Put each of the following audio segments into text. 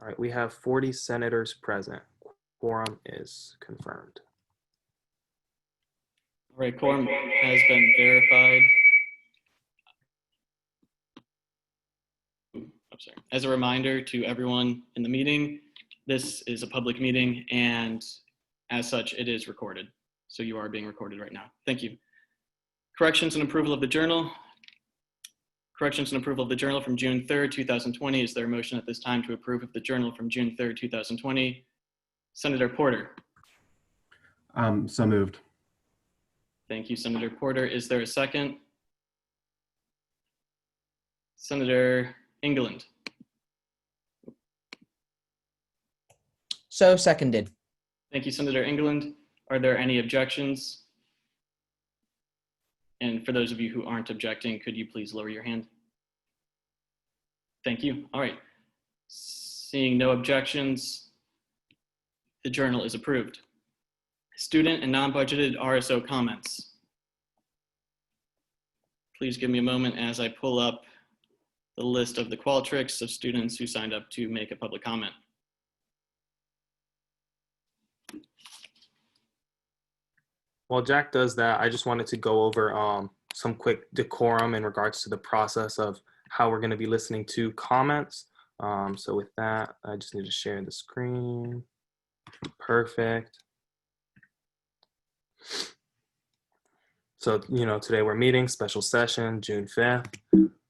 All right, we have 40 senators present. Quorum is confirmed. All right, quorum has been verified. I'm sorry. As a reminder to everyone in the meeting, this is a public meeting, and as such, it is recorded. So you are being recorded right now. Thank you. Corrections and approval of the journal. Corrections and approval of the journal from June 3rd, 2020. Is there a motion at this time to approve of the journal from June 3rd, 2020? Senator Porter. So moved. Thank you, Senator Porter. Is there a second? Senator England. So seconded. Thank you, Senator England. Are there any objections? And for those of you who aren't objecting, could you please lower your hand? Thank you. All right. Seeing no objections, the journal is approved. Student and non-budgeted RSO comments. Please give me a moment as I pull up the list of the Qualtrics of students who signed up to make a public comment. While Jack does that, I just wanted to go over some quick decorum in regards to the process of how we're going to be listening to comments. So with that, I just need to share the screen. Perfect. So, today we're meeting, special session, June 5th.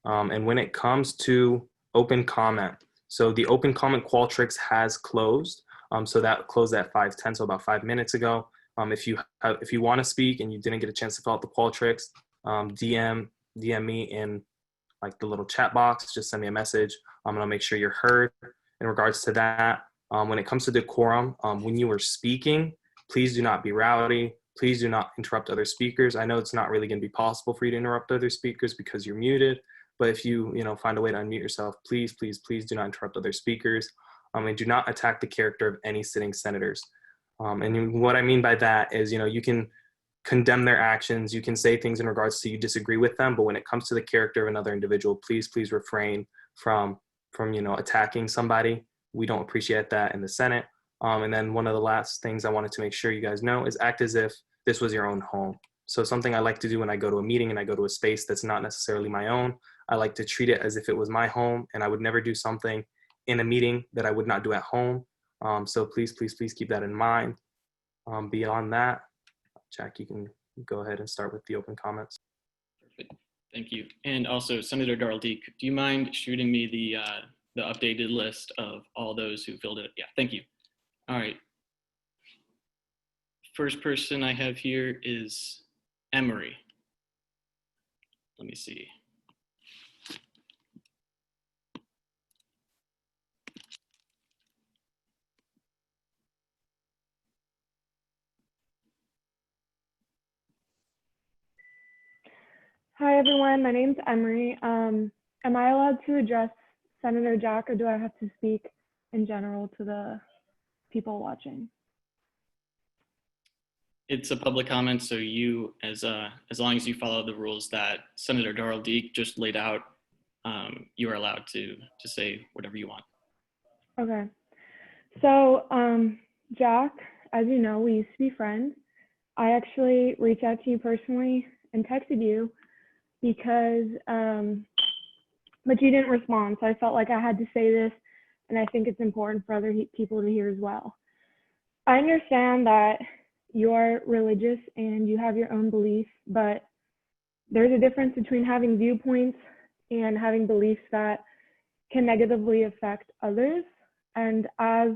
And when it comes to open comment, so the open comment Qualtrics has closed. So that closed at 5:10, so about 5 minutes ago. If you want to speak and you didn't get a chance to fill out the Qualtrics, DM me in like the little chat box. Just send me a message. And I'll make sure you're heard. In regards to that, when it comes to decorum, when you are speaking, please do not be rowdy. Please do not interrupt other speakers. I know it's not really going to be possible for you to interrupt other speakers because you're muted. But if you find a way to unmute yourself, please do not interrupt other speakers. And do not attack the character of any sitting senators. And what I mean by that is, you can condemn their actions. You can say things in regards to you disagree with them. But when it comes to the character of another individual, please refrain from attacking somebody. We don't appreciate that in the Senate. And then one of the last things I wanted to make sure you guys know is act as if this was your own home. So something I like to do when I go to a meeting and I go to a space that's not necessarily my own, I like to treat it as if it was my home, and I would never do something in a meeting that I would not do at home. So please keep that in mind. Beyond that, Jack, you can go ahead and start with the open comments. Perfect. Thank you. And also, Senator Darl-D, do you mind shooting me the updated list of all those who filled it? Yeah, thank you. All right. First person I have here is Emery. Let me see. Hi, everyone. My name's Emery. Am I allowed to address Senator Jack, or do I have to speak in general to the people watching? It's a public comment, so you, as long as you follow the rules that Senator Darl-D just laid out, you are allowed to say whatever you want. Okay. So, Jack, as you know, we used to be friends. I actually reached out to you personally and texted you because, but you didn't respond. So I felt like I had to say this, and I think it's important for other people to hear as well. I understand that you're religious and you have your own beliefs, but there's a difference between having viewpoints and having beliefs that can negatively affect others. And as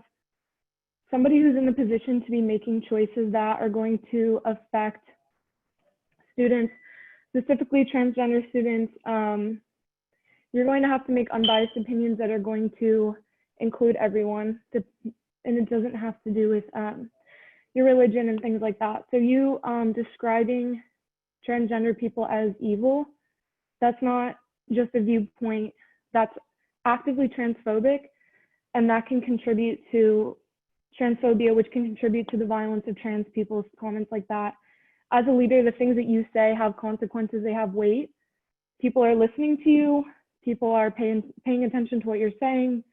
somebody who's in the position to be making choices that are going to affect students, specifically transgender students, you're going to have to make unbiased opinions that are going to include everyone, and it doesn't have to do with your religion and things like that. So you describing transgender people as evil, that's not just a viewpoint, that's actively transphobic, and that can contribute to transphobia, which can contribute to the violence of trans people. Comments like that. As a leader, the things that you say have consequences, they have weight. People are listening to you, people are paying attention to what you're saying.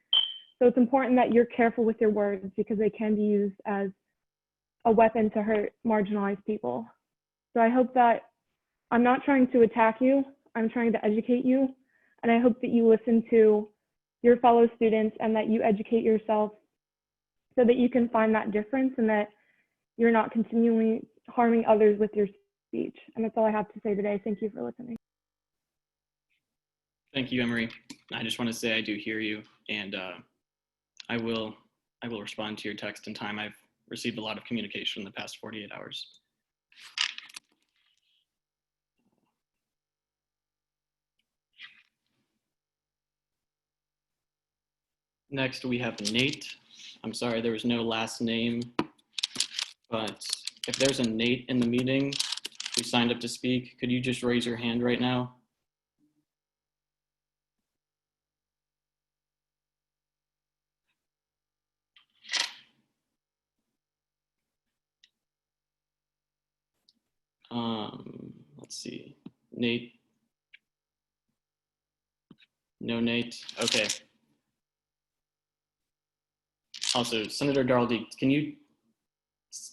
So it's important that you're careful with your words because they can be used as a weapon to hurt marginalized people. So I hope that I'm not trying to attack you, I'm trying to educate you. And I hope that you listen to your fellow students and that you educate yourself so that you can find that difference and that you're not continually harming others with your speech. And that's all I have to say today. Thank you for listening. Thank you, Emery. I just want to say I do hear you, and I will respond to your text in time. I've received a lot of communication in the past 48 hours. Next, we have Nate. I'm sorry, there was no last name, but if there's a Nate in the meeting who signed up to speak, could you just raise your hand right now? Let's see, Nate. No Nate, okay. Also, Senator Darldy, can you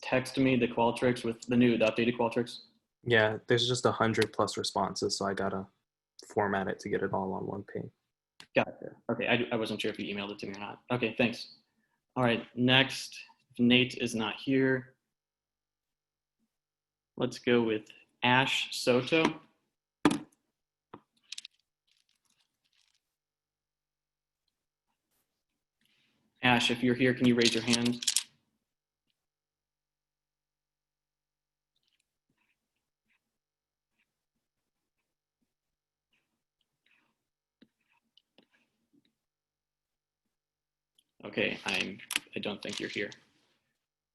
text me the Qualtrics with the updated Qualtrics? Yeah, there's just 100+ responses, so I gotta format it to get it all on one page. Gotcha. Okay, I wasn't sure if you emailed it to me or not. Okay, thanks. All right, next, Nate is not here. Let's go with Ash Soto. Ash, if you're here, can you raise your hand? Okay, I don't think you're here.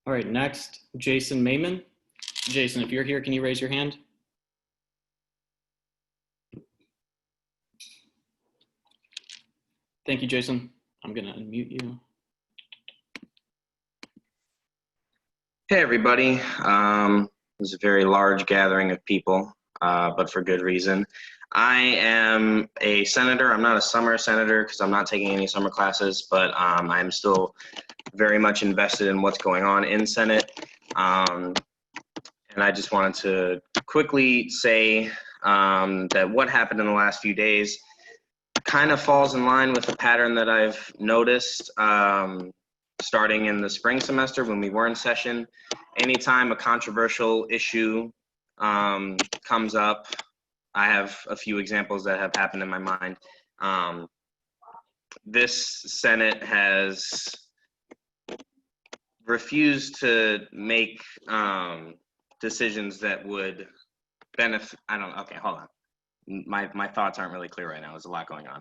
All right, next, Jason Mayman. Jason, if you're here, can you raise your hand? Thank you, Jason. I'm gonna unmute you. Hey, everybody. This is a very large gathering of people, but for good reason. I am a senator. I'm not a summer senator because I'm not taking any summer classes, but I'm still very much invested in what's going on in Senate. And I just wanted to quickly say that what happened in the last few days kind of falls in line with a pattern that I've noticed starting in the spring semester when we were in session. Anytime a controversial issue comes up, I have a few examples that have happened in my mind. This Senate has refused to make decisions that would benefit. Okay, hold on. My thoughts aren't really clear right now. There's a lot going on.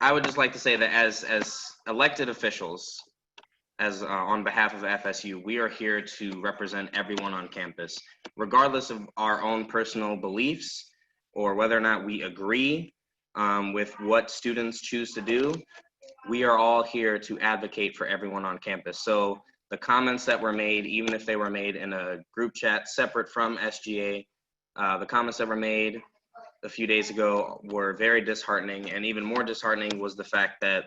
I would just like to say that as elected officials, on behalf of FSU, we are here to represent everyone on campus, regardless of our own personal beliefs or whether or not we agree with what students choose to do. We are all here to advocate for everyone on campus. So the comments that were made, even if they were made in a group chat separate from SGA, the comments that were made a few days ago were very disheartening, and even more disheartening was the fact that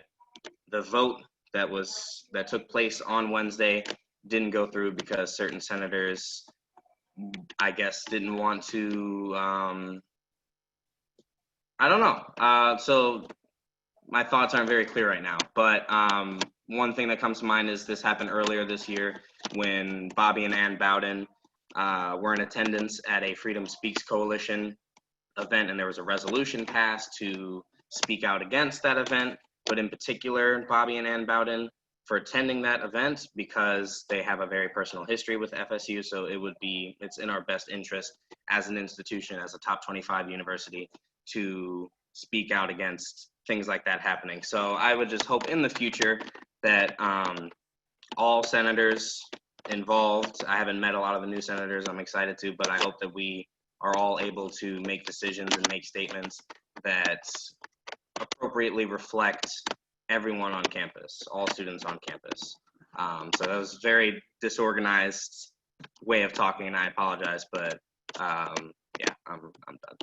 the vote that took place on Wednesday didn't go through because certain senators, I guess, didn't want to. I don't know. So my thoughts aren't very clear right now. But one thing that comes to mind is this happened earlier this year when Bobby and Ann Bowden were in attendance at a Freedom Speaks Coalition event, and there was a resolution passed to speak out against that event, but in particular Bobby and Ann Bowden for attending that event because they have a very personal history with FSU. So it's in our best interest as an institution, as a top 25 university, to speak out against things like that happening. So I would just hope in the future that all senators involved, I haven't met a lot of the new senators, I'm excited to, but I hope that we are all able to make decisions and make statements that appropriately reflect everyone on campus, all students on campus. So that was a very disorganized way of talking, and I apologize, but yeah, I'm done.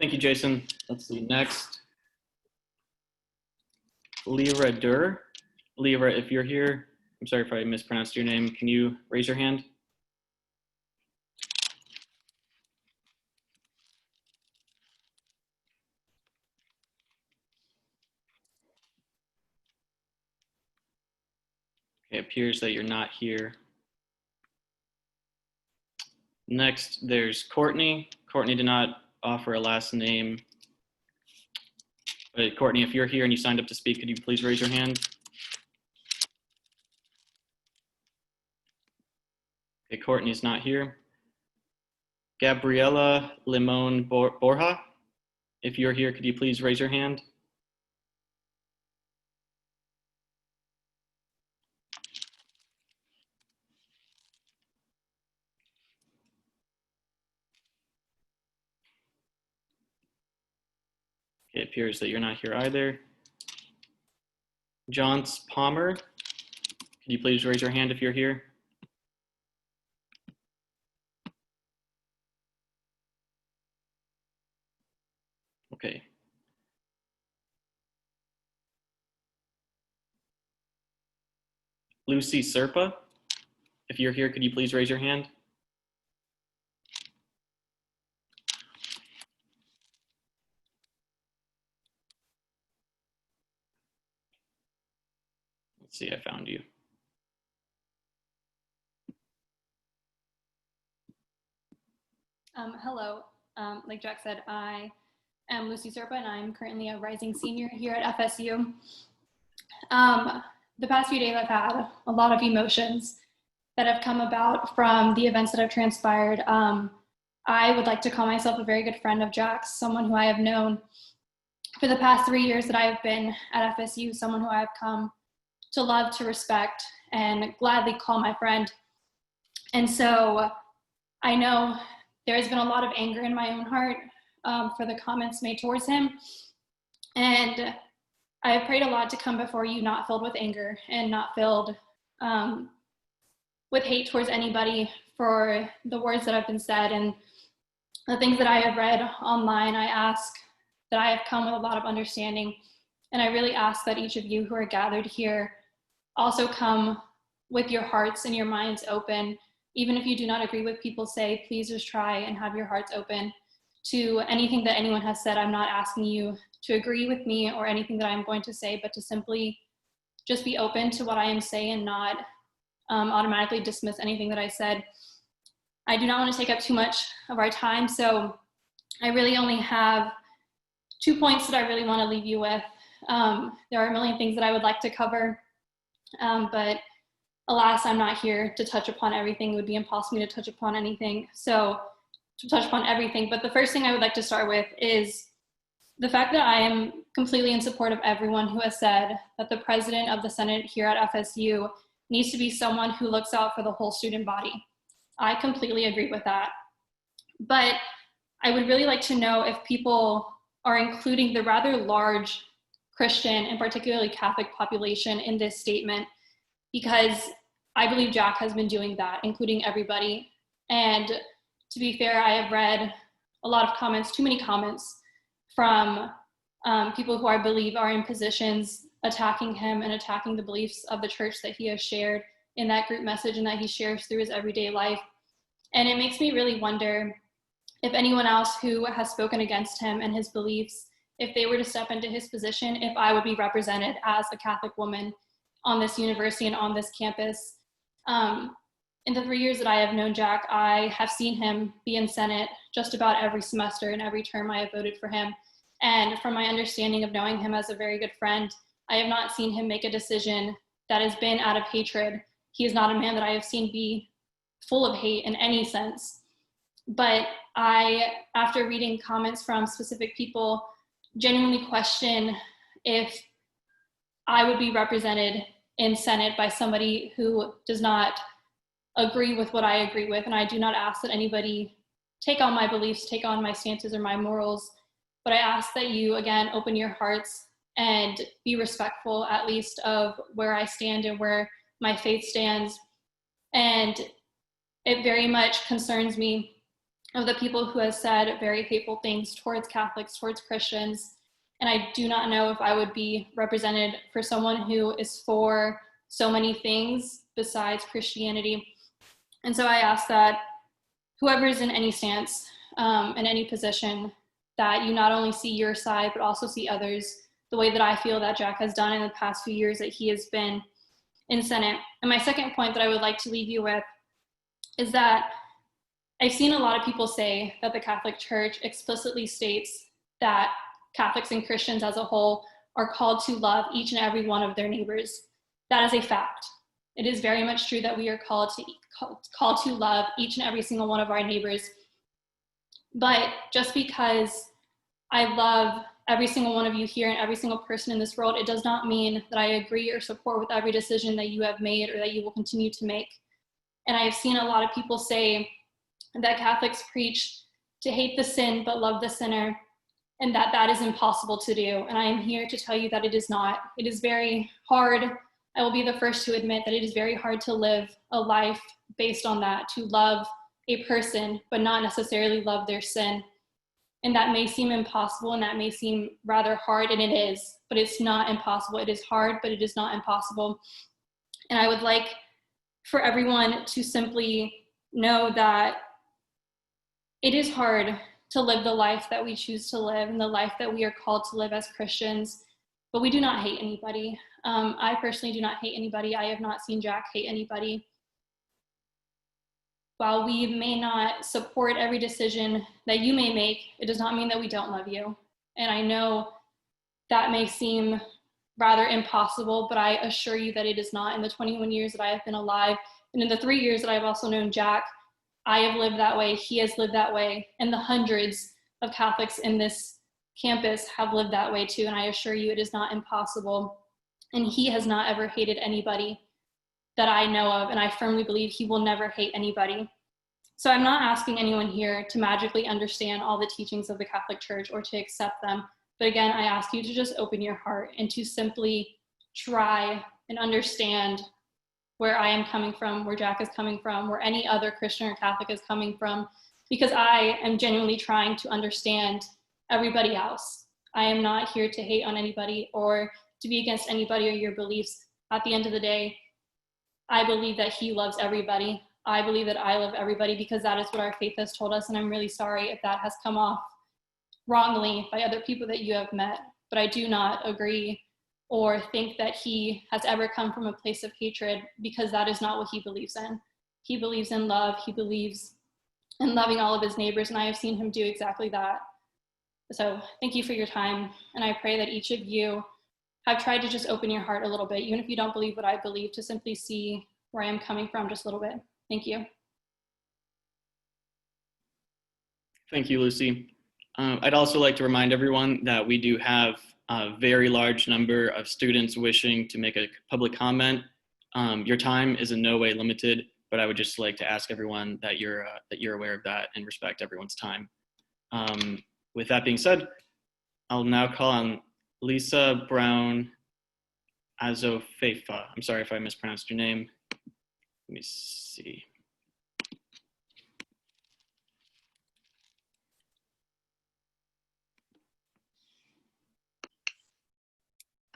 Thank you, Jason. Let's see, next. Lyra Durr. Lyra, if you're here, I'm sorry if I mispronounced your name. Can you raise your hand? Okay, it appears that you're not here. Next, there's Courtney. Courtney did not offer a last name. But Courtney, if you're here and you signed up to speak, could you please raise your hand? Okay, Courtney's not here. Gabriela Limon Borja, if you're here, could you please raise your hand? Okay, it appears that you're not here either. Johns Palmer, could you please raise your hand if you're here? Okay. Lucy Serpa, if you're here, could you please raise your hand? Let's see, I found you. Hello, like Jack said, I am Lucy Serpa and I'm currently a rising senior here at FSU. The past few days I've had a lot of emotions that have come about from the events that have transpired. I would like to call myself a very good friend of Jack's, someone who I have known for the past 3 years that I have been at FSU, someone who I have come to love, to respect, and gladly call my friend. And so I know there has been a lot of anger in my own heart for the comments made towards him. And I have prayed a lot to come before you not filled with anger and not filled with hate towards anybody for the words that have been said and the things that I have read online. I ask that I have come with a lot of understanding. And I really ask that each of you who are gathered here also come with your hearts and your minds open. Even if you do not agree with people say, please just try and have your hearts open to anything that anyone has said. I'm not asking you to agree with me or anything that I'm going to say, but to simply just be open to what I am saying and not automatically dismiss anything that I said. I do not want to take up too much of our time, so I really only have 2 points that I really want to leave you with. There are a million things that I would like to cover, but alas, I'm not here to touch upon everything. It would be impossible to touch upon anything. So to touch upon everything. But the first thing I would like to start with is the fact that I am completely in support of everyone who has said that the president of the Senate here at FSU needs to be someone who looks out for the whole student body. I completely agree with that. But I would really like to know if people are including the rather large Christian and particularly Catholic population in this statement, because I believe Jack has been doing that, including everybody. And to be fair, I have read a lot of comments, too many comments, from people who I believe are in positions attacking him and attacking the beliefs of the church that he has shared in that group message and that he shares through his everyday life. And it makes me really wonder if anyone else who has spoken against him and his beliefs, if they were to step into his position, if I would be represented as a Catholic woman on this university and on this campus. In the 3 years that I have known Jack, I have seen him be in Senate just about every semester and every term I have voted for him. And from my understanding of knowing him as a very good friend, I have not seen him make a decision that has been out of hatred. He is not a man that I have seen be full of hate in any sense. But I, after reading comments from specific people, genuinely question if I would be represented in Senate by somebody who does not agree with what I agree with. And I do not ask that anybody take on my beliefs, take on my stances or my morals, but I ask that you, again, open your hearts and be respectful, at least, of where I stand and where my faith stands. And it very much concerns me of the people who have said very hateful things towards Catholics, towards Christians. And I do not know if I would be represented for someone who is for so many things besides Christianity. And so I ask that whoever is in any stance, in any position, that you not only see your side, but also see others the way that I feel that Jack has done in the past few years that he has been in Senate. And my second point that I would like to leave you with is that I've seen a lot of people say that the Catholic Church explicitly states that Catholics and Christians as a whole are called to love each and every one of their neighbors. That is a fact. It is very much true that we are called to love each and every single one of our neighbors. But just because I love every single one of you here and every single person in this world, it does not mean that I agree or support with every decision that you have made or that you will continue to make. And I have seen a lot of people say that Catholics preach to hate the sin but love the sinner, and that is impossible to do. And I am here to tell you that it is not. It is very hard. I will be the first to admit that it is very hard to live a life based on that, to love a person but not necessarily love their sin. And that may seem impossible, and that may seem rather hard, and it is, but it's not impossible. It is hard, but it is not impossible. And I would like for everyone to simply know that it is hard to live the life that we choose to live and the life that we are called to live as Christians, but we do not hate anybody. I personally do not hate anybody. I have not seen Jack hate anybody. While we may not support every decision that you may make, it does not mean that we don't love you. And I know that may seem rather impossible, but I assure you that it is not. In the 21 years that I have been alive, and in the 3 years that I've also known Jack, I have lived that way, he has lived that way, and the hundreds of Catholics in this campus have lived that way too, and I assure you it is not impossible. And he has not ever hated anybody that I know of, and I firmly believe he will never hate anybody. So I'm not asking anyone here to magically understand all the teachings of the Catholic Church or to accept them, but again, I ask you to just open your heart and to simply try and understand where I am coming from, where Jack is coming from, where any other Christian or Catholic is coming from, because I am genuinely trying to understand everybody else. I am not here to hate on anybody or to be against anybody or your beliefs. At the end of the day, I believe that he loves everybody. I believe that I love everybody because that is what our faith has told us, and I'm really sorry if that has come off wrongly by other people that you have met, but I do not agree or think that he has ever come from a place of hatred, because that is not what he believes in. He believes in love. He believes in loving all of his neighbors, and I have seen him do exactly that. So thank you for your time, and I pray that each of you have tried to just open your heart a little bit, even if you don't believe what I believe, to simply see where I am coming from just a little bit. Thank you. Thank you, Lucy. I'd also like to remind everyone that we do have a very large number of students wishing to make a public comment. Your time is in no way limited, but I would just like to ask everyone that you're aware of that and respect everyone's time. With that being said, I'll now call on Lisa Brown Azofeifa. I'm sorry if I mispronounced your name. Let me see.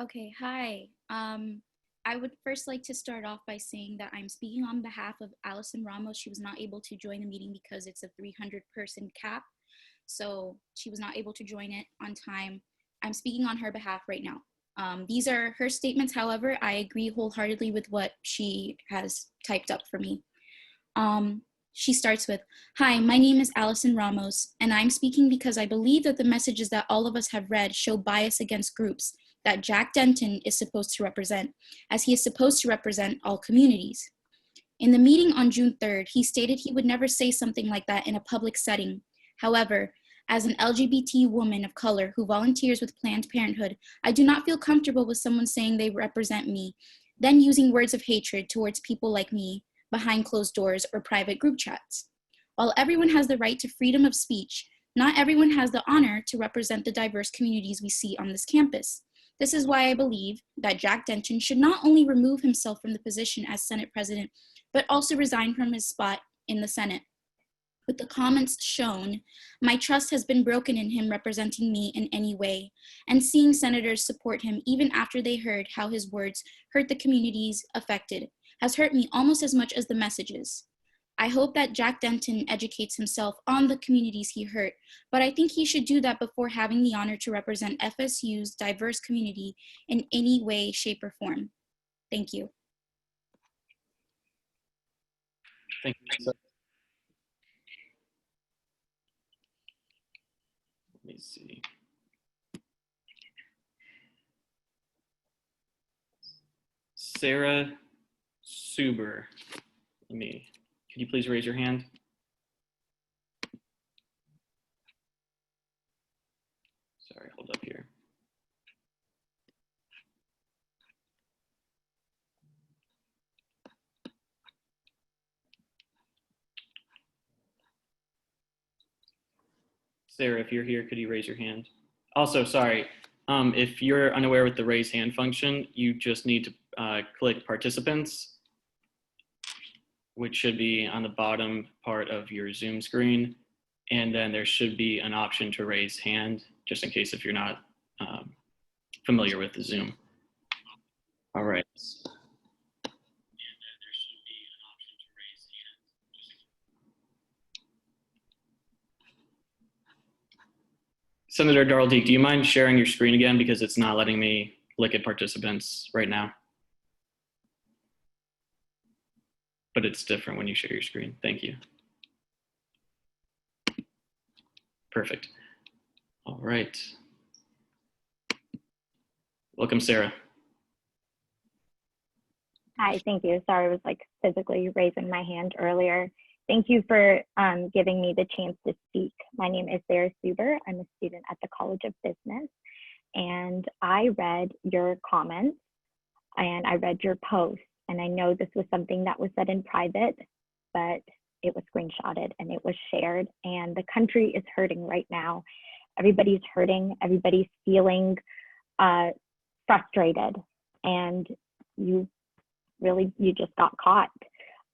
Okay, hi. I would first like to start off by saying that I'm speaking on behalf of Allison Ramos. She was not able to join the meeting because it's a 300-person cap, so she was not able to join it on time. I'm speaking on her behalf right now. These are her statements. However, I agree wholeheartedly with what she has typed up for me. She starts with, "Hi, my name is Allison Ramos, and I'm speaking because I believe that the messages that all of us have read show bias against groups that Jack Denton is supposed to represent, as he is supposed to represent all communities. In the meeting on June 3rd, he stated he would never say something like that in a public setting. However, as an LGBT woman of color who volunteers with Planned Parenthood, I do not feel comfortable with someone saying they represent me, then using words of hatred towards people like me behind closed doors or private group chats. While everyone has the right to freedom of speech, not everyone has the honor to represent the diverse communities we see on this campus. This is why I believe that Jack Denton should not only remove himself from the position as Senate President, but also resign from his spot in the Senate. With the comments shown, my trust has been broken in him representing me in any way, and seeing senators support him even after they heard how his words hurt the communities affected has hurt me almost as much as the messages. I hope that Jack Denton educates himself on the communities he hurt, but I think he should do that before having the honor to represent FSU's diverse community in any way, shape, or form. Thank you. Thank you, Lisa. Let me see. Sarah Suber. Could you please raise your hand? Sorry, hold up here. Sarah, if you're here, could you raise your hand? Also, sorry, if you're unaware with the raise hand function, you just need to click participants, which should be on the bottom part of your Zoom screen. And then there should be an option to raise hand, just in case if you're not familiar with the Zoom. All right. Senator Darrell-Deek, do you mind sharing your screen again, because it's not letting me look at participants right now? But it's different when you share your screen. Thank you. Perfect. All right. Welcome, Sarah. Hi, thank you. Sorry, I was like physically raising my hand earlier. Thank you for giving me the chance to speak. My name is Sarah Suber. I'm a student at the College of Business, and I read your comments and I read your post, and I know this was something that was said in private, but it was screenshotted and it was shared, and the country is hurting right now. Everybody's hurting, everybody's feeling frustrated, and you just got caught.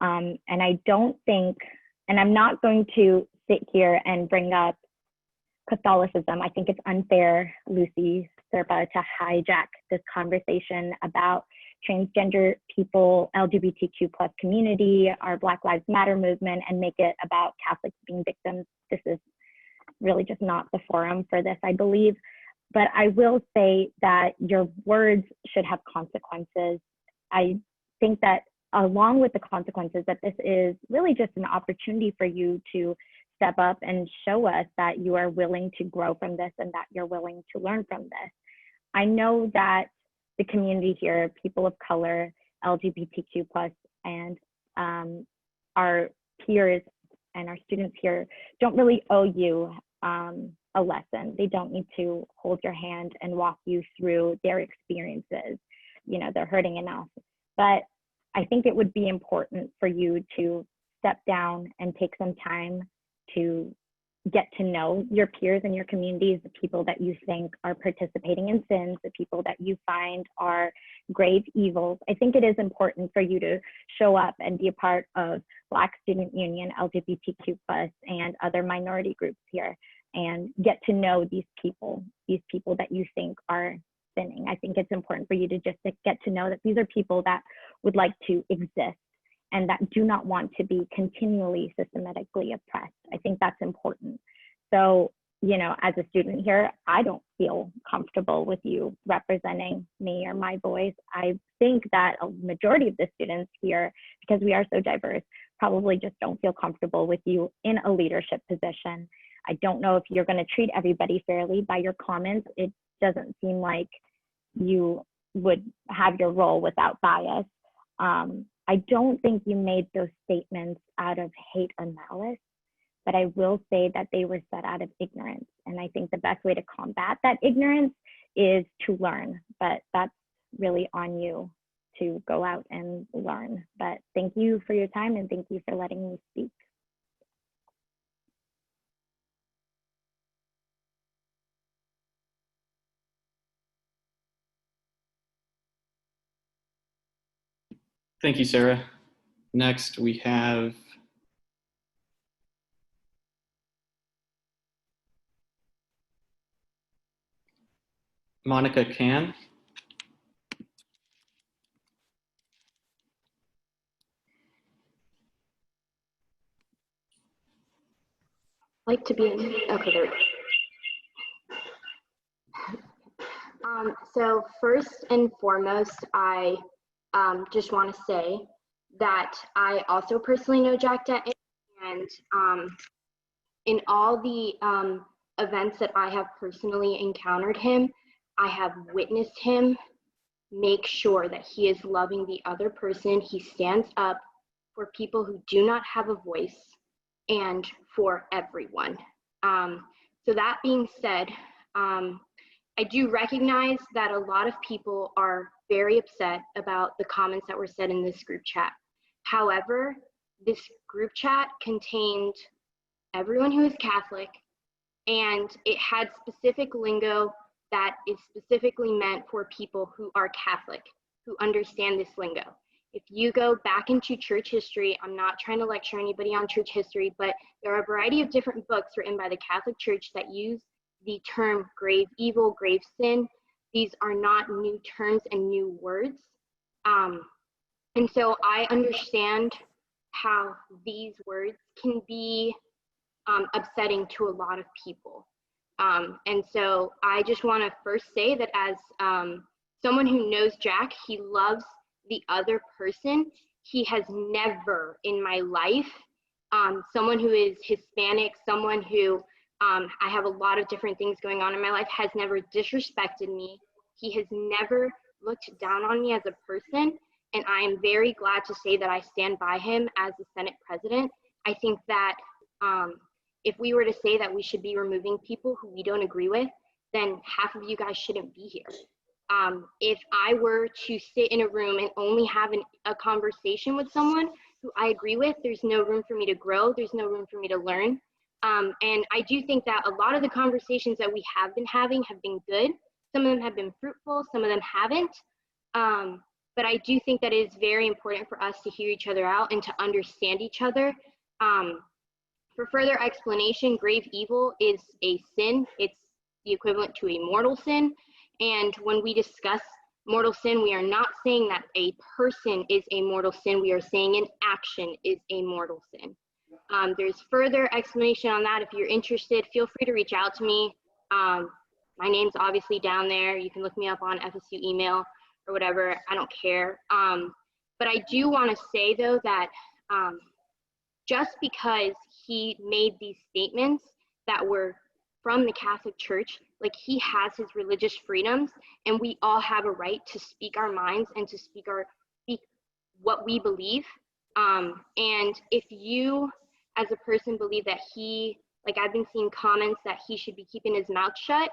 And I don't think, and I'm not going to sit here and bring up Catholicism. I think it's unfair, Lucy Serpa, to hijack this conversation about transgender people, LGBTQ plus community, our Black Lives Matter movement, and make it about Catholics being victims. This is really just not the forum for this, I believe. But I will say that your words should have consequences. I think that along with the consequences, that this is really just an opportunity for you to step up and show us that you are willing to grow from this and that you're willing to learn from this. I know that the community here, people of color, LGBTQ plus, and our peers and our students here don't really owe you a lesson. They don't need to hold your hand and walk you through their experiences. You know, they're hurting enough. But I think it would be important for you to step down and take some time to get to know your peers and your communities, the people that you think are participating in sins, the people that you find are grave evils. I think it is important for you to show up and be a part of Black Student Union, LGBTQ+, and other minority groups here, and get to know these people that you think are sinning. I think it's important for you to just get to know that these are people that would like to exist and that do not want to be continually systematically oppressed. I think that's important. So, you know, as a student here, I don't feel comfortable with you representing me or my voice. I think that a majority of the students here, because we are so diverse, probably just don't feel comfortable with you in a leadership position. I don't know if you're going to treat everybody fairly. By your comments, it doesn't seem like you would have your role without bias. I don't think you made those statements out of hate or malice, but I will say that they were said out of ignorance. And I think the best way to combat that ignorance is to learn, but that's really on you to go out and learn. But thank you for your time, and thank you for letting me speak. Thank you, Sarah. Next, we have Monica Can. Like to be in, okay, there we go. So first and foremost, I just want to say that I also personally know Jack Denton, and in all the events that I have personally encountered him, I have witnessed him make sure that he is loving the other person. He stands up for people who do not have a voice and for everyone. So that being said, I do recognize that a lot of people are very upset about the comments that were said in this group chat. However, this group chat contained everyone who is Catholic, and it had specific lingo that is specifically meant for people who are Catholic, who understand this lingo. If you go back into church history, I'm not trying to lecture anybody on church history, but there are a variety of different books written by the Catholic Church that use the term grave evil, grave sin. These are not new terms and new words. And so I understand how these words can be upsetting to a lot of people. And so I just want to first say that as someone who knows Jack, he loves the other person. He has never in my life, someone who is Hispanic, someone who I have a lot of different things going on in my life, has never disrespected me. He has never looked down on me as a person. And I am very glad to say that I stand by him as the Senate president. I think that if we were to say that we should be removing people who we don't agree with, then half of you guys shouldn't be here. If I were to sit in a room and only have a conversation with someone who I agree with, there's no room for me to grow. There's no room for me to learn. And I do think that a lot of the conversations that we have been having have been good. Some of them have been fruitful, some of them haven't. But I do think that it is very important for us to hear each other out and to understand each other. For further explanation, grave evil is a sin. It's the equivalent to a mortal sin. And when we discuss mortal sin, we are not saying that a person is a mortal sin. We are saying an action is a mortal sin. There's further explanation on that. If you're interested, feel free to reach out to me. My name's obviously down there. You can look me up on FSU email or whatever. I don't care. But I do want to say, though, that just because he made these statements that were from the Catholic Church, like, he has his religious freedoms, and we all have a right to speak our minds and to speak what we believe. And if you, as a person, believe that like, I've been seeing comments that he should be keeping his mouth shut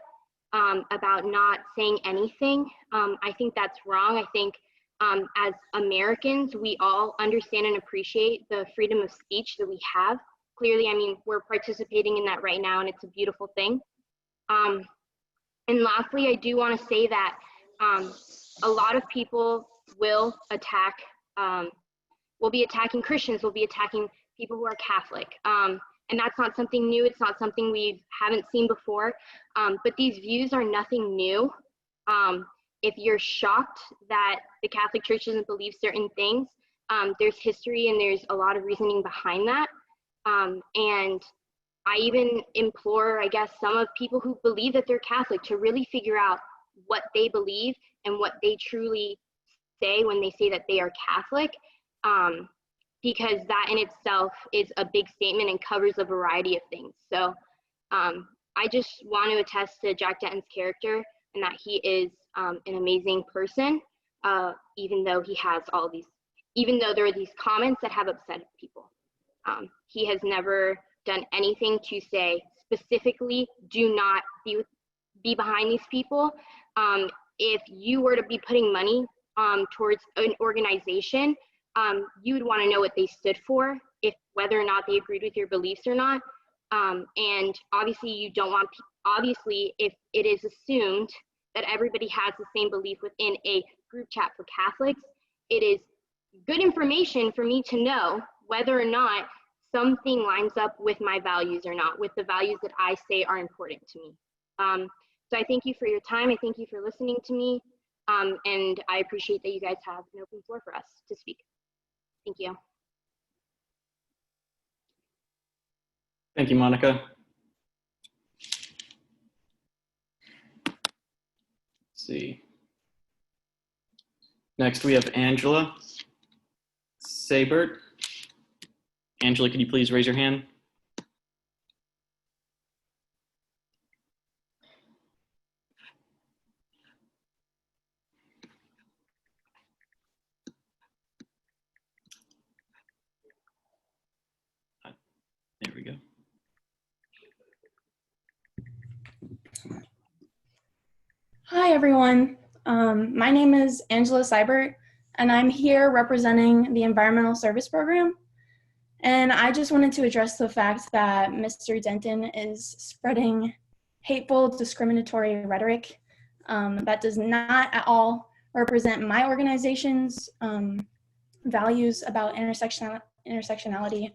about not saying anything. I think that's wrong. I think as Americans, we all understand and appreciate the freedom of speech that we have. Clearly, I mean, we're participating in that right now, and it's a beautiful thing. And lastly, I do want to say that a lot of people will be attacking Christians, will be attacking people who are Catholic. And that's not something new. It's not something we haven't seen before. But these views are nothing new. If you're shocked that the Catholic Church doesn't believe certain things, there's history and there's a lot of reasoning behind that. And I even implore, I guess, some of people who believe that they're Catholic to really figure out what they believe and what they truly say when they say that they are Catholic, because that in itself is a big statement and covers a variety of things. So I just want to attest to Jack Denton's character and that he is an amazing person, even though there are these comments that have upset people. He has never done anything to say specifically, do not be behind these people. If you were to be putting money towards an organization, you would want to know what they stood for, whether or not they agreed with your beliefs or not. And obviously you don't want, obviously if it is assumed that everybody has the same belief within a group chat for Catholics, it is good information for me to know whether or not something lines up with my values or not, with the values that I say are important to me. So I thank you for your time. I thank you for listening to me. And I appreciate that you guys have an open floor for us to speak. Thank you. Thank you, Monica. Let's see. Next, we have Angela Sabert. Angela, could you please raise your hand? There we go. Hi, everyone. My name is Angela Seibert, and I'm here representing the Environmental Service Program. And I just wanted to address the fact that Mr. Denton is spreading hateful, discriminatory rhetoric that does not at all represent my organization's values about intersectionality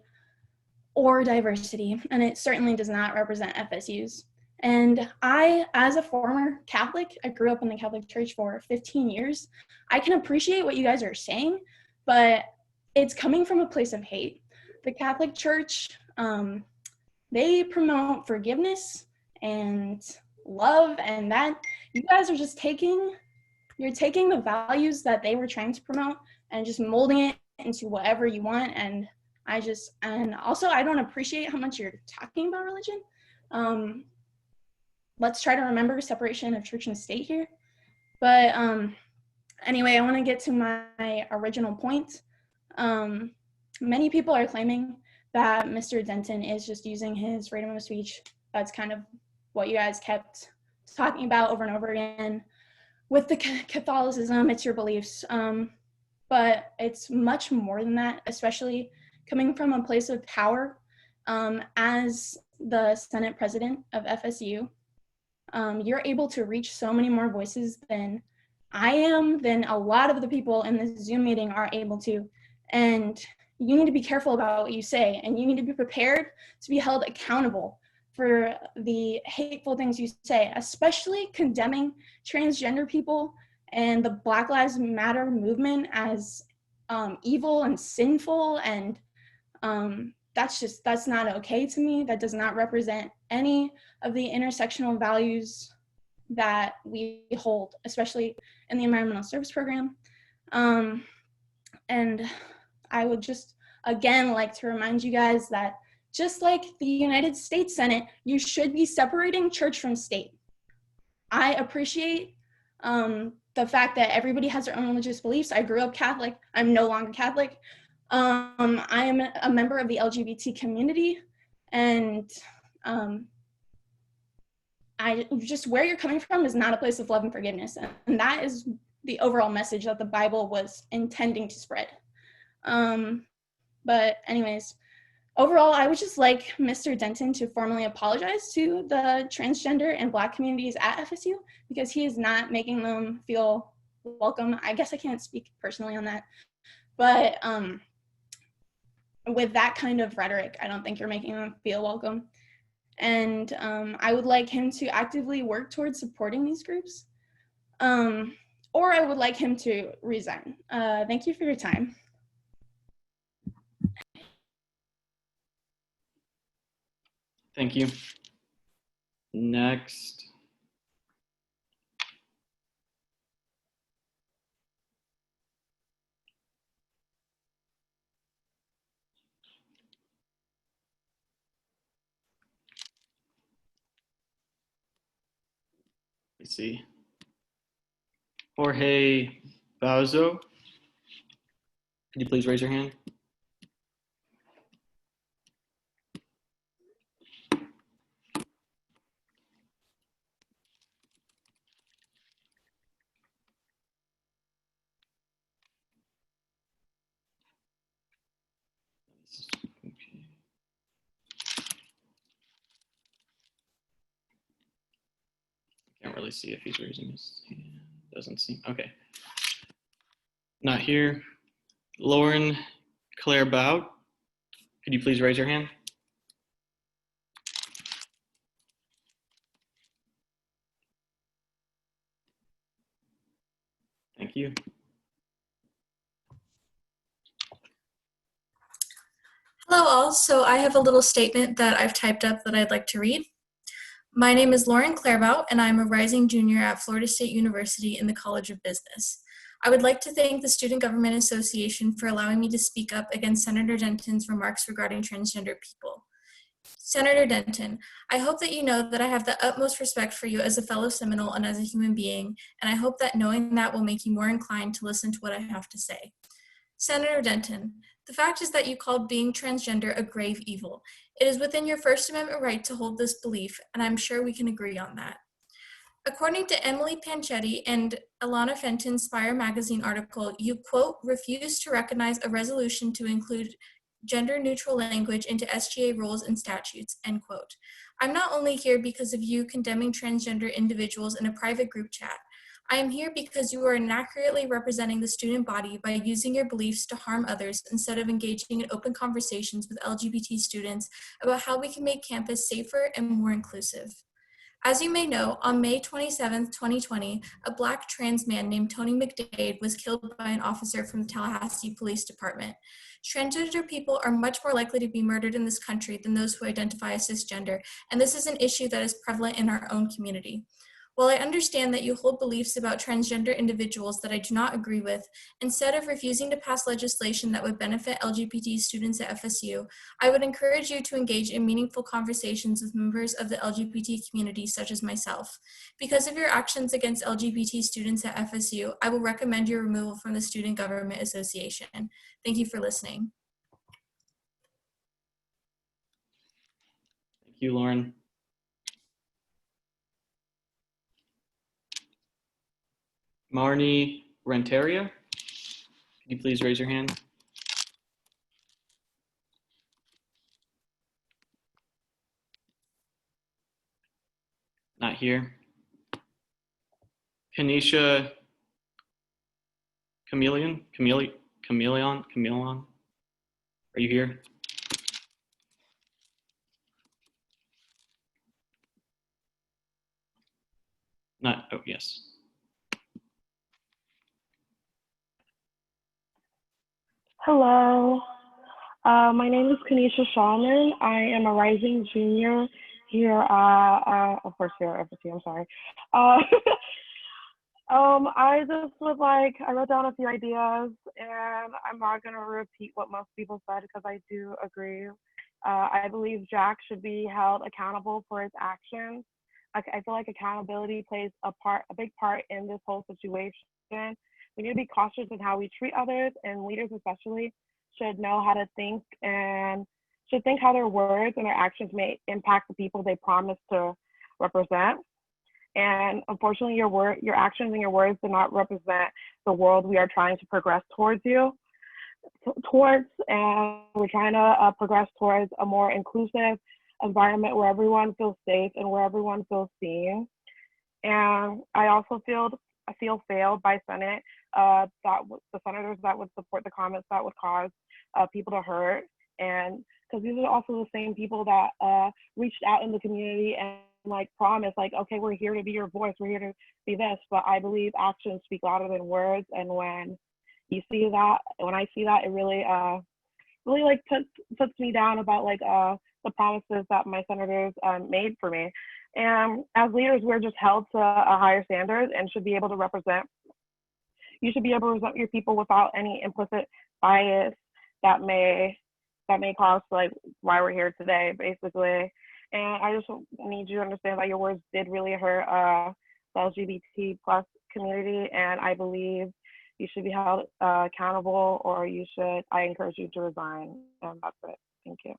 or diversity, and it certainly does not represent FSU's. And I, as a former Catholic, I grew up in the Catholic Church for 15 years. I can appreciate what you guys are saying, but it's coming from a place of hate. The Catholic Church, they promote forgiveness and love, and that you guys are just you're taking the values that they were trying to promote and just molding it into whatever you want. And also I don't appreciate how much you're talking about religion. Let's try to remember separation of church and state here. But anyway, I want to get to my original point. Many people are claiming that Mr. Denton is just using his freedom of speech. That's kind of what you guys kept talking about over and over again. With the Catholicism, it's your beliefs. But it's much more than that, especially coming from a place of power. As the Senate president of FSU, you're able to reach so many more voices than I am, than a lot of the people in this Zoom meeting are able to. And you need to be careful about what you say, and you need to be prepared to be held accountable for the hateful things you say, especially condemning transgender people and the Black Lives Matter movement as evil and sinful. And that's not okay to me. That does not represent any of the intersectional values that we hold, especially in the Environmental Service Program. And I would just, again, like to remind you guys that just like the United States Senate, you should be separating church from state. I appreciate the fact that everybody has their own religious beliefs. I grew up Catholic. I'm no longer Catholic. I am a member of the LGBT community, and just where you're coming from is not a place of love and forgiveness. And that is the overall message that the Bible was intending to spread. But anyways, overall, I would just like Mr. Denton to formally apologize to the transgender and Black communities at FSU, because he is not making them feel welcome. I guess I can't speak personally on that, but with that kind of rhetoric, I don't think you're making them feel welcome. And I would like him to actively work towards supporting these groups, or I would like him to resign. Thank you for your time. Thank you. Next. Let's see. Jorge Bauzo. Could you please raise your hand? Can't really see if he's raising his hand. Doesn't seem, okay. Not here. Lauren Claire Bout, could you please raise your hand? Thank you. Hello all, so I have a little statement that I've typed up that I'd like to read. My name is Lauren Clairbout, and I'm a rising junior at Florida State University in the College of Business. I would like to thank the Student Government Association for allowing me to speak up against Senator Denton's remarks regarding transgender people. Senator Denton, I hope that you know that I have the utmost respect for you as a fellow Seminole and as a human being, and I hope that knowing that will make you more inclined to listen to what I have to say. Senator Denton, the fact is that you called being transgender a grave evil. It is within your First Amendment right to hold this belief, and I'm sure we can agree on that. According to Emily Panchetti and Alana Fenton's Spire magazine article, you, quote, refuse to recognize a resolution to include gender-neutral language into SGA rules and statutes, end quote. I'm not only here because of you condemning transgender individuals in a private group chat. I am here because you are inaccurately representing the student body by using your beliefs to harm others instead of engaging in open conversations with LGBT students about how we can make campus safer and more inclusive. As you may know, on May 27, 2020, a Black trans man named Tony McDade was killed by an officer from the Tallahassee Police Department. Transgender people are much more likely to be murdered in this country than those who identify as cisgender, and this is an issue that is prevalent in our own community. While I understand that you hold beliefs about transgender individuals that I do not agree with, instead of refusing to pass legislation that would benefit LGBT students at FSU, I would encourage you to engage in meaningful conversations with members of the LGBT community such as myself. Because of your actions against LGBT students at FSU, I will recommend your removal from the Student Government Association. Thank you for listening. Thank you, Lauren. Marnie Renteria, can you please raise your hand? Not here. Kanisha Chameleon, are you here? Not, oh, yes. Hello, my name is Kanisha Shawman. I am a rising junior here of course, here at FSU, I'm sorry. I just would like, I wrote down a few ideas and I'm not gonna repeat what most people said because I do agree. I believe Jack should be held accountable for his actions. I feel like accountability plays a big part in this whole situation. We need to be cautious in how we treat others, and leaders especially should know how to think and should think how their words and their actions may impact the people they promise to represent. And unfortunately, your actions and your words do not represent the world we are trying to progress towards and we're trying to progress towards a more inclusive environment where everyone feels safe and where everyone feels seen. And I also feel failed by Senate, the senators that would support the comments that would cause people to hurt. And because these are also the same people that reached out in the community and like promised, like, okay, we're here to be your voice, we're here to be this. But I believe actions speak louder than words. And when I see that, it really like puts me down about like the promises that my senators made for me. And as leaders, we're just held to a higher standard and should be able to represent. You should be able to represent your people without any implicit bias that may cause like why we're here today, basically. And I just need you to understand that your words did really hurt the LGBT plus community, and I believe you should be held accountable, or I encourage you to resign. And that's it. Thank you.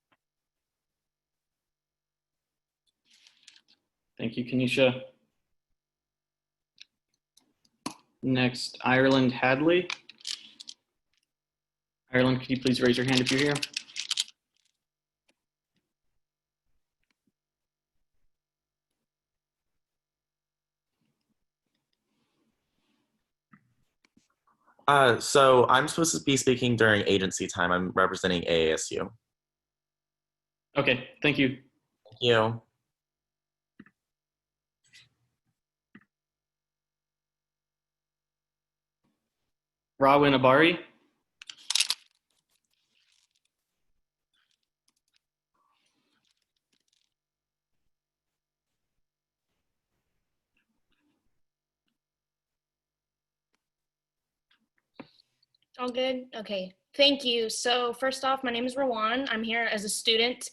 Thank you, Kanisha. Next, Ireland Hadley. Ireland, could you please raise your hand if you're here? So I'm supposed to be speaking during agency time. I'm representing AASU. Okay, thank you. Thank you. Rawin Abari. All good? Okay, thank you. So first off, my name is Rawan. I'm here as a student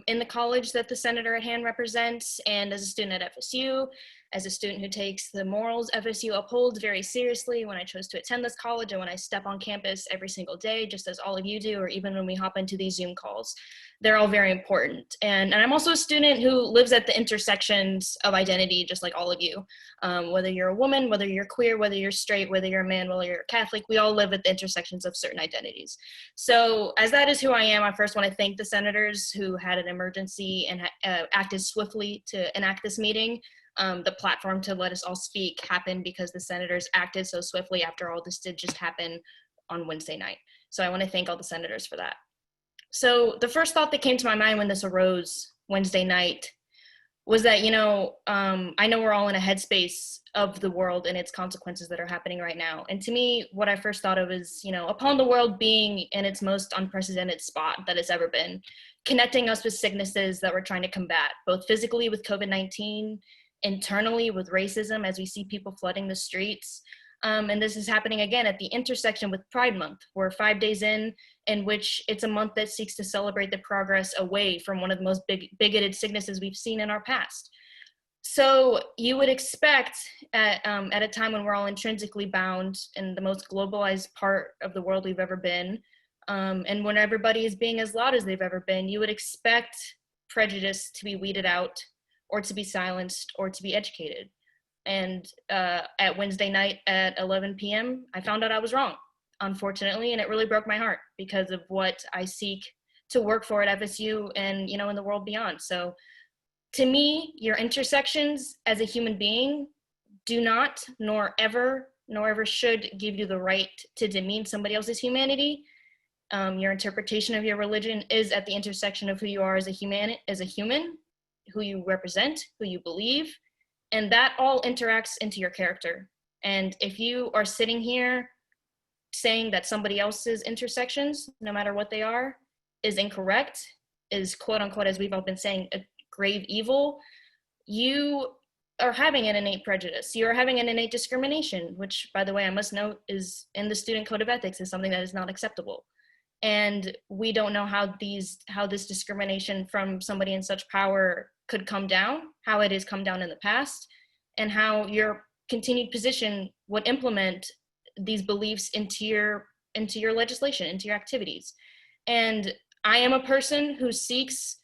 in the college that the senator at hand represents, and as a student at FSU, as a student who takes the morals FSU upholds very seriously when I chose to attend this college and when I step on campus every single day, just as all of you do, or even when we hop into these Zoom calls. They're all very important. And I'm also a student who lives at the intersections of identity, just like all of you. Whether you're a woman, whether you're queer, whether you're straight, whether you're a man, whether you're Catholic, we all live at the intersections of certain identities. So as that is who I am, I first want to thank the senators who had an emergency and acted swiftly to enact this meeting. The platform to let us all speak happened because the senators acted so swiftly after all this did just happen on Wednesday night. So I want to thank all the senators for that. So the first thought that came to my mind when this arose Wednesday night was that, I know we're all in a headspace of the world and its consequences that are happening right now. And to me, what I first thought of is, upon the world being in its most unprecedented spot that it's ever been, connecting us with sicknesses that we're trying to combat, both physically with COVID-19, internally with racism as we see people flooding the streets. And this is happening again at the intersection with Pride Month. We're 5 days in which it's a month that seeks to celebrate the progress away from one of the most bigoted sicknesses we've seen in our past. So you would expect at a time when we're all intrinsically bound in the most globalized part of the world we've ever been, and when everybody is being as loud as they've ever been, you would expect prejudice to be weeded out or to be silenced or to be educated. And at Wednesday night at 11 p.m., I found out I was wrong, unfortunately, and it really broke my heart because of what I seek to work for at FSU and, in the world beyond. So to me, your intersections as a human being do not, nor ever should give you the right to demean somebody else's humanity. Your interpretation of your religion is at the intersection of who you are as a human, who you represent, who you believe, and that all interacts into your character. And if you are sitting here saying that somebody else's intersections, no matter what they are, is incorrect, is quote unquote, as we've all been saying, a grave evil, you are having an innate prejudice. You are having an innate discrimination, which, by the way, I must note is in the student code of ethics, is something that is not acceptable. And we don't know how this discrimination from somebody in such power could come down, how it has come down in the past, and how your continued position would implement these beliefs into your legislation, into your activities. And I am a person who seeks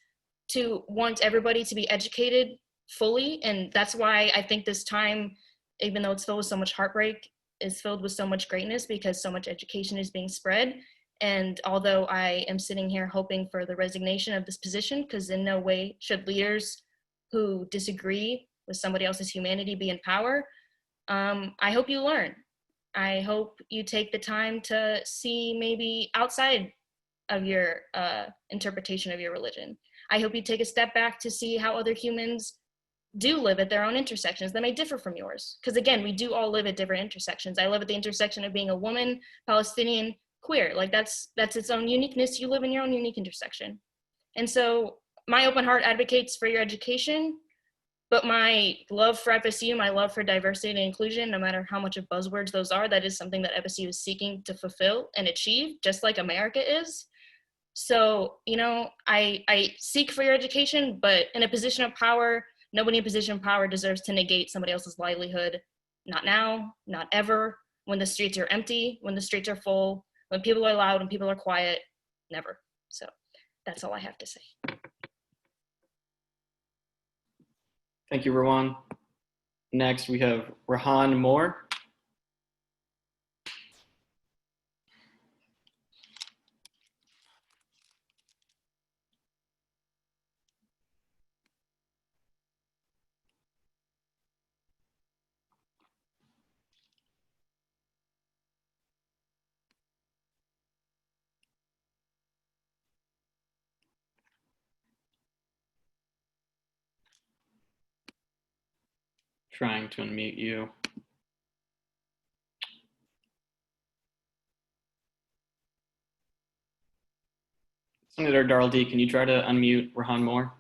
to want everybody to be educated fully, and that's why I think this time, even though it's filled with so much heartbreak, is filled with so much greatness because so much education is being spread. And although I am sitting here hoping for the resignation of this position, because in no way should leaders who disagree with somebody else's humanity be in power, I hope you learn. I hope you take the time to see maybe outside of your interpretation of your religion. I hope you take a step back to see how other humans do live at their own intersections that may differ from yours. Because again, we do all live at different intersections. I live at the intersection of being a woman, Palestinian, queer. Like that's its own uniqueness. You live in your own unique intersection. And so my open heart advocates for your education, but my love for FSU, my love for diversity and inclusion, no matter how much of buzzwords those are, that is something that FSU is seeking to fulfill and achieve, just like America is. So, I seek for your education, but in a position of power, nobody in a position of power deserves to negate somebody else's livelihood. Not now, not ever, when the streets are empty, when the streets are full, when people are loud, when people are quiet, never. So that's all I have to say. Thank you, Rawan. Next, we have Rahan Moore. Trying to unmute you. Senator Darrell D., can you try to unmute Rahan Moore?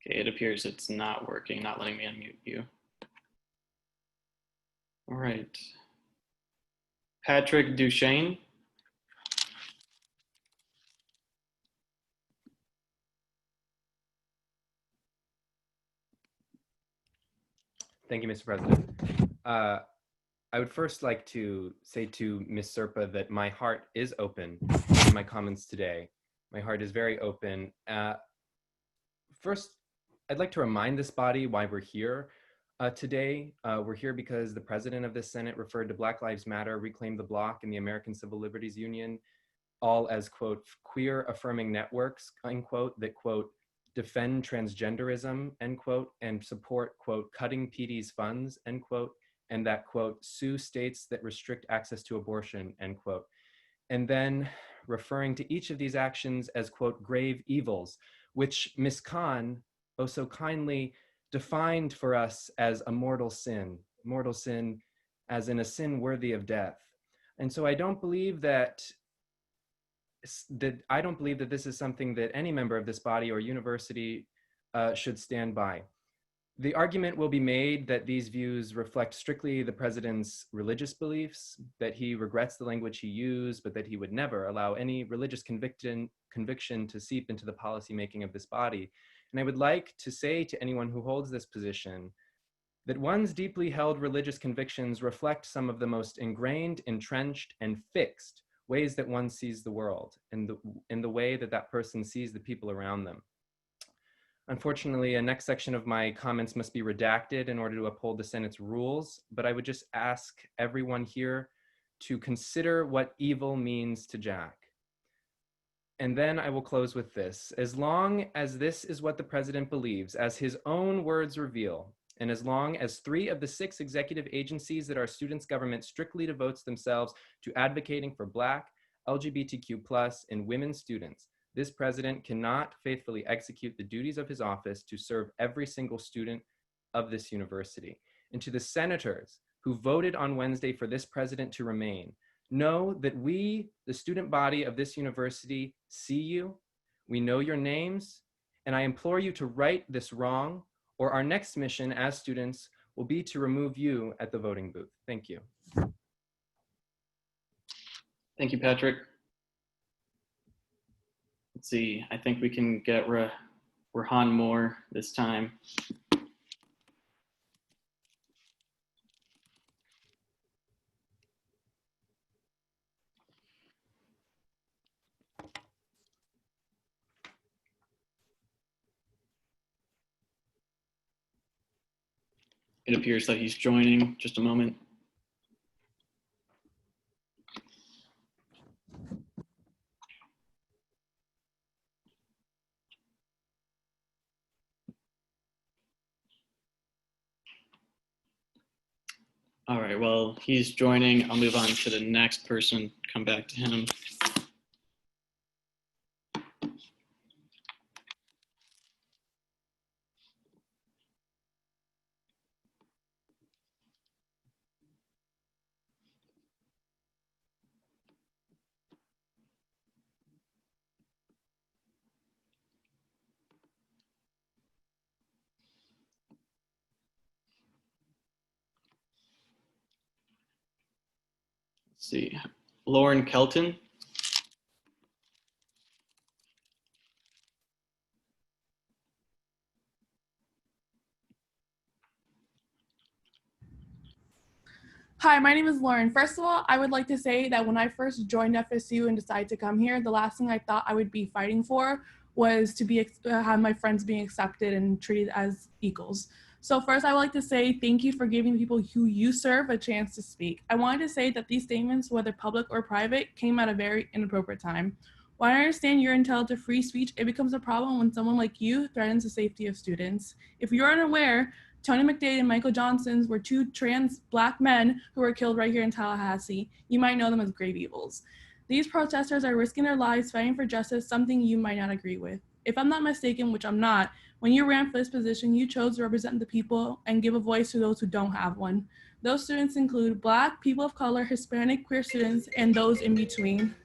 Okay, it appears it's not working, not letting me unmute you. All right. Patrick Duchesne. Thank you, Mr. President. I would first like to say to Ms. Serpa that my heart is open in my comments today. My heart is very open. First, I'd like to remind this body why we're here today. We're here because the president of the Senate referred to Black Lives Matter, Reclaim the Block, and the American Civil Liberties Union, all as, quote, queer affirming networks, unquote, that, quote, defend transgenderism, end quote, and support, quote, cutting PD's funds, end quote, and that, quote, sue states that restrict access to abortion, end quote. And then referring to each of these actions as, quote, grave evils, which Ms. Khan oh so kindly defined for us as a mortal sin as in a sin worthy of death. And so I don't believe that this is something that any member of this body or university should stand by. The argument will be made that these views reflect strictly the president's religious beliefs, that he regrets the language he used, but that he would never allow any religious conviction to seep into the policymaking of this body. And I would like to say to anyone who holds this position that one's deeply held religious convictions reflect some of the most ingrained, entrenched, and fixed ways that one sees the world, and in the way that that person sees the people around them. Unfortunately, a next section of my comments must be redacted in order to uphold the Senate's rules, but I would just ask everyone here to consider what evil means to Jack. And then I will close with this. As long as this is what the president believes, as his own words reveal, and as long as 3 of the 6 executive agencies that our students' government strictly devotes themselves to advocating for Black, LGBTQ+, and women students, this president cannot faithfully execute the duties of his office to serve every single student of this university. And to the senators who voted on Wednesday for this president to remain, know that we, the student body of this university, see you, we know your names, and I implore you to right this wrong, or our next mission as students will be to remove you at the voting booth. Thank you. Thank you, Patrick. Let's see, I think we can get Rahan Moore this time. It appears that he's joining. Just a moment. All right, well, he's joining. I'll move on to the next person, come back to him. Let's see, Lauren Kelton. Hi, my name is Lauren. First of all, I would like to say that when I first joined FSU and decided to come here, the last thing I thought I would be fighting for was to have my friends being accepted and treated as equals. So first, I would like to say thank you for giving the people who you serve a chance to speak. I wanted to say that these statements, whether public or private, came at a very inappropriate time. While I understand you're entitled to free speech, it becomes a problem when someone like you threatens the safety of students. If you're unaware, Tony McDade and Michael Johnsons were two trans Black men who were killed right here in Tallahassee. You might know them as grave evils. These protesters are risking their lives fighting for justice, something you might not agree with. If I'm not mistaken, which I'm not, when you ran for this position, you chose to represent the people and give a voice to those who don't have one. Those students include Black, people of color, Hispanic, queer students, and those in between.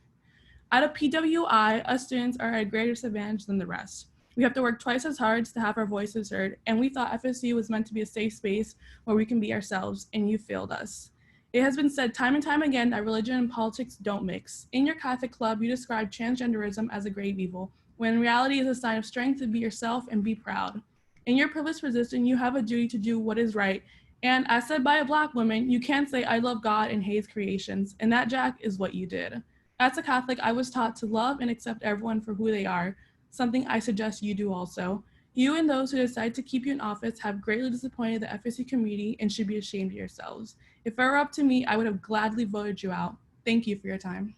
At a PWI, us students are at a greater disadvantage than the rest. We have to work twice as hard to have our voices heard, and we thought FSU was meant to be a safe space where we can be ourselves, and you failed us. It has been said time and time again that religion and politics don't mix. In your Catholic club, you describe transgenderism as a grave evil, when in reality it's a sign of strength to be yourself and be proud. In your privileged position, you have a duty to do what is right, and as said by a Black woman, you can't say I love God and hate His creations, and that, Jack, is what you did. As a Catholic, I was taught to love and accept everyone for who they are, something I suggest you do also. You and those who decide to keep you in office have greatly disappointed the FSU community and should be ashamed of yourselves. If it were up to me, I would have gladly voted you out. Thank you for your time.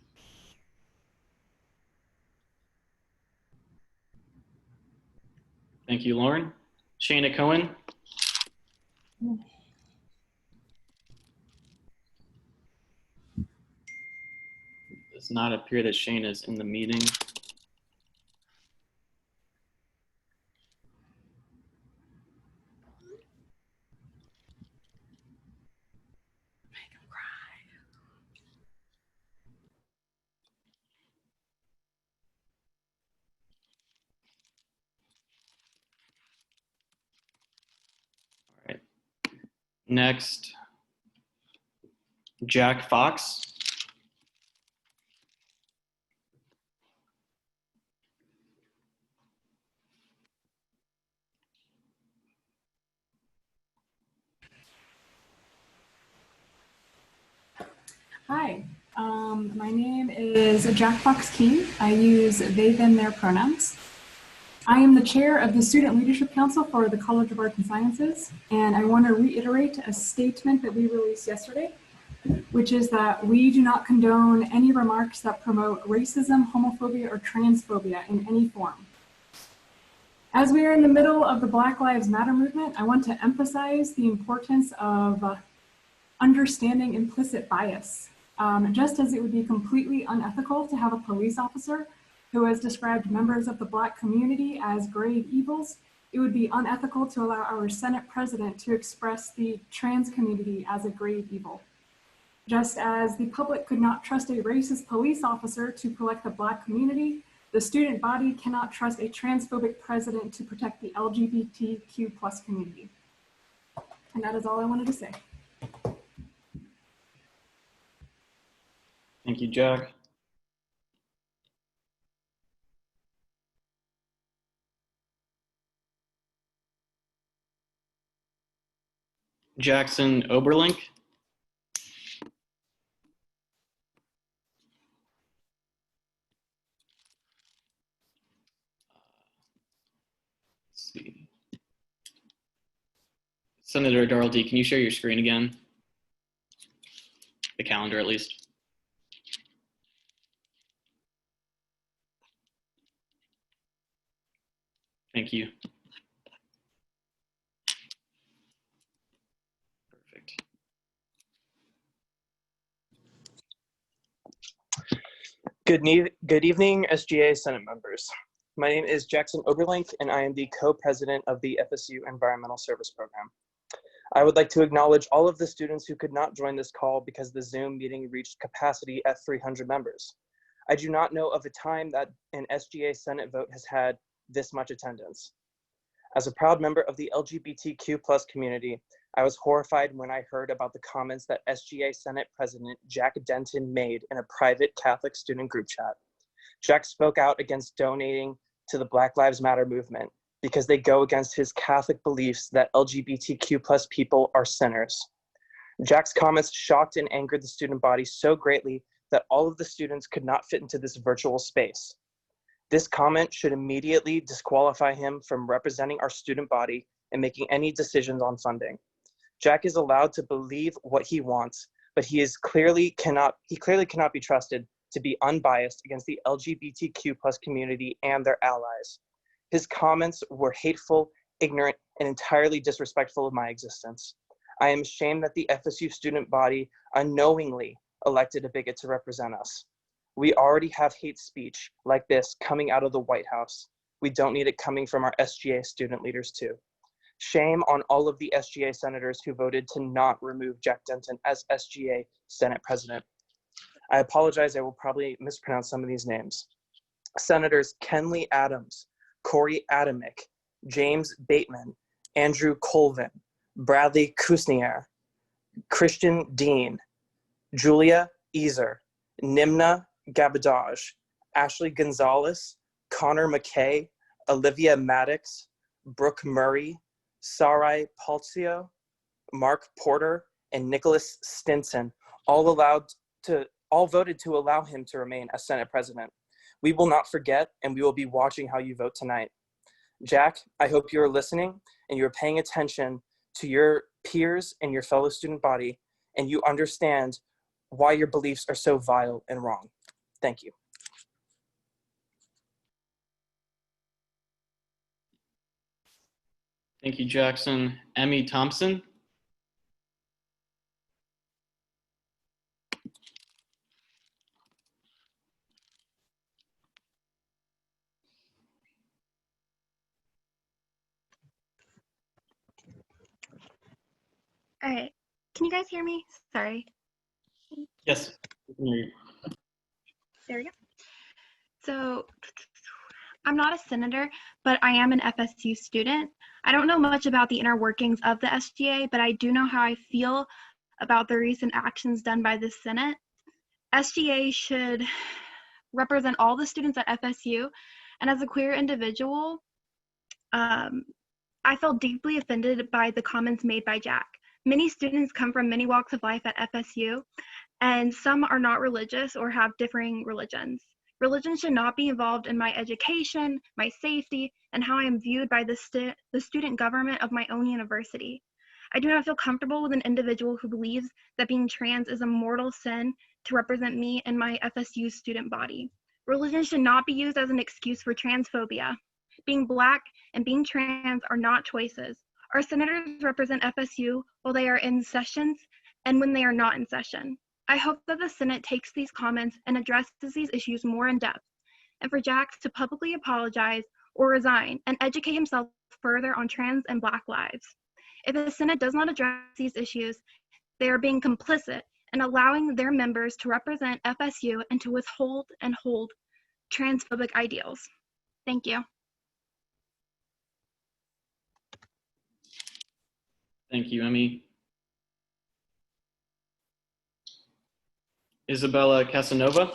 Thank you, Lauren. Shana Cohen. It does not appear that Shana is in the meeting. All right. Next, Jack Fox. Hi, my name is Jack Fox King. I use they, them, their pronouns. I am the chair of the Student Leadership Council for the College of Arts and Sciences, and I want to reiterate a statement that we released yesterday, which is that we do not condone any remarks that promote racism, homophobia, or transphobia in any form. As we are in the middle of the Black Lives Matter movement, I want to emphasize the importance of understanding implicit bias. Just as it would be completely unethical to have a police officer who has described members of the Black community as grave evils, it would be unethical to allow our Senate president to express the trans community as a grave evil. Just as the public could not trust a racist police officer to protect the Black community, the student body cannot trust a transphobic president to protect the LGBTQ+ community. And that is all I wanted to say. Thank you, Jack. Jackson Oberlink. Let's see. Senator Darldy, can you share your screen again? The calendar, at least. Thank you. Perfect. Good evening, SGA Senate members. My name is Jackson Oberlink, and I am the co-president of the FSU Environmental Service Program. I would like to acknowledge all of the students who could not join this call because the Zoom meeting reached capacity at 300 members. I do not know of a time that an SGA Senate vote has had this much attendance. As a proud member of the LGBTQ+ community, I was horrified when I heard about the comments that SGA Senate President Jack Denton made in a private Catholic student group chat. Jack spoke out against donating to the Black Lives Matter movement because they go against his Catholic beliefs that LGBTQ+ people are sinners. Jack's comments shocked and angered the student body so greatly that all of the students could not fit into this virtual space. This comment should immediately disqualify him from representing our student body and making any decisions on funding. Jack is allowed to believe what he wants, but he clearly cannot be trusted to be unbiased against the LGBTQ+ community and their allies. His comments were hateful, ignorant, and entirely disrespectful of my existence. I am ashamed that the FSU student body unknowingly elected a bigot to represent us. We already have hate speech like this coming out of the White House. We don't need it coming from our SGA student leaders too. Shame on all of the SGA senators who voted to not remove Jack Denton as SGA Senate President. I apologize, I will probably mispronounce some of these names. Senators Kenley Adams, Corey Adamick, James Bateman, Andrew Colvin, Bradley Kusnier, Christian Dean, Julia Ezer, Nimna Gabadaj, Ashley Gonzalez, Connor McKay, Olivia Maddox, Brooke Murray, Sarai Palzio, Mark Porter, and Nicholas Stinson all voted to allow him to remain as Senate President. We will not forget, and we will be watching how you vote tonight. Jack, I hope you are listening and you're paying attention to your peers and your fellow student body, and you understand why your beliefs are so vile and wrong. Thank you. Thank you, Jackson. Emmy Thompson. All right. Can you guys hear me? Sorry. Yes. There we go. So I'm not a senator, but I am an FSU student. I don't know much about the inner workings of the SGA, but I do know how I feel about the recent actions done by the Senate. SGA should represent all the students at FSU, and as a queer individual, I felt deeply offended by the comments made by Jack. Many students come from many walks of life at FSU, and some are not religious or have differing religions. Religion should not be involved in my education, my safety, and how I am viewed by the student government of my own university. I do not feel comfortable with an individual who believes that being trans is a mortal sin to represent me and my FSU student body. Religion should not be used as an excuse for transphobia. Being Black and being trans are not choices. Our senators represent FSU while they are in sessions and when they are not in session. I hope that the Senate takes these comments and addresses these issues more in depth, and for Jack to publicly apologize or resign and educate himself further on trans and Black lives. If the Senate does not address these issues, they are being complicit in allowing their members to represent FSU and to withhold and hold transphobic ideals. Thank you. Thank you, Emmy. Isabella Casanova.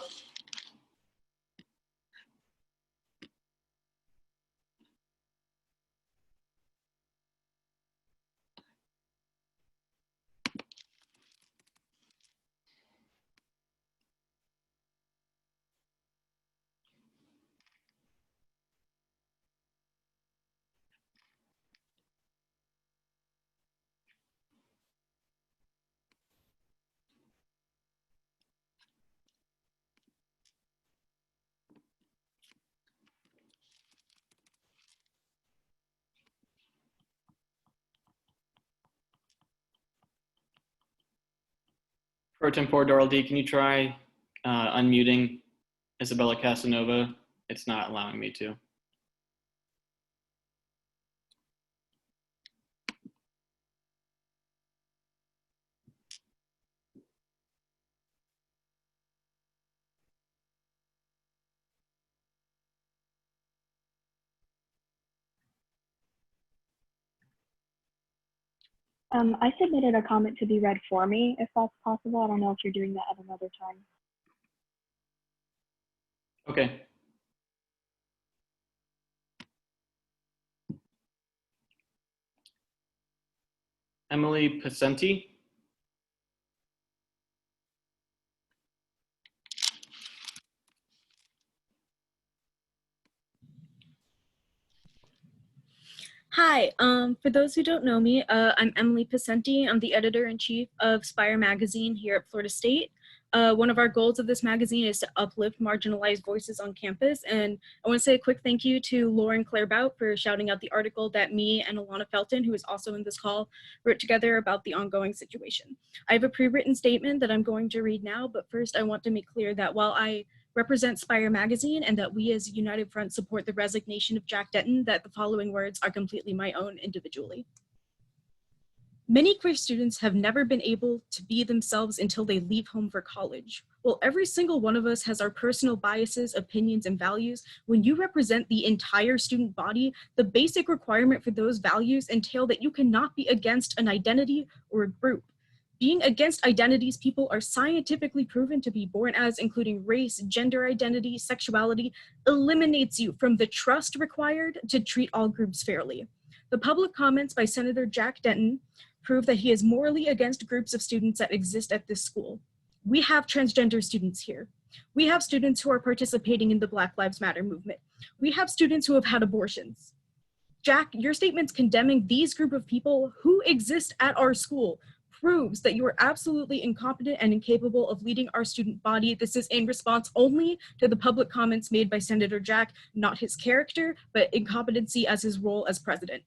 Pro Tempore Doral D, can you try unmuting Isabella Casanova? It's not allowing me to. I submitted a comment to be read for me, if that's possible. I don't know if you're doing that at another time. Okay. Emily Pacenti. Hi, for those who don't know me, I'm Emily Pacenti. I'm the editor-in-chief of Spire Magazine here at Florida State. One of our goals of this magazine is to uplift marginalized voices on campus. And I want to say a quick thank you to Lauren Clairbout for shouting out the article that me and Alana Felton, who is also in this call, wrote together about the ongoing situation. I have a pre-written statement that I'm going to read now, but first I want to make clear that while I represent Spire Magazine and that we as a United Front support the resignation of Jack Denton, that the following words are completely my own individually. Many queer students have never been able to be themselves until they leave home for college. While every single one of us has our personal biases, opinions, and values, when you represent the entire student body, the basic requirement for those values entail that you cannot be against an identity or a group. Being against identities people are scientifically proven to be born as, including race, gender identity, sexuality, eliminates you from the trust required to treat all groups fairly. The public comments by Senator Jack Denton prove that he is morally against groups of students that exist at this school. We have transgender students here. We have students who are participating in the Black Lives Matter movement. We have students who have had abortions. Jack, your statements condemning these group of people who exist at our school proves that you are absolutely incompetent and incapable of leading our student body. This is in response only to the public comments made by Senator Jack, not his character, but incompetency as his role as president.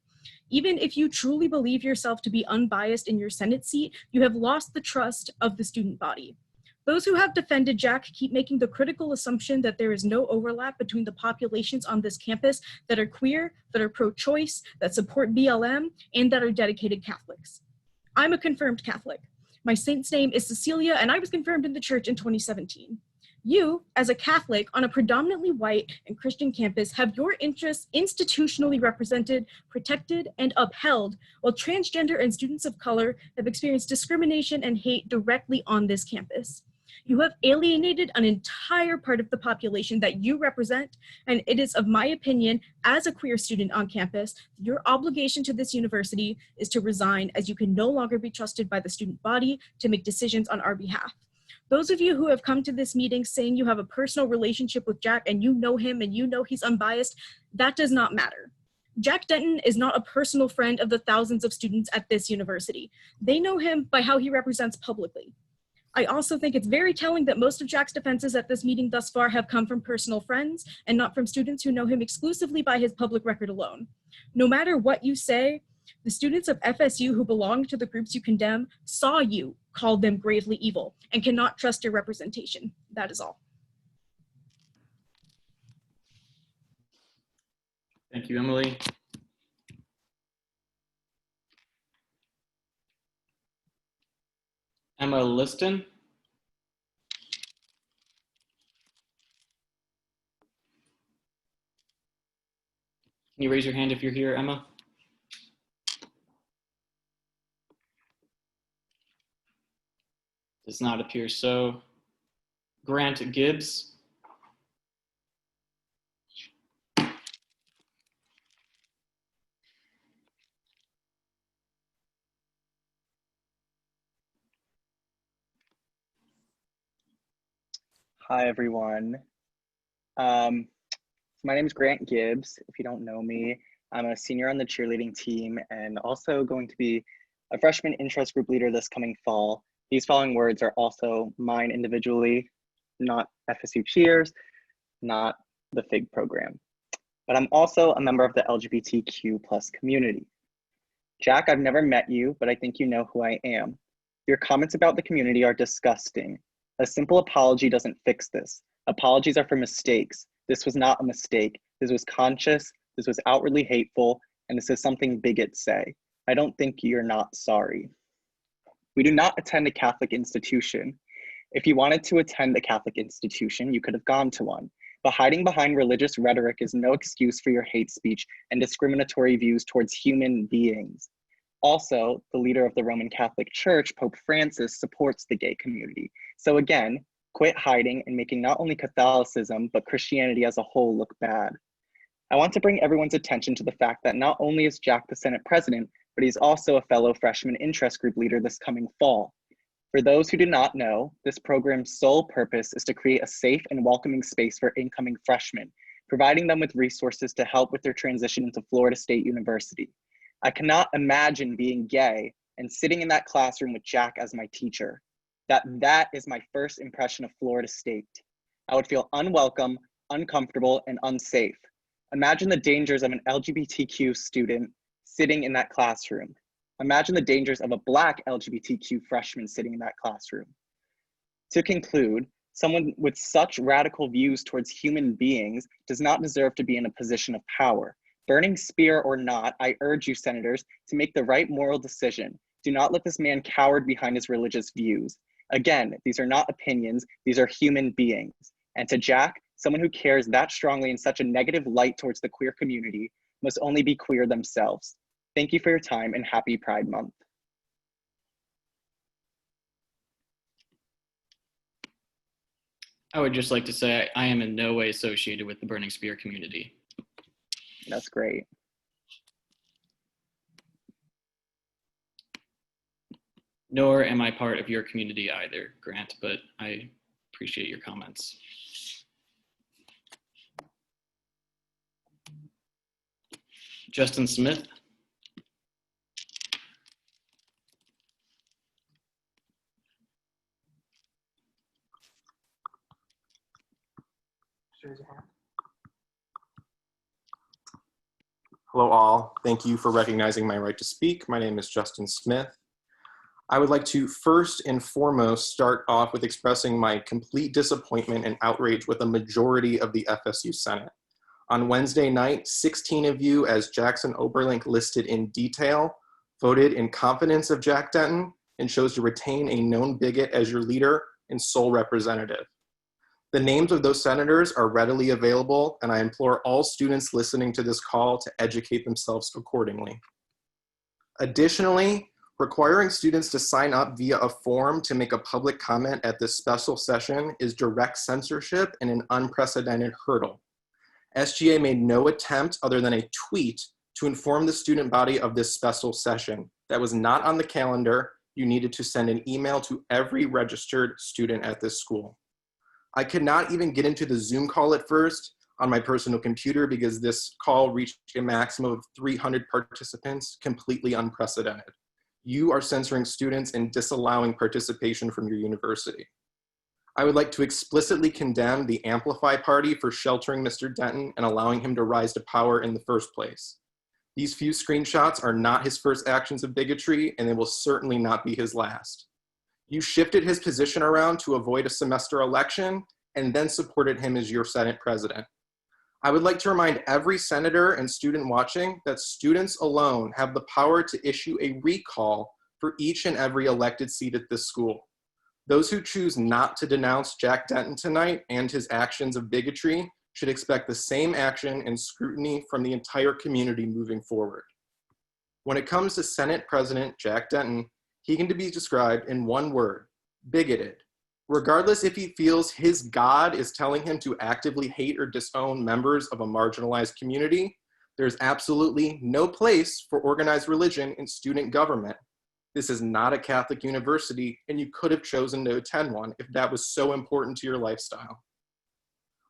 Even if you truly believe yourself to be unbiased in your Senate seat, you have lost the trust of the student body. Those who have defended Jack keep making the critical assumption that there is no overlap between the populations on this campus that are queer, that are pro-choice, that support BLM, and that are dedicated Catholics. I'm a confirmed Catholic. My saint's name is Cecilia, and I was confirmed in the church in 2017. You, as a Catholic on a predominantly white and Christian campus, have your interests institutionally represented, protected, and upheld, while transgender and students of color have experienced discrimination and hate directly on this campus. You have alienated an entire part of the population that you represent, and it is of my opinion, as a queer student on campus, your obligation to this university is to resign, as you can no longer be trusted by the student body to make decisions on our behalf. Those of you who have come to this meeting saying you have a personal relationship with Jack and you know him and you know he's unbiased, that does not matter. Jack Denton is not a personal friend of the thousands of students at this university. They know him by how he represents publicly. I also think it's very telling that most of Jack's defenses at this meeting thus far have come from personal friends and not from students who know him exclusively by his public record alone. No matter what you say, the students of FSU who belong to the groups you condemn saw you call them gravely evil and cannot trust your representation. That is all. Thank you, Emily. Emma Liston. Can you raise your hand if you're here, Emma? Does not appear so. Grant Gibbs. Hi, everyone. My name is Grant Gibbs. If you don't know me, I'm a senior on the cheerleading team and also going to be a freshman interest group leader this coming fall. These following words are also mine individually, not FSU Cheers, not the FIG program. But I'm also a member of the LGBTQ+ community. Jack, I've never met you, but I think you know who I am. Your comments about the community are disgusting. A simple apology doesn't fix this. Apologies are for mistakes. This was not a mistake. This was conscious, this was outwardly hateful, and this is something bigots say. I don't think you're not sorry. We do not attend a Catholic institution. If you wanted to attend a Catholic institution, you could have gone to one. But hiding behind religious rhetoric is no excuse for your hate speech and discriminatory views towards human beings. Also, the leader of the Roman Catholic Church, Pope Francis, supports the gay community. So again, quit hiding and making not only Catholicism, but Christianity as a whole look bad. I want to bring everyone's attention to the fact that not only is Jack the Senate president, but he's also a fellow freshman interest group leader this coming fall. For those who do not know, this program's sole purpose is to create a safe and welcoming space for incoming freshmen, providing them with resources to help with their transition into Florida State University. I cannot imagine being gay and sitting in that classroom with Jack as my teacher. that is my first impression of Florida State. I would feel unwelcome, uncomfortable, and unsafe. Imagine the dangers of an LGBTQ student sitting in that classroom. Imagine the dangers of a Black LGBTQ freshman sitting in that classroom. To conclude, someone with such radical views towards human beings does not deserve to be in a position of power. Burning spear or not, I urge you, senators, to make the right moral decision. Do not let this man cower behind his religious views. Again, these are not opinions, these are human beings. And to Jack, someone who cares that strongly in such a negative light towards the queer community must only be queer themselves. Thank you for your time and happy Pride Month. I would just like to say I am in no way associated with the Burning Spear community. That's great. Nor am I part of your community either, Grant, but I appreciate your comments. Justin Smith. Hello all, thank you for recognizing my right to speak. My name is Justin Smith. I would like to first and foremost start off with expressing my complete disappointment and outrage with a majority of the FSU Senate. On Wednesday night, 16 of you, as Jackson Oberlink listed in detail, voted in confidence of Jack Denton and chose to retain a known bigot as your leader and sole representative. The names of those senators are readily available, and I implore all students listening to this call to educate themselves accordingly. Additionally, requiring students to sign up via a form to make a public comment at this special session is direct censorship and an unprecedented hurdle. SGA made no attempt other than a tweet to inform the student body of this special session. That was not on the calendar. You needed to send an email to every registered student at this school. I could not even get into the Zoom call at first on my personal computer because this call reached a maximum of 300 participants, completely unprecedented. You are censoring students and disallowing participation from your university. I would like to explicitly condemn the Amplify Party for sheltering Mr. Denton and allowing him to rise to power in the first place. These few screenshots are not his first actions of bigotry, and they will certainly not be his last. You shifted his position around to avoid a semester election and then supported him as your Senate president. I would like to remind every senator and student watching that students alone have the power to issue a recall for each and every elected seat at this school. Those who choose not to denounce Jack Denton tonight and his actions of bigotry should expect the same action and scrutiny from the entire community moving forward. When it comes to Senate President Jack Denton, he can be described in one word: bigoted. Regardless if he feels his God is telling him to actively hate or disown members of a marginalized community, there's absolutely no place for organized religion in student government. This is not a Catholic university, and you could have chosen to attend one if that was so important to your lifestyle.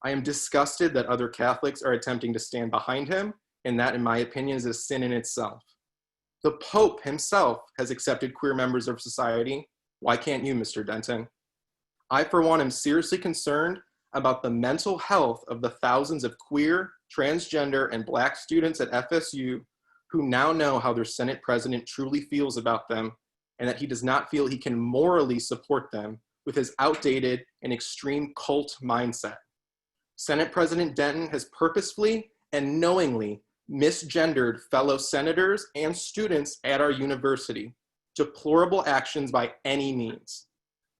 I am disgusted that other Catholics are attempting to stand behind him, and that, in my opinion, is a sin in itself. The Pope himself has accepted queer members of society. Why can't you, Mr. Denton? I, for one, am seriously concerned about the mental health of the thousands of queer, transgender, and Black students at FSU who now know how their Senate president truly feels about them, and that he does not feel he can morally support them with his outdated and extreme cult mindset. Senate President Denton has purposefully and knowingly misgendered fellow senators and students at our university. Deplorable actions by any means.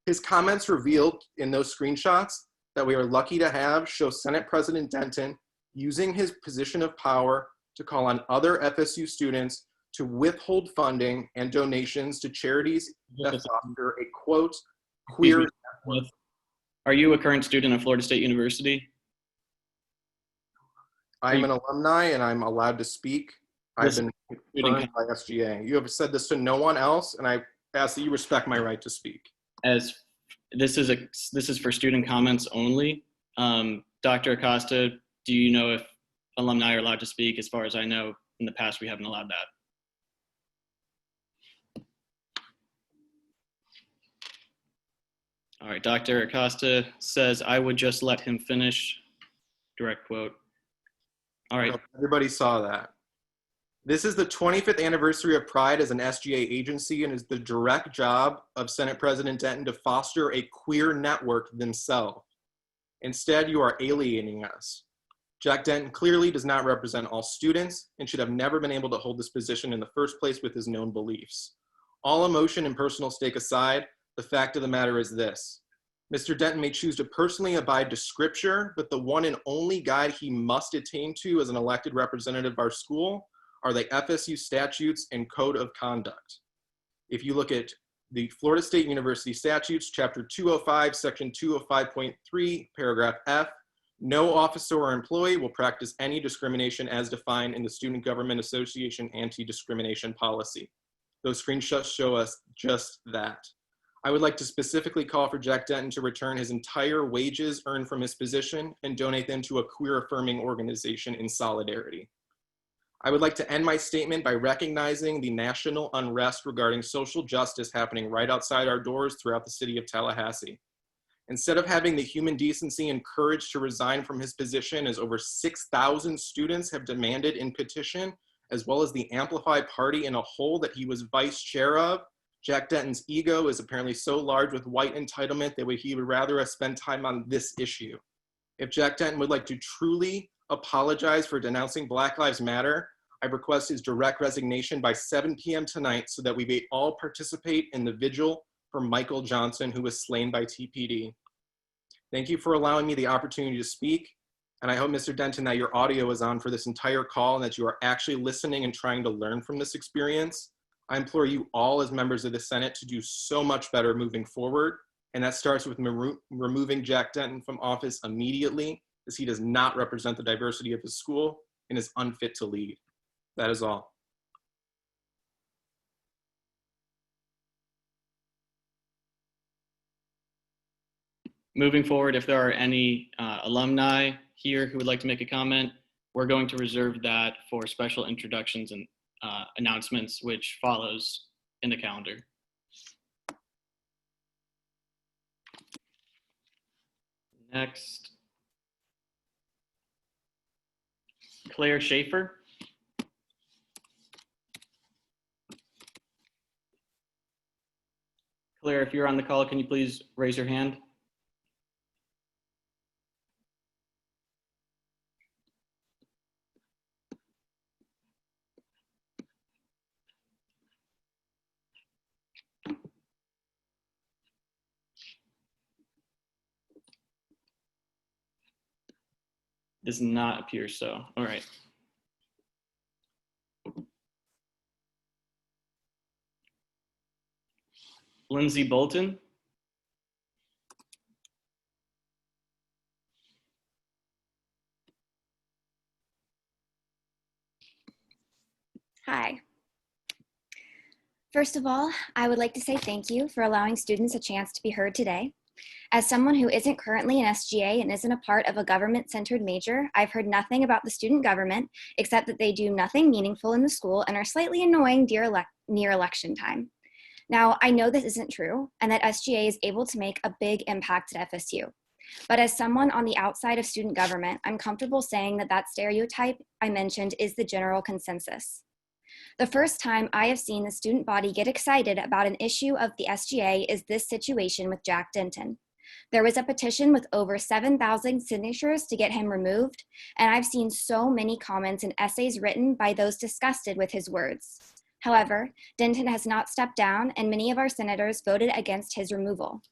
His comments revealed in those screenshots that we are lucky to have show Senate President Denton using his position of power to call on other FSU students to withhold funding and donations to charities that foster a, quote, queer network. Are you a current student at Florida State University? I'm an alumni and I'm allowed to speak. I've been confirmed by SGA. You have said this to no one else, and I ask that you respect my right to speak. As this is for student comments only. Dr. Acosta, do you know if alumni are allowed to speak? As far as I know, in the past we haven't allowed that. All right, Dr. Acosta says, "I would just let him finish." Direct quote. All right. Everybody saw that. This is the 25th anniversary of Pride as an SGA agency and is the direct job of Senate President Denton to foster a queer network themselves. Instead, you are alienating us. Jack Denton clearly does not represent all students and should have never been able to hold this position in the first place with his known beliefs. All emotion and personal stake aside, the fact of the matter is this. Mr. Denton may choose to personally abide to scripture, but the one and only guide he must attain to as an elected representative of our school are the FSU statutes and code of conduct. If you look at the Florida State University statutes, chapter 205, section 205.3, paragraph F, no officer or employee will practice any discrimination as defined in the Student Government Association anti-discrimination policy. Those screenshots show us just that. I would like to specifically call for Jack Denton to return his entire wages earned from his position and donate them to a queer-affirming organization in solidarity. I would like to end my statement by recognizing the national unrest regarding social justice happening right outside our doors throughout the city of Tallahassee. Instead of having the human decency and courage to resign from his position, as over 6,000 students have demanded in petition, as well as the Amplify Party in a whole that he was vice chair of, Jack Denton's ego is apparently so large with white entitlement that he would rather us spend time on this issue. If Jack Denton would like to truly apologize for denouncing Black Lives Matter, I request his direct resignation by 7 p.m. tonight so that we may all participate in the vigil for Michael Johnson, who was slain by TPD. Thank you for allowing me the opportunity to speak. And I hope, Mr. Denton, that your audio is on for this entire call and that you are actually listening and trying to learn from this experience. I implore you all as members of the Senate to do so much better moving forward. And that starts with removing Jack Denton from office immediately, as he does not represent the diversity of his school and is unfit to lead. That is all. Moving forward, if there are any alumni here who would like to make a comment, we're going to reserve that for special introductions and announcements, which follows in the calendar. Next, Claire Schaefer. Claire, if you're on the call, can you please raise your hand? Does not appear so. All right. Lindsay Bolton. Hi. First of all, I would like to say thank you for allowing students a chance to be heard today. As someone who isn't currently an SGA and isn't a part of a government-centered major, I've heard nothing about the student government except that they do nothing meaningful in the school and are slightly annoying near election time. Now, I know this isn't true and that SGA is able to make a big impact at FSU. But as someone on the outside of student government, I'm comfortable saying that that stereotype I mentioned is the general consensus. The first time I have seen the student body get excited about an issue of the SGA is this situation with Jack Denton. There was a petition with over 7,000 signatures to get him removed, and I've seen so many comments and essays written by those disgusted with his words. However, Denton has not stepped down, and many of our senators voted against his removal.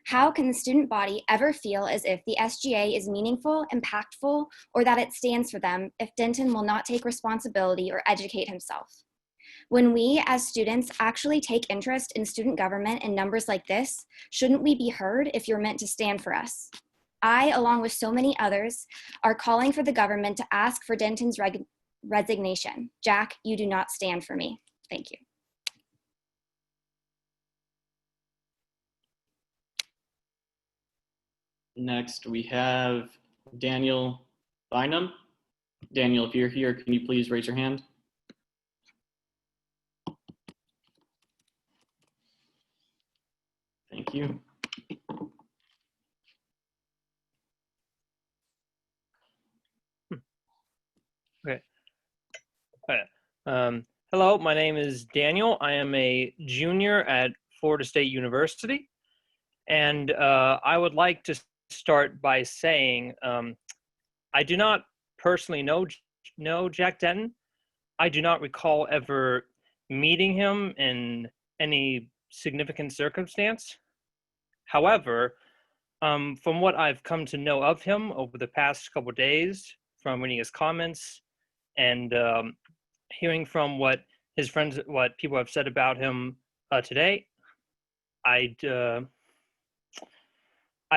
How can the student body ever feel as if the SGA is meaningful, impactful, or that it stands for them if Denton will not take responsibility or educate himself? When we as students actually take interest in student government in numbers like this, shouldn't we be heard if you're meant to stand for us? I, along with so many others, are calling for the government to ask for Denton's resignation. Jack, you do not stand for me. Thank you. Next, we have Daniel Bynum. Daniel, if you're here, can you please raise your hand? Thank you. Hello, my name is Daniel. I am a junior at Florida State University. And I would like to start by saying I do not personally know Jack Denton. I do not recall ever meeting him in any significant circumstance. However, from what I've come to know of him over the past couple of days, from reading his comments and hearing from what his friends, what people have said about him today, I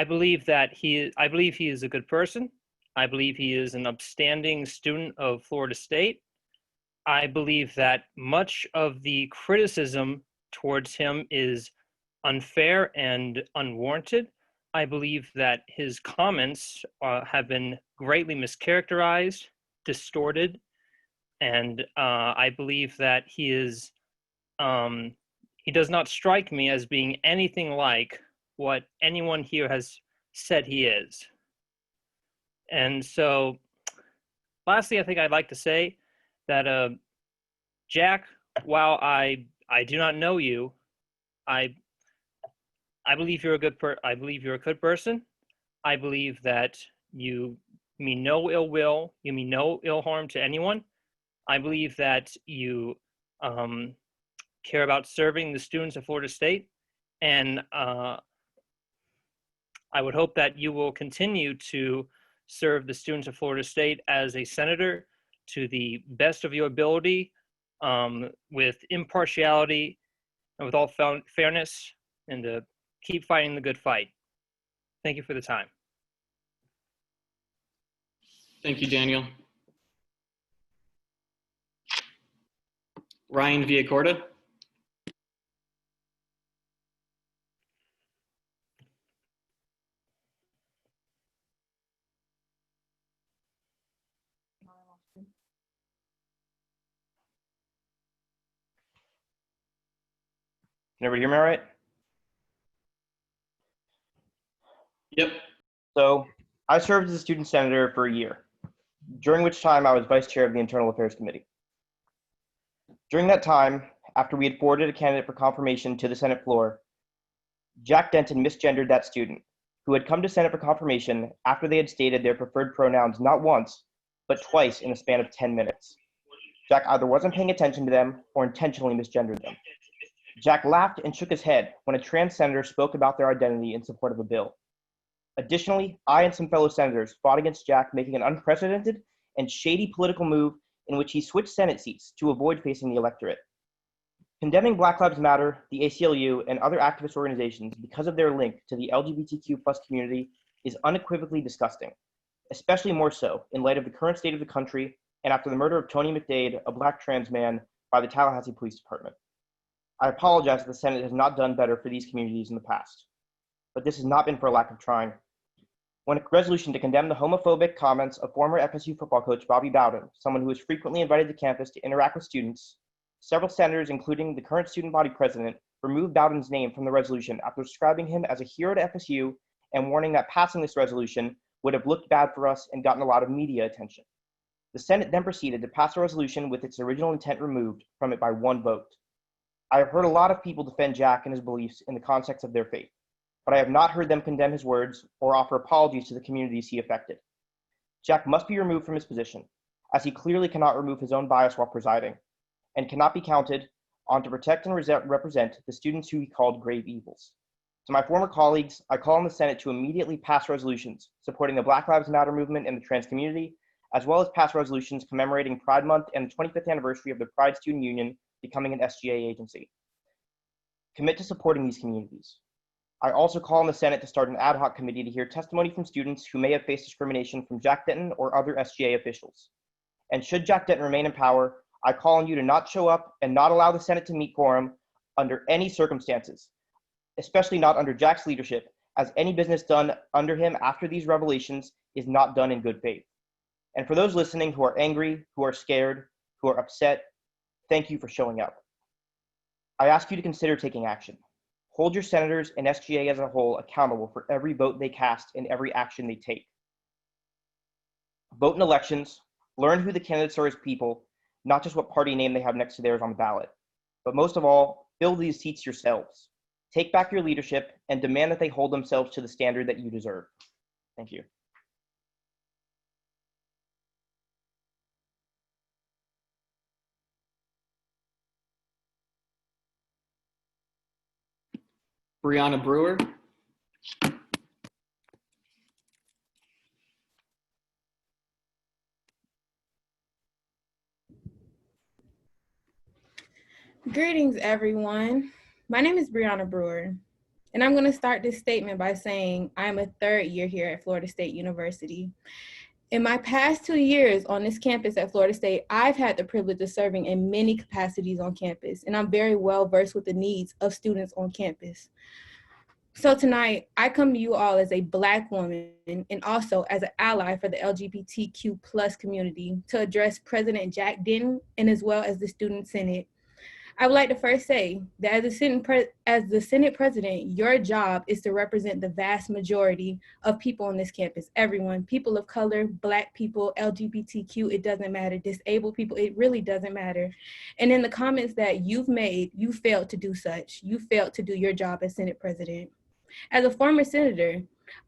believe he is a good person. I believe he is an upstanding student of Florida State. I believe that much of the criticism towards him is unfair and unwarranted. I believe that his comments have been greatly mischaracterized, distorted, and I believe that he does not strike me as being anything like what anyone here has said he is. And so, lastly, I think I'd like to say that Jack, while I do not know you, I believe you're a good person. I believe that you mean no ill will, you mean no ill harm to anyone. I believe that you care about serving the students of Florida State, and I would hope that you will continue to serve the students of Florida State as a senator to the best of your ability, with impartiality and with all fairness, and to keep fighting the good fight. Thank you for the time. Thank you, Daniel. Ryan Villacorta. Can everybody hear me all right? Yep. So I served as a student senator for a year, during which time I was vice chair of the Internal Affairs Committee. During that time, after we had forwarded a candidate for confirmation to the Senate floor, Jack Denton misgendered that student, who had come to Senate for confirmation after they had stated their preferred pronouns not once, but twice in a span of 10 minutes. Jack either wasn't paying attention to them or intentionally misgendered them. Jack laughed and shook his head when a trans senator spoke about their identity in support of a bill. Additionally, I and some fellow senators fought against Jack making an unprecedented and shady political move in which he switched Senate seats to avoid facing the electorate. Condemning Black Lives Matter, the ACLU, and other activist organizations because of their link to the LGBTQ+ community is unequivocally disgusting, especially more so in light of the current state of the country and after the murder of Tony McDade, a Black trans man, by the Tallahassee Police Department. I apologize that the Senate has not done better for these communities in the past, but this has not been for a lack of trying. When a resolution to condemn the homophobic comments of former FSU football coach Bobby Bowden, someone who is frequently invited to campus to interact with students, several senators, including the current student body president, removed Bowden's name from the resolution after describing him as a hero to FSU and warning that passing this resolution would have looked bad for us and gotten a lot of media attention. The Senate then proceeded to pass a resolution with its original intent removed from it by one vote. I have heard a lot of people defend Jack and his beliefs in the context of their faith, but I have not heard them condemn his words or offer apologies to the communities he affected. Jack must be removed from his position, as he clearly cannot remove his own bias while presiding, and cannot be counted on to protect and represent the students who he called grave evils. To my former colleagues, I call on the Senate to immediately pass resolutions supporting the Black Lives Matter movement and the trans community, as well as pass resolutions commemorating Pride Month and the 25th anniversary of the Pride Student Union becoming an SGA agency. Commit to supporting these communities. I also call on the Senate to start an ad hoc committee to hear testimony from students who may have faced discrimination from Jack Denton or other SGA officials. And should Jack Denton remain in power, I call on you to not show up and not allow the Senate to meet quorum under any circumstances, especially not under Jack's leadership, as any business done under him after these revelations is not done in good faith. And for those listening who are angry, who are scared, who are upset, thank you for showing up. I ask you to consider taking action. Hold your senators and SGA as a whole accountable for every vote they cast and every action they take. Vote in elections, learn who the candidates are as people, not just what party name they have next to theirs on the ballot. But most of all, fill these seats yourselves. Take back your leadership and demand that they hold themselves to the standard that you deserve. Thank you. Brianna Brewer. Greetings, everyone. My name is Brianna Brewer, and I'm going to start this statement by saying I am a third year here at Florida State University. In my past 2 years on this campus at Florida State, I've had the privilege of serving in many capacities on campus, and I'm very well versed with the needs of students on campus. So tonight, I come to you all as a Black woman and also as an ally for the LGBTQ plus community to address President Jack Denton and as well as the Student Senate. I would like to first say that as the Senate President, your job is to represent the vast majority of people on this campus, everyone, people of color, Black people, LGBTQ, it doesn't matter, disabled people, it really doesn't matter. And in the comments that you've made, you failed to do such. You failed to do your job as Senate President. As a former senator,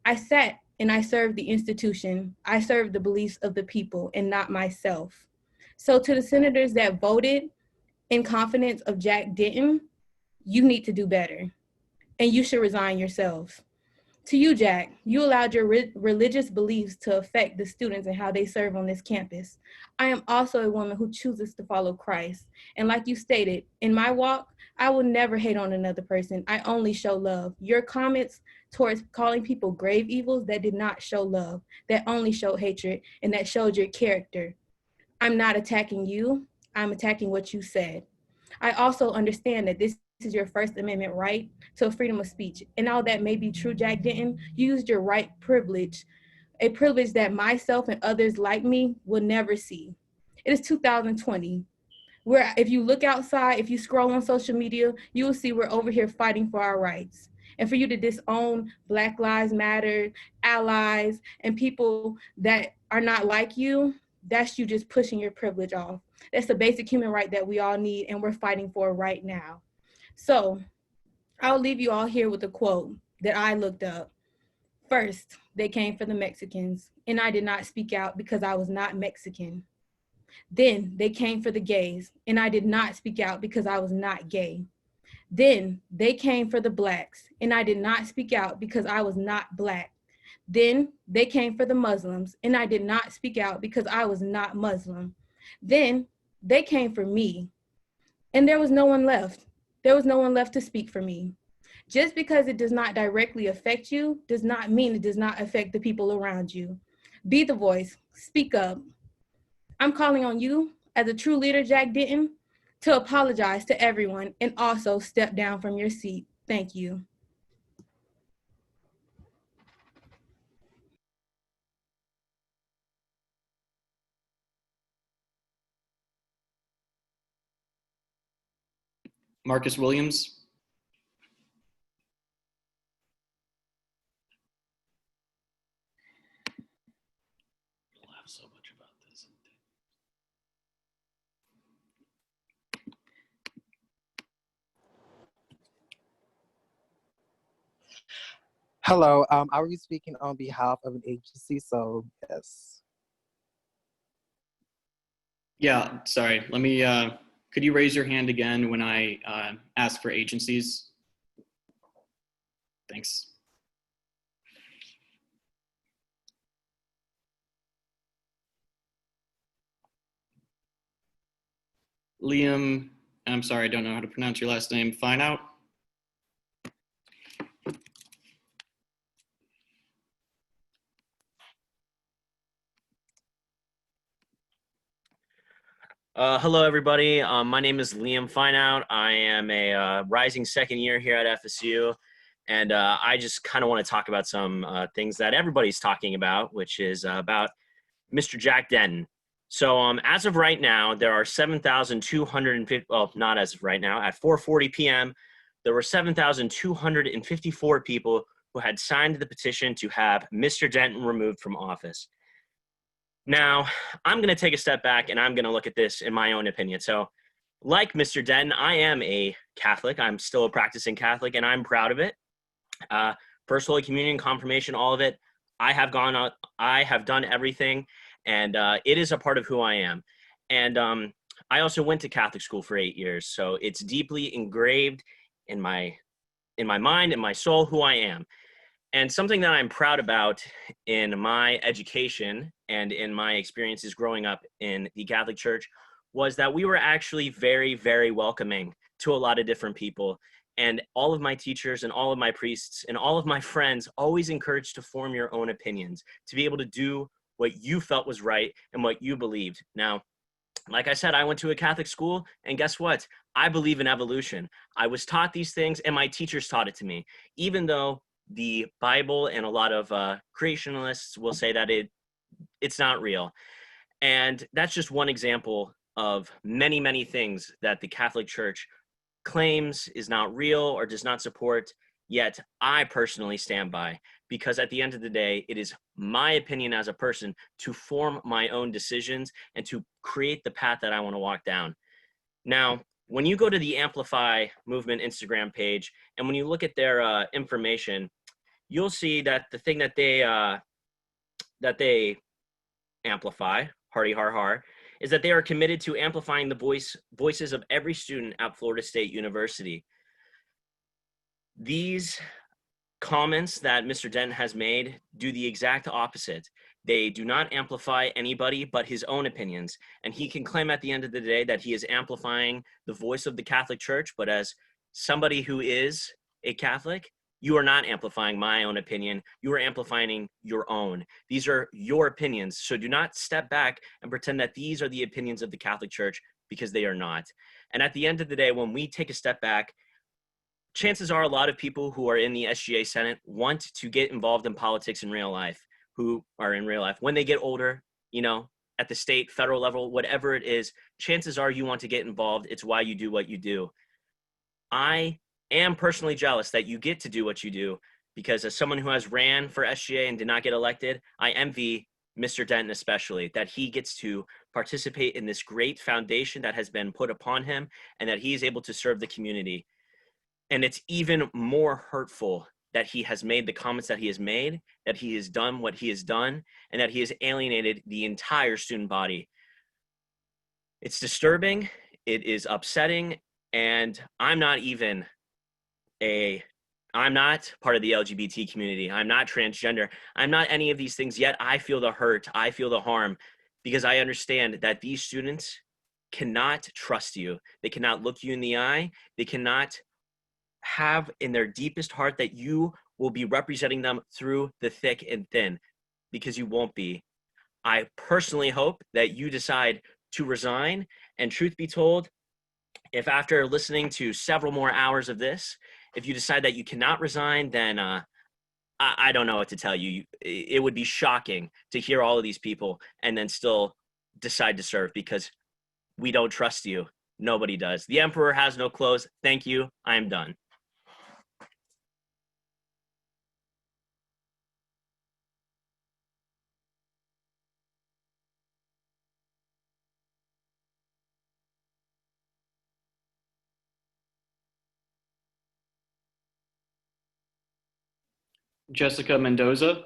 I sat and I served the institution. I served the beliefs of the people and not myself. So to the senators that voted in confidence of Jack Denton, you need to do better, and you should resign yourselves. To you, Jack, you allowed your religious beliefs to affect the students and how they serve on this campus. I am also a woman who chooses to follow Christ, and like you stated, in my walk, I will never hate on another person. I only show love. Your comments towards calling people grave evils, that did not show love, that only showed hatred, and that showed your character. I'm not attacking you. I'm attacking what you said. I also understand that this is your First Amendment right to freedom of speech. And all that may be true, Jack Denton, you used your right privilege, a privilege that myself and others like me will never see. It is 2020. Where if you look outside, if you scroll on social media, you will see we're over here fighting for our rights. And for you to disown Black Lives Matter, allies, and people that are not like you, that's you just pushing your privilege off. That's the basic human right that we all need and we're fighting for right now. So I'll leave you all here with a quote that I looked up. First, they came for the Mexicans, and I did not speak out because I was not Mexican. Then they came for the gays, and I did not speak out because I was not gay. Then they came for the Blacks, and I did not speak out because I was not Black. Then they came for the Muslims, and I did not speak out because I was not Muslim. Then they came for me, and there was no one left. There was no one left to speak for me. Just because it does not directly affect you does not mean it does not affect the people around you. Be the voice, speak up. I'm calling on you as a true leader, Jack Denton, to apologize to everyone and also step down from your seat. Thank you. Marcus Williams. We'll have so much about this. Hello, I will be speaking on behalf of an agency, so yes. Yeah, sorry. Let me, could you raise your hand again when I ask for agencies? Thanks. Liam, I'm sorry, I don't know how to pronounce your last name. Fineout? Hello, everybody. My name is Liam Fineout. I am a rising second year here at FSU, and I just kind of want to talk about some things that everybody's talking about, which is about Mr. Jack Denton. So as of right now, there are 7,250, well, not as of right now, at 4:40 p.m., there were 7,254 people who had signed the petition to have Mr. Denton removed from office. Now, I'm going to take a step back and I'm going to look at this in my own opinion. So, like Mr. Denton, I am a Catholic. I'm still a practicing Catholic, and I'm proud of it. First Holy Communion, confirmation, all of it. I have done everything, and it is a part of who I am. And I also went to Catholic school for 8 years, so it's deeply engraved in my mind, in my soul, who I am. And something that I'm proud about in my education and in my experiences growing up in the Catholic Church was that we were actually very, very welcoming to a lot of different people. And all of my teachers and all of my priests and all of my friends always encouraged to form your own opinions, to be able to do what you felt was right and what you believed. Now, like I said, I went to a Catholic school, and guess what? I believe in evolution. I was taught these things, and my teachers taught it to me, even though the Bible and a lot of creationists will say that it's not real. And that's just one example of many, many things that the Catholic Church claims is not real or does not support, yet I personally stand by, because at the end of the day, it is my opinion as a person to form my own decisions and to create the path that I want to walk down. Now, when you go to the Amplify Movement Instagram page, and when you look at their information, you'll see that the thing that they amplify, hardy har har, is that they are committed to amplifying the voices of every student at Florida State University. These comments that Mr. Denton has made do the exact opposite. They do not amplify anybody but his own opinions. And he can claim at the end of the day that he is amplifying the voice of the Catholic Church, but as somebody who is a Catholic, you are not amplifying my own opinion. You are amplifying your own. These are your opinions. So do not step back and pretend that these are the opinions of the Catholic Church, because they are not. And at the end of the day, when we take a step back, chances are a lot of people who are in the SGA Senate want to get involved in politics in real life, who are in real life. When they get older, at the state, federal level, whatever it is, chances are you want to get involved. It's why you do what you do. I am personally jealous that you get to do what you do, because as someone who has ran for SGA and did not get elected, I envy Mr. Denton especially, that he gets to participate in this great foundation that has been put upon him, and that he is able to serve the community. And it's even more hurtful that he has made the comments that he has made, that he has done what he has done, and that he has alienated the entire student body. It's disturbing, it is upsetting, and I'm not part of the LGBT community. I'm not transgender. I'm not any of these things, yet I feel the hurt. I feel the harm, because I understand that these students cannot trust you. They cannot look you in the eye. They cannot have in their deepest heart that you will be representing them through the thick and thin, because you won't be. I personally hope that you decide to resign, and truth be told, if after listening to several more hours of this, if you decide that you cannot resign, then I don't know what to tell you. It would be shocking to hear all of these people and then still decide to serve, because we don't trust you. Nobody does. The emperor has no clothes. Thank you. I am done. Jessica Mendoza.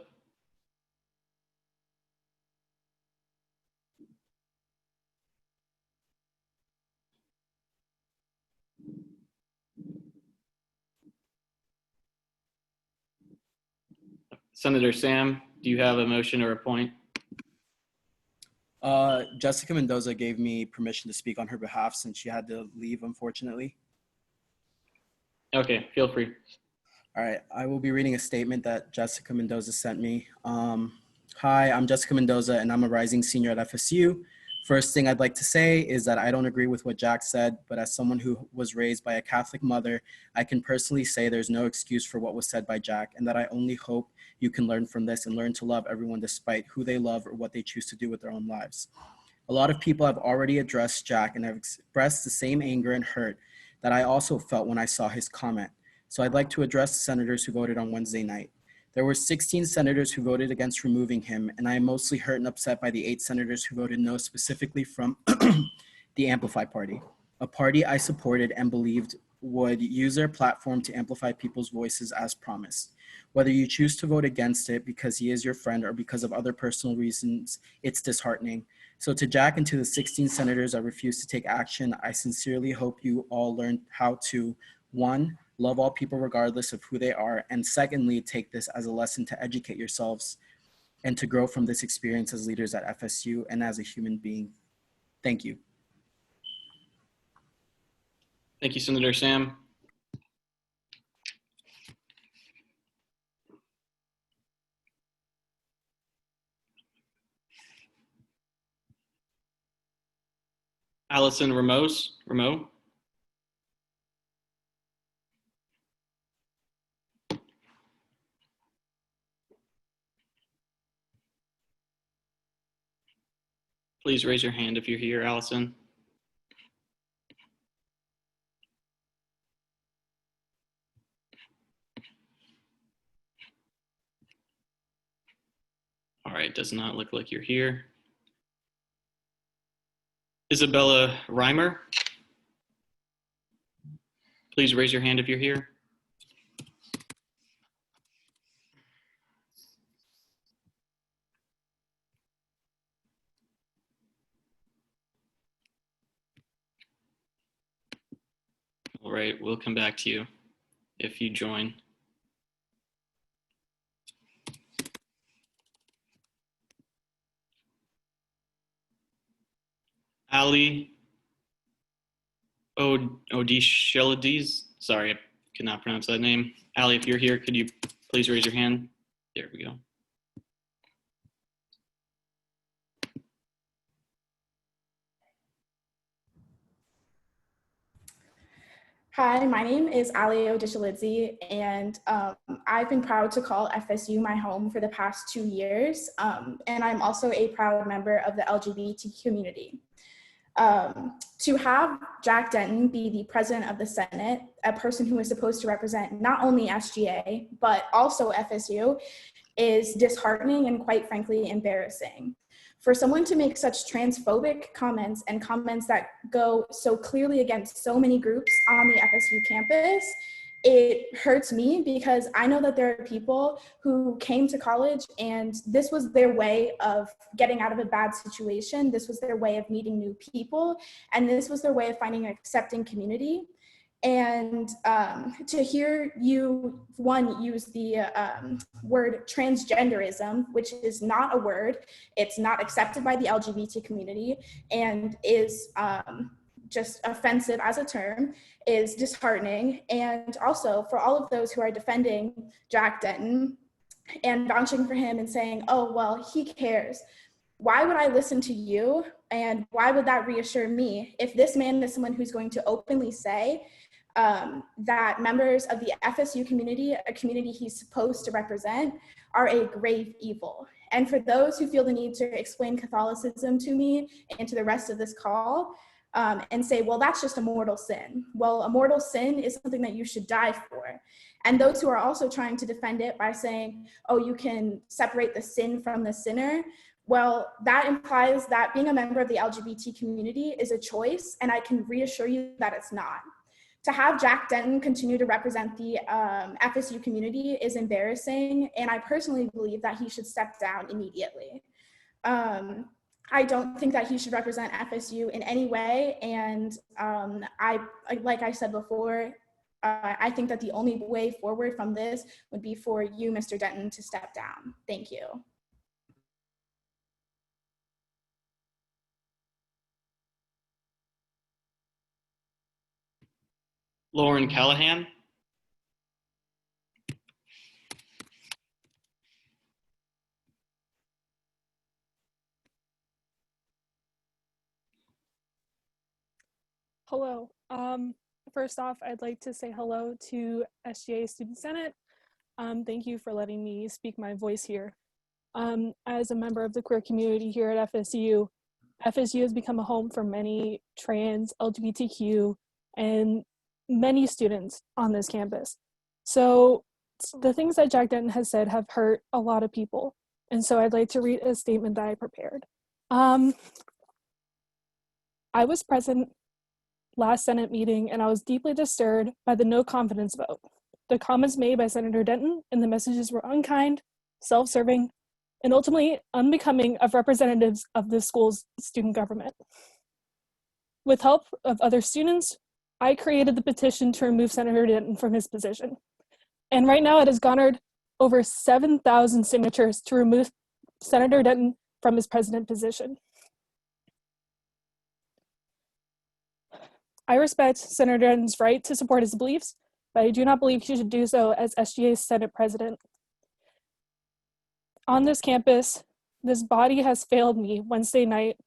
Senator Sam, do you have a motion or a point? Jessica Mendoza gave me permission to speak on her behalf since she had to leave, unfortunately. Okay, feel free. All right, I will be reading a statement that Jessica Mendoza sent me. Hi, I'm Jessica Mendoza, and I'm a rising senior at FSU. First thing I'd like to say is that I don't agree with what Jack said, but as someone who was raised by a Catholic mother, I can personally say there's no excuse for what was said by Jack, and that I only hope you can learn from this and learn to love everyone despite who they love or what they choose to do with their own lives. A lot of people have already addressed Jack and have expressed the same anger and hurt that I also felt when I saw his comment. So I'd like to address the senators who voted on Wednesday night. There were 16 senators who voted against removing him, and I am mostly hurt and upset by the 8 senators who voted no, specifically from the Amplify Party, a party I supported and believed would use their platform to amplify people's voices as promised. Whether you choose to vote against it because he is your friend or because of other personal reasons, it's disheartening. So to Jack and to the 16 senators that refuse to take action, I sincerely hope you all learn how to, 1, love all people regardless of who they are, and secondly, take this as a lesson to educate yourselves and to grow from this experience as leaders at FSU and as a human being. Thank you. Thank you, Senator Sam. Allison Rameau. Please raise your hand if you're here, Allison. All right, does not look like you're here. Isabella Reimer. Please raise your hand if you're here. All right, we'll come back to you if you join. Ali Odishelides. Sorry, I could not pronounce that name. Ali, if you're here, could you please raise your hand? There we go. Hi, my name is Ali Odishelides, and I've been proud to call FSU my home for the past 2 years, and I'm also a proud member of the LGBT community. To have Jack Denton be the president of the Senate, a person who is supposed to represent not only SGA, but also FSU, is disheartening and quite frankly embarrassing. For someone to make such transphobic comments and comments that go so clearly against so many groups on the FSU campus, it hurts me because I know that there are people who came to college and this was their way of getting out of a bad situation. This was their way of meeting new people. And this was their way of finding an accepting community. And to hear you, one, use the word transgenderism, which is not a word, it's not accepted by the LGBT community, and is just offensive as a term, is disheartening. And also for all of those who are defending Jack Denton and vouching for him and saying, oh, well, he cares. Why would I listen to you? And why would that reassure me if this man is someone who's going to openly say that members of the FSU community, a community he's supposed to represent, are a grave evil? And for those who feel the need to explain Catholicism to me and to the rest of this call, and say, well, that's just a mortal sin. Well, a mortal sin is something that you should die for. And those who are also trying to defend it by saying, oh, you can separate the sin from the sinner, well, that implies that being a member of the LGBT community is a choice, and I can reassure you that it's not. To have Jack Denton continue to represent the FSU community is embarrassing, and I personally believe that he should step down immediately. I don't think that he should represent FSU in any way, and like I said before, I think that the only way forward from this would be for you, Mr. Denton, to step down. Thank you. Lauren Callahan. Hello. First off, I'd like to say hello to SGA Student Senate. Thank you for letting me speak my voice here. As a member of the queer community here at FSU, FSU has become a home for many trans, LGBTQ, and many students on this campus. So the things that Jack Denton has said have hurt a lot of people. And so I'd like to read a statement that I prepared. I was present last Senate meeting, and I was deeply disturbed by the no confidence vote. The comments made by Senator Denton and the messages were unkind, self-serving, and ultimately unbecoming of representatives of the school's student government. With help of other students, I created the petition to remove Senator Denton from his position. And right now it has garnered over 7,000 signatures to remove Senator Denton from his president position. I respect Senator Denton's right to support his beliefs, but I do not believe he should do so as SGA's Senate president. On this campus, this body has failed me Wednesday night,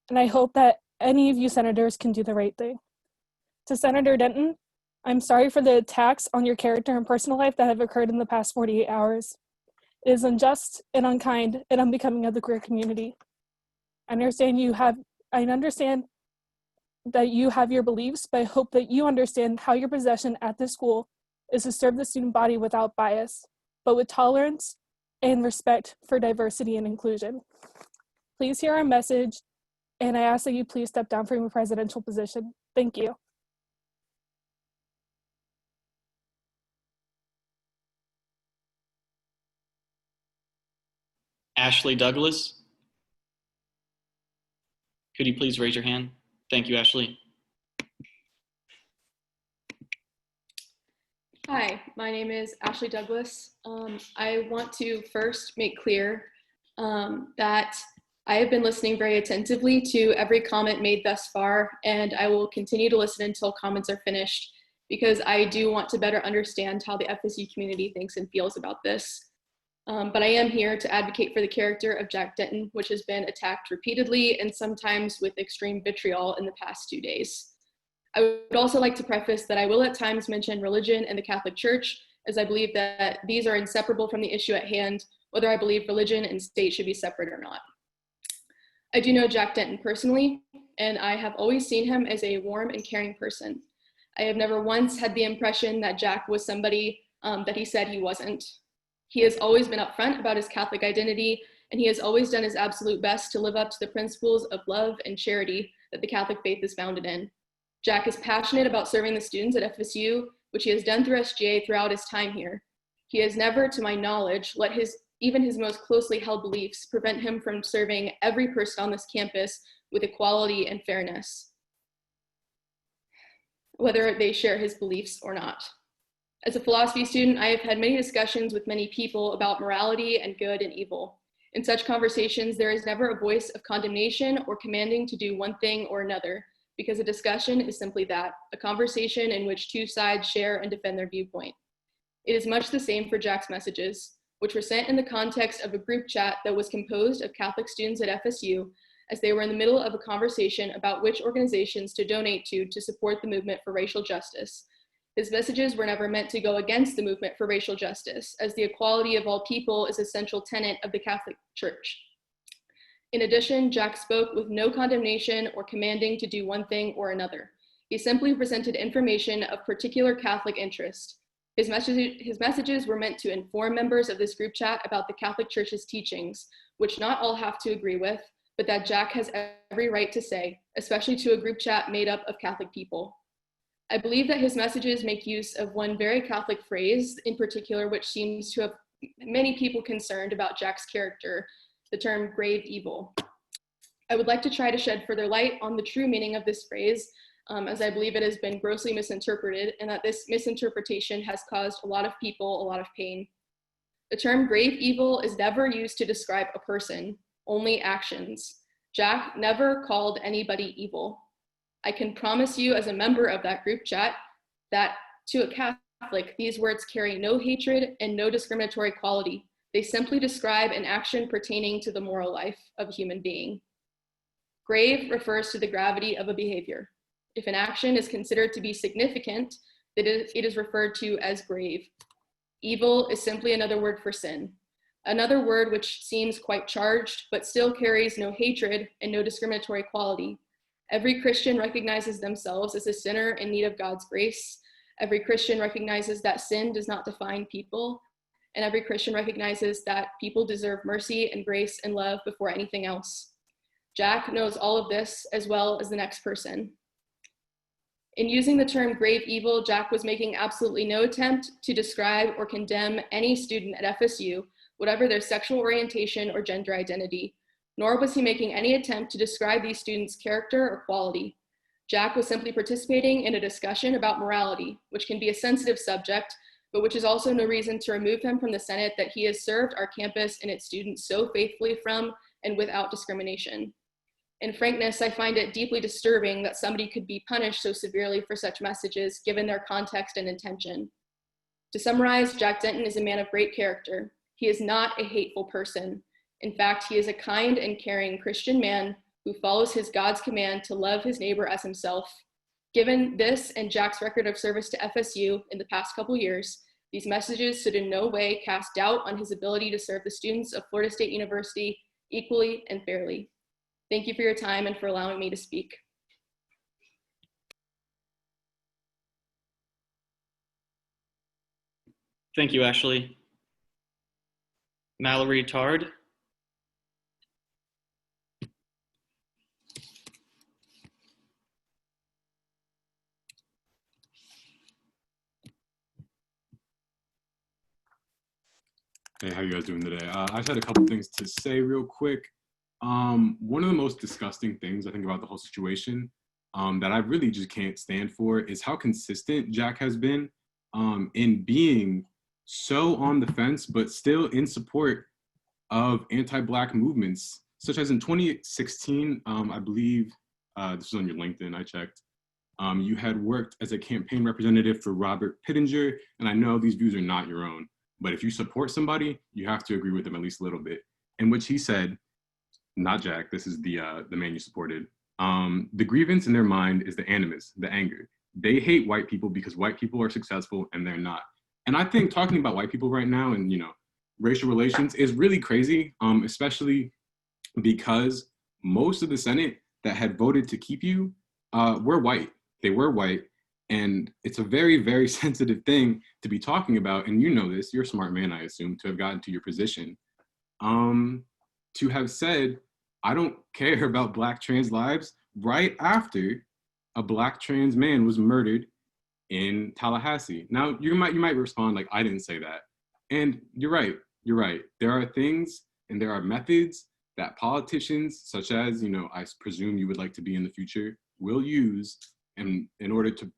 and I hope that any of you senators can do the right thing. To Senator Denton, I'm sorry for the attacks on your character and personal life that have occurred in the past 48 hours. It is unjust and unkind and unbecoming of the queer community. I understand that you have your beliefs, but I hope that you understand how your possession at this school is to serve the student body without bias, but with tolerance and respect for diversity and inclusion. Please hear our message, and I ask that you please step down from your presidential position. Thank you. Ashley Douglas, could you please raise your hand? Thank you, Ashley. Hi, my name is Ashley Douglas. I want to first make clear that I have been listening very attentively to every comment made thus far, and I will continue to listen until comments are finished, because I do want to better understand how the FSU community thinks and feels about this. But I am here to advocate for the character of Jack Denton, which has been attacked repeatedly and sometimes with extreme vitriol in the past 2 days. I would also like to preface that I will at times mention religion and the Catholic Church, as I believe that these are inseparable from the issue at hand, whether I believe religion and state should be separate or not. I do know Jack Denton personally, and I have always seen him as a warm and caring person. I have never once had the impression that Jack was somebody that he said he wasn't. He has always been upfront about his Catholic identity, and he has always done his absolute best to live up to the principles of love and charity that the Catholic faith is founded in. Jack is passionate about serving the students at FSU, which he has done through SGA throughout his time here. He has never, to my knowledge, let even his most closely held beliefs prevent him from serving every person on this campus with equality and fairness, whether they share his beliefs or not. As a philosophy student, I have had many discussions with many people about morality and good and evil. In such conversations, there is never a voice of condemnation or commanding to do one thing or another, because a discussion is simply that, a conversation in which two sides share and defend their viewpoint. It is much the same for Jack's messages, which were sent in the context of a group chat that was composed of Catholic students at FSU, as they were in the middle of a conversation about which organizations to donate to support the movement for racial justice. His messages were never meant to go against the movement for racial justice, as the equality of all people is a central tenet of the Catholic Church. In addition, Jack spoke with no condemnation or commanding to do one thing or another. He simply presented information of particular Catholic interest. His messages were meant to inform members of this group chat about the Catholic Church's teachings, which not all have to agree with, but that Jack has every right to say, especially to a group chat made up of Catholic people. I believe that his messages make use of one very Catholic phrase in particular, which seems to have many people concerned about Jack's character, the term grave evil. I would like to try to shed further light on the true meaning of this phrase, as I believe it has been grossly misinterpreted, and that this misinterpretation has caused a lot of people a lot of pain. The term grave evil is never used to describe a person, only actions. Jack never called anybody evil. I can promise you as a member of that group chat that to a Catholic, these words carry no hatred and no discriminatory quality. They simply describe an action pertaining to the moral life of a human being. Grave refers to the gravity of a behavior. If an action is considered to be significant, it is referred to as grave. Evil is simply another word for sin. Another word which seems quite charged, but still carries no hatred and no discriminatory quality. Every Christian recognizes themselves as a sinner in need of God's grace, Every Christian recognizes that sin does not define people, and every Christian recognizes that people deserve mercy and grace and love before anything else. Jack knows all of this as well as the next person. In using the term grave evil, Jack was making absolutely no attempt to describe or condemn any student at FSU, whatever their sexual orientation or gender identity, nor was he making any attempt to describe these students' character or quality. Jack was simply participating in a discussion about morality, which can be a sensitive subject, but which is also no reason to remove him from the Senate that he has served our campus and its students so faithfully from and without discrimination. In frankness, I find it deeply disturbing that somebody could be punished so severely for such messages given their context and intention. To summarize, Jack Denton is a man of great character. He is not a hateful person. In fact, he is a kind and caring Christian man who follows his God's command to love his neighbor as himself. Given this and Jack's record of service to FSU in the past couple years, these messages should in no way cast doubt on his ability to serve the students of Florida State University equally and fairly. Thank you for your time and for allowing me to speak. Thank you, Ashley. Mallory Tard. Hey, how you guys doing today? I just had a couple things to say real quick. One of the most disgusting things I think about the whole situation that I really just can't stand for is how consistent Jack has been in being so on the fence, but still in support of anti-Black movements, such as in 2016, I believe, this was on your LinkedIn, I checked, you had worked as a campaign representative for Robert Pittenger, and I know these views are not your own, but if you support somebody, you have to agree with them at least a little bit. In which he said, not Jack, this is the man you supported, the grievance in their mind is the animus, the anger. They hate white people because white people are successful and they're not. And I think talking about white people right now and, you know, racial relations is really crazy, especially because most of the Senate that had voted to keep you were white. They were white. And it's a very, very sensitive thing to be talking about. And you know this, you're a smart man, I assume, to have gotten to your position. To have said, I don't care about Black trans lives right after a Black trans man was murdered in Tallahassee. Now, you might respond like, I didn't say that. And you're right. There are things and there are methods that politicians, such as, you know, I presume you would like to be in the future, will use in order to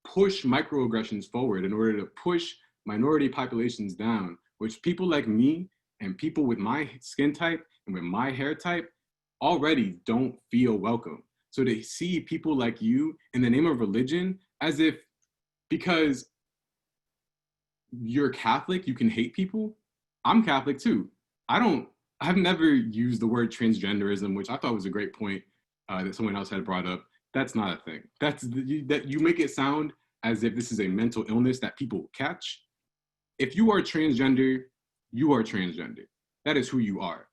push microaggressions forward, in order to push minority populations down, which people like me and people with my skin type and with my hair type already don't feel welcome. So to see people like you in the name of religion, as if because you're Catholic, you can hate people. I'm Catholic too. I've never used the word transgenderism, which I thought was a great point that someone else had brought up. That's not a thing. That you make it sound as if this is a mental illness that people catch. If you are transgender, you are transgender. That is who you are.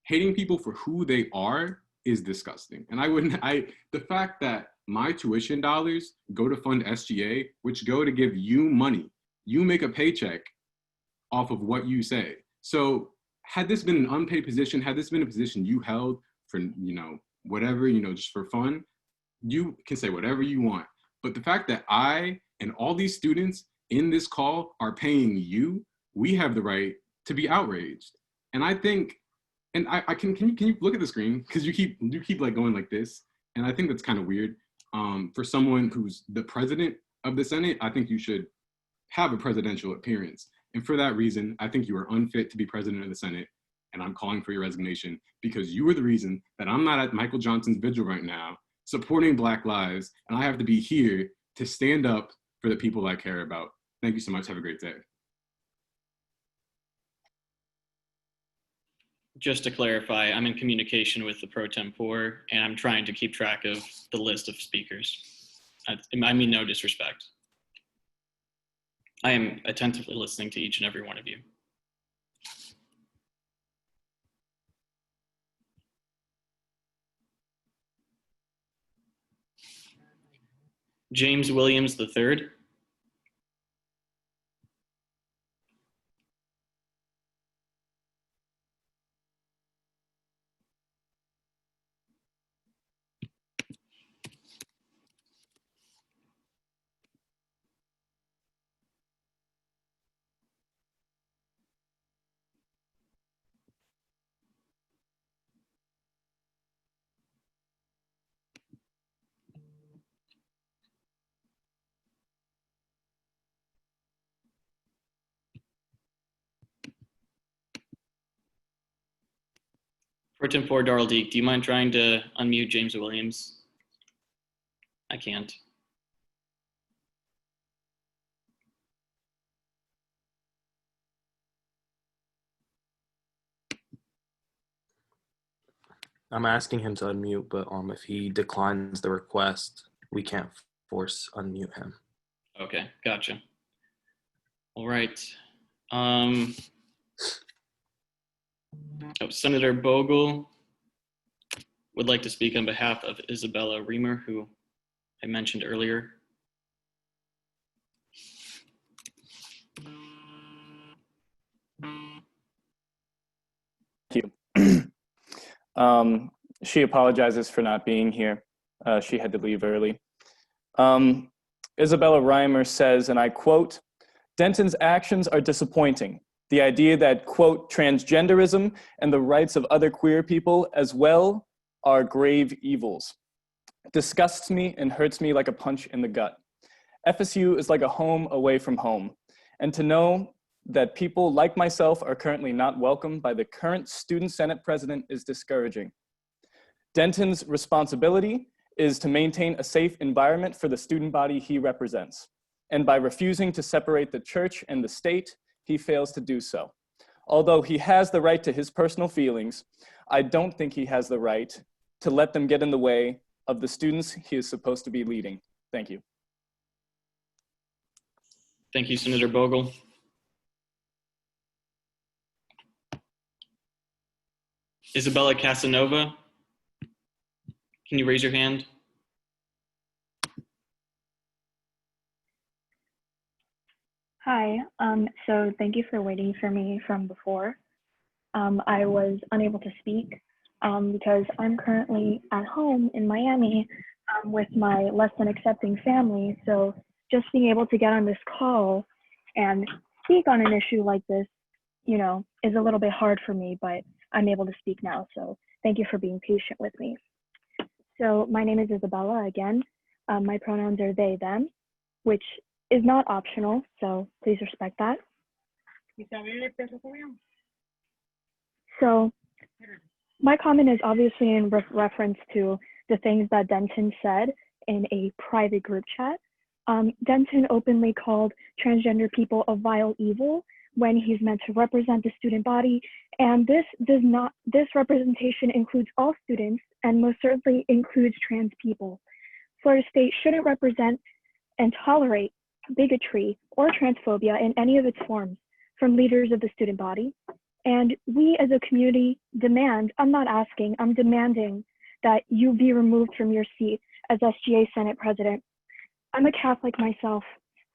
Hating people for who they are is disgusting. And the fact that my tuition dollars go to fund SGA, which go to give you money, you make a paycheck off of what you say. So had this been an unpaid position, had this been a position you held for, you know, whatever, you know, just for fun, you can say whatever you want. But the fact that I and all these students in this call are paying you, we have the right to be outraged. And I think, and can you look at the screen? Because you keep like going like this. And I think that's kind of weird. For someone who's the president of the Senate, I think you should have a presidential appearance. And for that reason, I think you are unfit to be president of the Senate. And I'm calling for your resignation because you are the reason that I'm not at Michael Johnson's vigil right now, supporting Black lives. And I have to be here to stand up for the people I care about. Thank you so much. Have a great day. Just to clarify, I'm in communication with the pro tempore, and I'm trying to keep track of the list of speakers. I mean no disrespect. I am attentively listening to each and every one of you. James Williams III. Pro Tem 4 Darrell Deek, do you mind trying to unmute James Williams? I can't. I'm asking him to unmute, but if he declines the request, we can't force unmute him. Okay, gotcha. All right. Senator Bogle would like to speak on behalf of Isabella Reamer, who I mentioned earlier. Thank you. She apologizes for not being here. She had to leave early. Isabella Reimer says, and I quote, "Denton's actions are disappointing. The idea that, quote, transgenderism and the rights of other queer people as well are grave evils. Disgusts me and hurts me like a punch in the gut. FSU is like a home away from home. And to know that people like myself are currently not welcomed by the current Student Senate president is discouraging. Denton's responsibility is to maintain a safe environment for the student body he represents. And by refusing to separate the church and the state, he fails to do so. Although he has the right to his personal feelings, I don't think he has the right to let them get in the way of the students he is supposed to be leading. Thank you." Thank you, Senator Bogle. Isabella Casanova, can you raise your hand? Hi, so thank you for waiting for me from before. I was unable to speak because I'm currently at home in Miami with my less than accepting family. So just being able to get on this call and speak on an issue like this, you know, is a little bit hard for me, but I'm able to speak now. So thank you for being patient with me. So my name is Isabella again. My pronouns are they, them, which is not optional, so please respect that. So my comment is obviously in reference to the things that Denton said in a private group chat. Denton openly called transgender people a vile evil when he's meant to represent the student body, and this representation includes all students and most certainly includes trans people. Florida State shouldn't represent and tolerate bigotry or transphobia in any of its forms from leaders of the student body. And we as a community demand, I'm not asking, I'm demanding that you be removed from your seat as SGA Senate President. I'm a Catholic myself,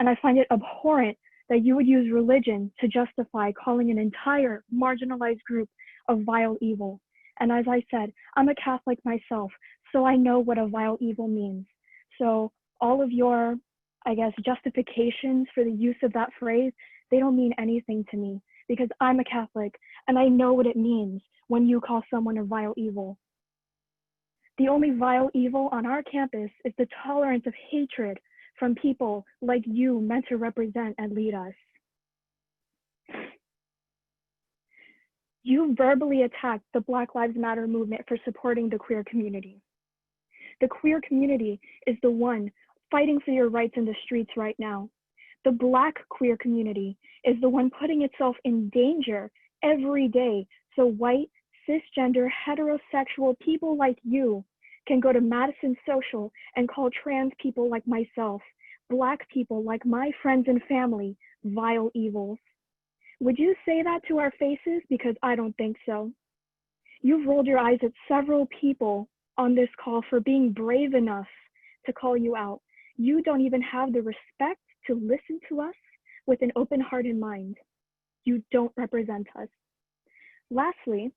and I find it abhorrent that you would use religion to justify calling an entire marginalized group a vile evil. And as I said, I'm a Catholic myself, so I know what a vile evil means. So all of your, I guess, justifications for the use of that phrase, they don't mean anything to me because I'm a Catholic and I know what it means when you call someone a vile evil. The only vile evil on our campus is the tolerance of hatred from people like you meant to represent and lead us. You verbally attacked the Black Lives Matter movement for supporting the queer community. The queer community is the one fighting for your rights in the streets right now. The Black queer community is the one putting itself in danger every day so white, cisgender, heterosexual people like you can go to Madison Social and call trans people like myself, Black people like my friends and family, vile evils. Would you say that to our faces? Because I don't think so. You've rolled your eyes at several people on this call for being brave enough to call you out. You don't even have the respect to listen to us with an open heart and mind. You don't represent us. Lastly,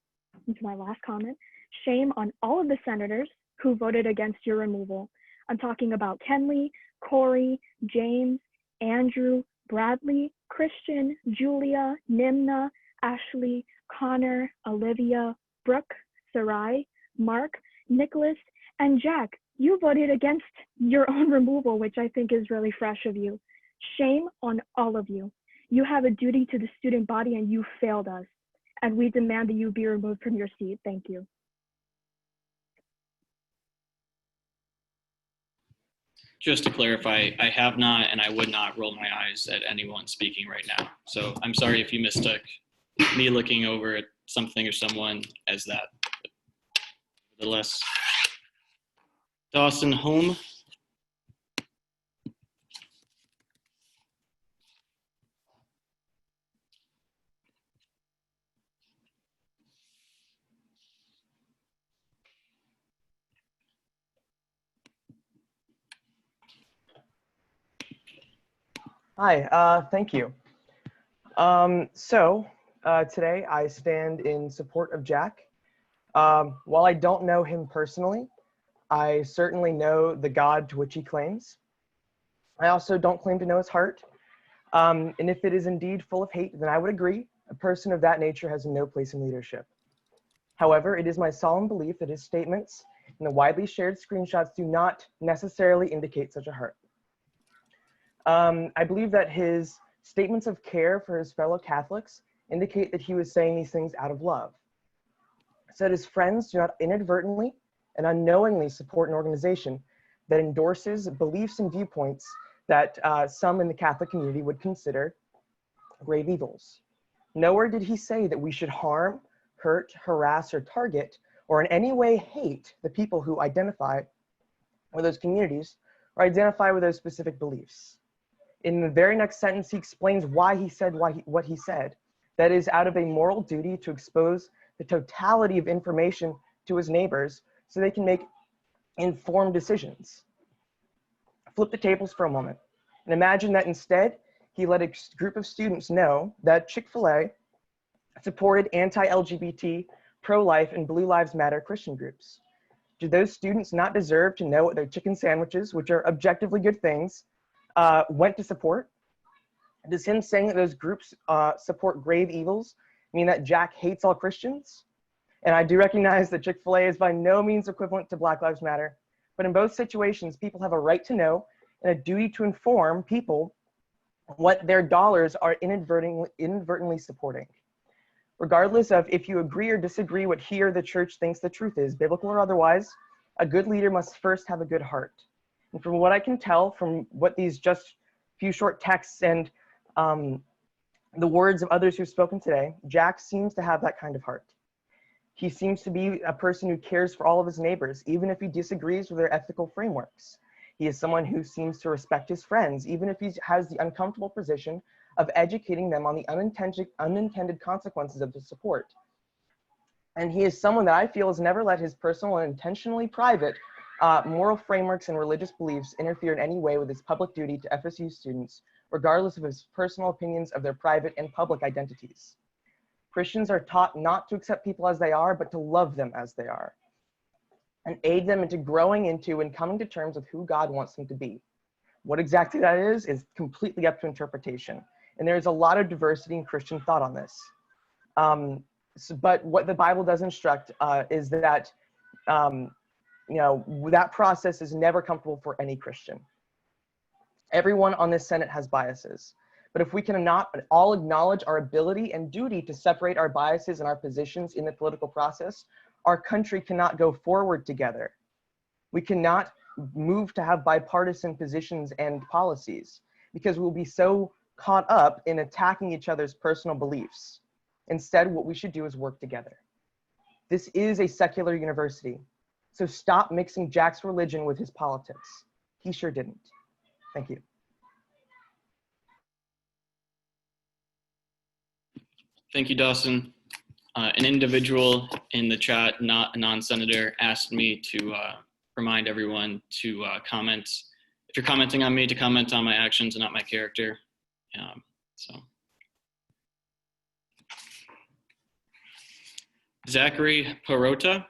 into my last comment, shame on all of the senators who voted against your removal. I'm talking about Kenley, Corey, James, Andrew, Bradley, Christian, Julia, Nimna, Ashley, Connor, Olivia, Brooke, Sarai, Mark, Nicholas, and Jack. You voted against your own removal, which I think is really fresh of you. Shame on all of you. You have a duty to the student body and you failed us. And we demand that you be removed from your seat. Thank you. Just to clarify, I have not and I would not roll my eyes at anyone speaking right now. So I'm sorry if you mistook me looking over at something or someone as that. Nevertheless, Dawson Home. Hi, thank you. Today I stand in support of Jack. While I don't know him personally, I certainly know the God to which he claims. I also don't claim to know his heart. And if it is indeed full of hate, then I would agree. A person of that nature has no place in leadership. However, it is my solemn belief that his statements and the widely shared screenshots do not necessarily indicate such a heart. I believe that his statements of care for his fellow Catholics indicate that he was saying these things out of love. So that his friends do not inadvertently and unknowingly support an organization that endorses beliefs and viewpoints that some in the Catholic community would consider grave evils. Nowhere did he say that we should harm, hurt, harass, or target, or in any way hate the people who identify with those communities or identify with those specific beliefs. In the very next sentence, he explains why he said what he said. That is out of a moral duty to expose the totality of information to his neighbors so they can make informed decisions. Flip the tables for a moment and imagine that instead he let a group of students know that Chick-fil-A supported anti-LGBT, pro-life, and Blue Lives Matter Christian groups. Do those students not deserve to know what their chicken sandwiches, which are objectively good things, went to support? Does him saying that those groups support grave evils mean that Jack hates all Christians? And I do recognize that Chick-fil-A is by no means equivalent to Black Lives Matter, but in both situations, people have a right to know and a duty to inform people what their dollars are inadvertently supporting. Regardless of if you agree or disagree what he or the church thinks the truth is, biblical or otherwise, a good leader must first have a good heart. And from what I can tell from what these just few short texts and the words of others who've spoken today, Jack seems to have that kind of heart. He seems to be a person who cares for all of his neighbors, even if he disagrees with their ethical frameworks. He is someone who seems to respect his friends, even if he has the uncomfortable position of educating them on the unintended consequences of the support. And he is someone that I feel has never let his personal and intentionally private moral frameworks and religious beliefs interfere in any way with his public duty to FSU students, regardless of his personal opinions of their private and public identities. Christians are taught not to accept people as they are, but to love them as they are, and aid them into growing into and coming to terms with who God wants them to be. What exactly that is completely up to interpretation. And there is a lot of diversity in Christian thought on this. But what the Bible does instruct is that that process is never comfortable for any Christian. Everyone on this Senate has biases. But if we can not all acknowledge our ability and duty to separate our biases and our positions in the political process, our country cannot go forward together. We cannot move to have bipartisan positions and policies because we'll be so caught up in attacking each other's personal beliefs. Instead, what we should do is work together. This is a secular university, so stop mixing Jack's religion with his politics. He sure didn't. Thank you. Thank you, Dawson. An individual in the chat, not a non-senator, asked me to remind everyone to comment if you're commenting on me, to comment on my actions and not my character. Zachary Perota.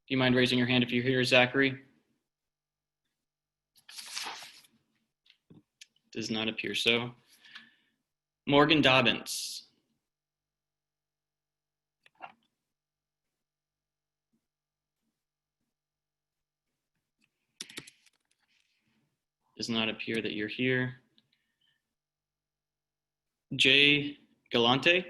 Do you mind raising your hand if you're here, Zachary? Does not appear so. Morgan Dobbins. Does not appear that you're here. Jay Galante.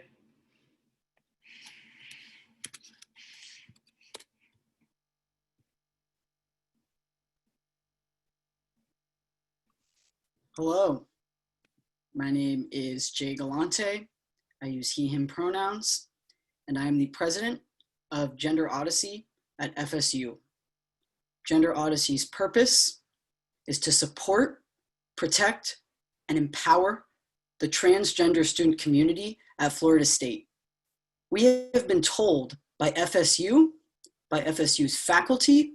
Hello, my name is Jay Galante. I use he, him pronouns, and I am the president of Gender Odyssey at FSU. Gender Odyssey's purpose is to support, protect, and empower the transgender student community at Florida State. We have been told by FSU's faculty,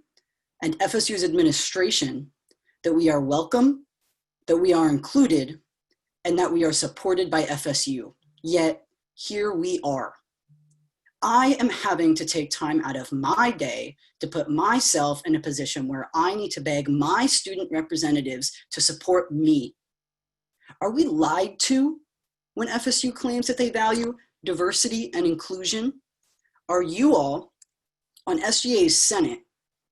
and FSU's administration that we are welcome, that we are included, and that we are supported by FSU. Yet, here we are. I am having to take time out of my day to put myself in a position where I need to beg my student representatives to support me. Are we lied to when FSU claims that they value diversity and inclusion? Are you all on SGA's Senate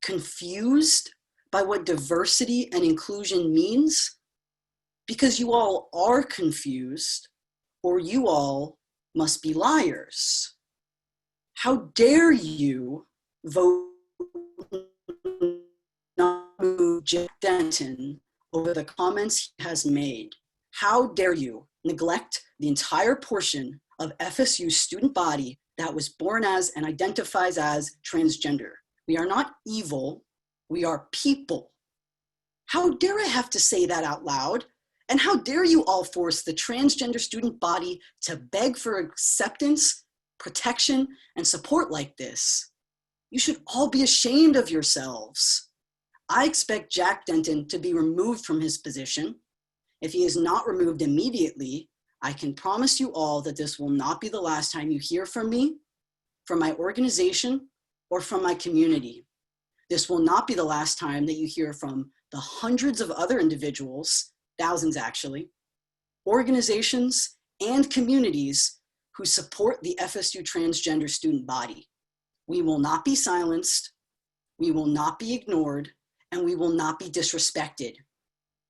confused by what diversity and inclusion means? Because you all are confused, or you all must be liars. How dare you vote not move Jack Denton over the comments he has made? How dare you neglect the entire portion of FSU's student body that was born as and identifies as transgender? We are not evil, we are people. How dare I have to say that out loud? And how dare you all force the transgender student body to beg for acceptance, protection, and support like this? You should all be ashamed of yourselves. I expect Jack Denton to be removed from his position. If he is not removed immediately, I can promise you all that this will not be the last time you hear from me, from my organization, or from my community. This will not be the last time that you hear from the hundreds of other individuals, thousands actually, organizations, and communities who support the FSU transgender student body. We will not be silenced, we will not be ignored, and we will not be disrespected.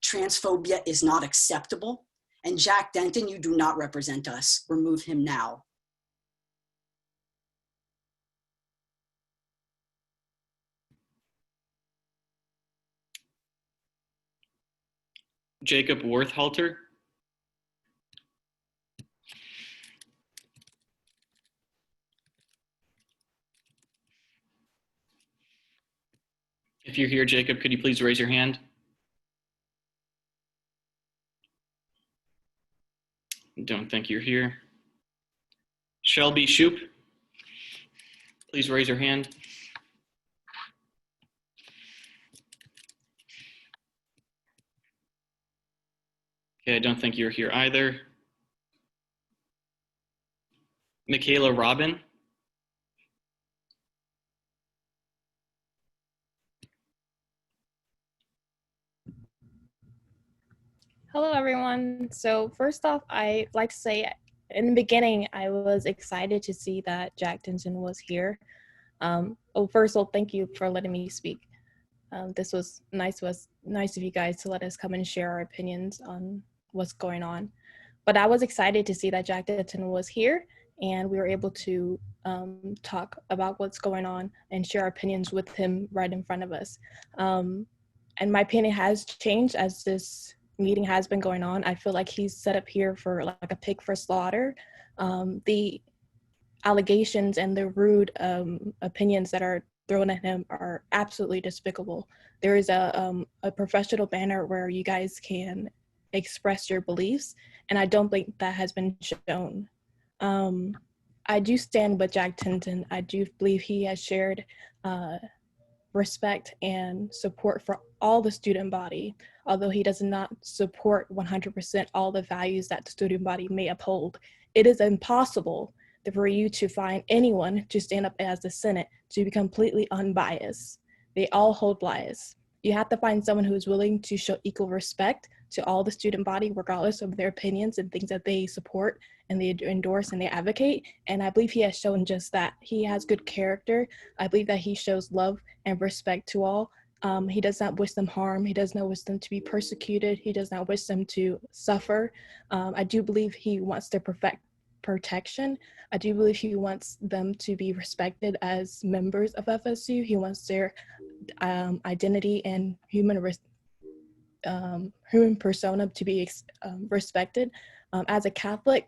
Transphobia is not acceptable, and Jack Denton, you do not represent us. Remove him now. Jacob Worthalter. If you're here, Jacob, could you please raise your hand? Don't think you're here. Shelby Shoup, please raise your hand. Okay, I don't think you're here either. Michaela Robin. Hello, everyone. So first off, I'd like to say in the beginning, I was excited to see that Jack Denton was here. First of all, thank you for letting me speak. This was nice of you guys to let us come and share our opinions on what's going on. But I was excited to see that Jack Denton was here and we were able to talk about what's going on and share our opinions with him right in front of us. And my opinion has changed as this meeting has been going on. I feel like he's set up here for like a pig for slaughter. The allegations and the rude opinions that are thrown at him are absolutely despicable. There is a professional banner where you guys can express your beliefs, and I don't think that has been shown. I do stand with Jack Tinton. I do believe he has shared respect and support for all the student body, although he does not support 100% all the values that the student body may uphold. It is impossible for you to find anyone to stand up as the Senate to be completely unbiased. They all hold bias. You have to find someone who is willing to show equal respect to all the student body, regardless of their opinions and things that they support and they endorse and they advocate. And I believe he has shown just that. He has good character. I believe that he shows love and respect to all. He does not wish them harm. He does not wish them to be persecuted. He does not wish them to suffer. I do believe he wants their protection. I do believe he wants them to be respected as members of FSU. He wants their identity and human persona to be respected. As a Catholic,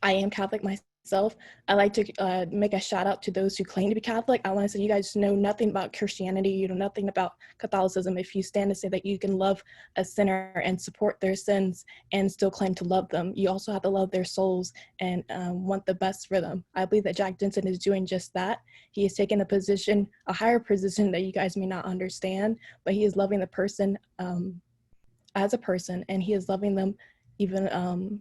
I am Catholic myself. I like to make a shout out to those who claim to be Catholic. I want to say you guys know nothing about Christianity. You know nothing about Catholicism if you stand to say that you can love a sinner and support their sins and still claim to love them. You also have to love their souls and want the best for them. I believe that Jack Tinton is doing just that. He is taking a higher position that you guys may not understand, but he is loving the person as a person, and he is loving them even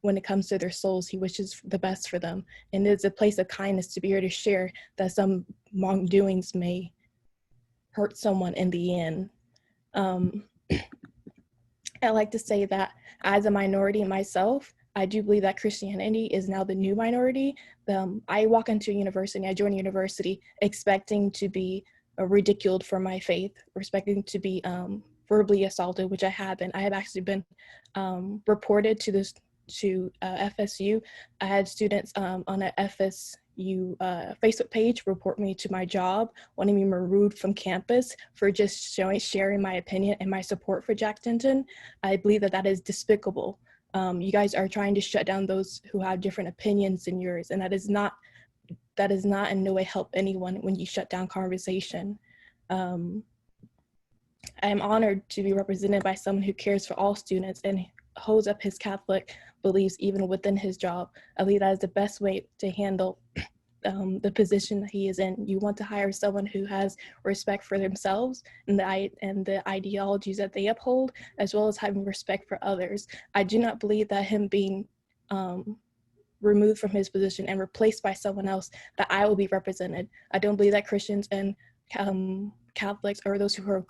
when it comes to their souls. He wishes the best for them. And it's a place of kindness to be here to share that some wrongdoings may hurt someone in the end. I like to say that as a minority myself, I do believe that Christianity is now the new minority. I walk into a university, I join a university expecting to be ridiculed for my faith, expecting to be verbally assaulted, which I have been. I have actually been reported to FSU. I had students on an FSU Facebook page report me to my job, wanting me removed from campus for just sharing my opinion and my support for Jack Tinton. I believe that is despicable. You guys are trying to shut down those who have different opinions than yours, and that is not in no way help anyone when you shut down conversation. I am honored to be represented by someone who cares for all students and holds up his Catholic beliefs even within his job. I believe that is the best way to handle the position that he is in. You want to hire someone who has respect for themselves and the ideologies that they uphold, as well as having respect for others. I do not believe that him being removed from his position and replaced by someone else, that I will be represented. I don't believe that Christians and Catholics or those who are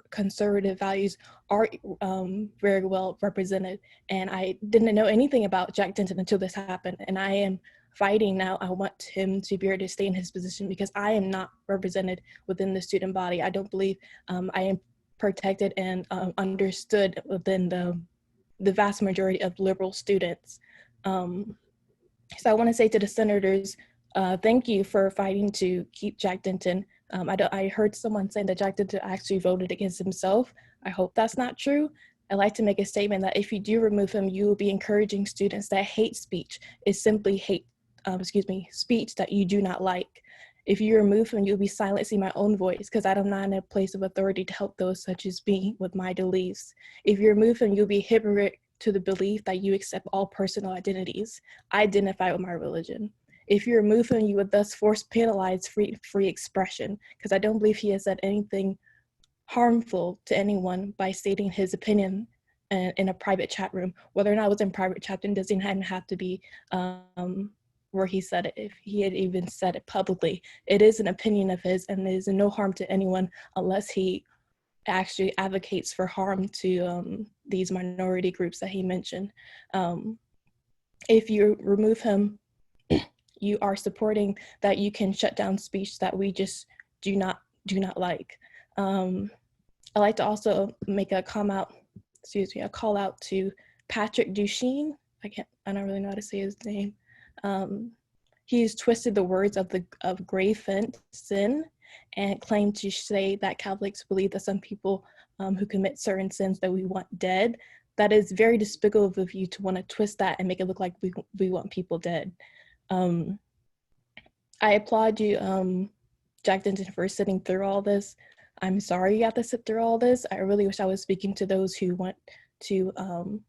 conservative values are very well represented. And I didn't know anything about Jack Tinton until this happened, and I am fighting now. I want him to be able to stay in his position because I am not represented within the student body. I don't believe I am protected and understood within the vast majority of liberal students. So I want to say to the senators, thank you for fighting to keep Jack Tinton. I heard someone saying that Jack Tinton actually voted against himself. I hope that's not true. I'd like to make a statement that if you do remove him, you will be encouraging students that hate speech is simply speech that you do not like. If you remove him, you'll be silencing my own voice because I'm not in a place of authority to help those such as me with my beliefs. If you remove him, you'll be hypocrite to the belief that you accept all personal identities. I identify with my religion. If you remove him, you would thus penalize free expression, because I don't believe he has said anything harmful to anyone by stating his opinion in a private chat room. Whether or not it was in private chat, it doesn't have to be where he said it. If he had even said it publicly, it is an opinion of his, and there is no harm to anyone unless he actually advocates for harm to these minority groups that he mentioned. If you remove him, you are supporting that you can shut down speech that we just do not like. I like to also make a call out to Patrick Duchesne. I don't really know how to say his name. He's twisted the words of grave sin and claimed to say that Catholics believe that some people who commit certain sins that we want dead. That is very despicable of you to want to twist that and make it look like we want people dead. I applaud you, Jack Tinton, for sitting through all this. I'm sorry you have to sit through all this. I really wish I was speaking to those who want to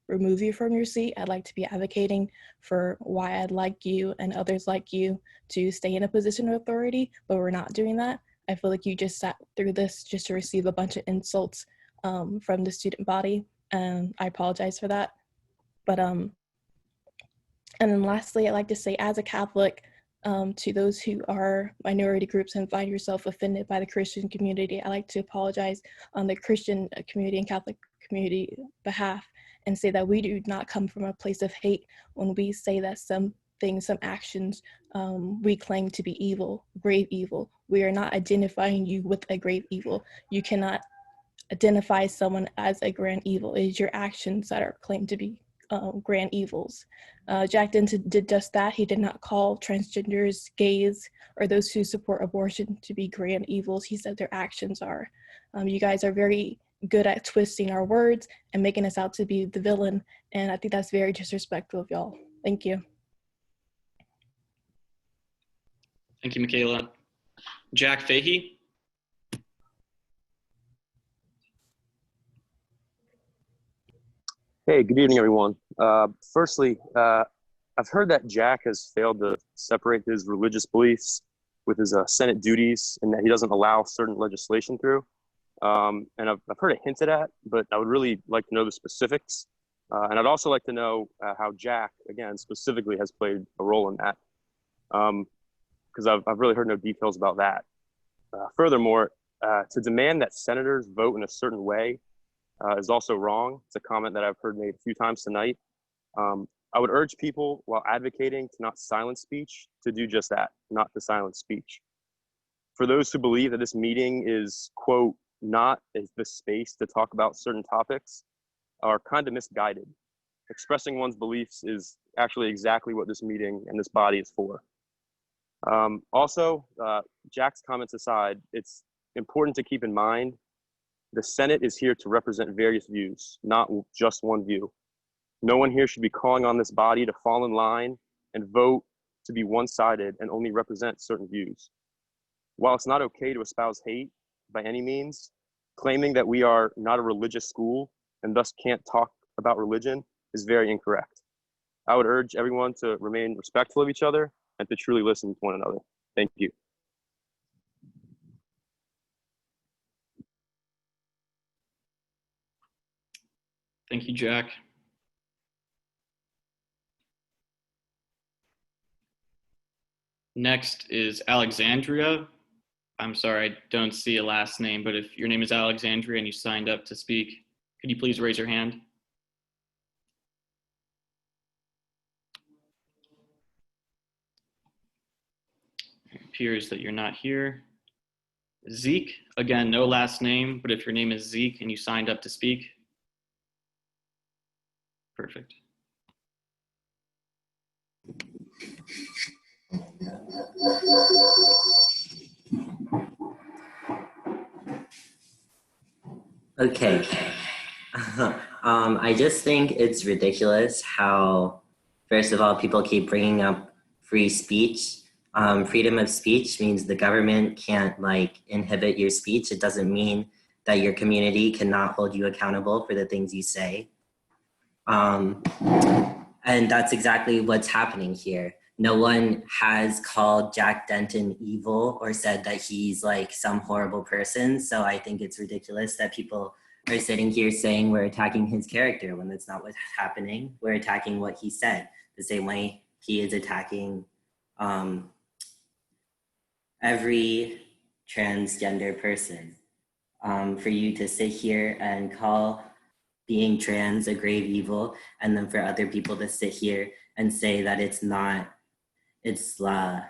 remove you from your seat. I'd like to be advocating for why I'd like you and others like you to stay in a position of authority, but we're not doing that. I feel like you just sat through this just to receive a bunch of insults from the student body, and I apologize for that. But and then lastly, I'd like to say, as a Catholic, to those who are minority groups and find yourself offended by the Christian community, I like to apologize on the Christian community and Catholic community behalf and say that we do not come from a place of hate when we say that some things, some actions we claim to be evil, grave evil. We are not identifying you with a grave evil. You cannot identify someone as a grand evil. It is your actions that are claimed to be grand evils. Jack Denton did just that. He did not call transgenders, gays, or those who support abortion to be grand evils. He said their actions are. You guys are very good at twisting our words and making us out to be the villain, and I think that's very disrespectful of y'all. Thank you. Thank you, Michaela. Jack Fahey. Hey, good evening, everyone. Firstly, I've heard that Jack has failed to separate his religious beliefs with his Senate duties and that he doesn't allow certain legislation through. And I've heard it hinted at, but I would really like to know the specifics. And I'd also like to know how Jack, again, specifically has played a role in that. Because I've really heard no details about that. Furthermore, to demand that senators vote in a certain way is also wrong. It's a comment that I've heard made a few times tonight. I would urge people, while advocating to not silence speech, to do just that, not to silence speech. For those who believe that this meeting is, quote, not the space to talk about certain topics, are kind of misguided. Expressing one's beliefs is actually exactly what this meeting and this body is for. Also, Jack's comments aside, it's important to keep in mind the Senate is here to represent various views, not just one view. No one here should be calling on this body to fall in line and vote to be one-sided and only represent certain views. While it's not okay to espouse hate by any means, claiming that we are not a religious school and thus can't talk about religion is very incorrect. I would urge everyone to remain respectful of each other and to truly listen to one another. Thank you. Thank you, Jack. Next is Alexandria. I'm sorry, I don't see a last name, but if your name is Alexandria and you signed up to speak, could you please raise your hand? It appears that you're not here. Zeke, again, no last name, but if your name is Zeke and you signed up to speak, perfect. Okay. I just think it's ridiculous how, first of all, people keep bringing up free speech. Freedom of speech means the government can't inhibit your speech. It doesn't mean that your community cannot hold you accountable for the things you say. And that's exactly what's happening here. No one has called Jack Denton evil or said that he's some horrible person. So I think it's ridiculous that people are sitting here saying we're attacking his character when that's not what's happening. We're attacking what he said, the same way he is attacking every transgender person. For you to sit here and call being trans a grave evil, and then for other people to sit here and say that it's not, it's loving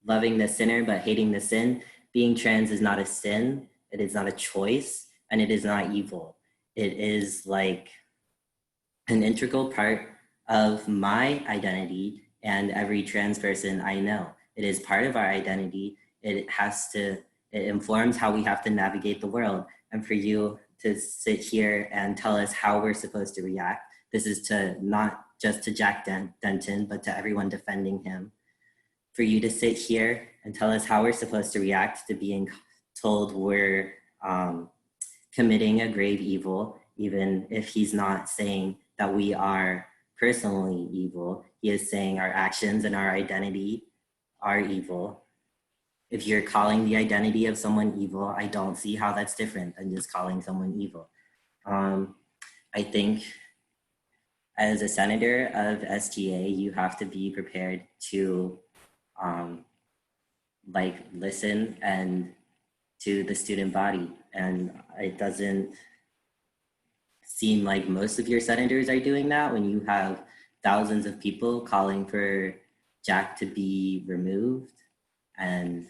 the sinner but hating the sin. Being trans is not a sin, it is not a choice, and it is not evil. It is an integral part of my identity and every trans person I know. It is part of our identity. It informs how we have to navigate the world. And for you to sit here and tell us how we're supposed to react, this is to not just to Jack Denton, but to everyone defending him. For you to sit here and tell us how we're supposed to react to being told we're committing a grave evil, even if he's not saying that we are personally evil. He is saying our actions and our identity are evil. If you're calling the identity of someone evil, I don't see how that's different than just calling someone evil. I think as a senator of SGA, you have to be prepared to listen and to the student body. And it doesn't seem like most of your senators are doing that when you have thousands of people calling for Jack to be removed. And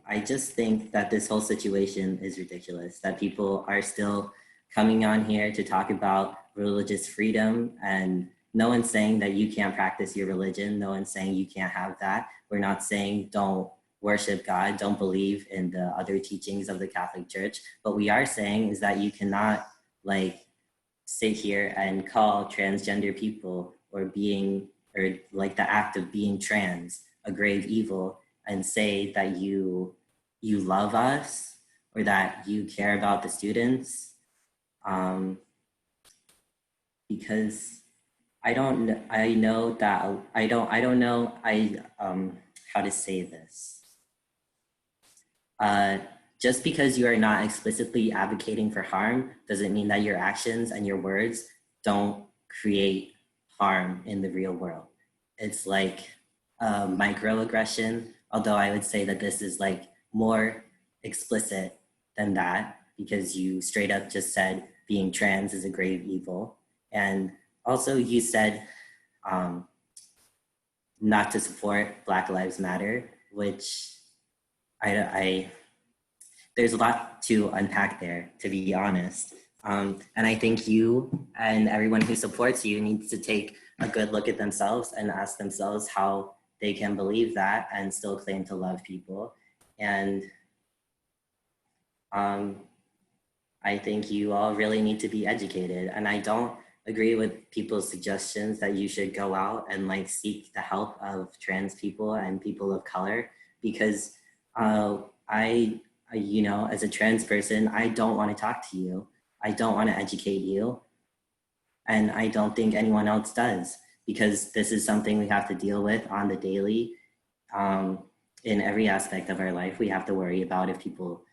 I just think that this whole situation is ridiculous, that people are still coming on here to talk about religious freedom, and no one's saying that you can't practice your religion. No one's saying you can't have that. We're not saying don't worship God, don't believe in the other teachings of the Catholic Church. What we are saying is that you cannot sit here and call transgender people or the act of being trans a grave evil and say that you love us or that you care about the students, because I don't know how to say this. Just because you are not explicitly advocating for harm doesn't mean that your actions and your words don't create harm in the real world. It's like microaggression, although I would say that this is more explicit than that, because you straight up just said being trans is a grave evil. And also you said not to support Black Lives Matter, which there's a lot to unpack there, to be honest. And I think you and everyone who supports you needs to take a good look at themselves and ask themselves how they can believe that and still claim to love people. And I think you all really need to be educated. And I don't agree with people's suggestions that you should go out and seek the help of trans people and people of color, because as a trans person, I don't want to talk to you. I don't want to educate you. And I don't think anyone else does, because this is something we have to deal with on the daily. In every aspect of our life, we have to worry about if people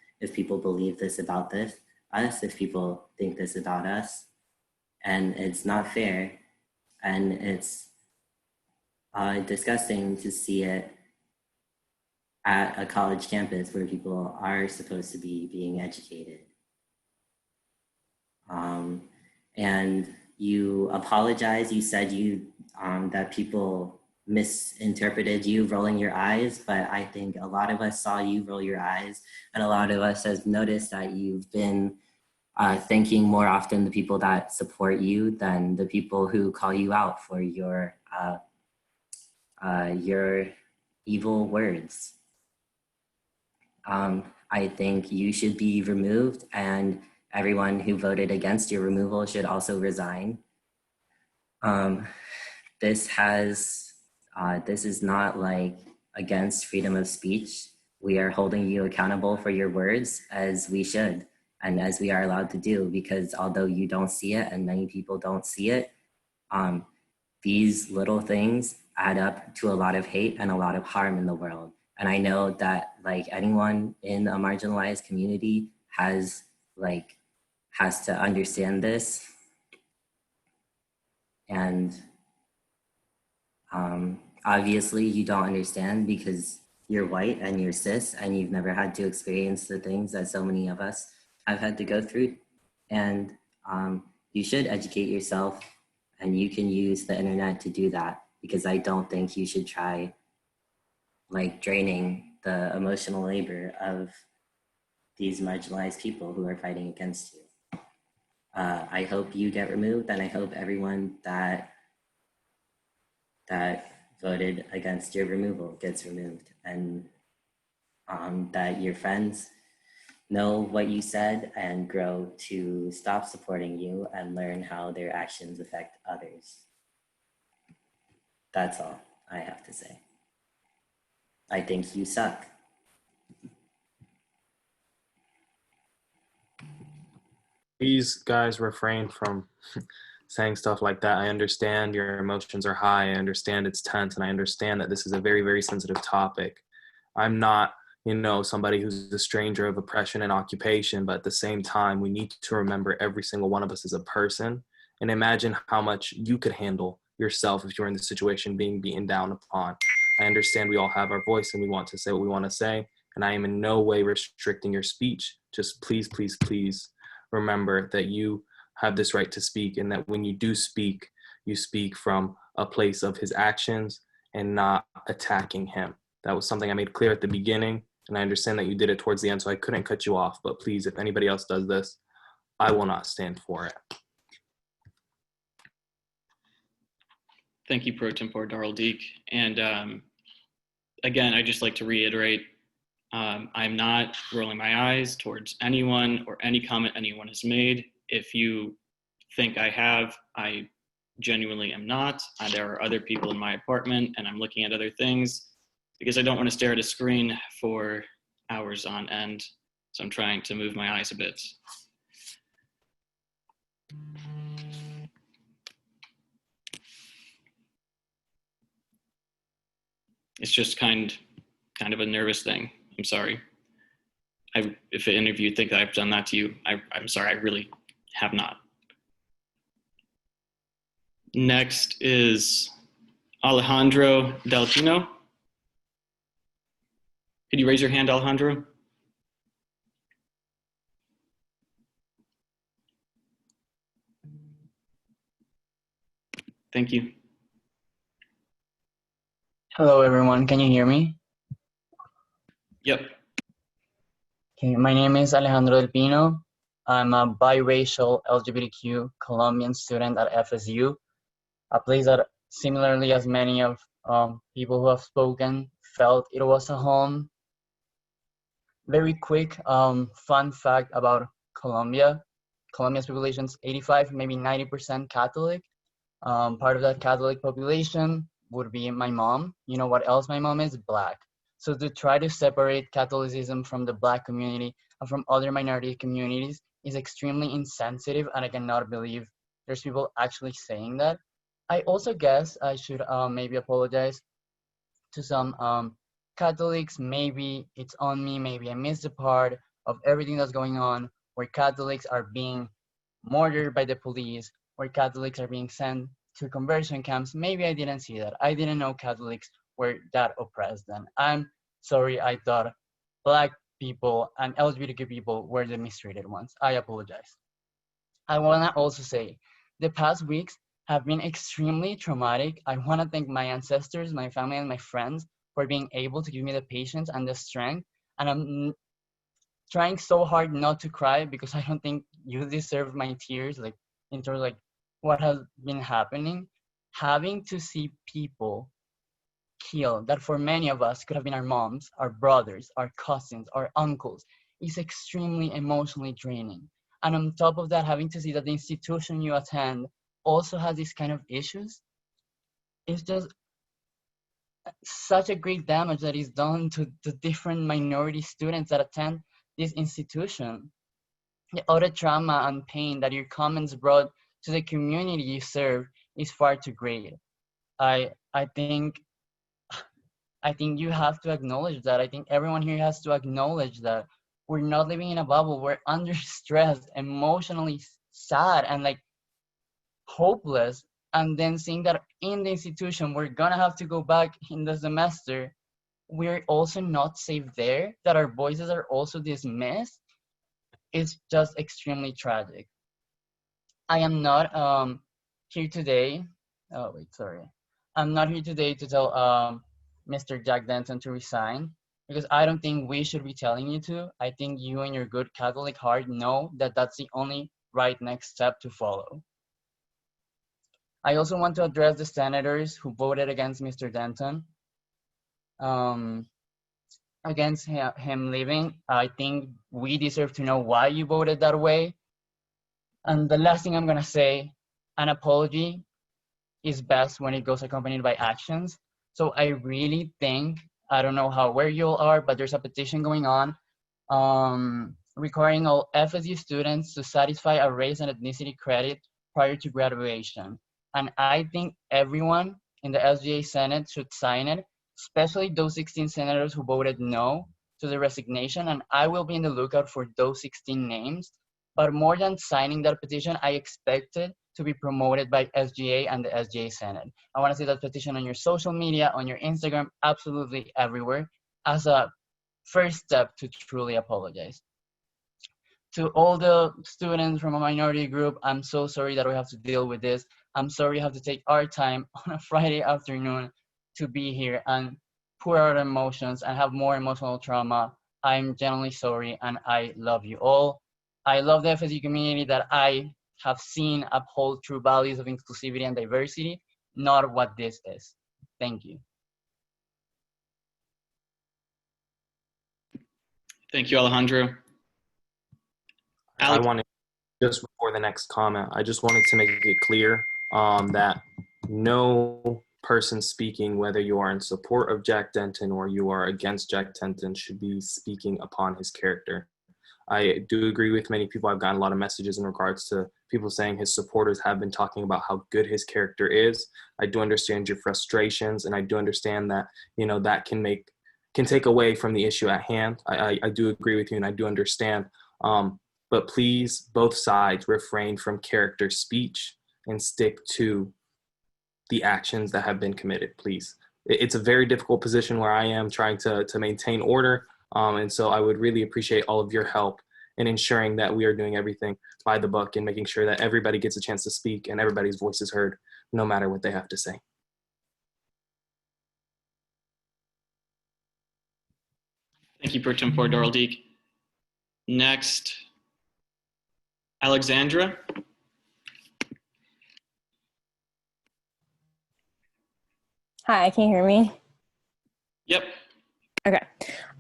believe this about us, if people think this about us. And it's not fair. And it's disgusting to see it at a college campus where people are supposed to be being educated. And you apologize. You said that people misinterpreted you rolling your eyes, but I think a lot of us saw you roll your eyes, and a lot of us has noticed that you've been thanking more often the people that support you than the people who call you out for your evil words. I think you should be removed, and everyone who voted against your removal should also resign. This is not against freedom of speech. We are holding you accountable for your words, as we should, and as we are allowed to do, because although you don't see it and many people don't see it, these little things add up to a lot of hate and a lot of harm in the world. And I know that anyone in a marginalized community has to understand this. And obviously you don't understand because you're white and you're cis and you've never had to experience the things that so many of us have had to go through. And you should educate yourself, and you can use the internet to do that, because I don't think you should try draining the emotional labor of these marginalized people who are fighting against you. I hope you get removed, and I hope everyone that voted against your removal gets removed, and that your friends know what you said and grow to stop supporting you and learn how their actions affect others. That's all I have to say. I think you suck. Please, guys, refrain from saying stuff like that. I understand your emotions are high. I understand it's tense, and I understand that this is a very, very sensitive topic. I'm not, somebody who's a stranger of oppression and occupation, but at the same time, we need to remember every single one of us is a person, and imagine how much you could handle yourself if you're in the situation being beaten down upon. I understand we all have our voice and we want to say what we want to say, and I am in no way restricting your speech. Just please, please, please remember that you have this right to speak, and that when you do speak, you speak from a place of his actions and not attacking him. That was something I made clear at the beginning, and I understand that you did it towards the end, so I couldn't cut you off. But please, if anybody else does this, I will not stand for it. Thank you, Pro Tempore Darrell Deek. And again, I'd just like to reiterate, I'm not rolling my eyes towards anyone or any comment anyone has made. If you think I have, I genuinely am not. There are other people in my apartment and I'm looking at other things because I don't want to stare at a screen for hours on end. So I'm trying to move my eyes a bit. It's just kind of a nervous thing. I'm sorry. If any of you think that I've done that to you, I'm sorry, I really have not. Next is Alejandro Delfino. Could you raise your hand, Alejandro? Thank you. Hello, everyone. Can you hear me? Yep. Okay, my name is Alejandro Del Pino. I'm a biracial LGBTQ Colombian student at FSU, a place that, similarly as many of people who have spoken, felt it was a home. Very quick fun fact about Colombia. Colombia's population is 85, maybe 90% Catholic. Part of that Catholic population would be my mom. You know what else my mom is? Black. So to try to separate Catholicism from the Black community and from other minority communities is extremely insensitive, and I cannot believe there's people actually saying that. I also guess I should maybe apologize to some Catholics. Maybe it's on me, maybe I missed the part of everything that's going on where Catholics are being murdered by the police, where Catholics are being sent to conversion camps. Maybe I didn't see that. I didn't know Catholics were that oppressed then. I'm sorry, I thought Black people and LGBTQ people were the mistreated ones. I apologize. I wanna also say, the past weeks have been extremely traumatic. I wanna thank my ancestors, my family, and my friends for being able to give me the patience and the strength. And I'm trying so hard not to cry because I don't think you deserve my tears, like in terms of like what has been happening. Having to see people killed that for many of us could have been our moms, our brothers, our cousins, our uncles, is extremely emotionally draining. And on top of that, having to see that the institution you attend also has these kind of issues, it's just such a great damage that is done to the different minority students that attend this institution. All the trauma and pain that your comments brought to the community you serve is far too great. I think you have to acknowledge that. I think everyone here has to acknowledge that we're not living in a bubble. We're under stress, emotionally sad, and like hopeless. And then seeing that in the institution, we're gonna have to go back in the semester. We're also not safe there, that our voices are also dismissed. It's just extremely tragic. I am not here today. Oh, wait, sorry. I'm not here today to tell Mr. Jack Denton to resign, because I don't think we should be telling you to. I think you and your good Catholic heart know that that's the only right next step to follow. I also want to address the senators who voted against Mr. Denton, against him leaving. I think we deserve to know why you voted that way. And the last thing I'm gonna say, an apology is best when it goes accompanied by actions. So I really think, I don't know where you all are, but there's a petition going on requiring all FSU students to satisfy a race and ethnicity credit prior to graduation. And I think everyone in the SGA Senate should sign it, especially those 16 senators who voted no to the resignation. And I will be in the lookout for those 16 names. But more than signing that petition, I expect it to be promoted by SGA and the SGA Senate. I want to see that petition on your social media, on your Instagram, absolutely everywhere, as a first step to truly apologize. To all the students from a minority group, I'm so sorry that we have to deal with this. I'm sorry we have to take our time on a Friday afternoon to be here and pour out emotions and have more emotional trauma. I'm genuinely sorry, and I love you all. I love the FSU community that I have seen uphold true values of inclusivity and diversity, not what this is. Thank you. Thank you, Alejandro. I wanted, just before the next comment, I just wanted to make it clear that no person speaking, whether you are in support of Jack Denton or you are against Jack Denton, should be speaking upon his character. I do agree with many people. I've gotten a lot of messages in regards to people saying his supporters have been talking about how good his character is. I do understand your frustrations, and I do understand that, you know, that can take away from the issue at hand. I do agree with you, and I do understand. But please, both sides, refrain from character speech and stick to the actions that have been committed, please. It's a very difficult position where I am trying to maintain order. And so I would really appreciate all of your help in ensuring that we are doing everything by the book and making sure that everybody gets a chance to speak and everybody's voice is heard, no matter what they have to say. Thank you, Pro Tempore Darrell-Deek. Next, Alexandra. Hi, can you hear me? Yep. Okay.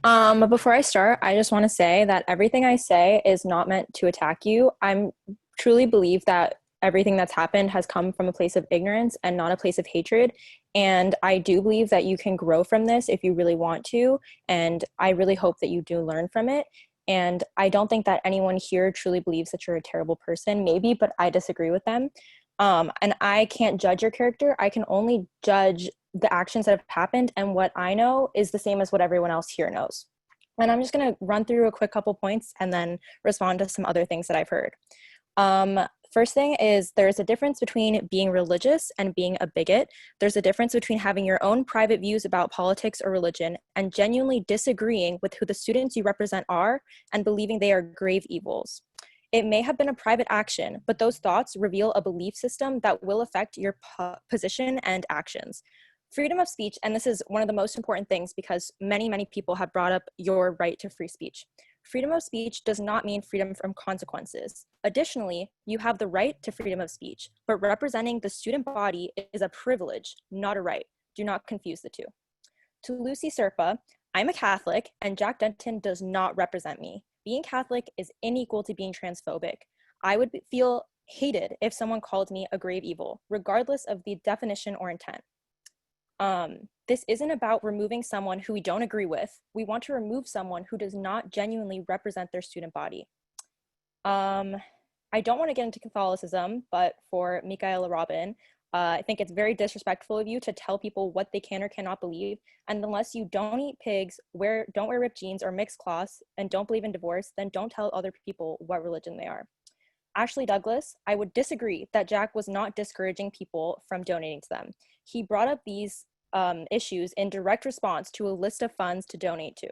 But before I start, I just want to say that everything I say is not meant to attack you. I truly believe that everything that's happened has come from a place of ignorance and not a place of hatred. And I do believe that you can grow from this if you really want to. And I really hope that you do learn from it. And I don't think that anyone here truly believes that you're a terrible person, maybe, but I disagree with them. And I can't judge your character. I can only judge the actions that have happened, and what I know is the same as what everyone else here knows. And I'm just going to run through a quick couple points and then respond to some other things that I've heard. First thing is there's a difference between being religious and being a bigot. There's a difference between having your own private views about politics or religion and genuinely disagreeing with who the students you represent are and believing they are grave evils. It may have been a private action, but those thoughts reveal a belief system that will affect your position and actions. Freedom of speech, and this is one of the most important things because many, many people have brought up your right to free speech. Freedom of speech does not mean freedom from consequences. Additionally, you have the right to freedom of speech, but representing the student body is a privilege, not a right. Do not confuse the two. To Lucy Serpa, I'm a Catholic and Jack Denton does not represent me. Being Catholic is unequal to being transphobic. I would feel hated if someone called me a grave evil, regardless of the definition or intent. This isn't about removing someone who we don't agree with. We want to remove someone who does not genuinely represent their student body. I don't want to get into Catholicism, but for Michaela Robin, I think it's very disrespectful of you to tell people what they can or cannot believe. And unless you don't eat pigs, don't wear ripped jeans or mixed cloths, and don't believe in divorce, then don't tell other people what religion they are. Ashley Douglas, I would disagree that Jack was not discouraging people from donating to them. He brought up these issues in direct response to a list of funds to donate to.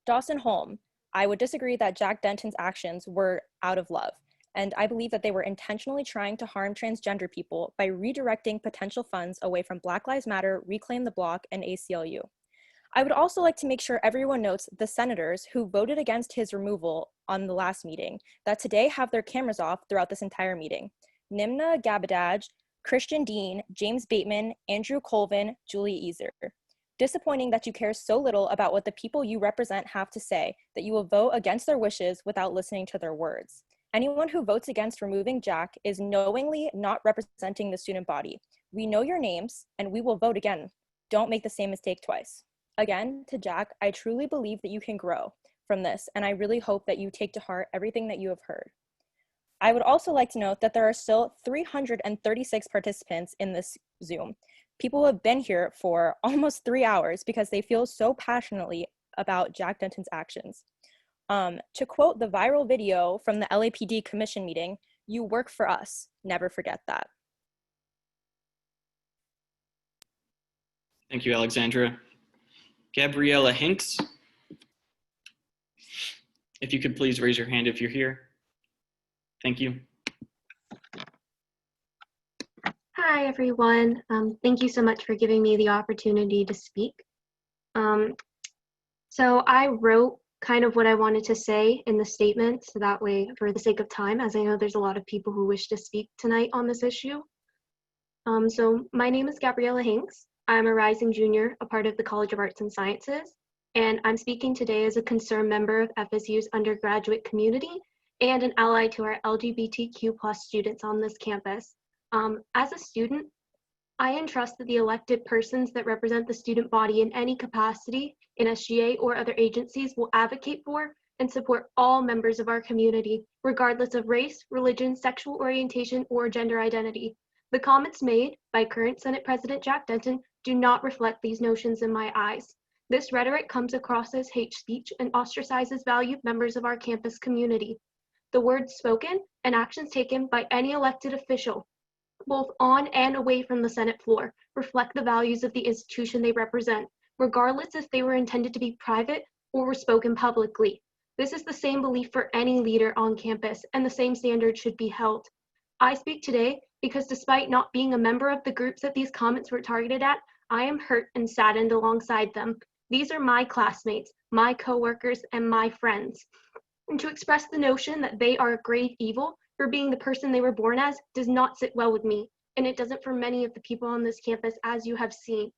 Dawson Holm, I would disagree that Jack Denton's actions were out of love, and I believe that they were intentionally trying to harm transgender people by redirecting potential funds away from Black Lives Matter, Reclaim the Block, and ACLU. I would also like to make sure everyone notes the senators who voted against his removal on the last meeting that today have their cameras off throughout this entire meeting. Nimna Gabadaj, Christian Dean, James Bateman, Andrew Colvin, Julie Easer. Disappointing that you care so little about what the people you represent have to say that you will vote against their wishes without listening to their words. Anyone who votes against removing Jack is knowingly not representing the student body. We know your names and we will vote again. Don't make the same mistake twice. Again, to Jack, I truly believe that you can grow. from this, and I really hope that you take to heart everything that you have heard. I would also like to note that there are still 336 participants in this Zoom. People who have been here for almost 3 hours because they feel so passionately about Jack Denton's actions. To quote the viral video from the LAPD commission meeting, "You work for us, never forget that." Thank you, Alexandra. Gabriella Hinks, if you could please raise your hand if you're here. Thank you. Hi, everyone. Thank you so much for giving me the opportunity to speak. So I wrote kind of what I wanted to say in the statement, so that way, for the sake of time, as I know there's a lot of people who wish to speak tonight on this issue. So my name is Gabriella Hinks. I'm a rising junior, a part of the College of Arts and Sciences, and I'm speaking today as a concerned member of FSU's undergraduate community and an ally to our LGBTQ+ students on this campus. As a student, I entrust that the elected persons that represent the student body in any capacity in SGA or other agencies will advocate for and support all members of our community, regardless of race, religion, sexual orientation, or gender identity. The comments made by current Senate President Jack Denton do not reflect these notions in my eyes. This rhetoric comes across as hate speech and ostracizes valued members of our campus community. The words spoken and actions taken by any elected official, both on and away from the Senate floor, reflect the values of the institution they represent, regardless if they were intended to be private or were spoken publicly. This is the same belief for any leader on campus, and the same standard should be held. I speak today because despite not being a member of the groups that these comments were targeted at, I am hurt and saddened alongside them. These are my classmates, my coworkers, and my friends. And to express the notion that they are a grave evil for being the person they were born as does not sit well with me, and it doesn't for many of the people on this campus, as you have seen.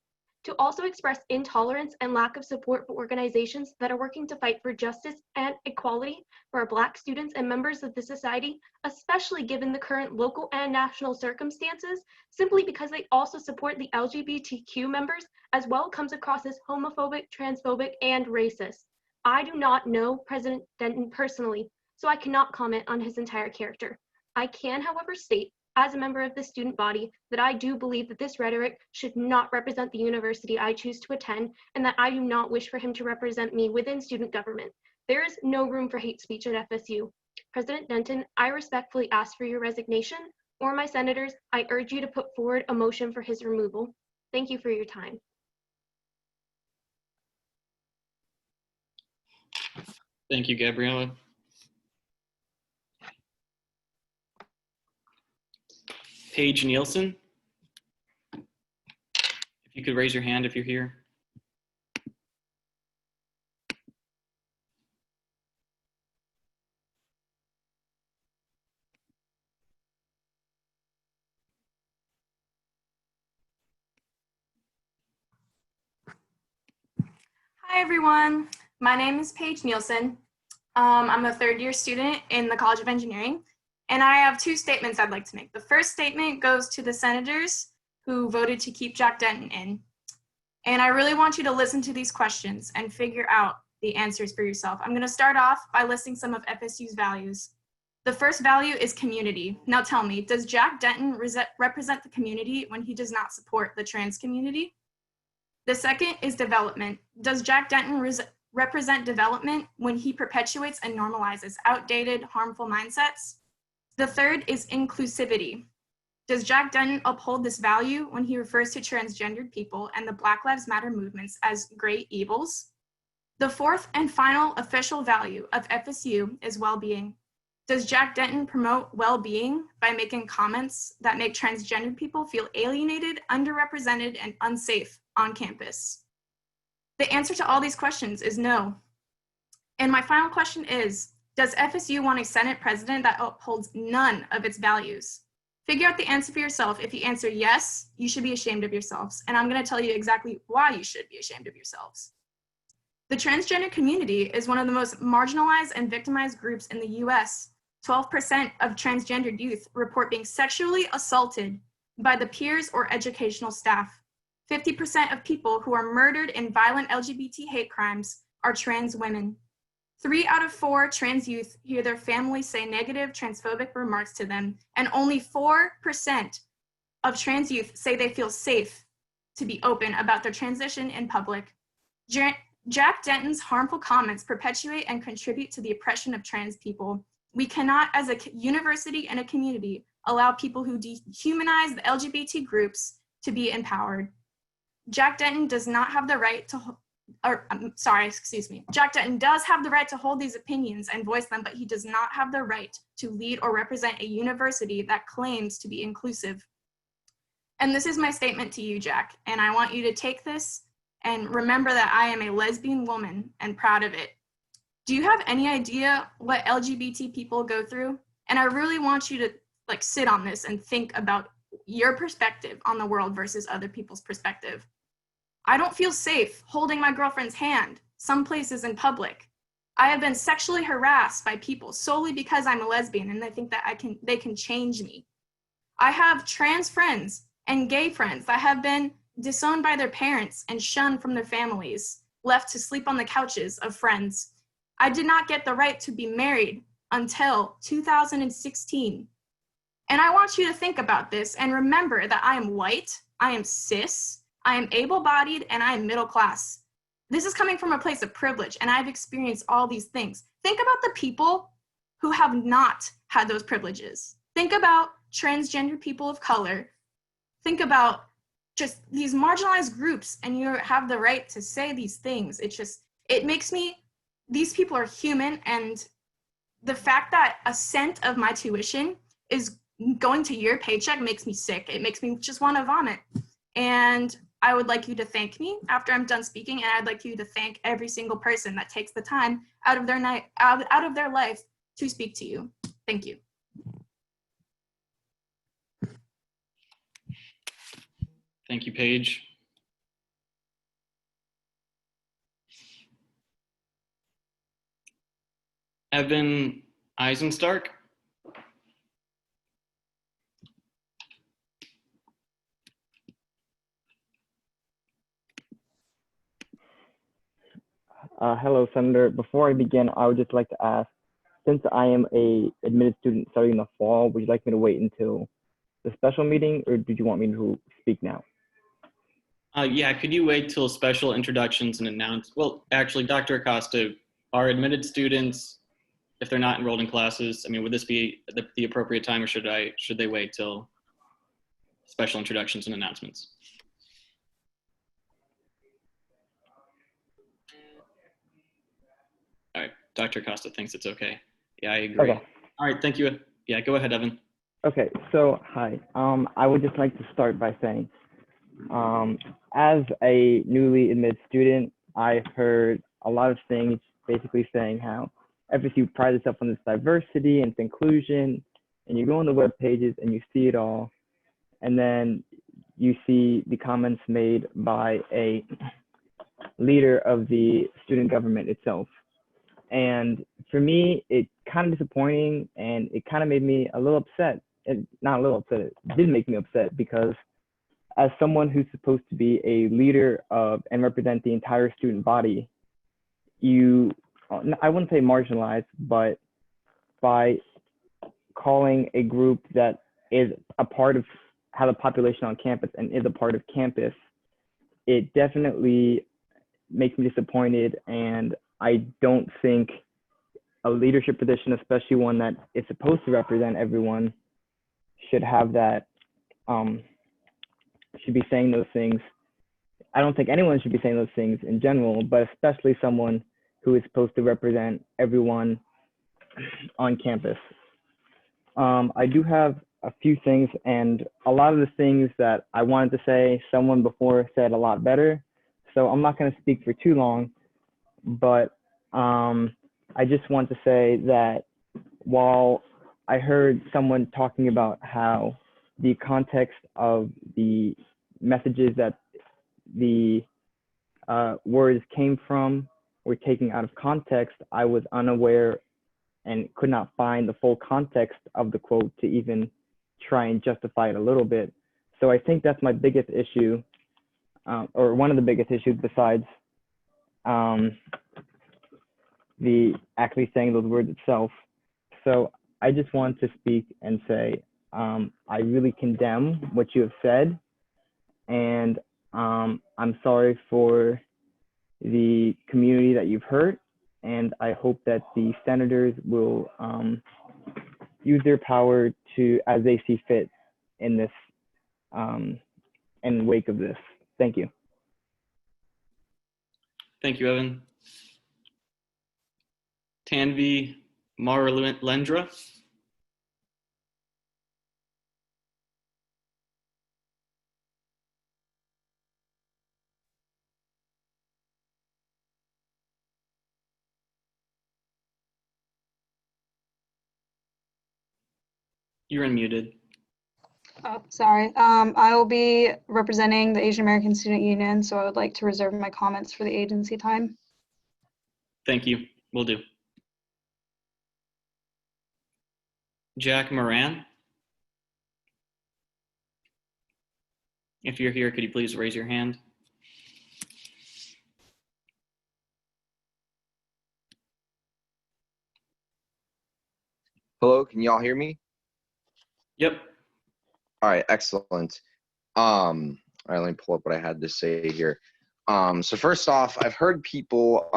To also express intolerance and lack of support for organizations that are working to fight for justice and equality for our Black students and members of the society, especially given the current local and national circumstances, simply because they also support the LGBTQ members, as well, comes across as homophobic, transphobic, and racist. I do not know President Denton personally, so I cannot comment on his entire character. I can, however, state, as a member of the student body, that I do believe that this rhetoric should not represent the university I choose to attend, and that I do not wish for him to represent me within student government. There is no room for hate speech at FSU. President Denton, I respectfully ask for your resignation, or my senators, I urge you to put forward a motion for his removal. Thank you for your time. Thank you, Gabriella. Paige Nielsen, if you could raise your hand if you're here. Hi, everyone. My name is Paige Nielsen. I'm a third-year student in the College of Engineering, and I have two statements I'd like to make. The first statement goes to the senators who voted to keep Jack Denton in. And I really want you to listen to these questions and figure out the answers for yourself. I'm going to start off by listing some of FSU's values. The first value is community. Now tell me, does Jack Denton represent the community when he does not support the trans community? The second is development. Does Jack Denton represent development when he perpetuates and normalizes outdated, harmful mindsets? The third is inclusivity. Does Jack Denton uphold this value when he refers to transgendered people and the Black Lives Matter movements as great evils? The fourth and final official value of FSU is well-being. Does Jack Denton promote well-being by making comments that make transgendered people feel alienated, underrepresented, and unsafe on campus? The answer to all these questions is no. And my final question is, does FSU want a Senate president that upholds none of its values? Figure out the answer for yourself. If you answer yes, you should be ashamed of yourselves. And I'm going to tell you exactly why you should be ashamed of yourselves. The transgender community is one of the most marginalized and victimized groups in the US. 12% of transgendered youth report being sexually assaulted by the peers or educational staff. 50% of people who are murdered in violent LGBT hate crimes are trans women. 3 out of 4 trans youth hear their families say negative transphobic remarks to them, and only 4% of trans youth say they feel safe to be open about their transition in public. Jack Denton's harmful comments perpetuate and contribute to the oppression of trans people. We cannot, as a university and a community, allow people who dehumanize the LGBT groups to be empowered. Jack Denton does not have the right to, Jack Denton does have the right to hold these opinions and voice them, but he does not have the right to lead or represent a university that claims to be inclusive. And this is my statement to you, Jack, and I want you to take this and remember that I am a lesbian woman and proud of it. Do you have any idea what LGBT people go through? And I really want you to sit on this and think about your perspective on the world versus other people's perspective. I don't feel safe holding my girlfriend's hand some places in public. I have been sexually harassed by people solely because I'm a lesbian and they think that they can change me. I have trans friends and gay friends that have been disowned by their parents and shunned from their families, left to sleep on the couches of friends. I did not get the right to be married until 2016. And I want you to think about this and remember that I am white, I am cis, I am able-bodied, and I am middle class. This is coming from a place of privilege, and I've experienced all these things. Think about the people who have not had those privileges. Think about transgender people of color. Think about just these marginalized groups, and you have the right to say these things. It makes me, these people are human, and the fact that a cent of my tuition is going to your paycheck makes me sick. It makes me just want to vomit. And I would like you to thank me after I'm done speaking, and I'd like you to thank every single person that takes the time out of their life to speak to you. Thank you. Thank you, Paige. Evan Eisenstark. Hello, Senator. Before I begin, I would just like to ask, since I am a admitted student starting in the fall, would you like me to wait until the special meeting, or did you want me to speak now? Yeah, could you wait till special introductions and announce? Well, actually, Dr. Acosta, are admitted students, if they're not enrolled in classes, would this be the appropriate time, or should they wait till special introductions and announcements? All right, Dr. Acosta thinks it's okay. Yeah, I agree. Okay. All right, thank you. Yeah, go ahead, Evan. Okay, so hi. I would just like to start by saying, as a newly admitted student, I've heard a lot of things basically saying how FSU prides itself on this diversity and its inclusion, and you go on the web pages and you see it all, and then you see the comments made by a leader of the student government itself. And for me, it's kind of disappointing, and it kind of made me a little upset. And not a little upset, it did make me upset, because as someone who's supposed to be a leader of and represent the entire student body, I wouldn't say marginalized, but by calling a group that is a part of, has a population on campus and is a part of campus, it definitely makes me disappointed. And I don't think a leadership position, especially one that is supposed to represent everyone, should have that, should be saying those things. I don't think anyone should be saying those things in general, but especially someone who is supposed to represent everyone on campus. I do have a few things, and a lot of the things that I wanted to say, someone before said a lot better. So I'm not going to speak for too long, but I just want to say that while I heard someone talking about how the context of the messages that the words came from were taken out of context, I was unaware and could not find the full context of the quote to even try and justify it a little bit. So I think that's my biggest issue, or one of the biggest issues, besides the actually saying those words itself. So I just want to speak and say, I really condemn what you have said, and I'm sorry for the community that you've hurt, and I hope that the senators will use their power to as they see fit in this in wake of this. Thank you. Thank you, Evan. Tanvi Maralendra. You're unmuted. Oh, sorry. I will be representing the Asian American Student Union, so I would like to reserve my comments for the agency time. Thank you. Will do. Jack Moran. If you're here, could you please raise your hand? Hello, can y'all hear me? Yep. All right, excellent. All right, let me pull up what I had to say here. So first off, I've heard people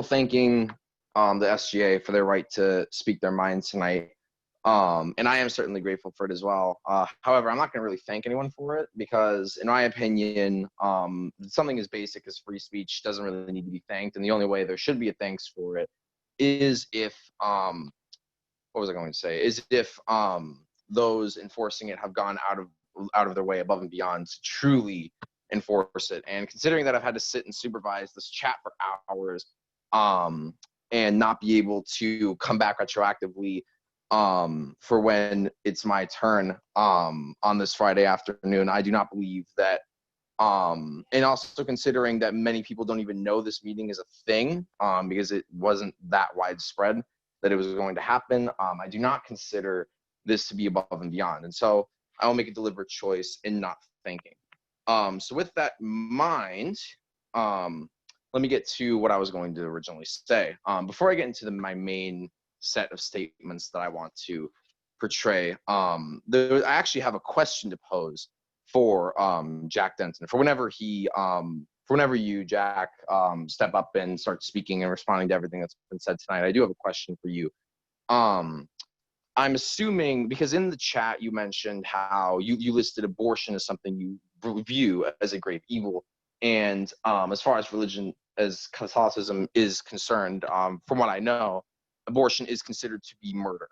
thanking the SGA for their right to speak their minds tonight. And I am certainly grateful for it as well. However, I'm not going to really thank anyone for it because, in my opinion, something as basic as free speech doesn't really need to be thanked. And the only way there should be a thanks for it is if, what was I going to say? Is if those enforcing it have gone out of their way above and beyond to truly enforce it. And considering that I've had to sit and supervise this chat for hours and not be able to come back retroactively for when it's my turn on this Friday afternoon, I do not believe that, and also considering that many people don't even know this meeting is a thing because it wasn't that widespread that it was going to happen, I do not consider this to be above and beyond. And so I will make a deliberate choice in not thinking. So with that in mind, let me get to what I was going to originally say. Before I get into my main set of statements that I want to portray, I actually have a question to pose for Jack Denton. For whenever you, Jack, step up and start speaking and responding to everything that's been said tonight, I do have a question for you. I'm assuming, because in the chat you mentioned how you listed abortion as something you view as a grave evil. And as far as religion, as Catholicism is concerned, from what I know, abortion is considered to be murder.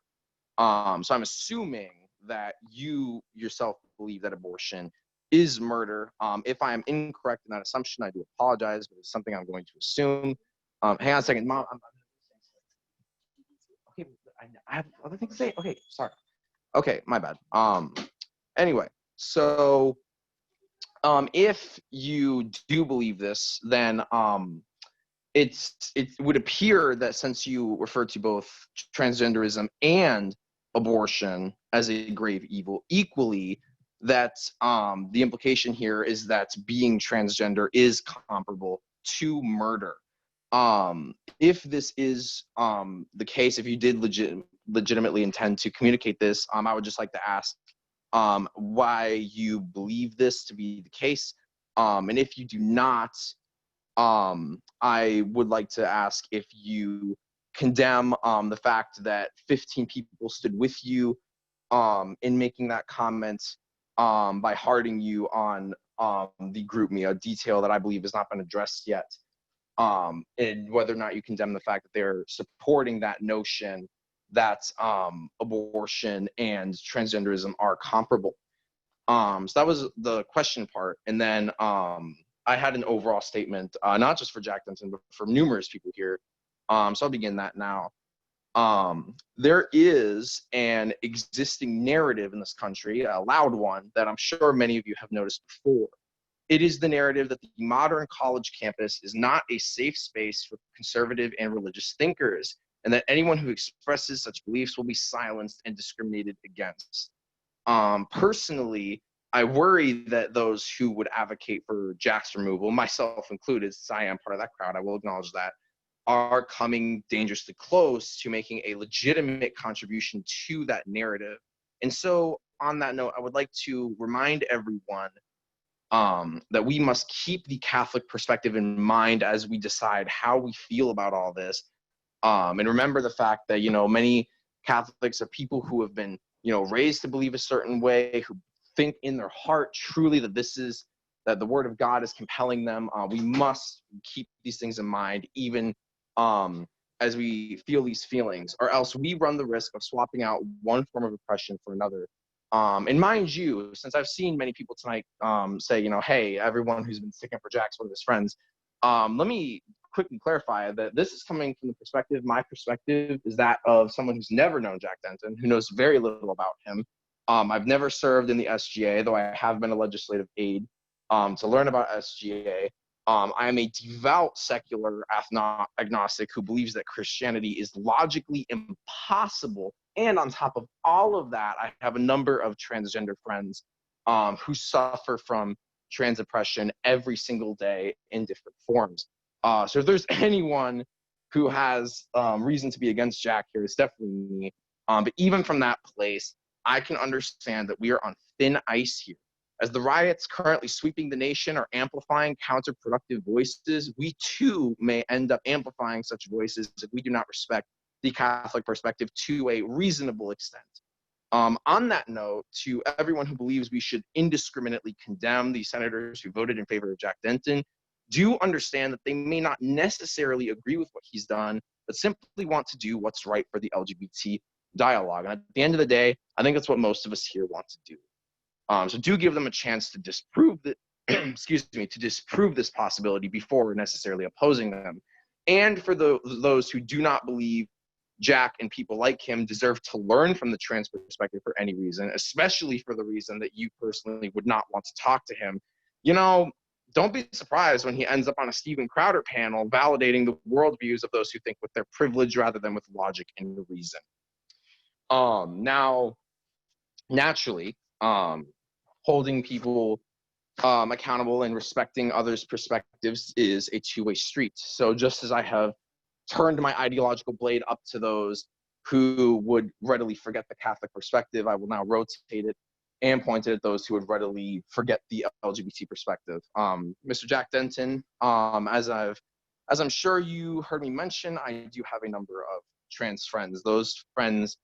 So I'm assuming that you yourself believe that abortion is murder. If I am incorrect in that assumption, I do apologize, but it's something I'm going to assume. Hang on a second, Mom. Okay, I have other things to say. Okay, sorry. Okay, my bad. Anyway, so if you do believe this, then it would appear that since you refer to both transgenderism and abortion as a grave evil equally, that the implication here is that being transgender is comparable to murder. If this is the case, if you did legitimately intend to communicate this, I would just like to ask why you believe this to be the case. And if you do not, I would like to ask if you condemn the fact that 15 people stood with you in making that comment by hearting you on the GroupMe, a detail that I believe has not been addressed yet, and whether or not you condemn the fact that they're supporting that notion that abortion and transgenderism are comparable. So that was the question part. And then I had an overall statement, not just for Jack Denton, but for numerous people here. So I'll begin that now. There is an existing narrative in this country, a loud one, that I'm sure many of you have noticed before. It is the narrative that the modern college campus is not a safe space for conservative and religious thinkers, and that anyone who expresses such beliefs will be silenced and discriminated against. Personally, I worry that those who would advocate for Jack's removal, myself included, since I am part of that crowd, I will acknowledge that, are coming dangerously close to making a legitimate contribution to that narrative. And so on that note, I would like to remind everyone that we must keep the Catholic perspective in mind as we decide how we feel about all this. And remember the fact that, many Catholics are people who have been, raised to believe a certain way, who think in their heart truly that that the word of God is compelling them. We must keep these things in mind, even as we feel these feelings, or else we run the risk of swapping out one form of oppression for another. And mind you, since I've seen many people tonight say, hey, everyone who's been sticking up for Jack's one of his friends, let me quickly clarify that this is coming from the perspective, my perspective is that of someone who's never known Jack Denton, who knows very little about him. I've never served in the SGA, though I have been a legislative aide to learn about SGA. I am a devout secular agnostic who believes that Christianity is logically impossible. And on top of all of that, I have a number of transgender friends who suffer from trans oppression every single day in different forms. So if there's anyone who has reason to be against Jack here, it's definitely me. But even from that place, I can understand that we are on thin ice here. As the riots currently sweeping the nation are amplifying counterproductive voices, we too may end up amplifying such voices if we do not respect the Catholic perspective to a reasonable extent. On that note, to everyone who believes we should indiscriminately condemn the senators who voted in favor of Jack Denton, do understand that they may not necessarily agree with what he's done, but simply want to do what's right for the LGBT dialogue. And at the end of the day, I think that's what most of us here want to do. So do give them a chance to disprove that, to disprove this possibility before necessarily opposing them. And for those who do not believe Jack and people like him deserve to learn from the trans perspective for any reason, especially for the reason that you personally would not want to talk to him, don't be surprised when he ends up on a Steven Crowder panel validating the worldviews of those who think with their privilege rather than with logic and reason. Now, naturally, holding people accountable and respecting others' perspectives is a two-way street. So just as I have turned my ideological blade up to those who would readily forget the Catholic perspective, I will now rotate it and point it at those who would readily forget the LGBT perspective. Mr. Jack Denton, as I'm sure you heard me mention, I do have a number of trans friends. Those friends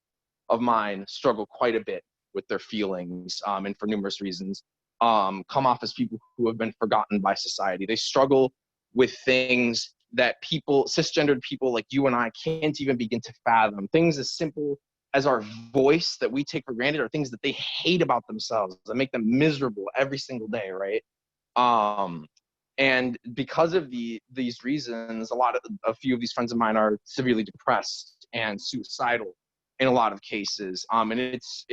of mine struggle quite a bit with their feelings, and for numerous reasons, come off as people who have been forgotten by society. They struggle with things that cisgendered people like you and I can't even begin to fathom. Things as simple as our voice that we take for granted are things that they hate about themselves, that make them miserable every single day, right? And because of these reasons, a few of these friends of mine are severely depressed and suicidal in a lot of cases. And it's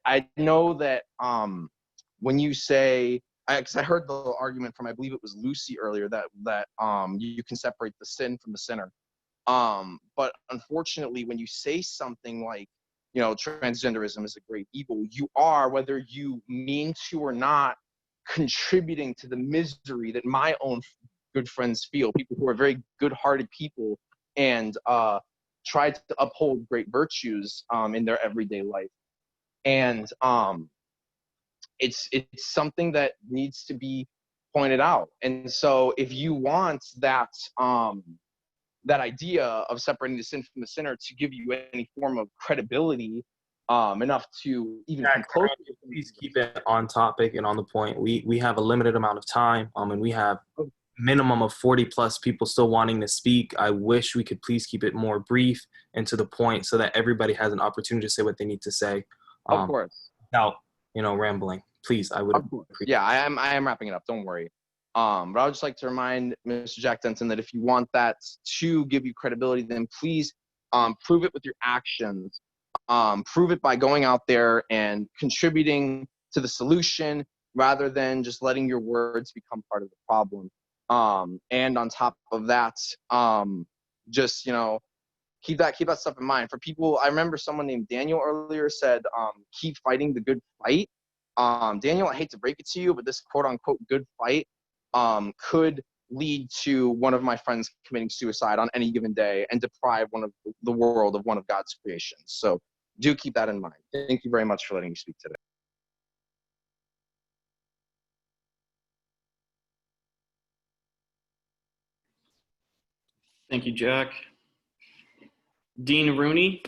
I know that when you say, because I heard the argument from, I believe it was Lucy earlier, that you can separate the sin from the sinner. But unfortunately, when you say something like, transgenderism is a great evil, you are, whether you mean to or not, contributing to the misery that my own good friends feel, people who are very good-hearted people and try to uphold great virtues in their everyday life. And it's something that needs to be pointed out. And so if you want that that idea of separating the sin from the sinner to give you any form of credibility, enough to even come close. Please keep it on topic and on the point. We have a limited amount of time, and we have minimum of 40 plus people still wanting to speak. I wish we could please keep it more brief and to the point so that everybody has an opportunity to say what they need to say. Of course. Without, rambling. Please, I would appreciate. Yeah, I am wrapping it up. Don't worry. But I would just like to remind Mr. Jack Denton that if you want that to give you credibility, then please prove it with your actions. Prove it by going out there and contributing to the solution rather than just letting your words become part of the problem. And on top of that, just, keep that stuff in mind. For people, I remember someone named Daniel earlier said, keep fighting the good fight. Daniel, I hate to break it to you, but this quote unquote good fight could lead to one of my friends committing suicide on any given day and deprive the world of one of God's creations. So do keep that in mind. Thank you very much for letting me speak today. Thank you, Jack. Dean Rooney.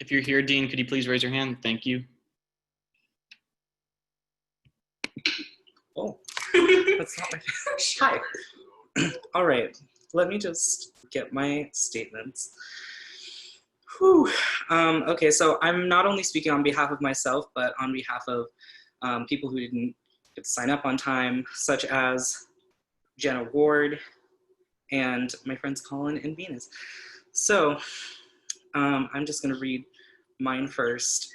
If you're here, Dean, could you please raise your hand? Thank you. Oh, that's not my Hi. All right, let me just get my statements. Whew. Okay, so I'm not only speaking on behalf of myself, but on behalf of people who didn't get to sign up on time, such as Jenna Ward and my friends Colin and Venus. So I'm just gonna read mine first.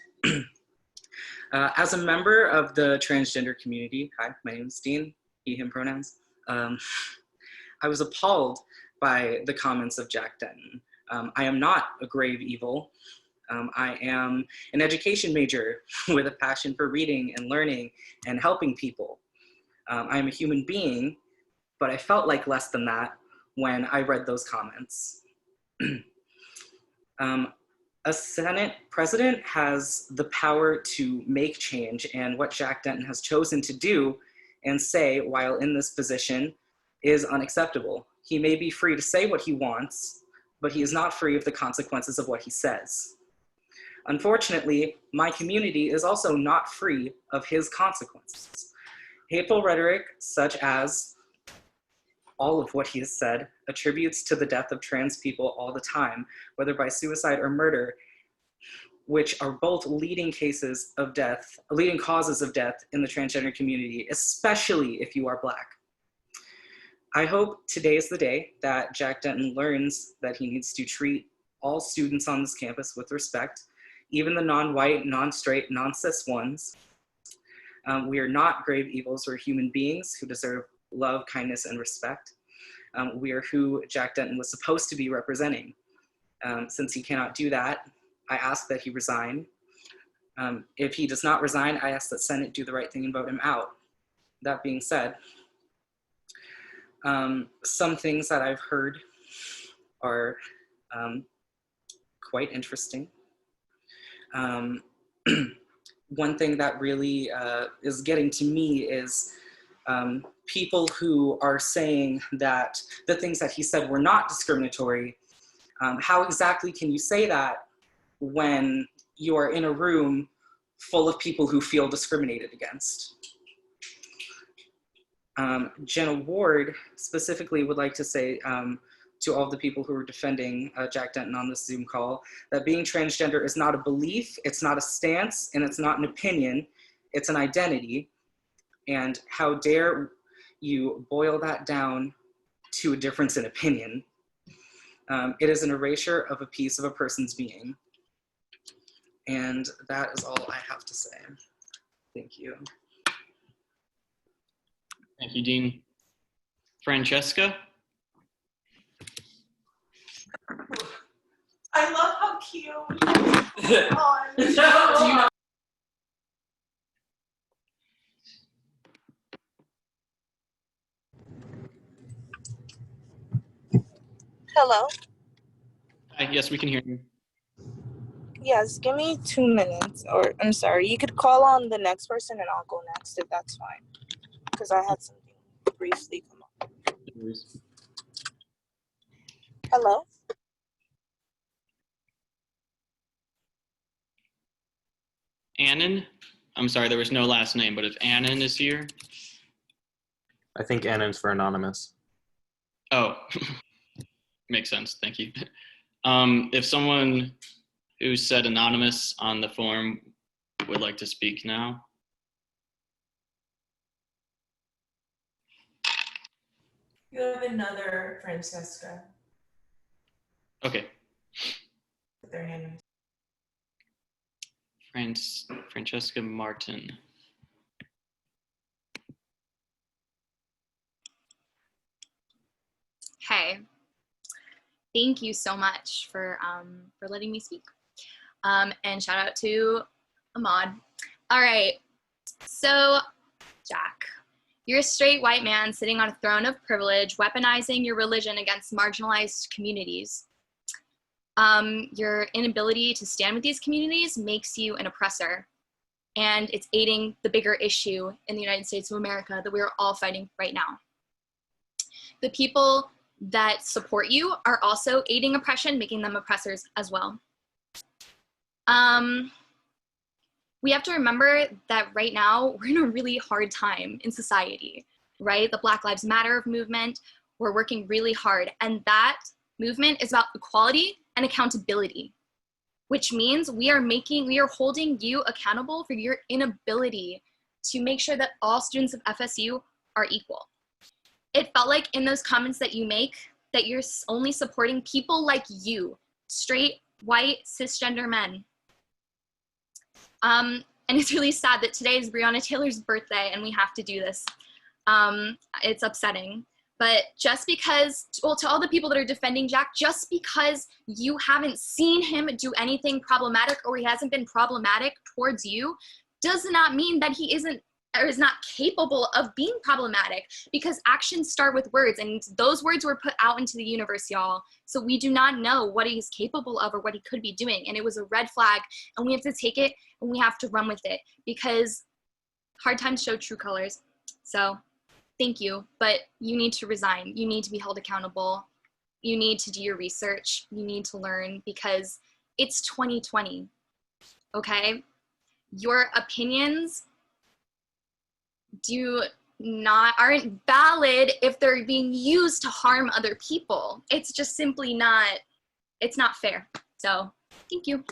As a member of the transgender community, hi, my name is Dean, he, him pronouns. I was appalled by the comments of Jack Denton. I am not a grave evil. I am an education major with a passion for reading and learning and helping people. I am a human being, but I felt like less than that when I read those comments. A Senate president has the power to make change, and what Jack Denton has chosen to do and say while in this position is unacceptable. He may be free to say what he wants, but he is not free of the consequences of what he says. Unfortunately, my community is also not free of his consequences. Hateful rhetoric, such as all of what he has said, attributes to the death of trans people all the time, whether by suicide or murder, which are both leading causes of death in the transgender community, especially if you are Black. I hope today is the day that Jack Denton learns that he needs to treat all students on this campus with respect, even the non-white, non-straight, non-cis ones. We are not grave evils, we're human beings who deserve love, kindness, and respect. We are who Jack Denton was supposed to be representing. Since he cannot do that, I ask that he resign. If he does not resign, I ask that Senate do the right thing and vote him out. That being said, some things that I've heard are quite interesting. One thing that really is getting to me is people who are saying that the things that he said were not discriminatory. How exactly can you say that when you are in a room full of people who feel discriminated against? Jenna Ward specifically would like to say to all the people who are defending Jack Denton on this Zoom call that being transgender is not a belief, it's not a stance, and it's not an opinion, it's an identity. And how dare you boil that down to a difference in opinion? It is an erasure of a piece of a person's being. And that is all I have to say. Thank you. Thank you, Dean. Francesca? I love how cute. Oh, Hello? Hi, yes, we can hear you. Yes, give me 2 minutes. Or, I'm sorry, you could call on the next person and I'll go next if that's fine. Because I had something briefly come up. Hello? Annan? I'm sorry, there was no last name, but if Annan is here. I think Annan's for anonymous. Oh, makes sense, thank you. If someone who said anonymous on the form would like to speak now. you have another Francesca. Okay. With their hand. Francesca Martin. Hey, thank you so much for letting me speak. And shout out to Ahmad. All right, so Jack, You're a straight white man sitting on a throne of privilege, weaponizing your religion against marginalized communities. Your inability to stand with these communities makes you an oppressor, and it's aiding the bigger issue in the United States of America that we're all fighting right now. The people that support you are also aiding oppression, making them oppressors as well. We have to remember that right now we're in a really hard time in society, right? The Black Lives Matter movement, we're working really hard, and that movement is about equality and accountability, which means we are holding you accountable for your inability to make sure that all students of FSU are equal. It felt like in those comments that you make that you're only supporting people like you, straight, white, cisgender men. And it's really sad that today is Breonna Taylor's birthday and we have to do this. It's upsetting. But just because, well, to all the people that are defending Jack, just because you haven't seen him do anything problematic or he hasn't been problematic towards you, does not mean that he isn't or is not capable of being problematic, because actions start with words, and those words were put out into the universe, y'all. So we do not know what he's capable of or what he could be doing. And it was a red flag, and we have to take it and we have to run with it, because hard times show true colors. So thank you, but you need to resign. You need to be held accountable. You need to do your research. You need to learn, because it's 2020, okay? Your opinions aren't valid if they're being used to harm other people. It's just simply not, it's not fair. So thank you.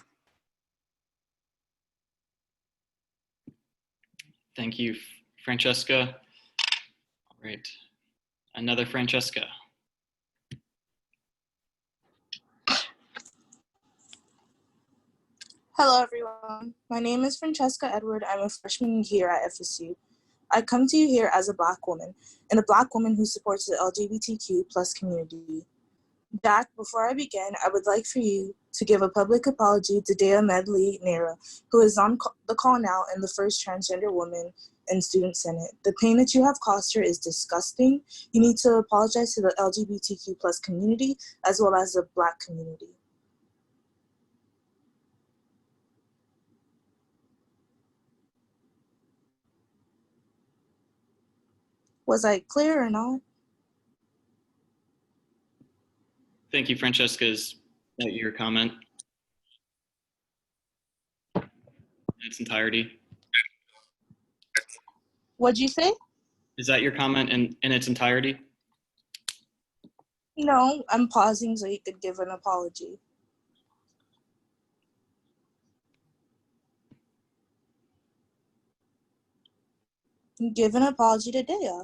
Thank you, Francesca. All right, another Francesca. Hello, everyone. My name is Francesca Edward. I'm a freshman here at FSU. I come to you here as a Black woman, and a Black woman who supports the LGBTQ plus community. Jack, before I begin, I would like for you to give a public apology to Dea Medley Nera, who is on the call now and the first transgender woman in Student Senate. The pain that you have caused her is disgusting. You need to apologize to the LGBTQ plus community as well as the Black community. Was I clear or not? Thank you, Francesca. Is that your comment in its entirety? What'd you say? Is that your comment in its entirety? No, I'm pausing so you could give an apology. Give an apology to Dea.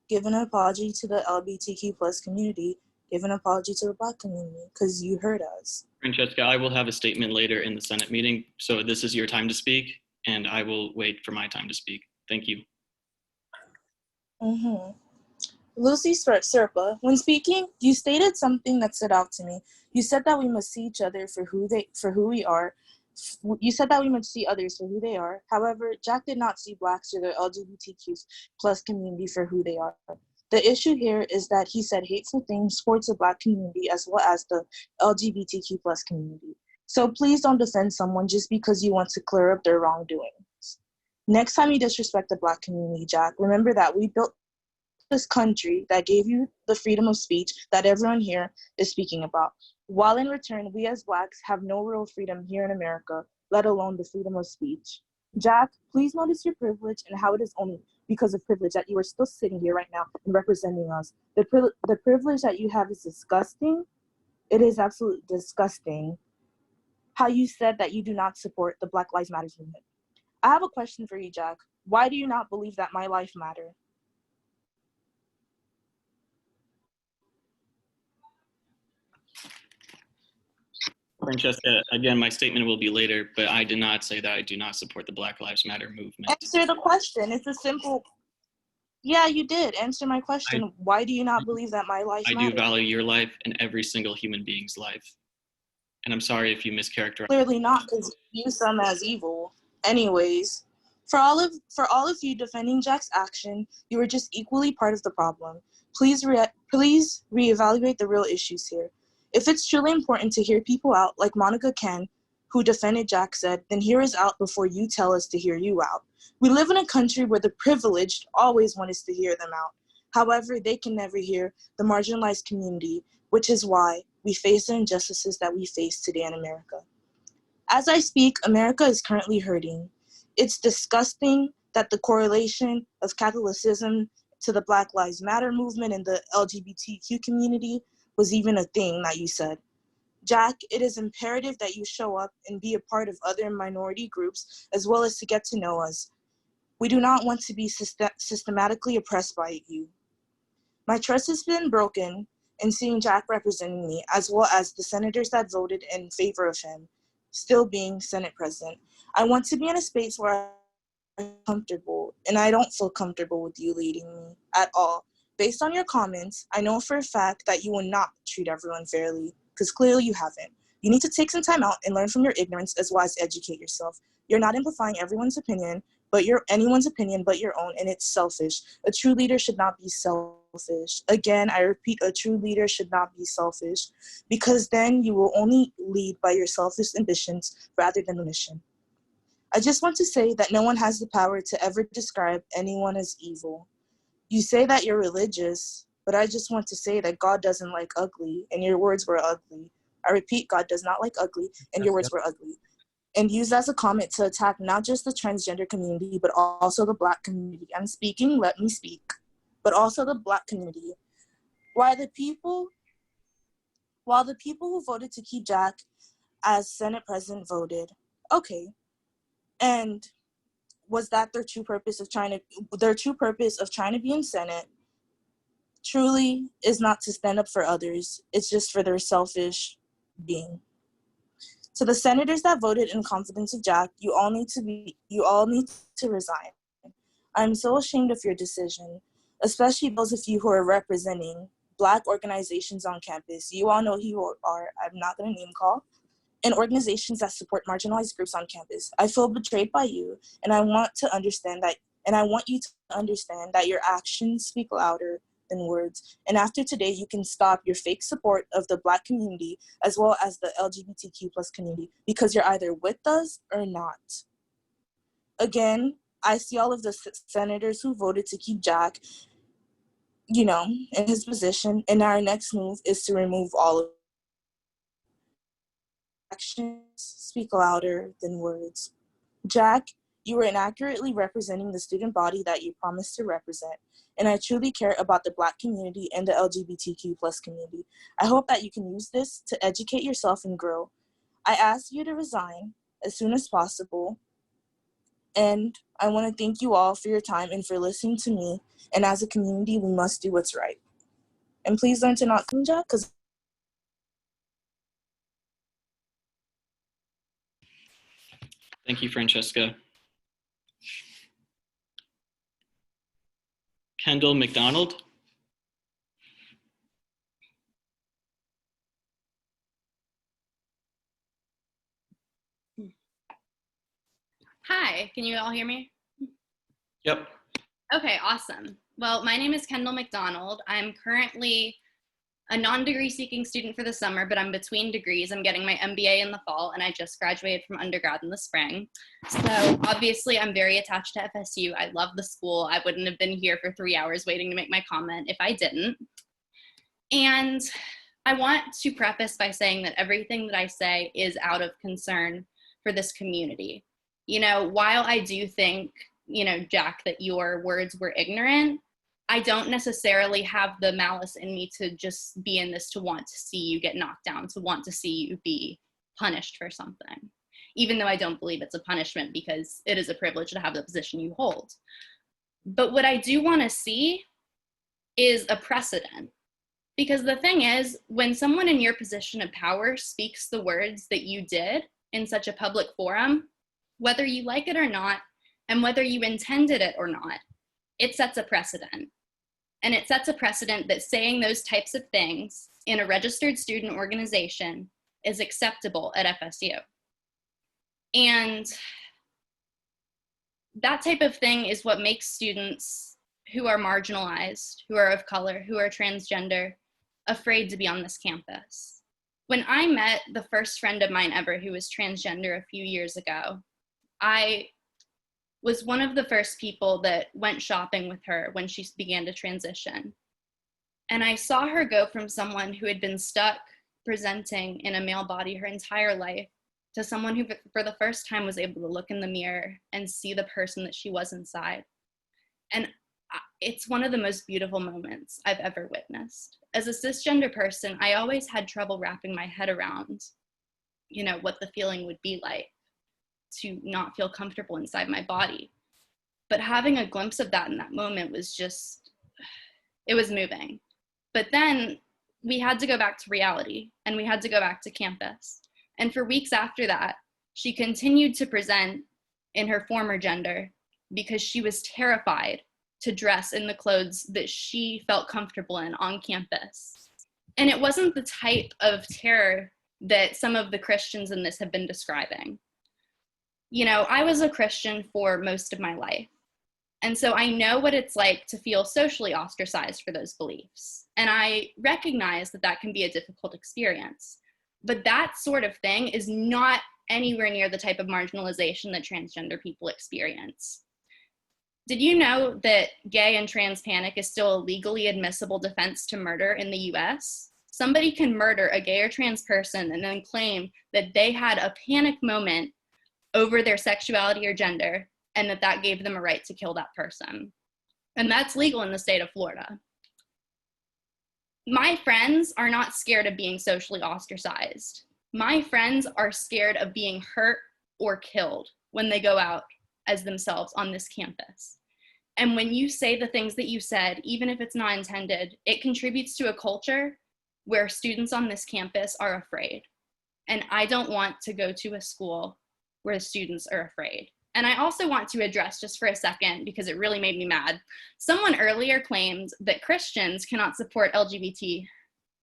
Give an apology to the LGBTQ plus community. Give an apology to the Black community, because you heard us. Francesca, I will have a statement later in the Senate meeting, so this is your time to speak, and I will wait for my time to speak. Thank you. Lucy Serpa, when speaking, you stated something that stood out to me. You said that we must see each other for who we are. You said that we must see others for who they are. However, Jack did not see Blacks or the LGBTQ plus community for who they are. The issue here is that he said hateful things towards the Black community as well as the LGBTQ plus community. So please don't defend someone just because you want to clear up their wrongdoings. Next time you disrespect the Black community, Jack, remember that we built this country that gave you the freedom of speech that everyone here is speaking about. While in return, we as Blacks have no real freedom here in America, let alone the freedom of speech. Jack, please notice your privilege and how it is only because of privilege that you are still sitting here right now and representing us. The privilege that you have is disgusting. It is absolutely disgusting how you said that you do not support the Black Lives Matter movement. I have a question for you, Jack. Why do you not believe that my life matters? Francesca, again, my statement will be later, but I did not say that I do not support the Black Lives Matter movement. Answer the question. It's a simple. Yeah, you did. Answer my question. Why do you not believe that my life matters? I do value your life and every single human being's life. And I'm sorry if you mischaracterized. Clearly not, because you view some as evil. Anyways, For all of you defending Jack's action, you are just equally part of the problem. Please reevaluate the real issues here. If it's truly important to hear people out, like Monica Ken, who defended Jack, said, then hear us out before you tell us to hear you out. We live in a country where the privileged always want us to hear them out. However, they can never hear the marginalized community, which is why we face the injustices that we face today in America. As I speak, America is currently hurting. It's disgusting that the correlation of Catholicism to the Black Lives Matter movement and the LGBTQ community was even a thing that you said. Jack, it is imperative that you show up and be a part of other minority groups as well as to get to know us. We do not want to be systematically oppressed by you. My trust has been broken in seeing Jack representing me, as well as the senators that voted in favor of him, still being Senate President. I want to be in a space where I'm comfortable, and I don't feel comfortable with you leading me at all. Based on your comments, I know for a fact that you will not treat everyone fairly, because clearly you haven't. You need to take some time out and learn from your ignorance as well as educate yourself. You're not amplifying anyone's opinion but your own, and it's selfish. A true leader should not be selfish. Again, I repeat, a true leader should not be selfish, because then you will only lead by your selfish ambitions rather than the mission. I just want to say that no one has the power to ever describe anyone as evil. You say that you're religious, but I just want to say that God doesn't like ugly, and your words were ugly. I repeat, God does not like ugly, and your words were ugly. And used as a comment to attack not just the transgender community, but also the Black community. I'm speaking, let me speak. But also the Black community. While the people who voted to keep Jack as Senate President voted, okay. And was that their true purpose of trying to be in Senate truly is not to stand up for others. It's just for their selfish being. To the senators that voted in confidence of Jack, you all need to resign. I'm so ashamed of your decision, especially those of you who are representing Black organizations on campus. You all know who you are. I'm not going to name call. And organizations that support marginalized groups on campus. I feel betrayed by you, and I want you to understand that your actions speak louder than words. And after today, you can stop your fake support of the Black community as well as the LGBTQ plus community, because you're either with us or not. Again, I see all of the senators who voted to keep Jack, in his position, and our next move is to remove all of actions speak louder than words. Jack, you were inaccurately representing the student body that you promised to represent, and I truly care about the Black community and the LGBTQ plus community. I hope that you can use this to educate yourself and grow. I ask you to resign as soon as possible, and I want to thank you all for your time and for listening to me, and as a community, we must do what's right. And please learn to not Jack, because Thank you, Francesca. Kendall McDonald. Hi, can you all hear me? Yep. Okay, awesome. Well, my name is Kendall McDonald. I'm currently a non-degree seeking student for the summer, but I'm between degrees. I'm getting my MBA in the fall, and I just graduated from undergrad in the spring. So obviously I'm very attached to FSU. I love the school. I wouldn't have been here for 3 hours waiting to make my comment if I didn't. And I want to preface by saying that everything that I say is out of concern for this community. While I do think, Jack, that your words were ignorant, I don't necessarily have the malice in me to just be in this to want to see you get knocked down, to want to see you be punished for something, even though I don't believe it's a punishment because it is a privilege to have the position you hold. But what I do want to see is a precedent. Because the thing is, when someone in your position of power speaks the words that you did in such a public forum, whether you like it or not, and whether you intended it or not, it sets a precedent. And it sets a precedent that saying those types of things in a registered student organization is acceptable at FSU. And that type of thing is what makes students who are marginalized, who are of color, who are transgender, afraid to be on this campus. When I met the first friend of mine ever who was transgender a few years ago, I was one of the first people that went shopping with her when she began to transition. And I saw her go from someone who had been stuck presenting in a male body her entire life to someone who for the first time was able to look in the mirror and see the person that she was inside. And it's one of the most beautiful moments I've ever witnessed. As a cisgender person, I always had trouble wrapping my head around, what the feeling would be like to not feel comfortable inside my body. But having a glimpse of that in that moment was just, it was moving. But then we had to go back to reality, and we had to go back to campus. And for weeks after that, she continued to present in her former gender because she was terrified to dress in the clothes that she felt comfortable in on campus. And it wasn't the type of terror that some of the Christians in this have been describing. I was a Christian for most of my life. And so I know what it's like to feel socially ostracized for those beliefs. And I recognize that that can be a difficult experience. But that sort of thing is not anywhere near the type of marginalization that transgender people experience. Did you know that gay and trans panic is still a legally admissible defense to murder in the US? Somebody can murder a gay or trans person and then claim that they had a panic moment over their sexuality or gender, and that gave them a right to kill that person. And that's legal in the state of Florida. My friends are not scared of being socially ostracized. My friends are scared of being hurt or killed when they go out as themselves on this campus. And when you say the things that you said, even if it's not intended, it contributes to a culture where students on this campus are afraid. And I don't want to go to a school where the students are afraid. And I also want to address, just for a second, because it really made me mad, someone earlier claimed that Christians cannot support LGBT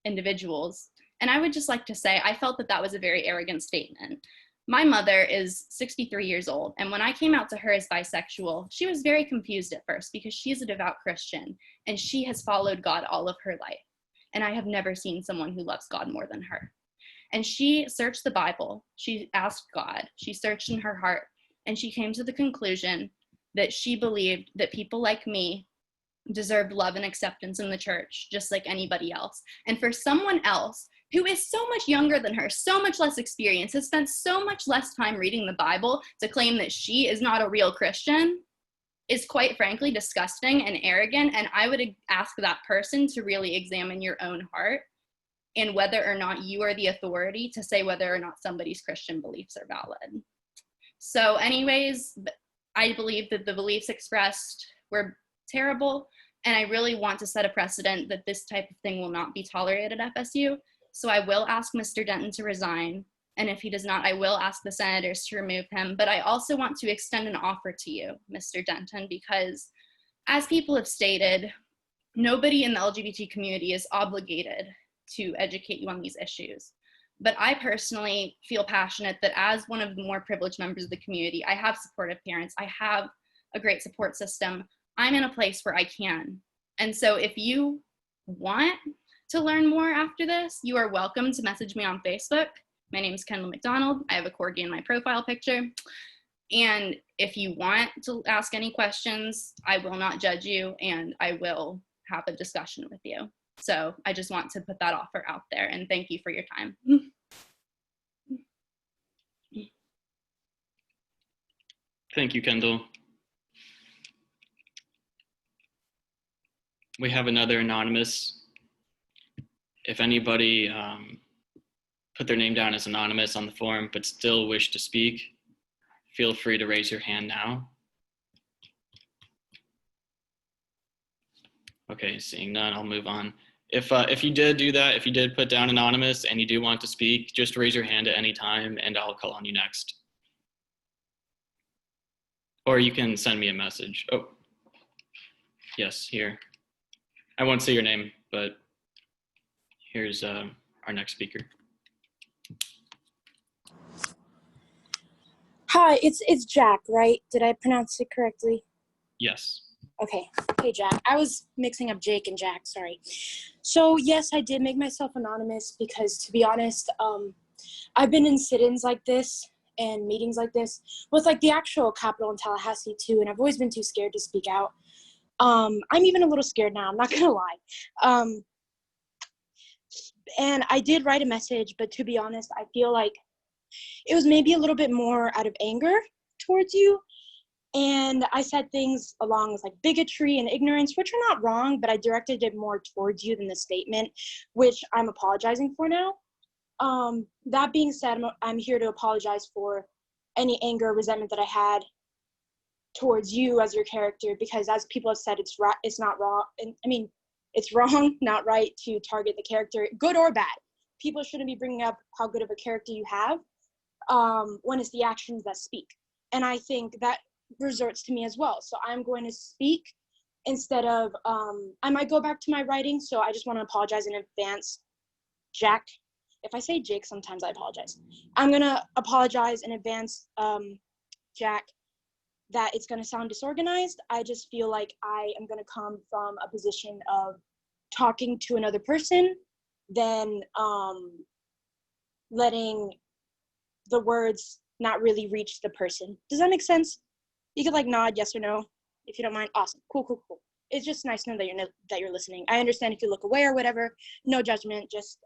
individuals. And I would just like to say, I felt that that was a very arrogant statement. My mother is 63 years old, and when I came out to her as bisexual, she was very confused at first because she is a devout Christian, and she has followed God all of her life. And I have never seen someone who loves God more than her. And she searched the Bible, she asked God, she searched in her heart, and she came to the conclusion that she believed that people like me deserved love and acceptance in the church, just like anybody else. And for someone else who is so much younger than her, so much less experienced, has spent so much less time reading the Bible to claim that she is not a real Christian is quite frankly disgusting and arrogant. And I would ask that person to really examine your own heart and whether or not you are the authority to say whether or not somebody's Christian beliefs are valid. So anyways, I believe that the beliefs expressed were terrible, and I really want to set a precedent that this type of thing will not be tolerated at FSU. So I will ask Mr. Denton to resign, and if he does not, I will ask the senators to remove him. But I also want to extend an offer to you, Mr. Denton, because as people have stated, nobody in the LGBT community is obligated to educate you on these issues. But I personally feel passionate that as one of the more privileged members of the community, I have supportive parents, I have a great support system. I'm in a place where I can. And so if you want to learn more after this, you are welcome to message me on Facebook. My name is Kendall McDonald. I have a corgi in my profile picture. And if you want to ask any questions, I will not judge you, and I will have a discussion with you. So I just want to put that offer out there, and thank you for your time. Thank you, Kendall. We have another anonymous. If anybody put their name down as anonymous on the form but still wish to speak, feel free to raise your hand now. Okay, seeing none, I'll move on. If you did do that, if you did put down anonymous and you do want to speak, just raise your hand at any time and I'll call on you next. Or you can send me a message. Oh, yes, here. I won't say your name, but here's our next speaker. Hi, it's Jack, right? Did I pronounce it correctly? Yes. Okay. Hey, Jack. I was mixing up Jake and Jack, sorry. So, yes, I did make myself anonymous because, to be honest, I've been in sit-ins like this and meetings like this with, like, the actual Capitol in Tallahassee, too, and I've always been too scared to speak out. I'm even a little scared now, I'm not gonna lie. And I did write a message, but to be honest, I feel like it was maybe a little bit more out of anger towards you. And I said things along with like bigotry and ignorance, which are not wrong, but I directed it more towards you than the statement, which I'm apologizing for now. That being said, I'm here to apologize for any anger or resentment that I had towards you as your character, because as people have said, it's not wrong. I mean, it's wrong, not right to target the character, good or bad. People shouldn't be bringing up how good of a character you have when it's the actions that speak. And I think that resorts to me as well. So I'm going to speak instead of, I might go back to my writing. So I just want to apologize in advance, Jack. If I say Jake, sometimes I apologize. I'm going to apologize in advance, Jack, that it's going to sound disorganized. I just feel like I am going to come from a position of talking to another person than letting the words not really reach the person. Does that make sense? You could like nod yes or no if you don't mind. Awesome. Cool. It's just nice to know that you're listening. I understand if you look away or whatever. No judgment. Just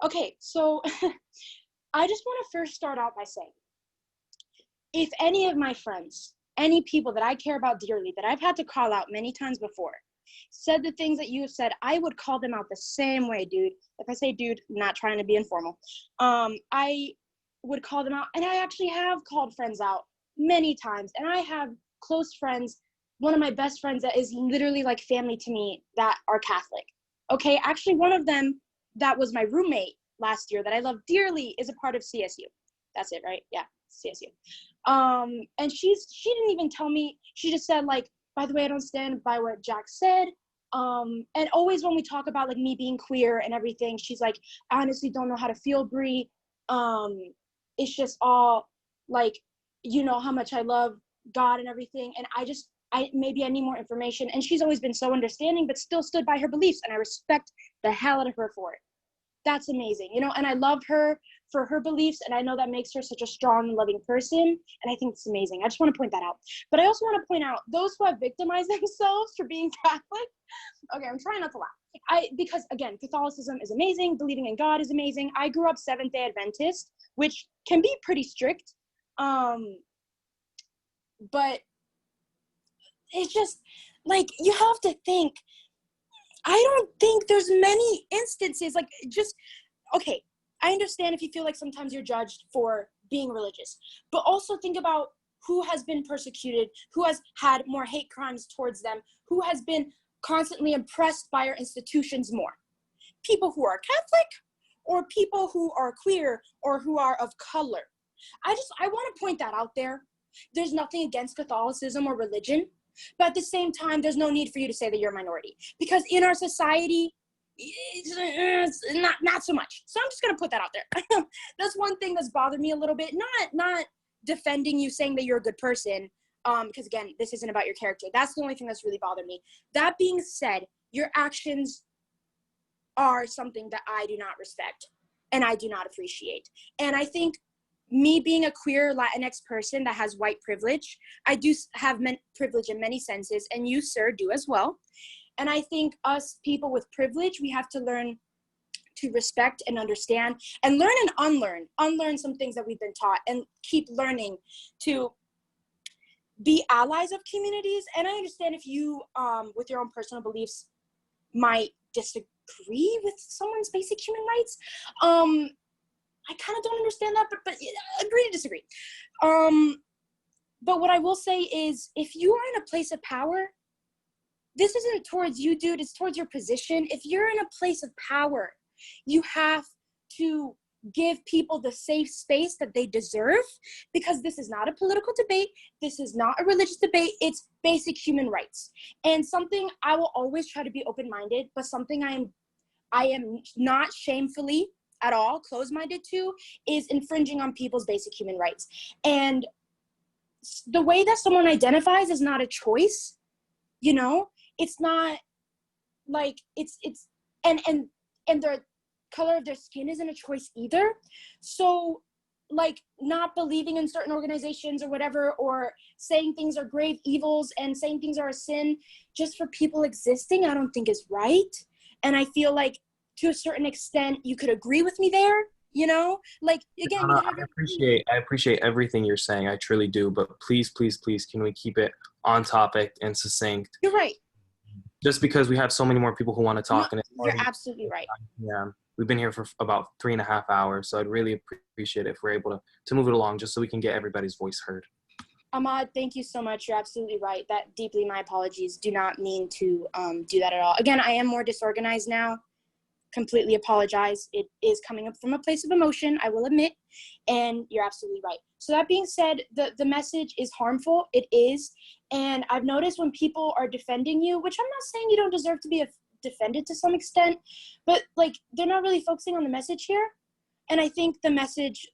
okay. So I just want to first start out by saying, if any of my friends, any people that I care about dearly, that I've had to call out many times before, said the things that you have said, I would call them out the same way, dude. If I say dude, I'm not trying to be informal. I would call them out, and I actually have called friends out many times, and I have close friends, one of my best friends that is literally like family to me, that are Catholic. Okay, actually one of them that was my roommate last year that I love dearly is a part of CSU. That's it, right? Yeah, CSU. And she didn't even tell me, she just said like, by the way, I don't stand by what Jack said. And always when we talk about like me being queer and everything, she's like, I honestly don't know how to feel, Brie. It's just all like, you know how much I love God and everything. And maybe I need more information. And she's always been so understanding, but still stood by her beliefs. And I respect the hell out of her for it. That's amazing, you know, and I love her for her beliefs, and I know that makes her such a strong and loving person, and I think it's amazing. I just want to point that out. But I also want to point out those who have victimized themselves for being Catholic. Okay, I'm trying not to laugh. Because again, Catholicism is amazing, believing in God is amazing. I grew up Seventh-day Adventist, which can be pretty strict, but it's just like, you have to think, I don't think there's many instances, like just, okay, I understand if you feel like sometimes you're judged for being religious, but also think about who has been persecuted, who has had more hate crimes towards them, who has been constantly oppressed by our institutions more. People who are Catholic or people who are queer or who are of color. I want to point that out there. There's nothing against Catholicism or religion, but at the same time, there's no need for you to say that you're a minority, because in our society, it's not so much. So I'm just gonna put that out there. That's one thing that's bothered me a little bit. Not defending you, saying that you're a good person, because again, this isn't about your character. That's the only thing that's really bothered me. That being said, your actions are something that I do not respect and I do not appreciate. And I think me being a queer Latinx person that has white privilege, I do have privilege in many senses, and you, sir, do as well. And I think us people with privilege, we have to learn to respect and understand and learn and unlearn some things that we've been taught, and keep learning to be allies of communities. And I understand if you, with your own personal beliefs, might disagree with someone's basic human rights. I kind of don't understand that, but agree to disagree. But what I will say is, if you are in a place of power, this isn't towards you, dude, it's towards your position. If you're in a place of power, you have to give people the safe space that they deserve, because this is not a political debate. This is not a religious debate. It's basic human rights. And something I will always try to be open-minded, but something I am not shamefully, at all, closed-minded to, is infringing on people's basic human rights. And the way that someone identifies is not a choice, you know? It's not like and the color of their skin isn't a choice either. So like not believing in certain organizations or whatever, or saying things are grave evils and saying things are a sin just for people existing, I don't think is right. And I feel like to a certain extent you could agree with me there, you know, like again, I appreciate everything you're saying. I truly do. But please, please, please, can we keep it on topic and succinct? You're right. Just because we have so many more people who want to talk. No, and you're absolutely right. Yeah, we've been here for about 3.5 hours, so I'd really appreciate it if we're able to move it along just so we can get everybody's voice heard. Ahmad, thank you so much. You're absolutely right. That deeply my apologies. Do not mean to do that at all. Again, I am more disorganized now. Completely apologize. It is coming up from a place of emotion, I will admit, and you're absolutely right. So that being said, the message is harmful. It is. And I've noticed when people are defending you, which I'm not saying you don't deserve to be defended to some extent, but like they're not really focusing on the message here. And I think the message,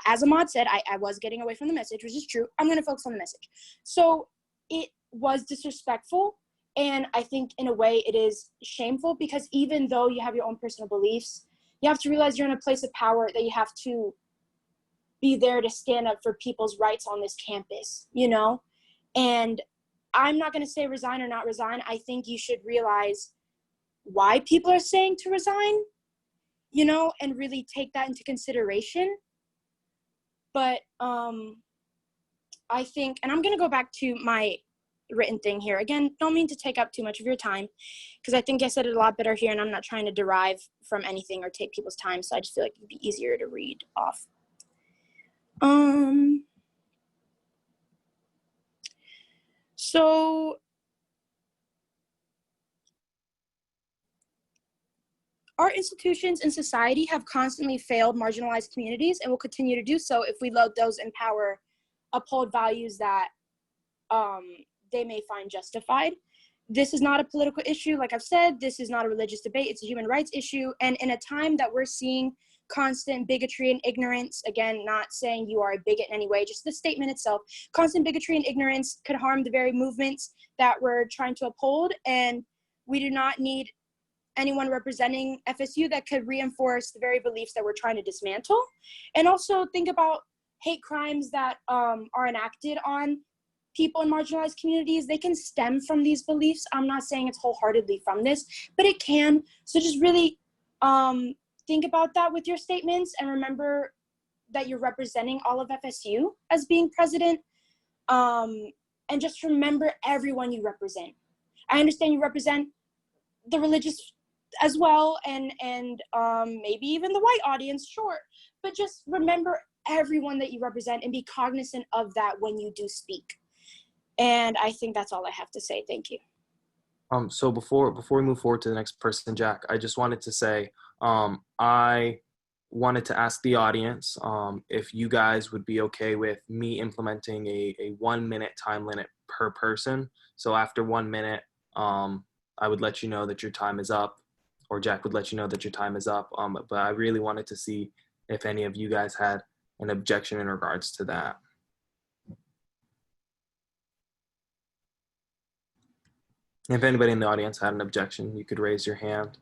as Ahmad said, I was getting away from the message, which is true. I'm going to focus on the message. So it was disrespectful. And I think in a way it is shameful, because even though you have your own personal beliefs, you have to realize you're in a place of power, that you have to be there to stand up for people's rights on this campus, you know? And I'm not going to say resign or not resign. I think you should realize why people are saying to resign, you know, and really take that into consideration. But I think, and I'm going to go back to my written thing here. Again, don't mean to take up too much of your time, because I think I said it a lot better here, and I'm not trying to derive from anything or take people's time, so I just feel like it'd be easier to read off. So our institutions and society have constantly failed marginalized communities and will continue to do so if we let those in power uphold values that they may find justified. This is not a political issue. Like I've said, this is not a religious debate. It's a human rights issue. And in a time that we're seeing constant bigotry and ignorance, again, not saying you are a bigot in any way, just the statement itself, constant bigotry and ignorance could harm the very movements that we're trying to uphold. And we do not need anyone representing FSU that could reinforce the very beliefs that we're trying to dismantle. And also think about hate crimes that are enacted on people in marginalized communities. They can stem from these beliefs. I'm not saying it's wholeheartedly from this, but it can. So just really think about that with your statements, and remember that you're representing all of FSU as being president. And just remember everyone you represent. I understand you represent the religious as well, and maybe even the white audience, sure. But just remember everyone that you represent and be cognizant of that when you do speak. And I think that's all I have to say. Thank you. So before we move forward to the next person, Jack, I just wanted to say, I wanted to ask the audience if you guys would be okay with me implementing a 1 minute time limit per person. So after 1 minute, I would let you know that your time is up, or Jack would let you know that your time is up. But I really wanted to see if any of you guys had an objection in regards to that. If anybody in the audience had an objection, you could raise your hand.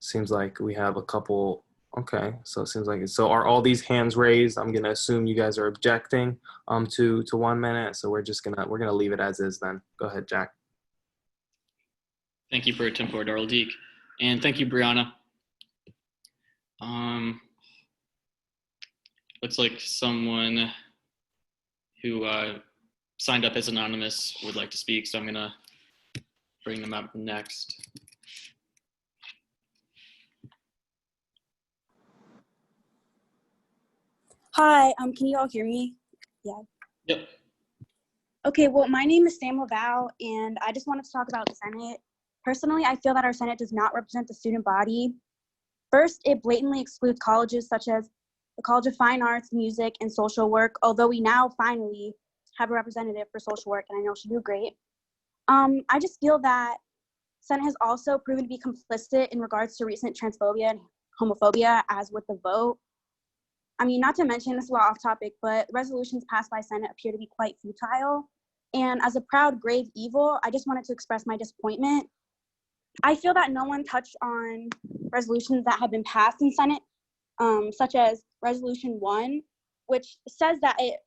Seems like we have a couple. Okay, so it seems like so are all these hands raised? I'm gonna assume you guys are objecting to 1 minute. So we're gonna leave it as is then. Go ahead, Jack. Thank you for your tempo, Darrell Deek, and thank you, Brianna. Looks like someone who signed up as anonymous would like to speak, so I'm gonna bring them up next. Hi, can you all hear me? Yeah. Yep. Okay, well, my name is Sam Laval, and I just wanted to talk about the Senate. Personally, I feel that our Senate does not represent the student body. First, it blatantly excludes colleges such as the College of Fine Arts, Music, and Social Work, although we now finally have a representative for social work, and I know she'll do great. I just feel that Senate has also proven to be complicit in regards to recent transphobia and homophobia as with the vote. I mean, not to mention, this is a lot off topic, but resolutions passed by Senate appear to be quite futile. And as a proud grave evil, I just wanted to express my disappointment. I feel that no one touched on resolutions that have been passed in Senate, such as Resolution 1, which says that it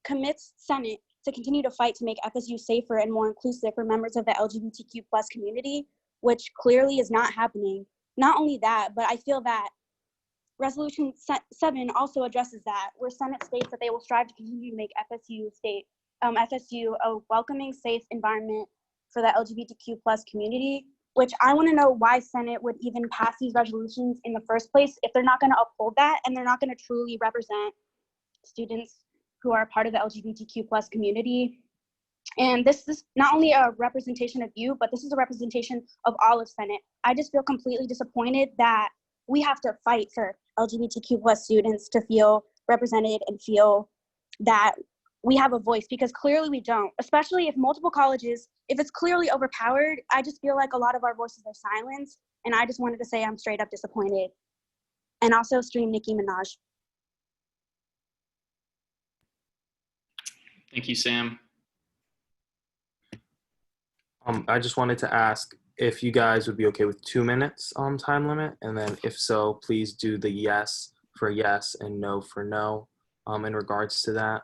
commits Senate to continue to fight to make FSU safer and more inclusive for members of the LGBTQ plus community, which clearly is not happening. Not only that, but I feel that Resolution 7 also addresses that, where Senate states that they will strive to continue to make FSU a welcoming, safe environment for the LGBTQ plus community, which I want to know why Senate would even pass these resolutions in the first place if they're not going to uphold that and they're not going to truly represent students who are part of the LGBTQ plus community. And this is not only a representation of you, but this is a representation of all of Senate. I just feel completely disappointed that we have to fight for LGBTQ plus students to feel represented and feel that we have a voice, because clearly we don't, especially if multiple colleges, if it's clearly overpowered. I just feel like a lot of our voices are silenced, and I just wanted to say I'm straight up disappointed. And also stream Nicki Minaj. Thank you, Sam. I just wanted to ask if you guys would be okay with 2 minutes time limit, and then if so, please do the yes for yes and no for no in regards to that.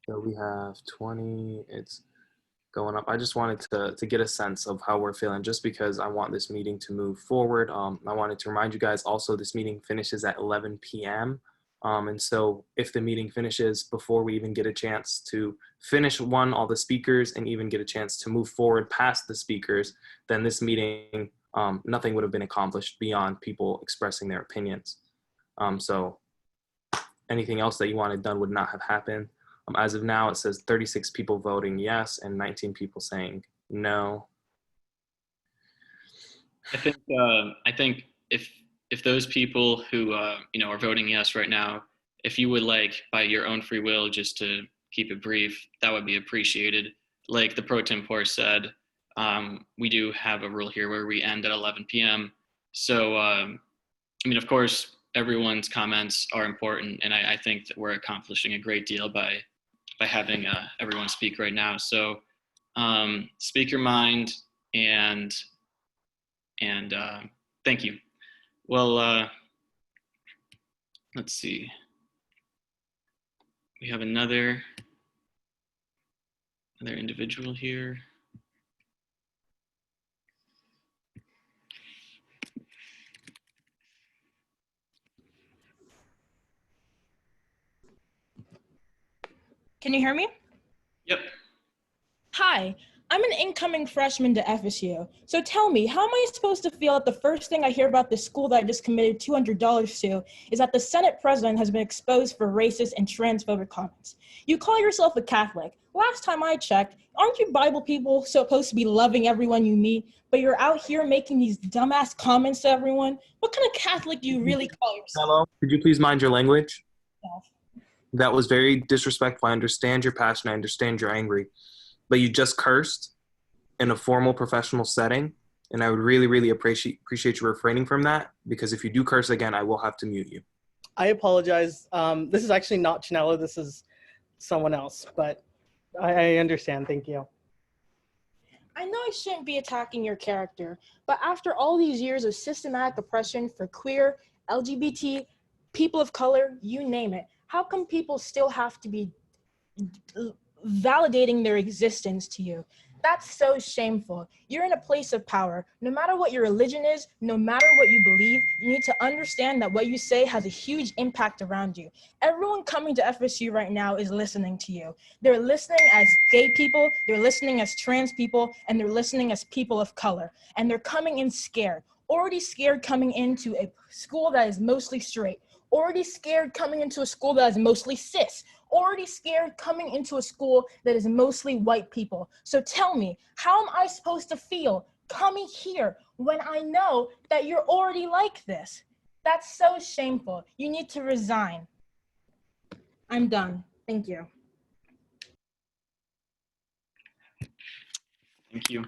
So we have 20, it's going up. I just wanted to get a sense of how we're feeling, just because I want this meeting to move forward. I wanted to remind you guys also, this meeting finishes at 11 p.m. And so if the meeting finishes before we even get a chance to finish all the speakers and even get a chance to move forward past the speakers, then this meeting, nothing would have been accomplished beyond people expressing their opinions. So anything else that you wanted done would not have happened. As of now, it says 36 people voting yes and 19 people saying no. I think if those people who are voting yes right now, if you would like by your own free will just to keep it brief, that would be appreciated. Like the pro tempore said, we do have a rule here where we end at 11 p.m. So of course, everyone's comments are important, and I think that we're accomplishing a great deal by having everyone speak right now. So speak your mind, and thank you. Well, let's see. We have another individual here. Can you hear me? Yep. Hi, I'm an incoming freshman to FSU. So tell me, how am I supposed to feel that the first thing I hear about the school that I just committed $200 to is that the Senate president has been exposed for racist and transphobic comments? You call yourself a Catholic. Last time I checked, aren't you Bible people supposed to be loving everyone you meet, but you're out here making these dumbass comments to everyone? What kind of Catholic do you really call yourself? Hello? Could you please mind your language? That was very disrespectful. I understand your passion. I understand you're angry. But you just cursed in a formal professional setting, and I would really, really appreciate you refraining from that, because if you do curse again, I will have to mute you. I apologize. This is actually not Chinelo. This is someone else, but I understand. Thank you. I know I shouldn't be attacking your character, but after all these years of systematic oppression for queer, LGBT, people of color, you name it, how come people still have to be validating their existence to you? That's so shameful. You're in a place of power. No matter what your religion is, no matter what you believe, you need to understand that what you say has a huge impact around you. Everyone coming to FSU right now is listening to you. They're listening as gay people, they're listening as trans people, and they're listening as people of color. And they're coming in scared. Already scared coming into a school that is mostly straight. Already scared coming into a school that is mostly cis. Already scared coming into a school that is mostly white people. So tell me, how am I supposed to feel coming here when I know that you're already like this? That's so shameful. You need to resign. I'm done. Thank you. Thank you.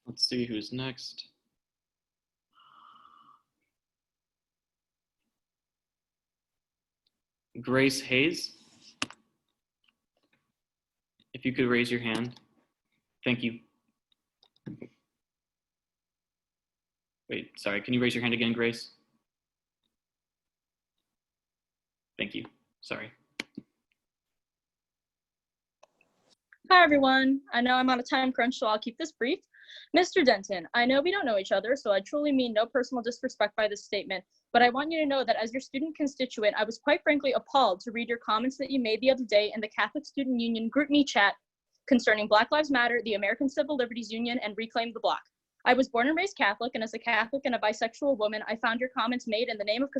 Let's see who's next. Grace Hayes. If you could raise your hand. Thank you. Wait, sorry, can you raise your hand again, Grace? Thank you, sorry. Hi, everyone. I know I'm on a time crunch, so I'll keep this brief. Mr. Denton, I know we don't know each other, so I truly mean no personal disrespect by this statement, but I want you to know that as your student constituent, I was quite frankly appalled to read your comments that you made the other day in the Catholic Student Union GroupMe chat concerning Black Lives Matter, the American Civil Liberties Union, and Reclaim the Block. I was born and raised Catholic, and as a Catholic and a bisexual woman, I found your comments made in the name of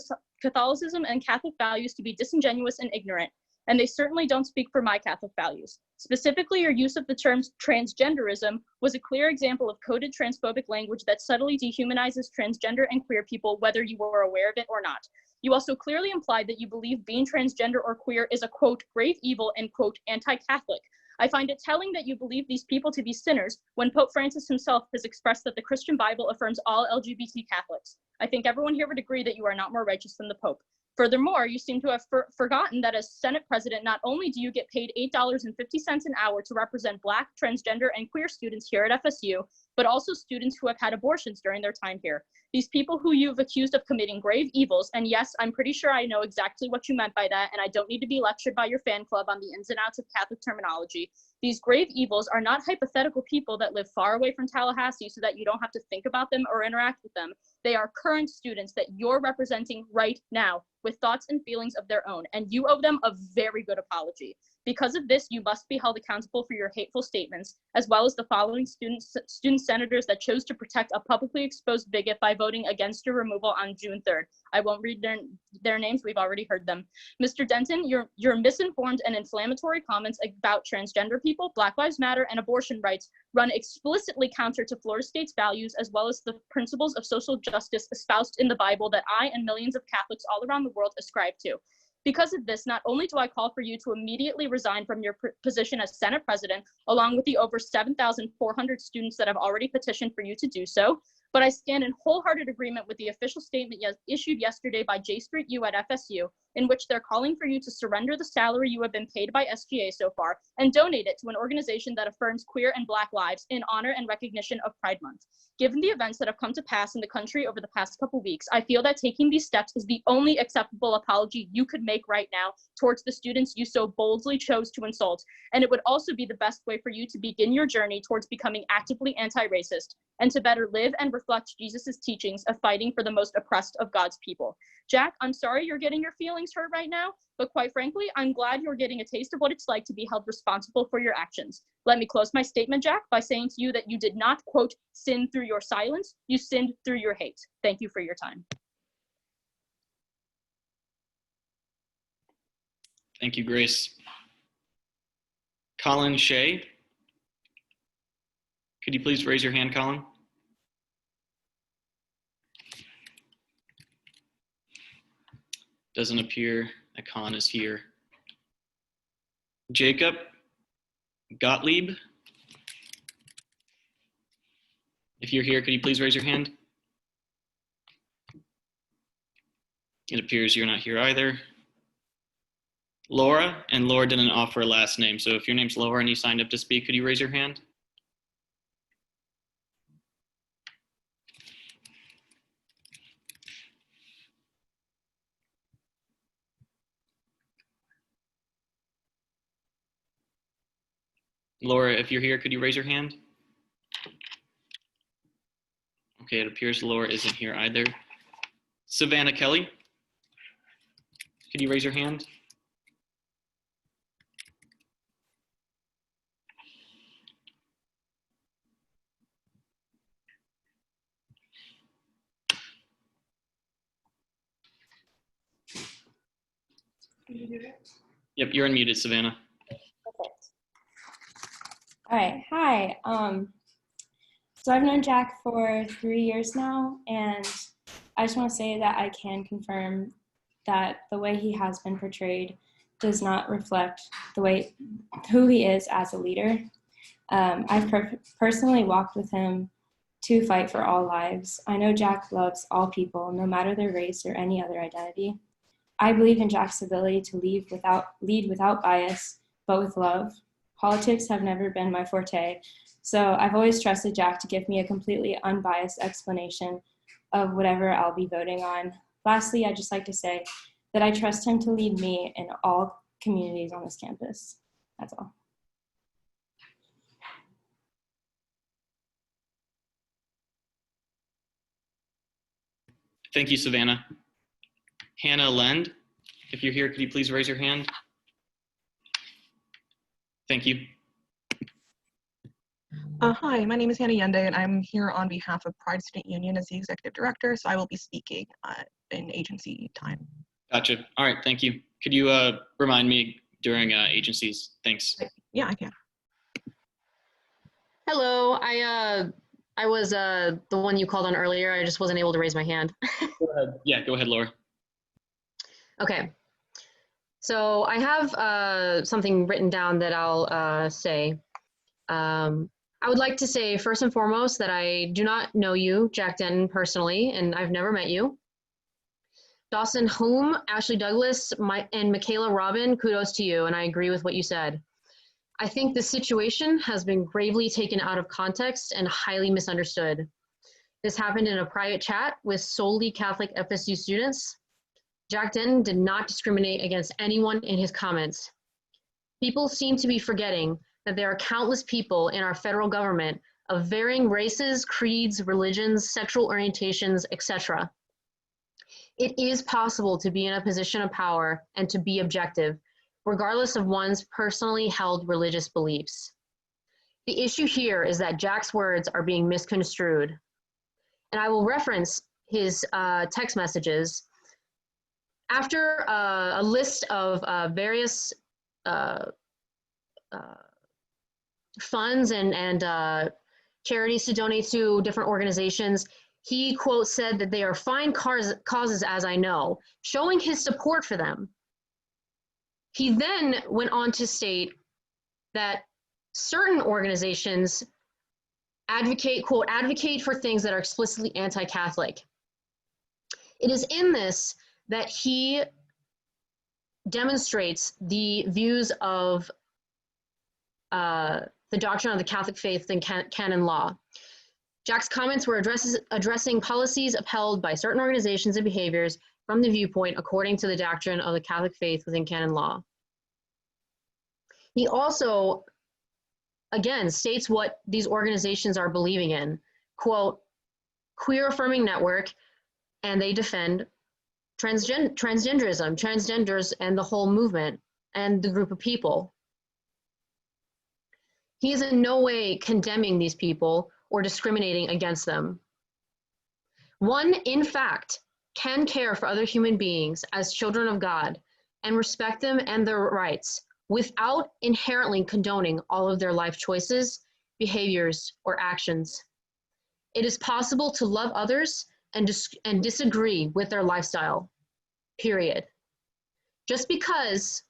Catholicism and Catholic values to be disingenuous and ignorant, and they certainly don't speak for my Catholic values. Specifically, your use of the terms transgenderism was a clear example of coded transphobic language that subtly dehumanizes transgender and queer people, whether you were aware of it or not. You also clearly implied that you believe being transgender or queer is a, quote, grave evil and, quote, anti-Catholic. I find it telling that you believe these people to be sinners when Pope Francis himself has expressed that the Christian Bible affirms all LGBT Catholics. I think everyone here would agree that you are not more righteous than the Pope. Furthermore, you seem to have forgotten that as Senate President, not only do you get paid $8.50 an hour to represent Black, transgender, and queer students here at FSU, but also students who have had abortions during their time here. These people who you've accused of committing grave evils, and yes, I'm pretty sure I know exactly what you meant by that, and I don't need to be lectured by your fan club on the ins and outs of Catholic terminology. These grave evils are not hypothetical people that live far away from Tallahassee so that you don't have to think about them or interact with them. They are current students that you're representing right now with thoughts and feelings of their own, and you owe them a very good apology. Because of this, you must be held accountable for your hateful statements, as well as the following student senators that chose to protect a publicly exposed bigot by voting against your removal on June 3rd. I won't read their names, we've already heard them. Mr. Denton, your misinformed and inflammatory comments about transgender people, Black Lives Matter, and abortion rights run explicitly counter to Florida State's values, as well as the principles of social justice espoused in the Bible that I and millions of Catholics all around the world ascribe to. Because of this, not only do I call for you to immediately resign from your position as Senate President, along with the over 7,400 students that have already petitioned for you to do so, but I stand in wholehearted agreement with the official statement issued yesterday by J Street U at FSU, in which they're calling for you to surrender the salary you have been paid by SGA so far and donate it to an organization that affirms queer and Black lives in honor and recognition of Pride Month. Given the events that have come to pass in the country over the past couple weeks, I feel that taking these steps is the only acceptable apology you could make right now towards the students you so boldly chose to insult, and it would also be the best way for you to begin your journey towards becoming actively anti-racist and to better live and reflect Jesus' teachings of fighting for the most oppressed of God's people. Jack, I'm sorry you're getting your feelings hurt right now, but quite frankly, I'm glad you're getting a taste of what it's like to be held responsible for your actions. Let me close my statement, Jack, by saying to you that you did not, quote, sin through your silence, you sinned through your hate. Thank you for your time. Thank you, Grace. Colin Shea. Could you please raise your hand, Colin? Doesn't appear that Colin is here. Jacob Gottlieb. If you're here, could you please raise your hand? It appears you're not here either. Laura, and Laura didn't offer a last name, so if your name's Laura and you signed up to speak, could you raise your hand? Laura, if you're here, could you raise your hand? Okay, it appears Laura isn't here either. Savannah Kelly, could you raise your hand? Yep, you're unmuted, Savannah. All right, hi. So I've known Jack for 3 years now, and I just want to say that I can confirm that the way he has been portrayed does not reflect who he is as a leader. I've personally walked with him to fight for all lives. I know Jack loves all people, no matter their race or any other identity. I believe in Jack's ability to lead without bias, but with love. Politics have never been my forte, so I've always trusted Jack to give me a completely unbiased explanation of whatever I'll be voting on. Lastly, I'd just like to say that I trust him to lead me in all communities on this campus. That's all. Thank you, Savannah. Hannah Lend, if you're here, could you please raise your hand? Thank you. Hi, my name is Hannah Yende, and I'm here on behalf of Pride Student Union as the executive director, so I will be speaking in agency time. Gotcha. All right, thank you. Could you remind me during agencies? Thanks. Yeah, I can. Hello, I was the one you called on earlier. I just wasn't able to raise my hand. Go ahead. Yeah, go ahead, Laura. Okay. So I have something written down that I'll say. I would like to say first and foremost that I do not know you, Jack Denton, personally, and I've never met you. Dawson Hume, Ashley Douglas, and Michaela Robin, kudos to you, and I agree with what you said. I think the situation has been gravely taken out of context and highly misunderstood. This happened in a private chat with solely Catholic FSU students. Jack Denton did not discriminate against anyone in his comments. People seem to be forgetting that there are countless people in our federal government of varying races, creeds, religions, sexual orientations, etc. It is possible to be in a position of power and to be objective, regardless of one's personally held religious beliefs. The issue here is that Jack's words are being misconstrued. And I will reference his text messages. After a list of various funds and charities to donate to different organizations, he, quote, said that they are fine causes as I know, showing his support for them. He then went on to state that certain organizations advocate, quote, advocate for things that are explicitly anti-Catholic. It is in this that he demonstrates the views of the doctrine of the Catholic faith and canon law. Jack's comments were addressing policies upheld by certain organizations and behaviors from the viewpoint according to the doctrine of the Catholic faith within canon law. He also, again, states what these organizations are believing in, quote, queer affirming network, and they defend transgenderism, transgenders, and the whole movement and the group of people. He is in no way condemning these people or discriminating against them. One, in fact, can care for other human beings as children of God and respect them and their rights without inherently condoning all of their life choices, behaviors, or actions. It is possible to love others and disagree with their lifestyle, period. Just because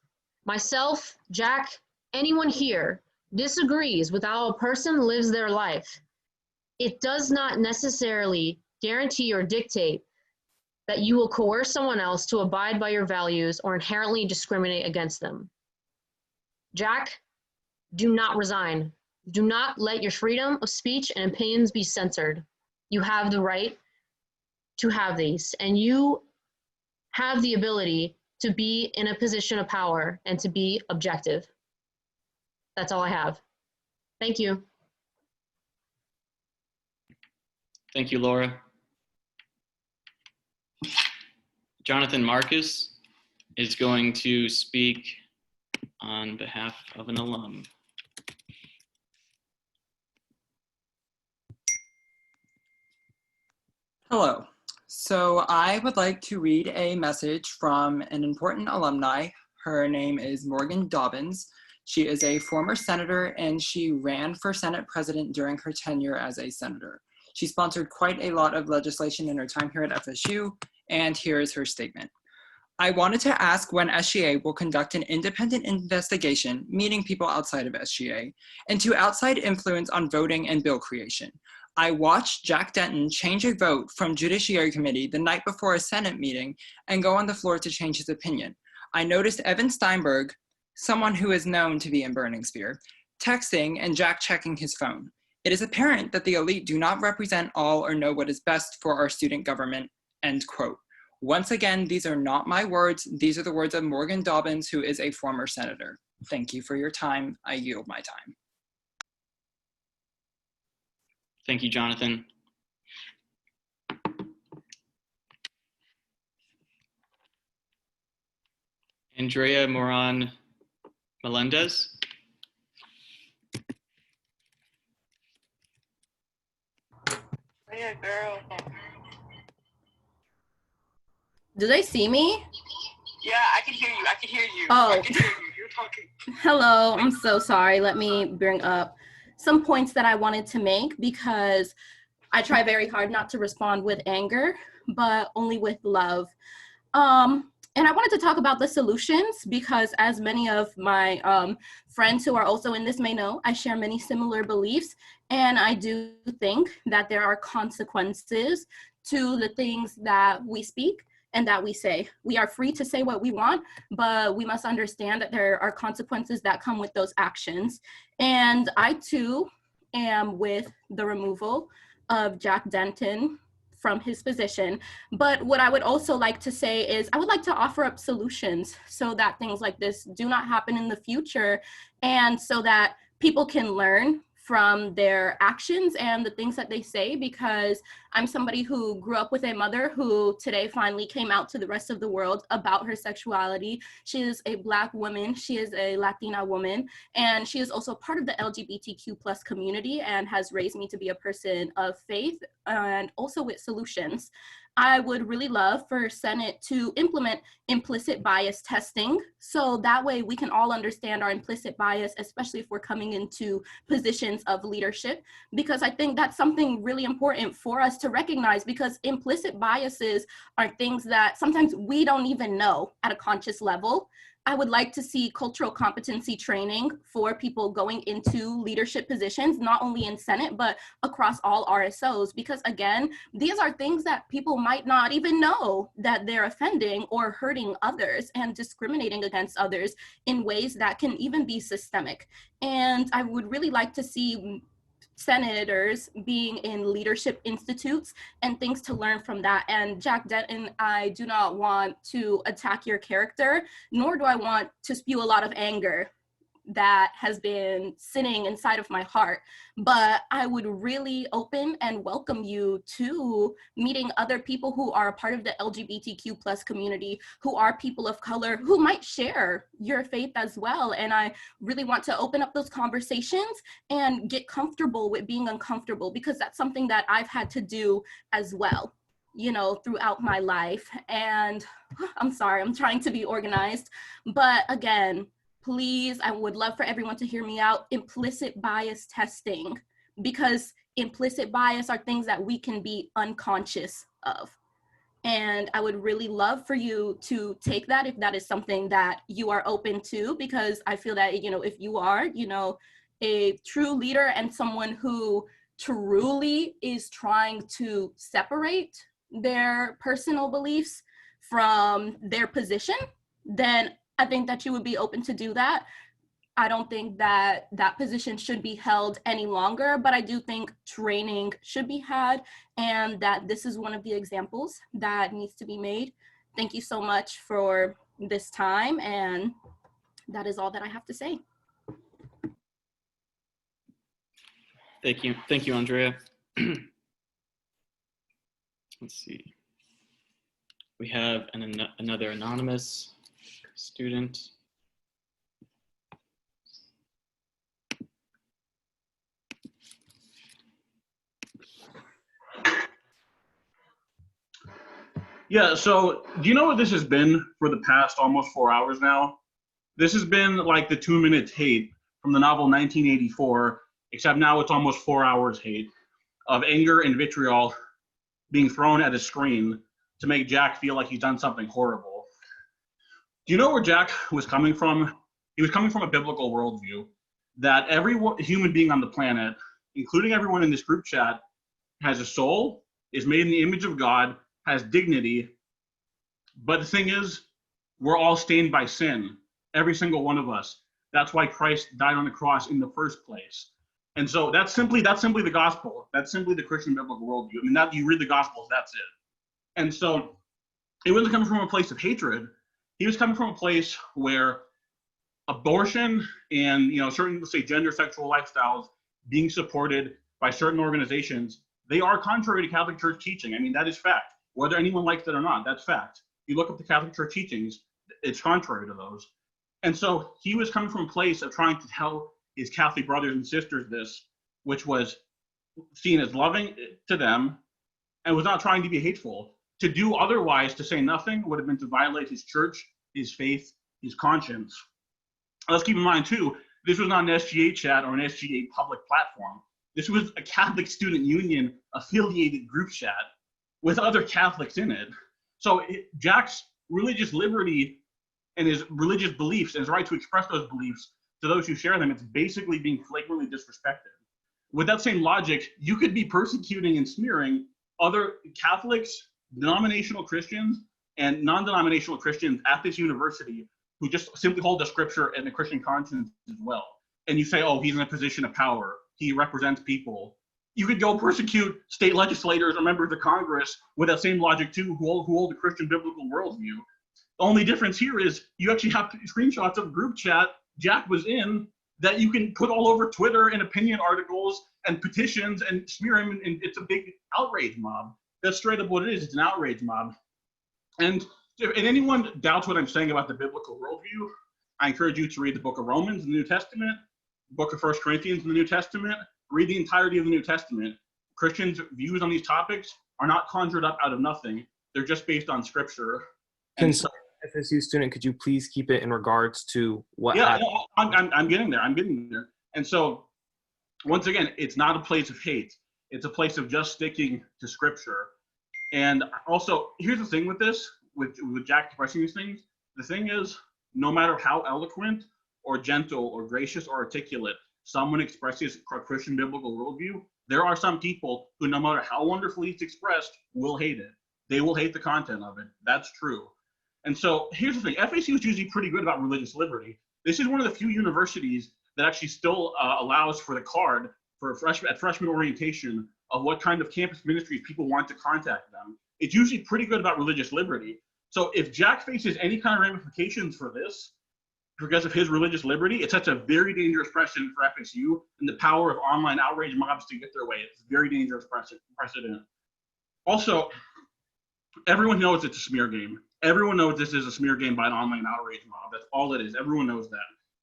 myself, Jack, anyone here disagrees with how a person lives their life, it does not necessarily guarantee or dictate that you will coerce someone else to abide by your values or inherently discriminate against them. Jack, do not resign. Do not let your freedom of speech and opinions be censored. You have the right to have these, and you have the ability to be in a position of power and to be objective. That's all I have. Thank you. Thank you, Laura. Jonathan Marcus is going to speak on behalf of an alum. Hello. So I would like to read a message from an important alumni. Her name is Morgan Dobbins. She is a former senator and she ran for Senate president during her tenure as a senator. She sponsored quite a lot of legislation in her time here at FSU, and here is her statement. I wanted to ask when SGA will conduct an independent investigation, meeting people outside of SGA, into outside influence on voting and bill creation. I watched Jack Denton change a vote from Judiciary Committee the night before a Senate meeting and go on the floor to change his opinion. I noticed Evan Steinberg, someone who is known to be in Burning Spear, texting and Jack checking his phone. It is apparent that the elite do not represent all or know what is best for our student government, end quote. Once again, these are not my words. These are the words of Morgan Dobbins, who is a former senator. Thank you for your time. I yield my time. Thank you, Jonathan. Andrea Moran Melendez. Yeah, girl. Do they see me? Yeah, I can hear you. I can hear you. Oh. I can hear you. You're talking. Hello, I'm so sorry. Let me bring up some points that I wanted to make because I try very hard not to respond with anger, but only with love. And I wanted to talk about the solutions because as many of my friends who are also in this may know, I share many similar beliefs. And I do think that there are consequences to the things that we speak and that we say. We are free to say what we want, but we must understand that there are consequences that come with those actions. And I too am with the removal of Jack Denton from his position. But what I would also like to say is I would like to offer up solutions so that things like this do not happen in the future and so that people can learn from their actions and the things that they say, because I'm somebody who grew up with a mother who today finally came out to the rest of the world about her sexuality. She is a Black woman, she is a Latina woman, and she is also part of the LGBTQ+ community and has raised me to be a person of faith and also with solutions. I would really love for Senate to implement implicit bias testing so that way we can all understand our implicit bias, especially if we're coming into positions of leadership, because I think that's something really important for us to recognize, because implicit biases are things that sometimes we don't even know at a conscious level. I would like to see cultural competency training for people going into leadership positions, not only in Senate, but across all RSOs, because again, these are things that people might not even know that they're offending or hurting others and discriminating against others in ways that can even be systemic. And I would really like to see senators being in leadership institutes and things to learn from that. And Jack Denton, I do not want to attack your character, nor do I want to spew a lot of anger that has been sitting inside of my heart, but I would really open and welcome you to meeting other people who are a part of the LGBTQ+ community, who are people of color, who might share your faith as well. And I really want to open up those conversations and get comfortable with being uncomfortable, because that's something that I've had to do as well, you know, throughout my life. And I'm sorry, I'm trying to be organized, but again, please, I would love for everyone to hear me out. Implicit bias testing, because implicit bias are things that we can be unconscious of. And I would really love for you to take that if that is something that you are open to, because I feel that, you know, if you are, you know, a true leader and someone who truly is trying to separate their personal beliefs from their position, then I think that you would be open to do that. I don't think that that position should be held any longer, but I do think training should be had, and that this is one of the examples that needs to be made. Thank you so much for this time, and that is all that I have to say. Thank you, Andrea. Let's see. We have another anonymous student. Yeah, so do you know what this has been for the past almost 4 hours now? This has been like the 2-minute hate from the novel 1984, except now it's almost 4 hours hate of anger and vitriol being thrown at a screen to make Jack feel like he's done something horrible. Do you know where Jack was coming from? He was coming from a biblical worldview that every human being on the planet, including everyone in this group chat, has a soul, is made in the image of God, has dignity. But the thing is, we're all stained by sin, every single one of us. That's why Christ died on the cross in the first place. And so that's simply the gospel. That's simply the Christian biblical worldview. I mean, that you read the gospels, that's it. And so it wasn't coming from a place of hatred. He was coming from a place where abortion and, you know, certain, let's say, gender sexual lifestyles being supported by certain organizations, they are contrary to Catholic Church teaching. I mean, that is fact. Whether anyone likes it or not, that's fact. You look up the Catholic Church teachings, it's contrary to those. And so he was coming from a place of trying to tell his Catholic brothers and sisters this, which was seen as loving to them and was not trying to be hateful. To do otherwise, to say nothing, would have been to violate his church, his faith, his conscience. Let's keep in mind, too, this was not an SGA chat or an SGA public platform. This was a Catholic Student Union affiliated group chat with other Catholics in it. So Jack's religious liberty and his religious beliefs and his right to express those beliefs to those who share them, it's basically being flagrantly disrespected. With that same logic, you could be persecuting and smearing other Catholics, denominational Christians, and non-denominational Christians at this university who just simply hold the scripture and the Christian conscience as well. And you say, oh, he's in a position of power. He represents people. You could go persecute state legislators or members of Congress with that same logic too, who hold a Christian biblical worldview. The only difference here is you actually have screenshots of group chat Jack was in that you can put all over Twitter and opinion articles and petitions and smear him, and it's a big outrage mob. That's straight up what it is. It's an outrage mob. And if anyone doubts what I'm saying about the biblical worldview, I encourage you to read the book of Romans in the New Testament, book of 1 Corinthians in the New Testament, read the entirety of the New Testament. Christians' views on these topics are not conjured up out of nothing. They're just based on scripture. FSU student, could you please keep it in regards to what happened? I'm getting there. I'm getting there. And so, once again, it's not a place of hate. It's a place of just sticking to scripture. And also, here's the thing with this, with Jack expressing these things. The thing is, no matter how eloquent or gentle or gracious or articulate someone expresses a Christian biblical worldview, there are some people who, no matter how wonderfully it's expressed, will hate it. They will hate the content of it. That's true. And so here's the thing. FAC is usually pretty good about religious liberty. This is one of the few universities that actually still allows for the card for freshman orientation of what kind of campus ministries people want to contact them. It's usually pretty good about religious liberty. So if Jack faces any kind of ramifications for this, because of his religious liberty, it sets a very dangerous precedent for FSU and the power of online outrage mobs to get their way. It's a very dangerous precedent. Also, everyone knows it's a smear game. Everyone knows this is a smear game by an online outrage mob. That's all it is. Everyone knows that.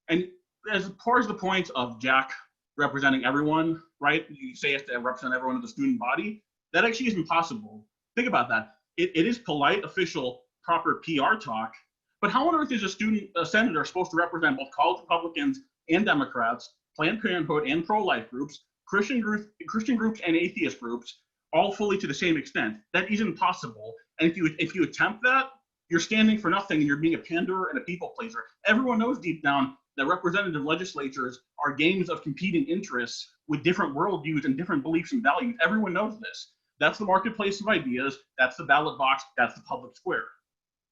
And as far as the point of Jack representing everyone, right? You say he has to represent everyone in the student body. That actually isn't possible. Think about that. It is polite, official, proper PR talk. But how on earth is a senator supposed to represent both college Republicans and Democrats, Planned Parenthood and pro-life groups, Christian groups and atheist groups, all fully to the same extent? That isn't possible. And if you attempt that, you're standing for nothing and you're being a panderer and a people pleaser. Everyone knows deep down that representative legislatures are games of competing interests with different worldviews and different beliefs and values. Everyone knows this. That's the marketplace of ideas. That's the ballot box. That's the public square.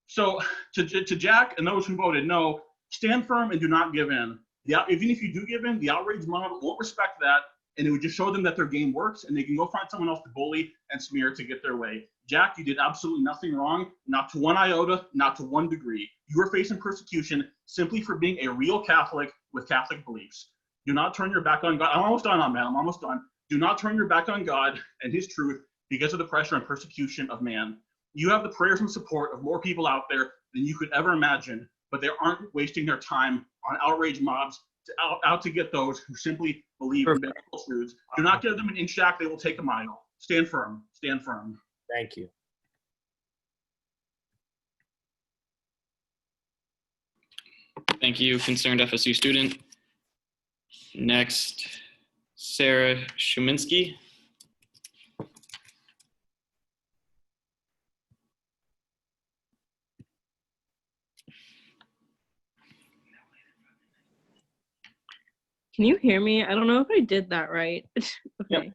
So to Jack and those who voted no, stand firm and do not give in. Even if you do give in, the outrage mob won't respect that, and it would just show them that their game works and they can go find someone else to bully and smear to get their way. Jack, you did absolutely nothing wrong, not to one iota, not to one degree. You are facing persecution simply for being a real Catholic with Catholic beliefs. Do not turn your back on God. I'm almost done, man. I'm almost done. Do not turn your back on God and his truth because of the pressure and persecution of man. You have the prayers and support of more people out there than you could ever imagine, but they aren't wasting their time on outrage mobs out to get those who simply believe in biblical truths. Do not give them an inch, Jack. They will take a mile. Stand firm. Stand firm. Thank you. Thank you, concerned FSU student. Next, Sarah Shuminsky. Can you hear me? I don't know if I did that right. Okay. Yep.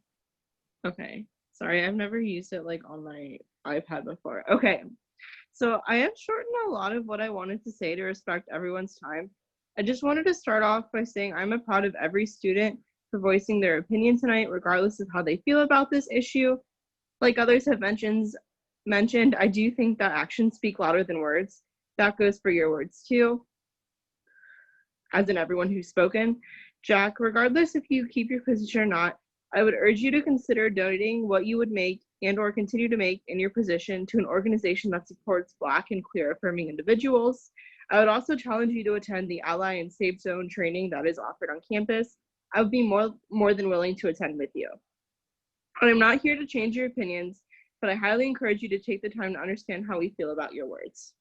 Okay. Sorry, I've never used it like on my iPad before. Okay, so I have shortened a lot of what I wanted to say to respect everyone's time. I just wanted to start off by saying I'm proud of every student for voicing their opinion tonight, regardless of how they feel about this issue. Like others have mentioned, I do think that actions speak louder than words. That goes for your words too, as in everyone who's spoken. Jack, regardless if you keep your position or not, I would urge you to consider donating what you would make and or continue to make in your position to an organization that supports Black and queer affirming individuals. I would also challenge you to attend the Ally and Safe Zone training that is offered on campus. I would be more than willing to attend with you. And I'm not here to change your opinions, but I highly encourage you to take the time to understand how we feel about your words.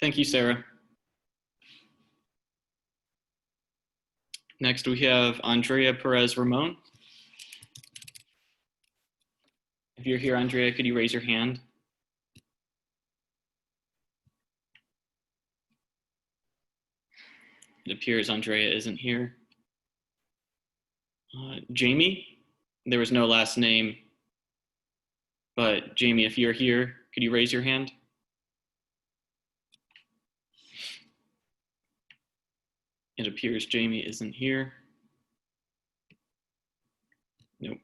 Thank you, Sarah. Next, we have Andrea Perez Ramon. If you're here, Andrea, could you raise your hand? It appears Andrea isn't here. Jamie, there was no last name, but Jamie, if you're here, could you raise your hand? It appears Jamie isn't here. Nope.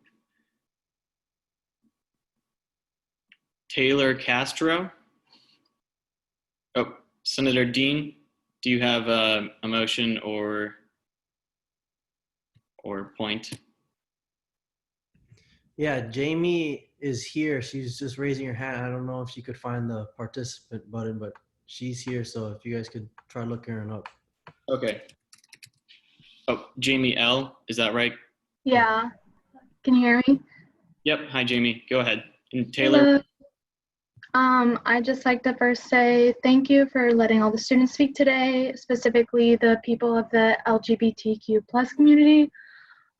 Taylor Castro. Oh, Senator Dean, do you have a motion or point? Yeah, Jamie is here. She's just raising her hand. I don't know if she could find the participant button, but she's here. So if you guys could try looking her up. Okay. Oh, Jamie L, is that right? Yeah. Can you hear me? Yep. Hi, Jamie. Go ahead. And Taylor. Hello. I'd just like to first say thank you for letting all the students speak today, specifically the people of the LGBTQ+ community.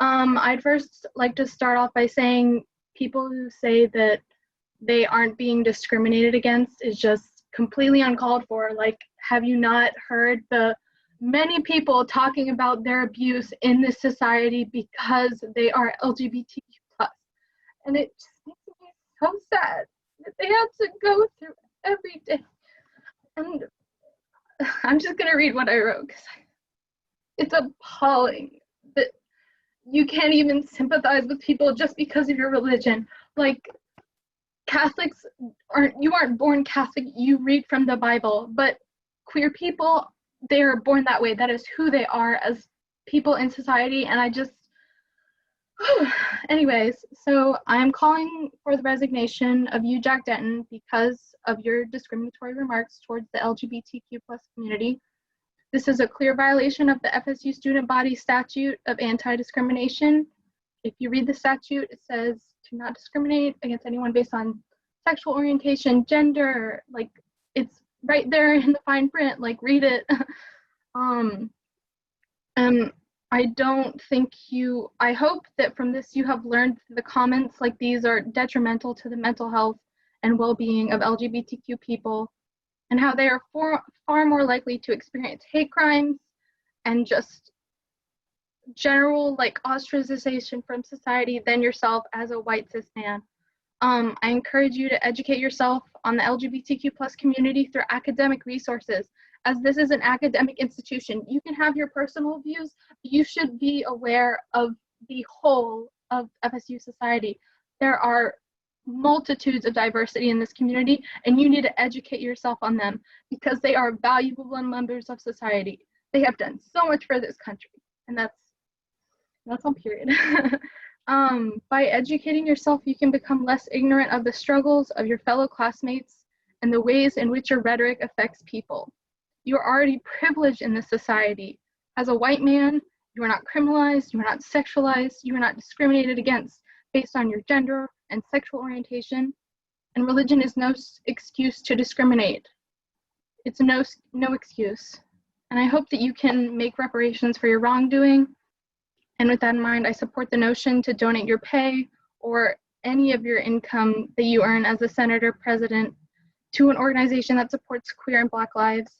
I'd first like to start off by saying people who say that they aren't being discriminated against is just completely uncalled for. Like, have you not heard the many people talking about their abuse in this society because they are LGBTQ+. And it just makes me so sad that they have to go through every day. And I'm just gonna read what I wrote because it's appalling that you can't even sympathize with people just because of your religion. Like, Catholics aren't born Catholic, you read from the Bible, but queer people, they are born that way. That is who they are as people in society. And I just, anyways, so I'm calling for the resignation of you, Jack Denton, because of your discriminatory remarks towards the LGBTQ+ community. This is a clear violation of the FSU student body statute of anti-discrimination. If you read the statute, it says to not discriminate against anyone based on sexual orientation, gender, like it's right there in the fine print, like read it. I don't think I hope that from this you have learned the comments like these are detrimental to the mental health and well-being of LGBTQ people and how they are far more likely to experience hate crimes and just general like ostracization from society than yourself as a white cis man. I encourage you to educate yourself on the LGBTQ+ community through academic resources. As this is an academic institution, you can have your personal views, but you should be aware of the whole of FSU society. There are multitudes of diversity in this community, and you need to educate yourself on them because they are valuable members of society. They have done so much for this country, and that's on period. By educating yourself, you can become less ignorant of the struggles of your fellow classmates and the ways in which your rhetoric affects people. You are already privileged in this society. As a white man, you are not criminalized, you are not sexualized, you are not discriminated against based on your gender and sexual orientation, and religion is no excuse to discriminate. It's no excuse. And I hope that you can make reparations for your wrongdoing. And with that in mind, I support the notion to donate your pay or any of your income that you earn as a senator president to an organization that supports queer and Black lives.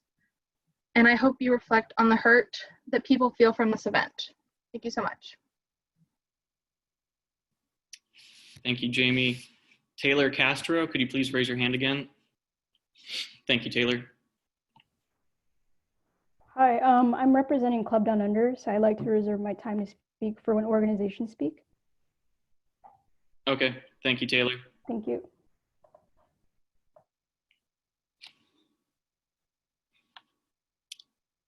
And I hope you reflect on the hurt that people feel from this event. Thank you so much. Thank you, Jamie. Taylor Castro, could you please raise your hand again? Thank you, Taylor. Hi, I'm representing Club Down Under, so I like to reserve my time to speak for when organizations speak. Okay, thank you, Taylor. Thank you.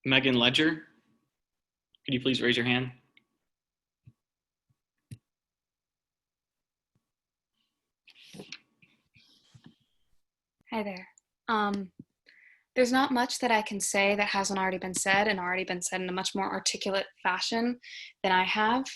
Megan Ledger, could you please raise your hand? Hi there. There's not much that I can say that hasn't already been said and already been said in a much more articulate fashion than I have.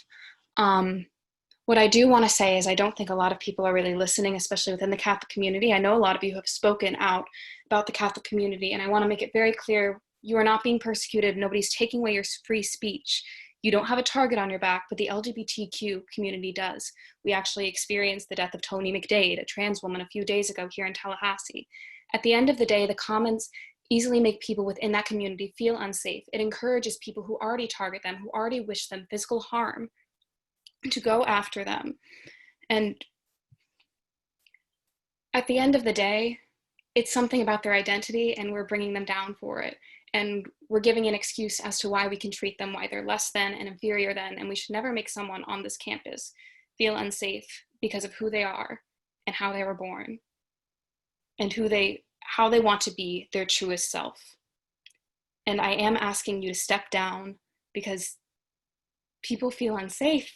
What I do want to say is I don't think a lot of people are really listening, especially within the Catholic community. I know a lot of you have spoken out about the Catholic community, and I want to make it very clear, you are not being persecuted. Nobody's taking away your free speech. You don't have a target on your back, but the LGBTQ community does. We actually experienced the death of Tony McDade, a trans woman, a few days ago here in Tallahassee. At the end of the day, the comments easily make people within that community feel unsafe. It encourages people who already target them, who already wish them physical harm, to go after them. And at the end of the day, it's something about their identity, and we're bringing them down for it. And we're giving an excuse as to why we can treat them, why they're less than and inferior than, and we should never make someone on this campus feel unsafe because of who they are and how they were born and how they want to be their truest self. And I am asking you to step down because people feel unsafe.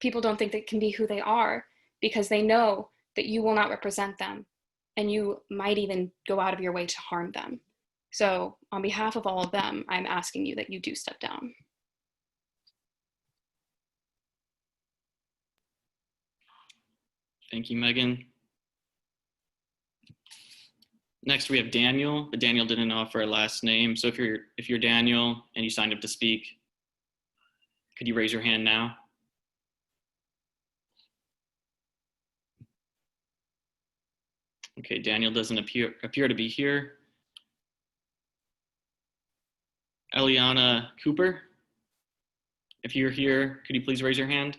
People don't think they can be who they are because they know that you will not represent them, and you might even go out of your way to harm them. So on behalf of all of them, I'm asking you that you do step down. Thank you, Megan. Next, we have Daniel, but Daniel didn't offer a last name. So if you're Daniel and you signed up to speak, could you raise your hand now? Okay, Daniel doesn't appear to be here. Eliana Cooper, if you're here, could you please raise your hand?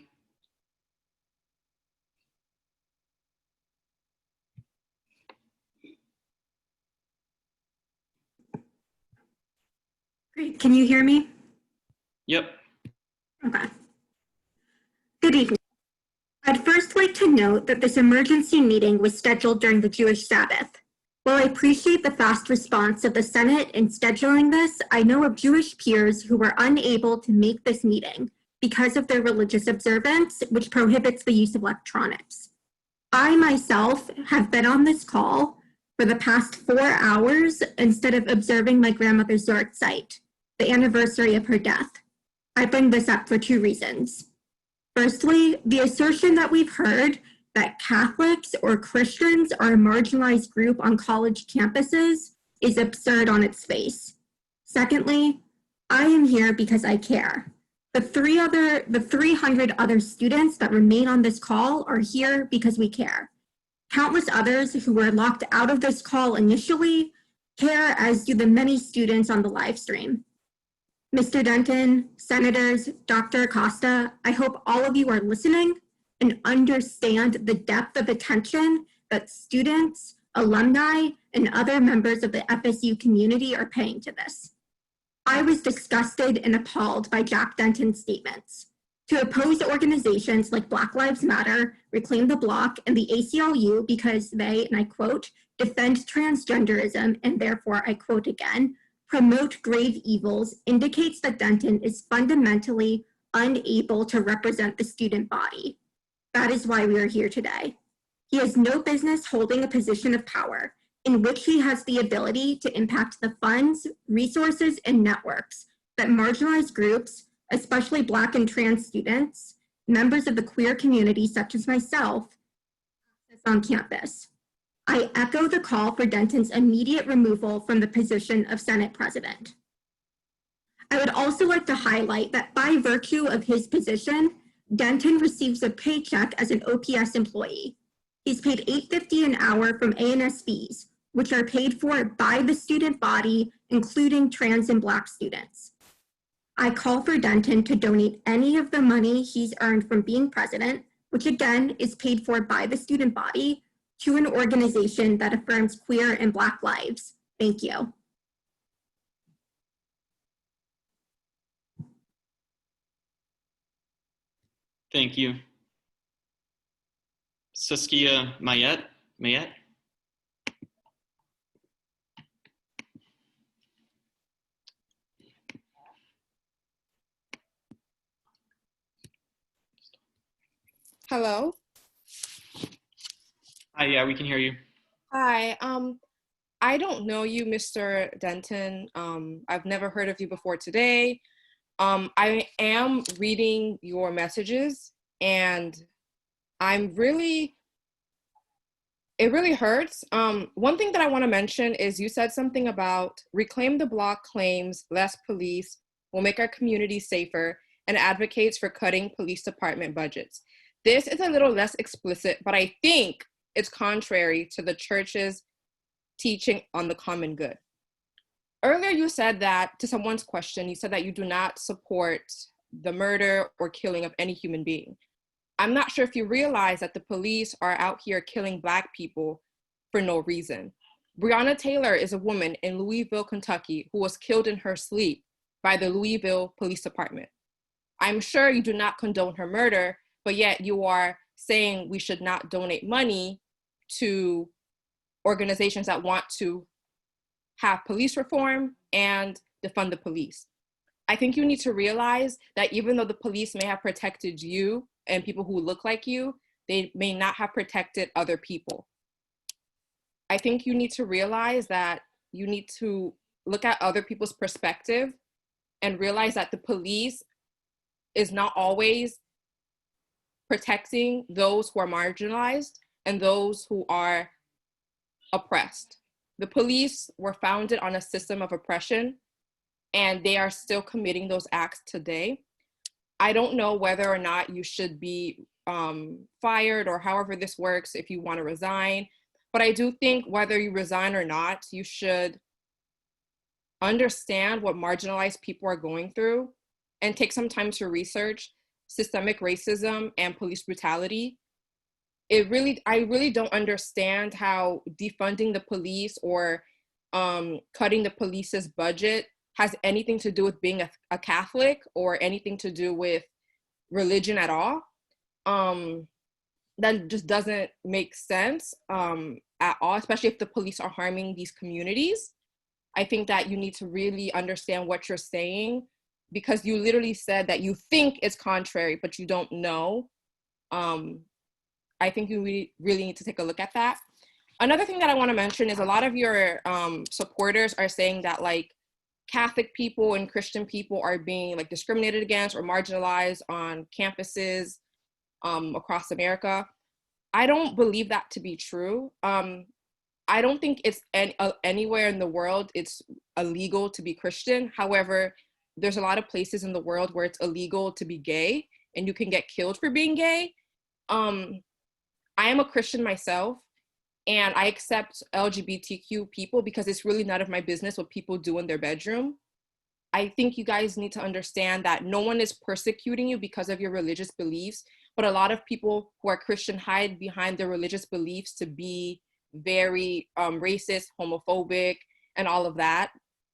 Great. Can you hear me? Yep. Okay. Good evening. I'd first like to note that this emergency meeting was scheduled during the Jewish Sabbath. While I appreciate the fast response of the Senate in scheduling this, I know of Jewish peers who were unable to make this meeting because of their religious observance, which prohibits the use of electronics. I myself have been on this call for the past 4 hours instead of observing my grandmother's Zort site, the anniversary of her death. I bring this up for 2 reasons. Firstly, the assertion that we've heard that Catholics or Christians are a marginalized group on college campuses is absurd on its face. Secondly, I am here because I care. The 300 other students that remain on this call are here because we care. Countless others who were locked out of this call initially care, as do the many students on the live stream. Mr. Denton, Senators, Dr. Acosta, I hope all of you are listening and understand the depth of attention that students, alumni, and other members of the FSU community are paying to this. I was disgusted and appalled by Jack Denton's statements. To oppose organizations like Black Lives Matter, Reclaim the Block, and the ACLU because they, and I quote, defend transgenderism and therefore, I quote again, promote grave evils indicates that Denton is fundamentally unable to represent the student body. That is why we are here today. He has no business holding a position of power in which he has the ability to impact the funds, resources, and networks that marginalized groups, especially Black and trans students, members of the queer community such as myself, access on campus. I echo the call for Denton's immediate removal from the position of Senate President. I would also like to highlight that by virtue of his position, Denton receives a paycheck as an OPS employee. He's paid $8.50 an hour from A&S fees, which are paid for by the student body, including trans and Black students. I call for Denton to donate any of the money he's earned from being president, which again is paid for by the student body, to an organization that affirms queer and Black lives. Thank you. Thank you. Saskia Mayette. Hello. Hi, yeah, we can hear you. Hi. I don't know you, Mr. Denton. I've never heard of you before today. I am reading your messages, and it really hurts. One thing that I want to mention is you said something about Reclaim the Block claims less police will make our community safer and advocates for cutting police department budgets. This is a little less explicit, but I think it's contrary to the church's teaching on the common good. Earlier, you said that, to someone's question, you said that you do not support the murder or killing of any human being. I'm not sure if you realize that the police are out here killing Black people for no reason. Breonna Taylor is a woman in Louisville, Kentucky, who was killed in her sleep by the Louisville Police Department. I'm sure you do not condone her murder, but yet you are saying we should not donate money to organizations that want to have police reform and defund the police. I think you need to realize that even though the police may have protected you and people who look like you, they may not have protected other people. I think you need to realize that you need to look at other people's perspective and realize that the police is not always protecting those who are marginalized and those who are oppressed. The police were founded on a system of oppression, and they are still committing those acts today. I don't know whether or not you should be fired or however this works if you want to resign, but I do think whether you resign or not, you should understand what marginalized people are going through and take some time to research systemic racism and police brutality. I really don't understand how defunding the police or cutting the police's budget has anything to do with being a Catholic or anything to do with religion at all. That just doesn't make sense at all, especially if the police are harming these communities. I think that you need to really understand what you're saying, because you literally said that you think it's contrary, but you don't know. I think you really need to take a look at that. Another thing that I want to mention is a lot of your supporters are saying that like Catholic people and Christian people are being like discriminated against or marginalized on campuses across America. I don't believe that to be true. I don't think it's anywhere in the world it's illegal to be Christian. However, there's a lot of places in the world where it's illegal to be gay and you can get killed for being gay. I am a Christian myself, and I accept LGBTQ people because it's really none of my business what people do in their bedroom. I think you guys need to understand that no one is persecuting you because of your religious beliefs, but a lot of people who are Christian hide behind their religious beliefs to be very racist, homophobic, and all of that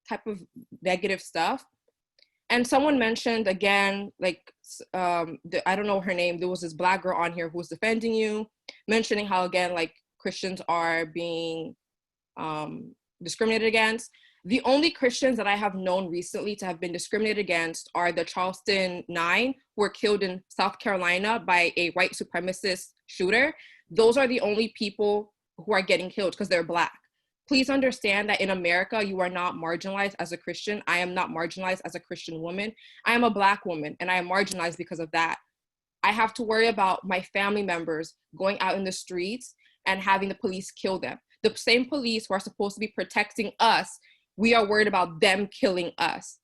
type of negative stuff. And someone mentioned again, like, I don't know her name, there was this Black girl on here who was defending you, mentioning how, again, like, Christians are being discriminated against. The only Christians that I have known recently to have been discriminated against are the Charleston 9, who were killed in South Carolina by a white supremacist shooter. Those are the only people who are getting killed because they're Black. Please understand that in America, you are not marginalized as a Christian. I am not marginalized as a Christian woman. I am a Black woman, and I am marginalized because of that. I have to worry about my family members going out in the streets and having the police kill them. The same police who are supposed to be protecting us, we are worried about them killing us.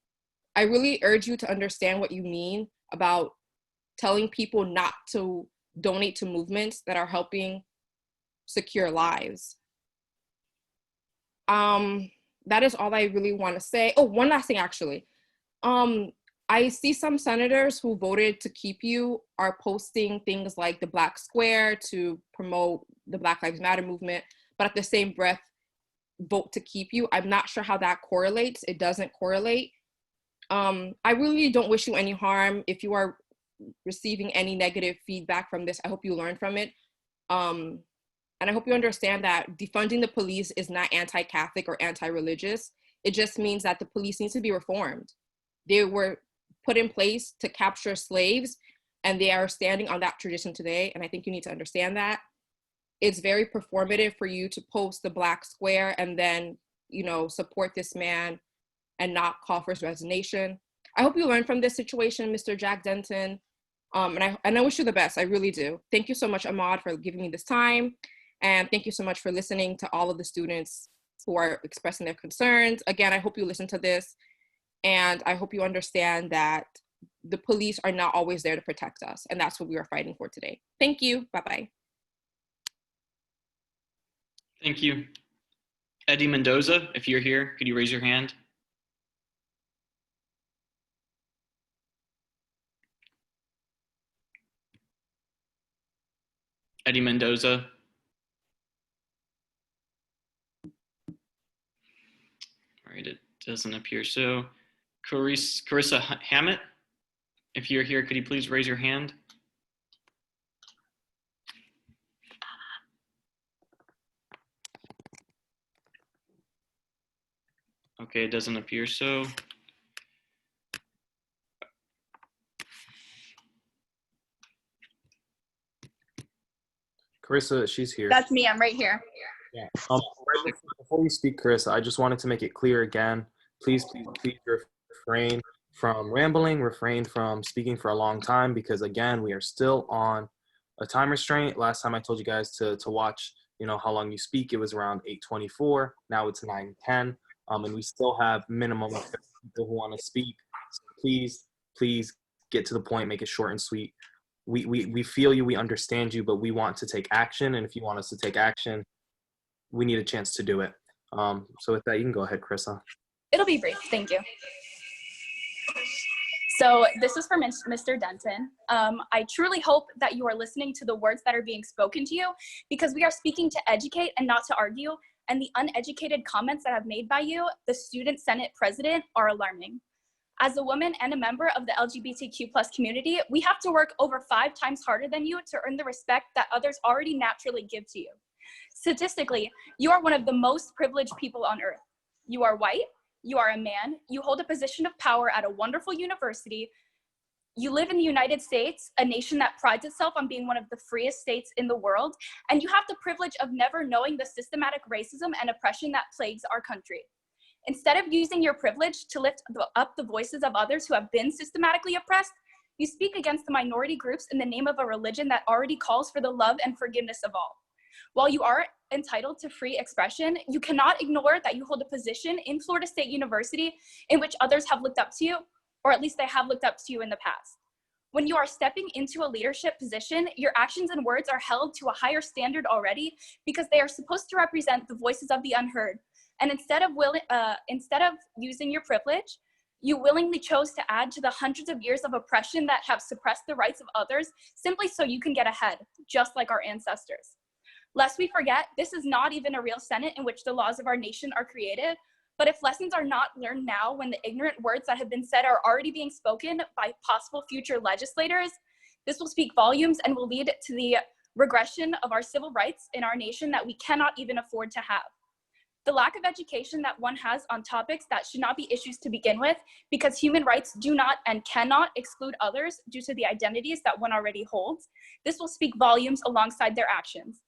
I really urge you to understand what you mean about telling people not to donate to movements that are helping secure lives. That is all I really want to say. Oh, one last thing, actually. I see some senators who voted to keep you are posting things like the Black Square to promote the Black Lives Matter movement, but at the same breath, vote to keep you. I'm not sure how that correlates. It doesn't correlate. I really don't wish you any harm. If you are receiving any negative feedback from this, I hope you learn from it. And I hope you understand that defunding the police is not anti-Catholic or anti-religious. It just means that the police needs to be reformed. They were put in place to capture slaves, and they are standing on that tradition today. And I think you need to understand that. It's very performative for you to post the Black Square and then, you know, support this man and not call for his resignation. I hope you learn from this situation, Mr. Jack Denton. And I wish you the best, I really do. Thank you so much, Ahmad, for giving me this time. And thank you so much for listening to all of the students who are expressing their concerns. Again, I hope you listen to this. And I hope you understand that the police are not always there to protect us. And that's what we are fighting for today. Thank you. Bye-bye. Thank you. Eddie Mendoza, if you're here, could you raise your hand? Eddie Mendoza. All right, it doesn't appear so. Carissa Hammett, if you're here, could you please raise your hand? Okay, it doesn't appear so. Carissa, she's here. That's me. I'm right here. Yeah. Right before you speak, Carissa, I just wanted to make it clear again. Please refrain from rambling, refrain from speaking for a long time, because again, we are still on a time restraint. Last time I told you guys to watch, you know, how long you speak. It was around 8:24. Now it's 9:10, and we still have minimum of people who want to speak. So please get to the point. Make it short and sweet. We feel you. We understand you, but we want to take action. And if you want us to take action, we need a chance to do it. So with that, you can go ahead, Carissa. It'll be brief. Thank you. So this is for Mr. Denton. I truly hope that you are listening to the words that are being spoken to you, because we are speaking to educate and not to argue. And the uneducated comments that have made by you, the Student Senate President, are alarming. As a woman and a member of the LGBTQ+ community, we have to work over 5 times harder than you to earn the respect that others already naturally give to you. Statistically, you are one of the most privileged people on earth. You are white, you are a man, you hold a position of power at a wonderful university, you live in the United States, a nation that prides itself on being one of the freest states in the world, and you have the privilege of never knowing the systematic racism and oppression that plagues our country. Instead of using your privilege to lift up the voices of others who have been systematically oppressed, you speak against the minority groups in the name of a religion that already calls for the love and forgiveness of all. While you are entitled to free expression, you cannot ignore that you hold a position in Florida State University in which others have looked up to you, or at least they have looked up to you in the past. When you are stepping into a leadership position, your actions and words are held to a higher standard already, because they are supposed to represent the voices of the unheard. And instead of using your privilege, you willingly chose to add to the hundreds of years of oppression that have suppressed the rights of others simply so you can get ahead, just like our ancestors. Lest we forget, this is not even a real Senate in which the laws of our nation are created. But if lessons are not learned now, when the ignorant words that have been said are already being spoken by possible future legislators, this will speak volumes and will lead to the regression of our civil rights in our nation that we cannot even afford to have. The lack of education that one has on topics that should not be issues to begin with, because human rights do not and cannot exclude others due to the identities that one already holds, this will speak volumes alongside their actions.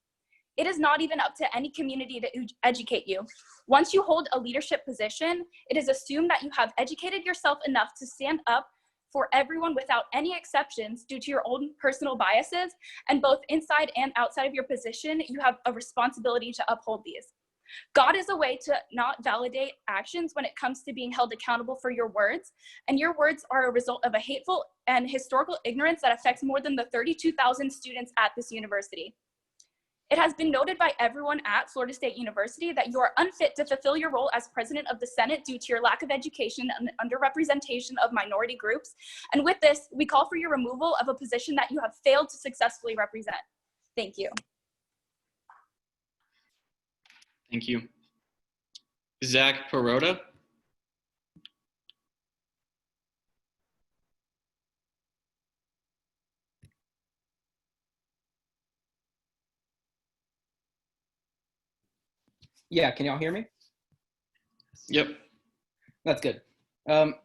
It is not even up to any community to educate you. Once you hold a leadership position, it is assumed that you have educated yourself enough to stand up for everyone without any exceptions due to your own personal biases, and both inside and outside of your position, you have a responsibility to uphold these. God is a way to not validate actions when it comes to being held accountable for your words, and your words are a result of a hateful and historical ignorance that affects more than the 32,000 students at this university. It has been noted by everyone at Florida State University that you are unfit to fulfill your role as president of the Senate due to your lack of education and underrepresentation of minority groups. And with this, we call for your removal of a position that you have failed to successfully represent. Thank you. Thank you. Zach Perota. Yeah, can y'all hear me? Yep. That's good.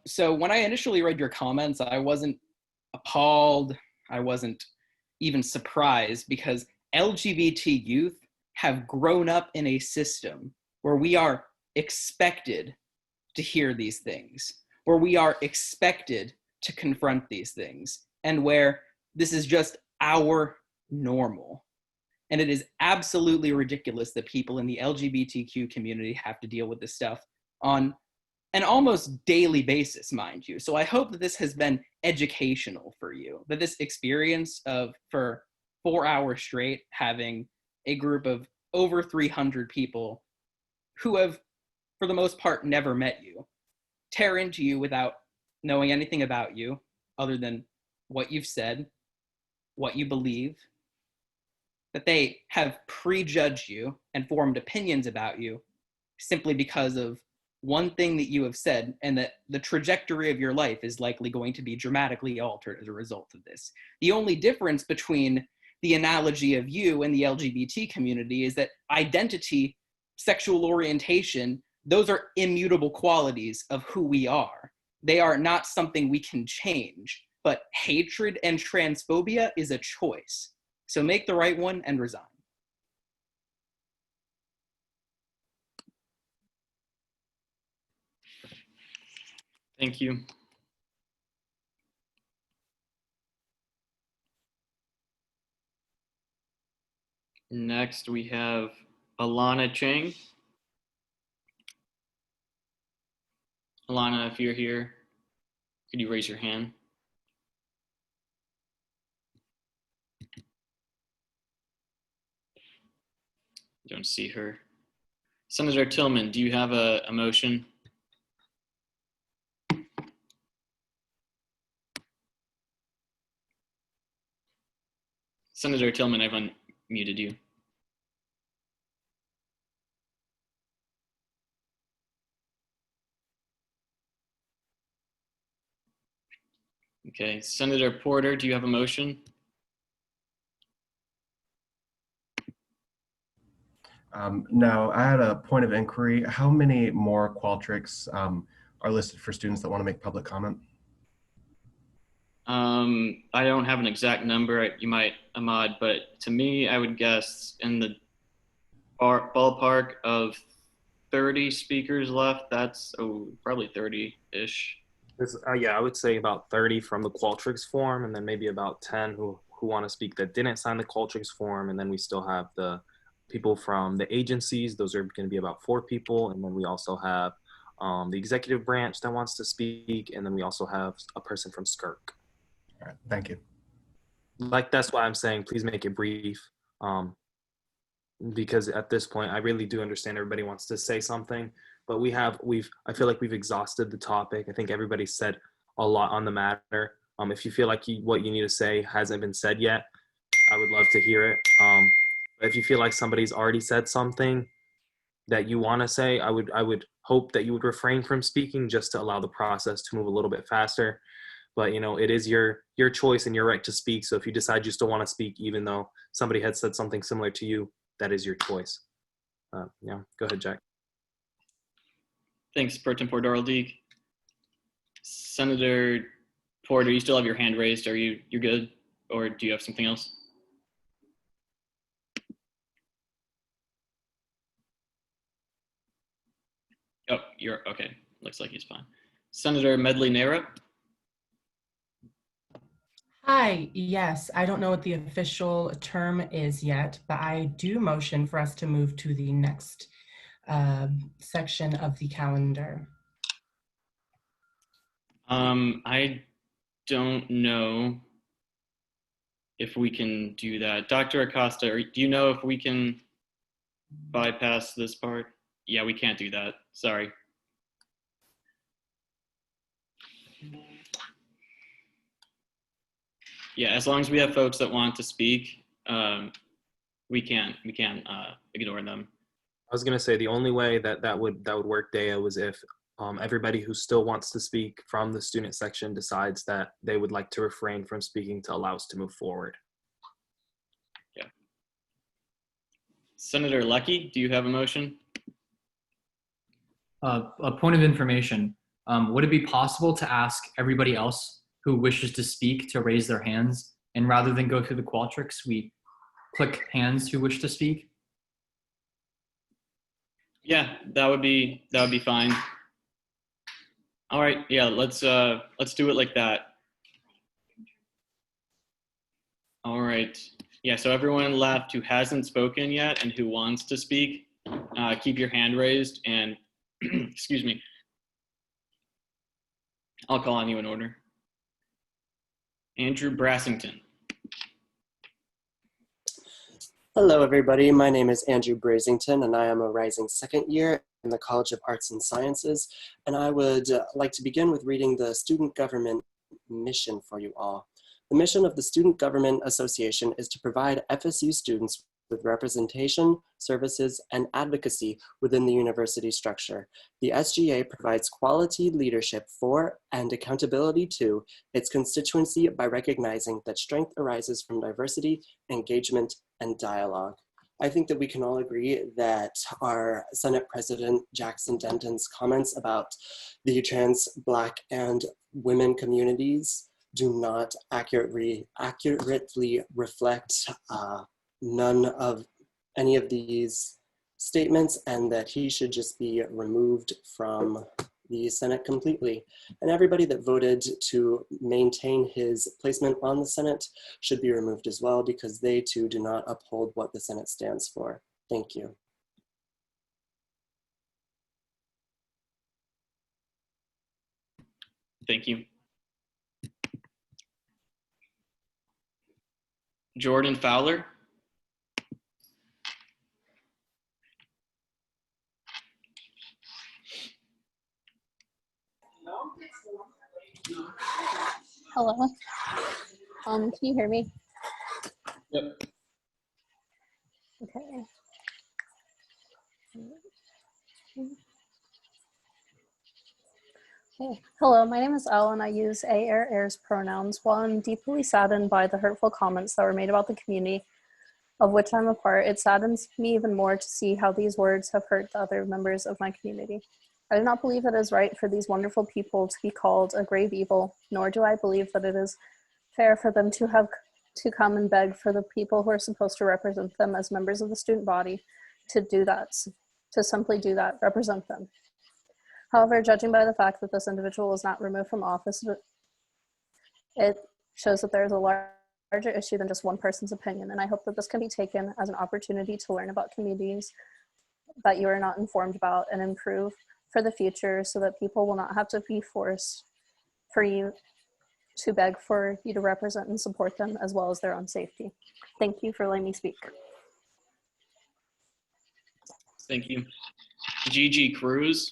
So when I initially read your comments, I wasn't appalled. I wasn't even surprised because LGBT youth have grown up in a system where we are expected to hear these things, where we are expected to confront these things, and where this is just our normal. And it is absolutely ridiculous that people in the LGBTQ community have to deal with this stuff on an almost daily basis, mind you. So I hope that this has been educational for you, that this experience of, for 4 hours straight, having a group of over 300 people who have, for the most part, never met you, tear into you without knowing anything about you other than what you've said, what you believe, that they have prejudged you and formed opinions about you simply because of one thing that you have said, and that the trajectory of your life is likely going to be dramatically altered as a result of this. The only difference between the analogy of you and the LGBT community is that identity, sexual orientation, those are immutable qualities of who we are. They are not something we can change, but hatred and transphobia is a choice. So make the right one and resign. Thank you. Next, we have Alana Chang. Alana, if you're here, could you raise your hand? Don't see her. Senator Tillman, do you have a motion? Senator Tillman, I've unmuted you. Okay, Senator Porter, do you have a motion? No, I had a point of inquiry. How many more Qualtrics are listed for students that want to make public comment? I don't have an exact number. You might, Ahmad, but to me, I would guess in the ballpark of 30 speakers left. That's probably 30-ish. Yeah, I would say about 30 from the Qualtrics form, and then maybe about 10 who want to speak that didn't sign the Qualtrics form, and then we still have the people from the agencies. Those are going to be about 4 people, and then we also have the executive branch that wants to speak, and then we also have a person from SCIRC. All right, thank you. Like, that's why I'm saying please make it brief, because at this point I really do understand everybody wants to say something, but I feel like we've exhausted the topic. I think everybody said a lot on the matter. If you feel like what you need to say hasn't been said yet, I would love to hear it. But if you feel like somebody's already said something that you want to say, I would hope that you would refrain from speaking just to allow the process to move a little bit faster. But it is your choice and your right to speak. So if you decide you still want to speak, even though somebody had said something similar to you, that is your choice. Yeah, go ahead, Jack. Thanks, Pro Tempore Darrell-Deeg. Senator Porter, you still have your hand raised. Are you're good, or do you have something else? Oh, you're okay. Looks like he's fine. Senator Medley Nara. Hi, yes, I don't know what the official term is yet, but I do motion for us to move to the next section of the calendar. I don't know if we can do that. Dr. Acosta, do you know if we can bypass this part? Yeah, we can't do that. Sorry. Yeah, as long as we have folks that want to speak, we can't ignore them. I was gonna say the only way that would work, Dea, was if everybody who still wants to speak from the student section decides that they would like to refrain from speaking to allow us to move forward. Yeah. Senator Lucky, do you have a motion? A point of information. Would it be possible to ask everybody else who wishes to speak to raise their hands, and rather than go through the Qualtrics, we click hands who wish to speak? Yeah, that would be fine. All right, yeah, let's do it like that. All right, yeah, so everyone left who hasn't spoken yet and who wants to speak, keep your hand raised and, excuse me, I'll call on you in order. Andrew Brassington. Hello, everybody. My name is Andrew Brasington, and I am a rising second year in the College of Arts and Sciences. And I would like to begin with reading the student government mission for you all. The mission of the Student Government Association is to provide FSU students with representation, services, and advocacy within the university structure. The SGA provides quality leadership for and accountability to its constituency by recognizing that strength arises from diversity, engagement, and dialogue. I think that we can all agree that our Senate President Jackson Denton's comments about the trans, Black, and women communities do not accurately reflect none of any of these statements, and that he should just be removed from the Senate completely. And everybody that voted to maintain his placement on the Senate should be removed as well, because they too do not uphold what the Senate stands for. Thank you. Thank you. Jordan Fowler. Hello. Can you hear me? Yep. Okay. Okay. Hello, my name is Elle, and I use airs pronouns. While I'm deeply saddened by the hurtful comments that were made about the community of which I'm a part, it saddens me even more to see how these words have hurt the other members of my community. I do not believe it is right for these wonderful people to be called a grave evil, nor do I believe that it is fair for them to have to come and beg for the people who are supposed to represent them as members of the student body to do that, to simply do that, represent them. However, judging by the fact that this individual was not removed from office, it shows that there is a larger issue than just one person's opinion, and I hope that this can be taken as an opportunity to learn about communities that you are not informed about and improve for the future, so that people will not have to be forced for you to beg for you to represent and support them, as well as their own safety. Thank you for letting me speak. Thank you. Gigi Cruz.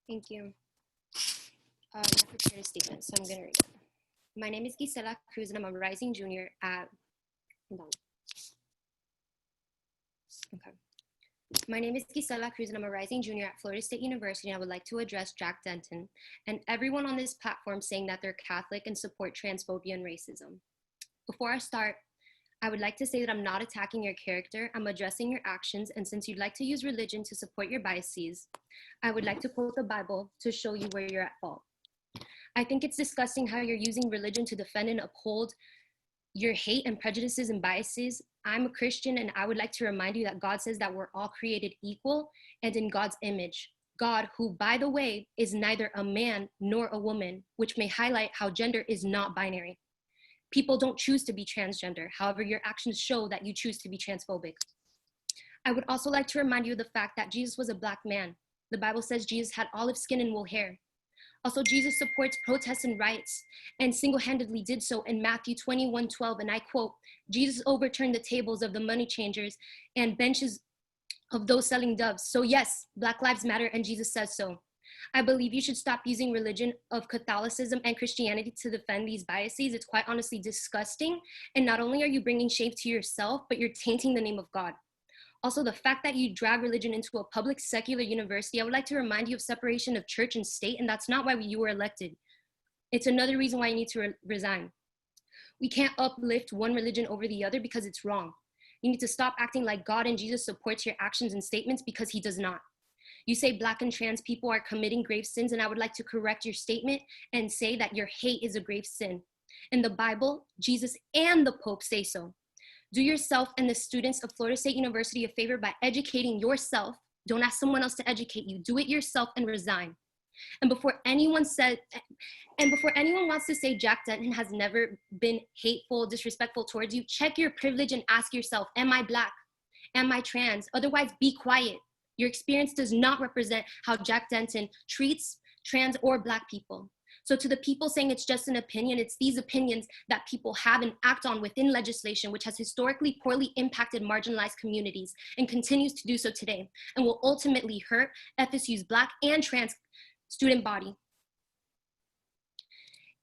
Thank you. I prepared a statement, so I'm going to read it. My name is Gisela Cruz, and I'm a rising junior at, hold on. Okay. My name is Gisela Cruz, and I'm a rising junior at Florida State University, and I would like to address Jack Denton and everyone on this platform saying that they're Catholic and support transphobia and racism. Before I start, I would like to say that I'm not attacking your character, I'm addressing your actions, and since you'd like to use religion to support your biases, I would like to quote the Bible to show you where you're at fault. I think it's disgusting how you're using religion to defend and uphold your hate and prejudices and biases. I'm a Christian, and I would like to remind you that God says that we're all created equal and in God's image. God, who, by the way, is neither a man nor a woman, which may highlight how gender is not binary. People don't choose to be transgender. However, your actions show that you choose to be transphobic. I would also like to remind you of the fact that Jesus was a Black man. The Bible says Jesus had olive skin and wool hair. Also, Jesus supports protests and riots and single-handedly did so in Matthew 21:12, and I quote, Jesus overturned the tables of the money changers and benches of those selling doves. So yes, Black Lives Matter, and Jesus says so. I believe you should stop using religion of Catholicism and Christianity to defend these biases. It's quite honestly disgusting. And not only are you bringing shame to yourself, but you're tainting the name of God. Also, the fact that you drag religion into a public secular university, I would like to remind you of separation of church and state, and that's not why you were elected. It's another reason why you need to resign. We can't uplift one religion over the other because it's wrong. You need to stop acting like God and Jesus supports your actions and statements, because he does not. You say Black and trans people are committing grave sins, and I would like to correct your statement and say that your hate is a grave sin. In the Bible, Jesus and the Pope say so. Do yourself and the students of Florida State University a favor by educating yourself. Don't ask someone else to educate you. Do it yourself and resign. And before anyone wants to say Jack Denton has never been hateful, disrespectful towards you, check your privilege and ask yourself, am I Black? Am I trans? Otherwise, be quiet. Your experience does not represent how Jack Denton treats trans or Black people. So to the people saying it's just an opinion, it's these opinions that people have and act on within legislation, which has historically poorly impacted marginalized communities and continues to do so today, and will ultimately hurt FSU's Black and trans student body.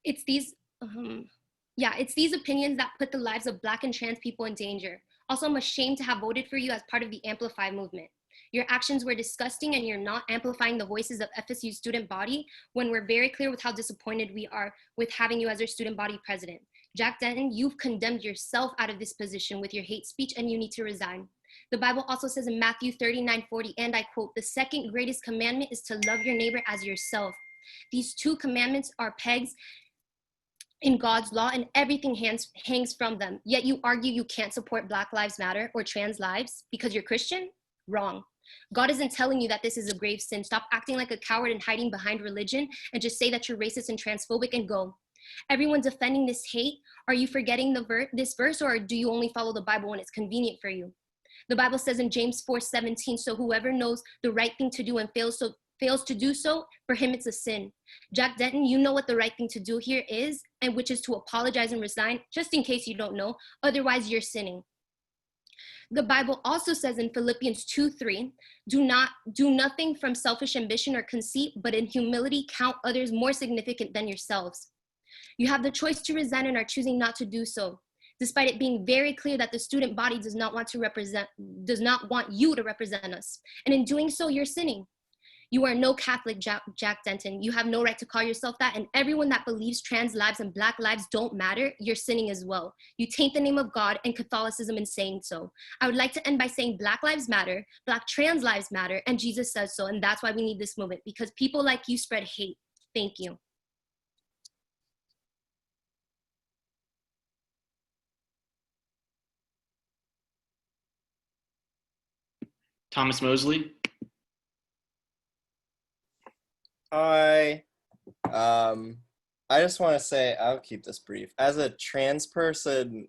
It's these opinions that put the lives of Black and trans people in danger. Also, I'm ashamed to have voted for you as part of the Amplify movement. Your actions were disgusting, and you're not amplifying the voices of FSU's student body when we're very clear with how disappointed we are with having you as our student body president. Jack Denton, you've condemned yourself out of this position with your hate speech, and you need to resign. The Bible also says in Matthew 39:40, and I quote, the second greatest commandment is to love your neighbor as yourself. These two commandments are pegs in God's law, and everything hangs from them. Yet you argue you can't support Black Lives Matter or trans lives because you're Christian? Wrong. God isn't telling you that this is a grave sin. Stop acting like a coward and hiding behind religion, and just say that you're racist and transphobic and go. Everyone defending this hate, are you forgetting this verse, or do you only follow the Bible when it's convenient for you? The Bible says in James 4:17, so whoever knows the right thing to do and fails to do so, for him it's a sin. Jack Denton, you know what the right thing to do here is, and which is to apologize and resign, just in case you don't know, otherwise you're sinning. The Bible also says in Philippians 2:3, do nothing from selfish ambition or conceit, but in humility count others more significant than yourselves. You have the choice to resign and are choosing not to do so, despite it being very clear that the student body does not want you to represent us. And in doing so, you're sinning. You are no Catholic, Jack Denton. You have no right to call yourself that. And everyone that believes trans lives and Black lives don't matter, you're sinning as well. You taint the name of God and Catholicism in saying so. I would like to end by saying Black lives matter, Black trans lives matter, and Jesus says so. And that's why we need this movement, because people like you spread hate. Thank you. Thomas Mosley. Hi. I just want to say, I'll keep this brief. As a trans person,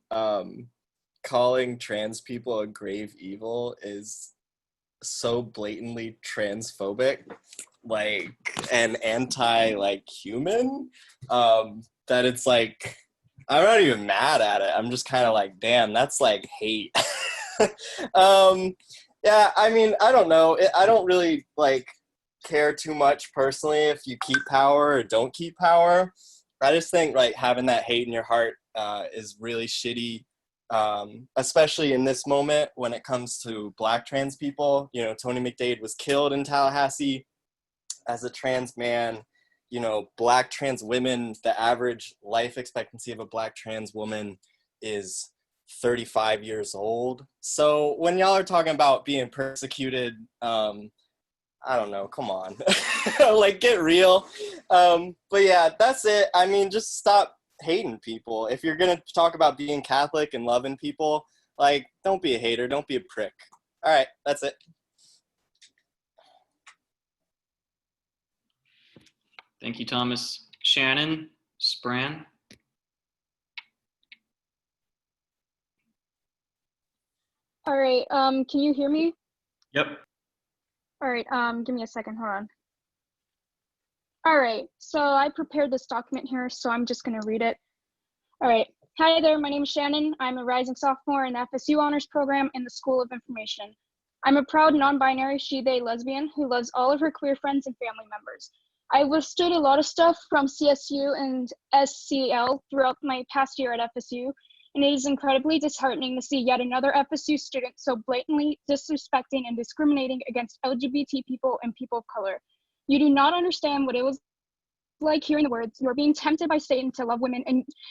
calling trans people a grave evil is so blatantly transphobic, like, and human, that it's like, I'm not even mad at it. I'm just kind of like, damn, that's like hate. Yeah, I mean, I don't know. I don't really care too much personally if you keep power or don't keep power. I just think having that hate in your heart is really shitty, especially in this moment when it comes to Black trans people. You know, Tony McDade was killed in Tallahassee as a trans man. You know, Black trans women, the average life expectancy of a Black trans woman is 35 years old. So when y'all are talking about being persecuted, I don't know, come on. Get real. But yeah, that's it. I mean, just stop hating people. If you're gonna talk about being Catholic and loving people, don't be a hater, don't be a prick. All right, that's it. Thank you, Thomas. Shannon Spran. All right, can you hear me? Yep. All right, give me a second, hold on. All right, so I prepared this document here, so I'm just going to read it. All right. Hi there, my name is Shannon. I'm a rising sophomore in the FSU Honors Program in the School of Information. I'm a proud non-binary she/they lesbian who loves all of her queer friends and family members. I withstood a lot of stuff from CSU and SCL throughout my past year at FSU, and it is incredibly disheartening to see yet another FSU student so blatantly disrespecting and discriminating against LGBT people and people of color. You do not understand what it was like hearing the words, "You're being tempted by Satan to love women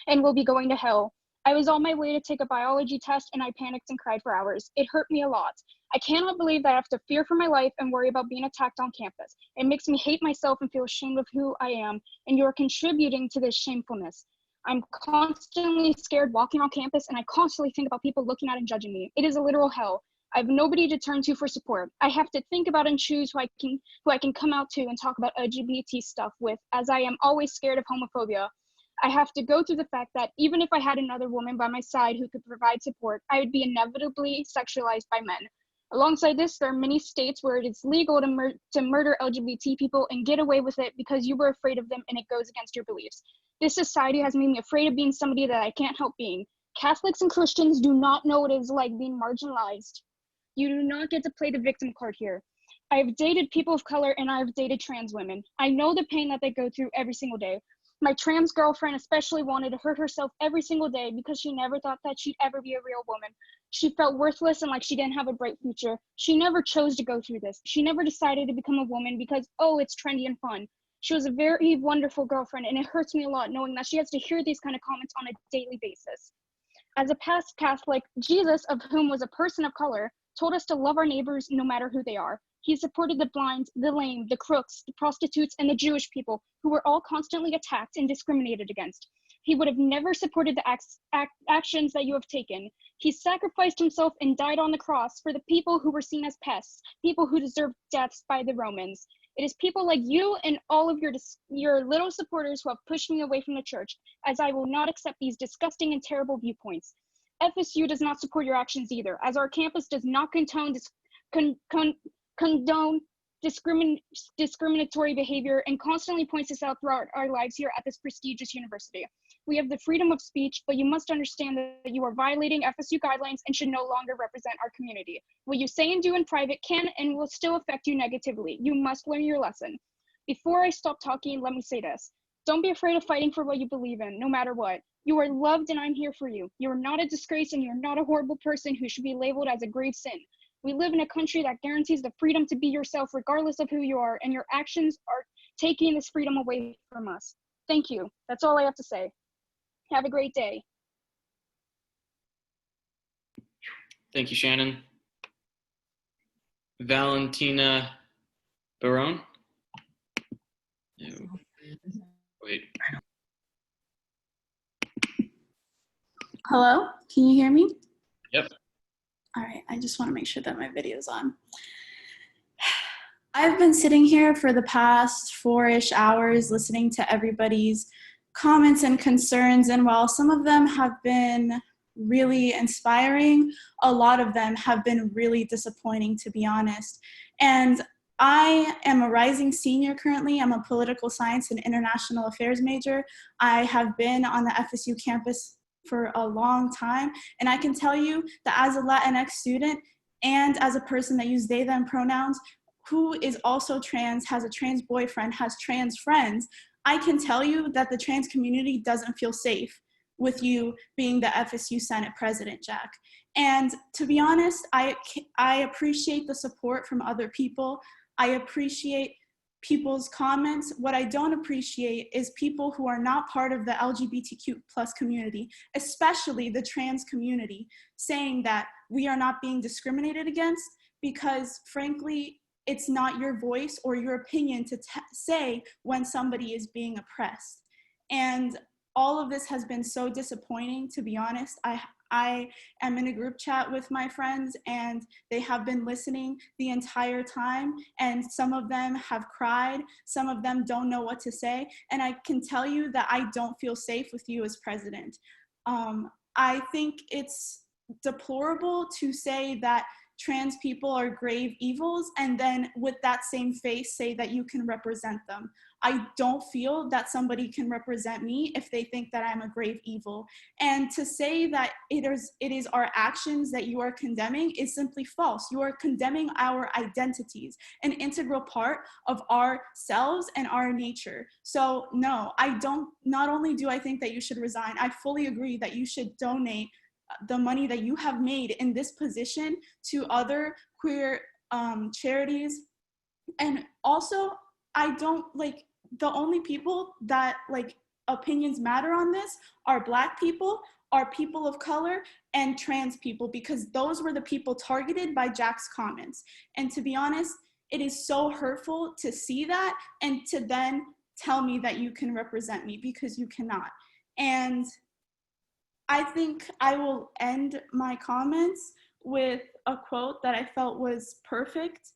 and will be going to hell." I was on my way to take a biology test and I panicked and cried for hours. It hurt me a lot. I cannot believe that I have to fear for my life and worry about being attacked on campus. It makes me hate myself and feel ashamed of who I am, and you're contributing to this shamefulness. I'm constantly scared walking on campus, and I constantly think about people looking at and judging me. It is a literal hell. I have nobody to turn to for support. I have to think about and choose who I can come out to and talk about LGBT stuff with, as I am always scared of homophobia. I have to go through the fact that even if I had another woman by my side who could provide support, I would be inevitably sexualized by men. Alongside this, there are many states where it is legal to murder LGBT people and get away with it because you were afraid of them and it goes against your beliefs. This society has made me afraid of being somebody that I can't help being. Catholics and Christians do not know what it is like being marginalized. You do not get to play the victim card here. I have dated people of color and I have dated trans women. I know the pain that they go through every single day. My trans girlfriend especially wanted to hurt herself every single day because she never thought that she'd ever be a real woman. She felt worthless and like she didn't have a bright future. She never chose to go through this. She never decided to become a woman because, oh, it's trendy and fun. She was a very wonderful girlfriend, and it hurts me a lot knowing that she has to hear these kind of comments on a daily basis. As a past Catholic, Jesus, of whom was a person of color, told us to love our neighbors no matter who they are. He supported the blind, the lame, the crooks, the prostitutes, and the Jewish people who were all constantly attacked and discriminated against. He would have never supported the actions that you have taken. He sacrificed himself and died on the cross for the people who were seen as pests, people who deserved deaths by the Romans. It is people like you and all of your little supporters who have pushed me away from the church, as I will not accept these disgusting and terrible viewpoints. FSU does not support your actions either, as our campus does not condone discriminatory behavior and constantly points this out throughout our lives here at this prestigious university. We have the freedom of speech, but you must understand that you are violating FSU guidelines and should no longer represent our community. What you say and do in private can and will still affect you negatively. You must learn your lesson. Before I stop talking, let me say this. Don't be afraid of fighting for what you believe in, no matter what. You are loved and I'm here for you. You are not a disgrace and you're not a horrible person who should be labeled as a grave sin. We live in a country that guarantees the freedom to be yourself regardless of who you are, and your actions are taking this freedom away from us. Thank you. That's all I have to say. Have a great day. Thank you, Shannon. Valentina Barone? No. Wait. Hello, can you hear me? Yep. All right, I just want to make sure that my video's on. I've been sitting here for the past 4-ish hours listening to everybody's comments and concerns, and while some of them have been really inspiring, a lot of them have been really disappointing, to be honest. And I am a rising senior currently. I'm a political science and international affairs major. I have been on the FSU campus for a long time, and I can tell you that as a Latinx student and as a person that uses they, them pronouns, who is also trans, has a trans boyfriend, has trans friends, I can tell you that the trans community doesn't feel safe with you being the FSU Senate President, Jack. And to be honest, I appreciate the support from other people. I appreciate people's comments. What I don't appreciate is people who are not part of the LGBTQ plus community, especially the trans community, saying that we are not being discriminated against because, frankly, it's not your voice or your opinion to say when somebody is being oppressed. And all of this has been so disappointing, to be honest. I am in a group chat with my friends and they have been listening the entire time, and some of them have cried, some of them don't know what to say, and I can tell you that I don't feel safe with you as president. I think it's deplorable to say that trans people are grave evils and then with that same face say that you can represent them. I don't feel that somebody can represent me if they think that I'm a grave evil. And to say that it is our actions that you are condemning is simply false. You are condemning our identities, an integral part of ourselves and our nature. So no, not only do I think that you should resign, I fully agree that you should donate the money that you have made in this position to other queer charities. And also, I don't like, the only people that like opinions matter on this are Black people, are people of color, and trans people, because those were the people targeted by Jack's comments. And to be honest, it is so hurtful to see that and to then tell me that you can represent me, because you cannot. And I think I will end my comments with a quote that I felt was perfect.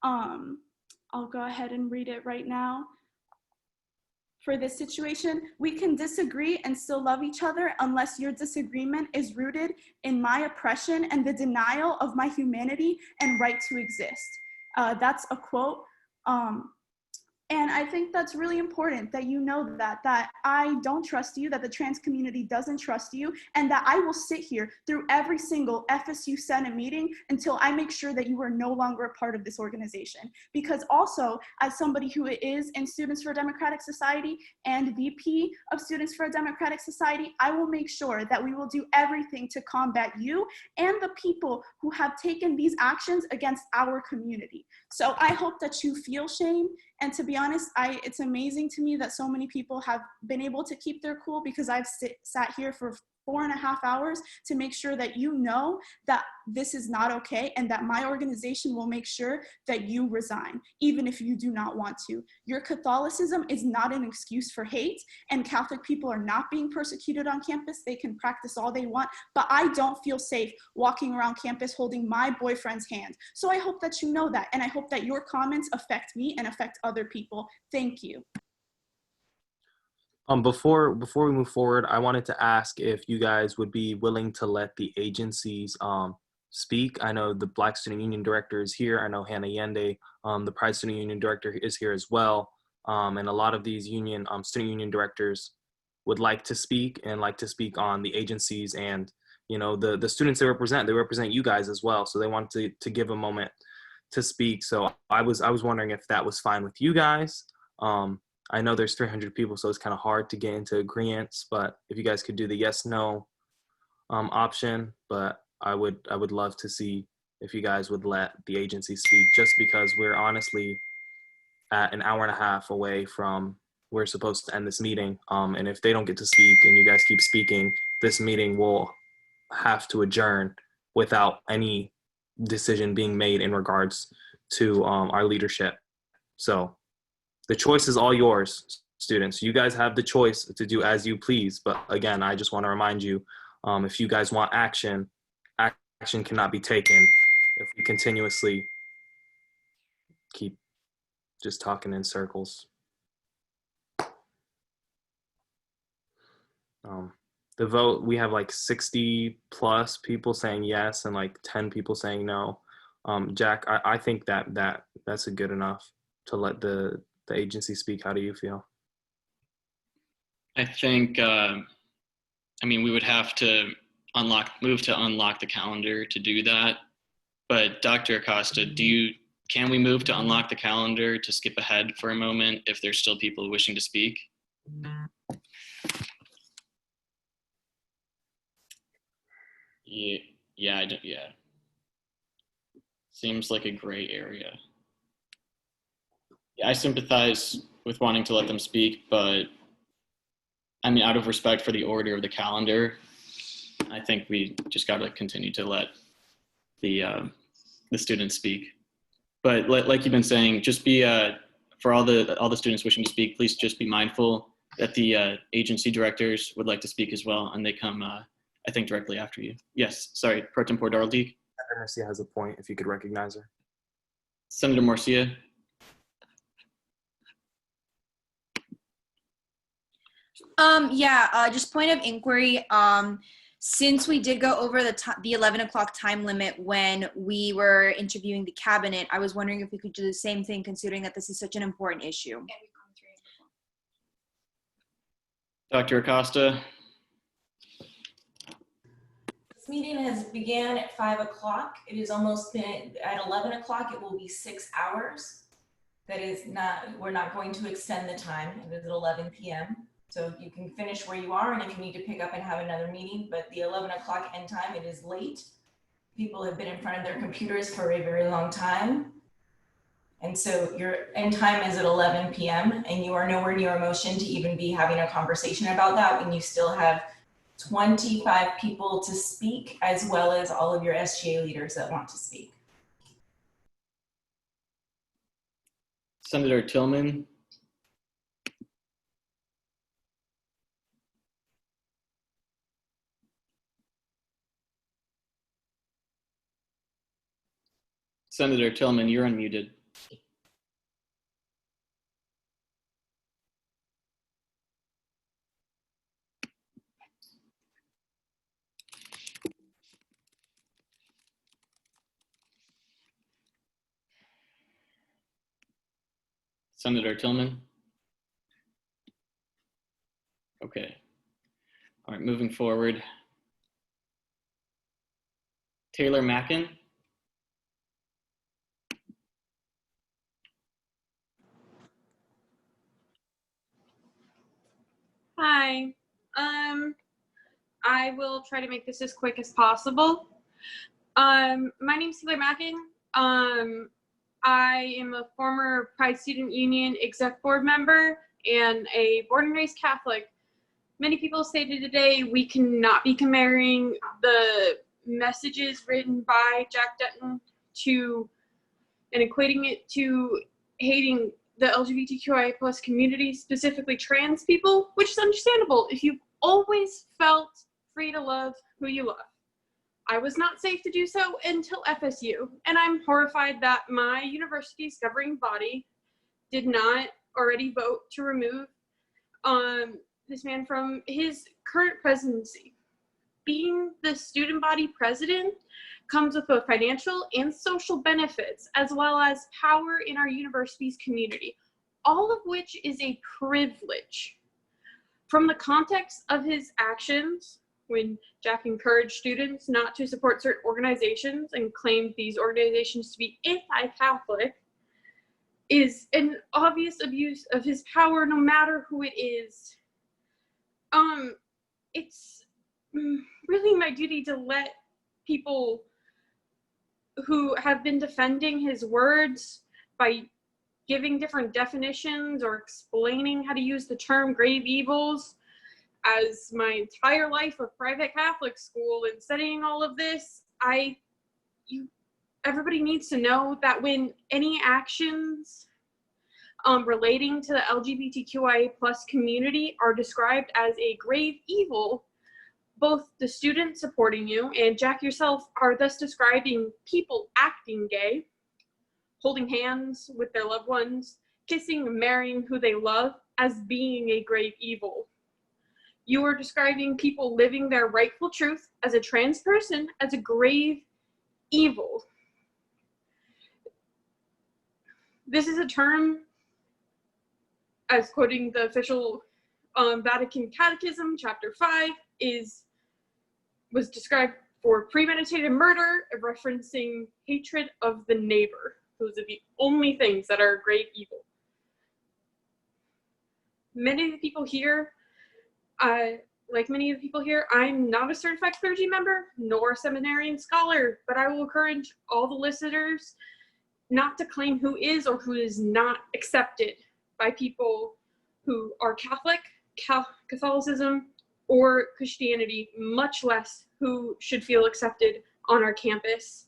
I'll go ahead and read it right now. For this situation, we can disagree and still love each other unless your disagreement is rooted in my oppression and the denial of my humanity and right to exist. That's a quote. And I think that's really important that you know that I don't trust you, that the trans community doesn't trust you, and that I will sit here through every single FSU Senate meeting until I make sure that you are no longer a part of this organization. Because also, as somebody who is in Students for a Democratic Society and VP of Students for a Democratic Society, I will make sure that we will do everything to combat you and the people who have taken these actions against our community. So I hope that you feel shame. And to be honest, it's amazing to me that so many people have been able to keep their cool, because I've sat here for 4.5 hours to make sure that you know that this is not okay, and that my organization will make sure that you resign, even if you do not want to. Your Catholicism is not an excuse for hate, and Catholic people are not being persecuted on campus. They can practice all they want, but I don't feel safe walking around campus holding my boyfriend's hand. So I hope that you know that, and I hope that your comments affect me and affect other people. Thank you. Before we move forward, I wanted to ask if you guys would be willing to let the agencies speak. I know the Black Student Union Director is here. I know Hannah Yende, the Pride Student Union Director, is here as well. And a lot of these student union directors would like to speak and like to speak on the agencies and, you know, the students they represent you guys as well. So they want to give a moment to speak. So I was wondering if that was fine with you guys. I know there's 300 people, so it's kind of hard to get into agreements, but if you guys could do the yes, no option, but I would love to see if you guys would let the agency speak, just because we're honestly at an hour and a half away from we're supposed to end this meeting. And if they don't get to speak and you guys keep speaking, this meeting will have to adjourn without any decision being made in regards to our leadership. So the choice is all yours, students. You guys have the choice to do as you please. But again, I just want to remind you, if you guys want action, action cannot be taken if we continuously keep just talking in circles. The vote, we have like 60 plus people saying yes and like 10 people saying no. Jack, I think that's a good enough to let the agency speak. How do you feel? I think, we would have to move to unlock the calendar to do that. But Dr. Acosta, can we move to unlock the calendar to skip ahead for a moment if there's still people wishing to speak? Yeah. Seems like a gray area. I sympathize with wanting to let them speak, but out of respect for the order of the calendar, I think we just got to continue to let the students speak. But like you've been saying, just be for all the students wishing to speak, please just be mindful that the agency directors would like to speak as well, and they come, I think, directly after you. Yes, sorry, Pro Tempore Darldeek. Senator Murcia has a point, if you could recognize her. Senator Murcia. Just point of inquiry. since we did go over the 11 o'clock time limit when we were interviewing the cabinet, I was wondering if we could do the same thing, considering that this is such an important issue. Dr. Acosta. This meeting has began at 5 o'clock. It is almost been at 11 o'clock. It will be 6 hours. That is not, we're not going to extend the time. It is at 11 p.m. So you can finish where you are, and if you need to pick up and have another meeting, but the 11 o'clock end time, it is late. People have been in front of their computers for a very long time. And so your end time is at 11 p.m. and you are nowhere near a motion to even be having a conversation about that when you still have 25 people to speak, as well as all of your SGA leaders that want to speak. Senator Tillman. Senator Tillman, you're unmuted. Senator Tillman? Okay. All right, moving forward. Taylor Mackin? Hi. I will try to make this as quick as possible. My name is Taylor Mackin. I am a former Pride Student Union exec board member and a born and raised Catholic. Many people stated today we cannot be comparing the messages written by Jack Denton to and equating it to hating the LGBTQIA plus community, specifically trans people, which is understandable if you've always felt free to love who you love. I was not safe to do so until FSU, and I'm horrified that my university's governing body did not already vote to remove this man from his current presidency. Being the student body president comes with both financial and social benefits, as well as power in our university's community, all of which is a privilege. From the context of his actions, when Jack encouraged students not to support certain organizations and claimed these organizations to be anti-Catholic, is an obvious abuse of his power, no matter who it is. It's really my duty to let people who have been defending his words by giving different definitions or explaining how to use the term grave evils. As my entire life of private Catholic school and studying all of this, everybody needs to know that when any actions relating to the LGBTQIA plus community are described as a grave evil, both the students supporting you and Jack yourself are thus describing people acting gay, holding hands with their loved ones, kissing and marrying who they love as being a grave evil. You are describing people living their rightful truth as a trans person as a grave evil. This is a term, as quoting the official Vatican Catechism, Chapter 5, was described for premeditated murder, referencing hatred of the neighbor. Those are the only things that are grave evil. Many of the people here, I'm not a certified clergy member nor a seminarian scholar, but I will encourage all the listeners not to claim who is or who is not accepted by people who are Catholic, Catholicism, or Christianity, much less who should feel accepted on our campus.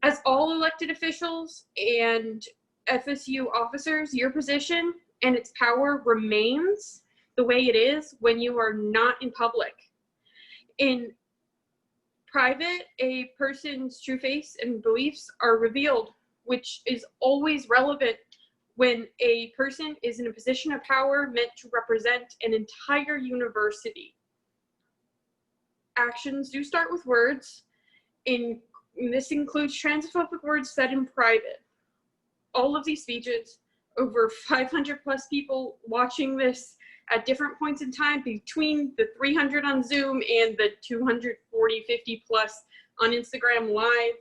As all elected officials and FSU officers, your position and its power remains the way it is when you are not in public. In private, a person's true face and beliefs are revealed, which is always relevant when a person is in a position of power meant to represent an entire university. actions do start with words, and this includes transphobic words said in private. All of these speeches, over 500 plus people watching this at different points in time, between the 300 on Zoom and the 240, 50 plus on Instagram Live,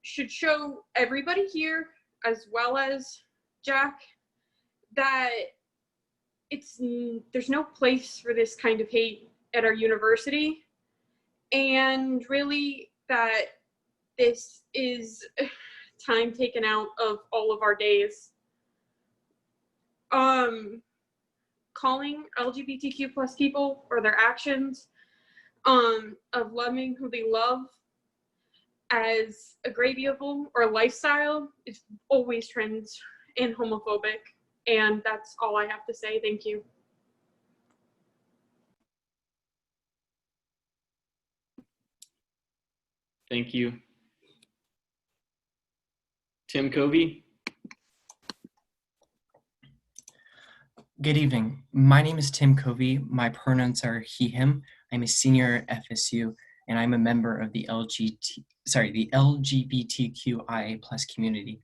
should show everybody here, as well as Jack, that there's no place for this kind of hate at our university, and really that this is time taken out of all of our days. Calling LGBTQ plus people or their actions of loving who they love as a grade vehicle or lifestyle is always trends and homophobic. And that's all I have to say. Thank you. Thank you. Tim Covey. Good evening. My name is Tim Covey. My pronouns are he, him. I'm a senior at FSU, and I'm a member of the LGBTQIA plus community.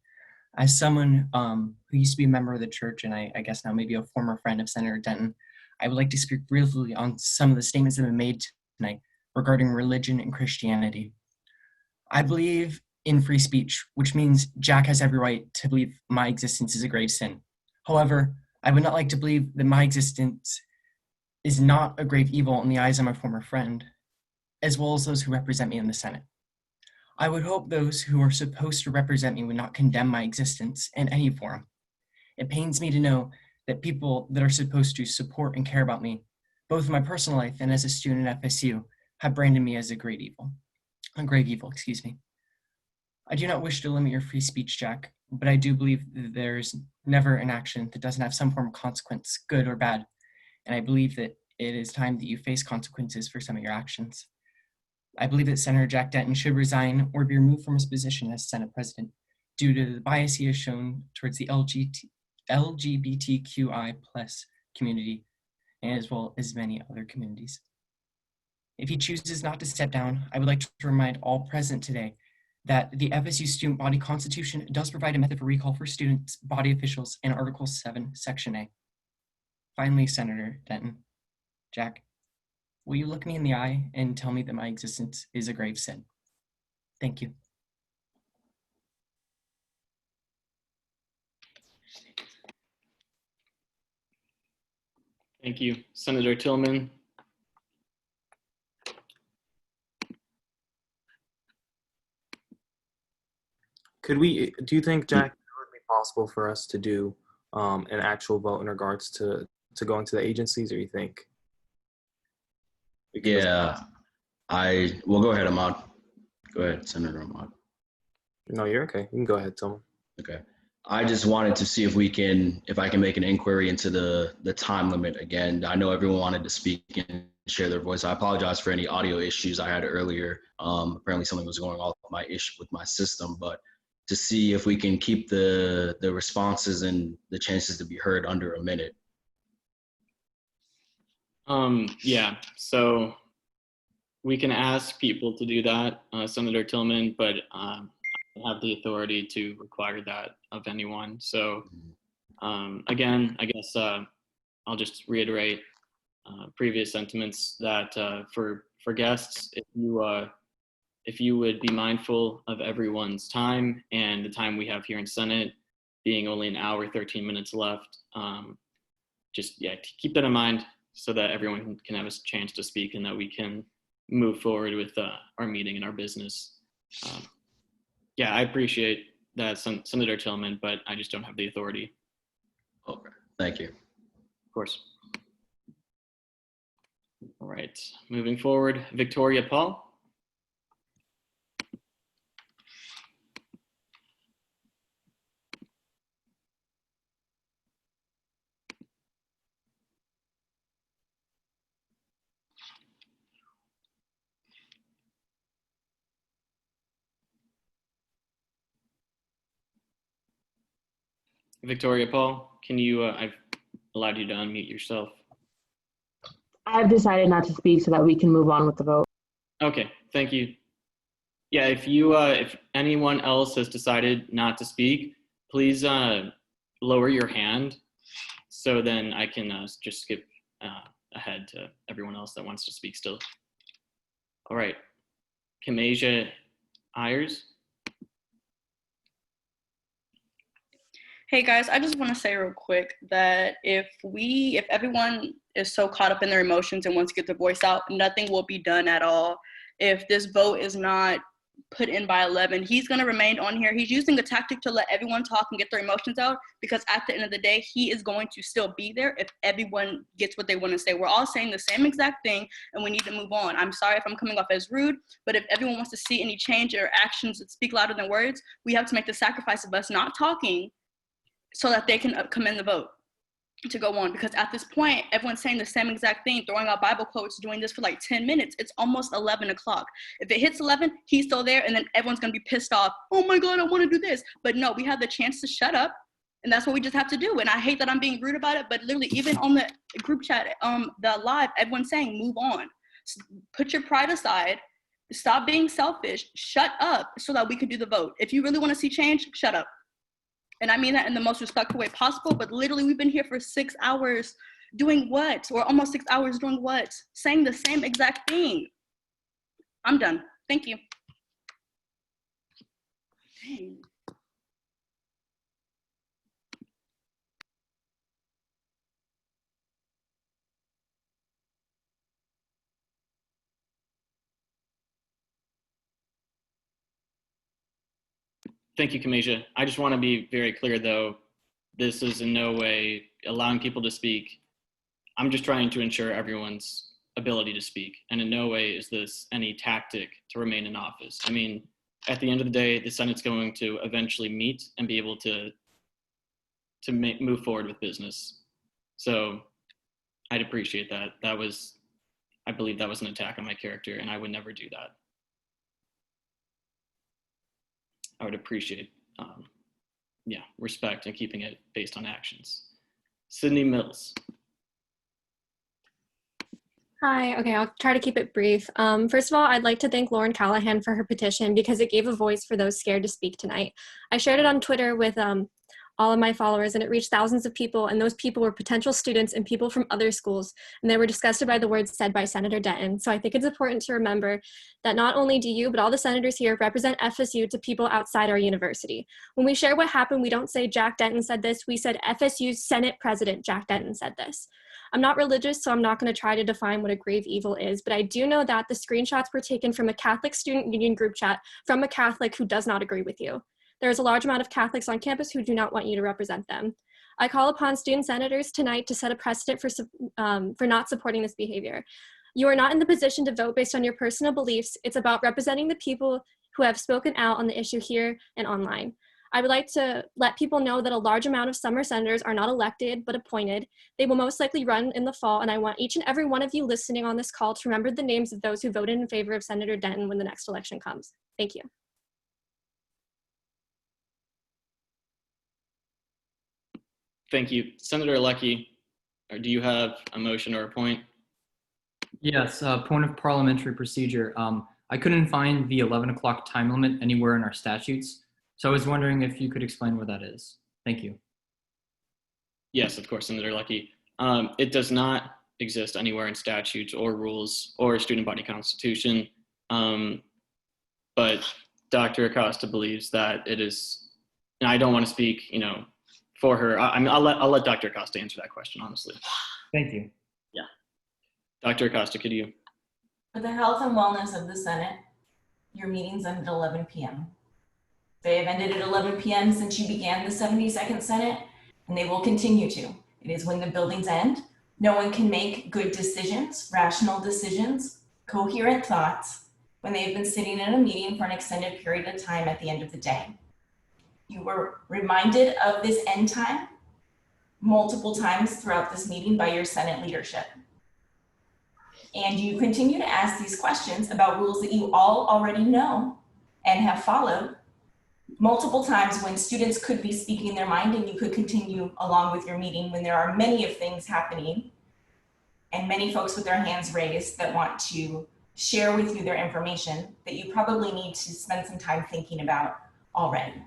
As someone who used to be a member of the church, and I guess now maybe a former friend of Senator Denton, I would like to speak briefly on some of the statements that have been made tonight regarding religion and Christianity. I believe in free speech, which means Jack has every right to believe my existence is a grave sin. However, I would not like to believe that my existence is not a grave evil in the eyes of my former friend, as well as those who represent me in the Senate. I would hope those who are supposed to represent me would not condemn my existence in any forum. It pains me to know that people that are supposed to support and care about me, both in my personal life and as a student at FSU, have branded me as a grave evil. I do not wish to limit your free speech, Jack, but I do believe that there's never an action that doesn't have some form of consequence, good or bad. And I believe that it is time that you face consequences for some of your actions. I believe that Senator Jack Denton should resign or be removed from his position as Senate President due to the bias he has shown towards the LGBTQI plus community, as well as many other communities. If he chooses not to step down, I would like to remind all present today that the FSU Student Body Constitution does provide a method for recall for students, body officials in Article 7, Section A. Finally, Senator Denton, Jack, will you look me in the eye and tell me that my existence is a grave sin? Thank you. Thank you. Senator Tillman. Do you think, Jack, it would be possible for us to do an actual vote in regards to going to the agencies, or you think? Yeah, well, go ahead, Ahmad. Go ahead, Senator Ahmad. No, you're okay. You can go ahead, Tillman. Okay. I just wanted to see if I can make an inquiry into the time limit again. I know everyone wanted to speak and share their voice. I apologize for any audio issues I had earlier. Apparently something was going on with my system, but to see if we can keep the responses and the chances to be heard under a minute. Yeah, so we can ask people to do that, Senator Tillman, but I don't have the authority to require that of anyone. So again, I guess I'll just reiterate previous sentiments that for guests, if you would be mindful of everyone's time and the time we have here in Senate being only an hour, 13 minutes left, just keep that in mind so that everyone can have a chance to speak and that we can move forward with our meeting and our business. I appreciate that, Senator Tillman, but I just don't have the authority. Okay, thank you. Of course. All right, moving forward, Victoria Paul. Victoria Paul, can you, I've allowed you to unmute yourself. I've decided not to speak so that we can move on with the vote. Okay, thank you. Yeah, if anyone else has decided not to speak, please lower your hand, so then I can just skip ahead to everyone else that wants to speak still. All right, Kamasia Ayers. Hey guys, I just want to say real quick that if everyone is so caught up in their emotions and wants to get their voice out, nothing will be done at all. If this vote is not put in by 11, he's going to remain on here. He's using a tactic to let everyone talk and get their emotions out, because at the end of the day, he is going to still be there if everyone gets what they want to say. We're all saying the same exact thing, and we need to move on. I'm sorry if I'm coming off as rude, but if everyone wants to see any change or actions that speak louder than words, we have to make the sacrifice of us not talking so that they can come in the vote to go on. Because at this point, everyone's saying the same exact thing, throwing out Bible quotes, doing this for like 10 minutes. It's almost 11 o'clock. If it hits 11, he's still there, and then everyone's going to be pissed off. Oh my God, I want to do this. But no, we have the chance to shut up, and that's what we just have to do. And I hate that I'm being rude about it, but literally even on the group chat, the live, everyone's saying move on. Put your pride aside. Stop being selfish. Shut up so that we can do the vote. If you really want to see change, shut up. And I mean that in the most respectful way possible, but literally we've been here for 6 hours doing what? Or almost 6 hours doing what? Saying the same exact thing. I'm done. Thank you. Dang. Thank you, Kamasia. I just want to be very clear, though. This is in no way allowing people to speak. I'm just trying to ensure everyone's ability to speak. And in no way is this any tactic to remain in office. I mean, at the end of the day, the Senate's going to eventually meet and be able to move forward with business. So I'd appreciate that. I believe that was an attack on my character, and I would never do that. I would appreciate, respect and keeping it based on actions. Sydney Mills. Hi, okay, I'll try to keep it brief. First of all, I'd like to thank Lauren Callahan for her petition because it gave a voice for those scared to speak tonight. I shared it on Twitter with all of my followers, and it reached thousands of people, and those people were potential students and people from other schools, and they were disgusted by the words said by Senator Denton. So I think it's important to remember that not only do you, but all the senators here represent FSU to people outside our university. When we share what happened, we don't say Jack Denton said this, we said FSU's Senate President Jack Denton said this. I'm not religious, so I'm not going to try to define what a grave evil is, but I do know that the screenshots were taken from a Catholic student union group chat from a Catholic who does not agree with you. There is a large amount of Catholics on campus who do not want you to represent them. I call upon student senators tonight to set a precedent for not supporting this behavior. You are not in the position to vote based on your personal beliefs. It's about representing the people who have spoken out on the issue here and online. I would like to let people know that a large amount of summer senators are not elected, but appointed. They will most likely run in the fall, and I want each and every one of you listening on this call to remember the names of those who voted in favor of Senator Denton when the next election comes. Thank you. Thank you. Senator Alecki, do you have a motion or a point? Yes, point of parliamentary procedure. I couldn't find the 11 o'clock time limit anywhere in our statutes. So I was wondering if you could explain where that is. Thank you. Yes, of course, Senator Alecki. It does not exist anywhere in statutes or rules or student body constitution. But Dr. Acosta believes that it is, and I don't want to speak, for her. I'll let Dr. Acosta answer that question, honestly. Thank you. Yeah. Dr. Acosta, could you? For the health and wellness of the Senate, your meetings end at 11 p.m. They have ended at 11 p.m. since you began the 72nd Senate, and they will continue to. It is when the buildings end. No one can make good decisions, rational decisions, coherent thoughts when they've been sitting in a meeting for an extended period of time at the end of the day. You were reminded of this end time multiple times throughout this meeting by your Senate leadership. And you continue to ask these questions about rules that you all already know and have followed multiple times when students could be speaking their mind and you could continue along with your meeting when there are many of things happening and many folks with their hands raised that want to share with you their information that you probably need to spend some time thinking about already.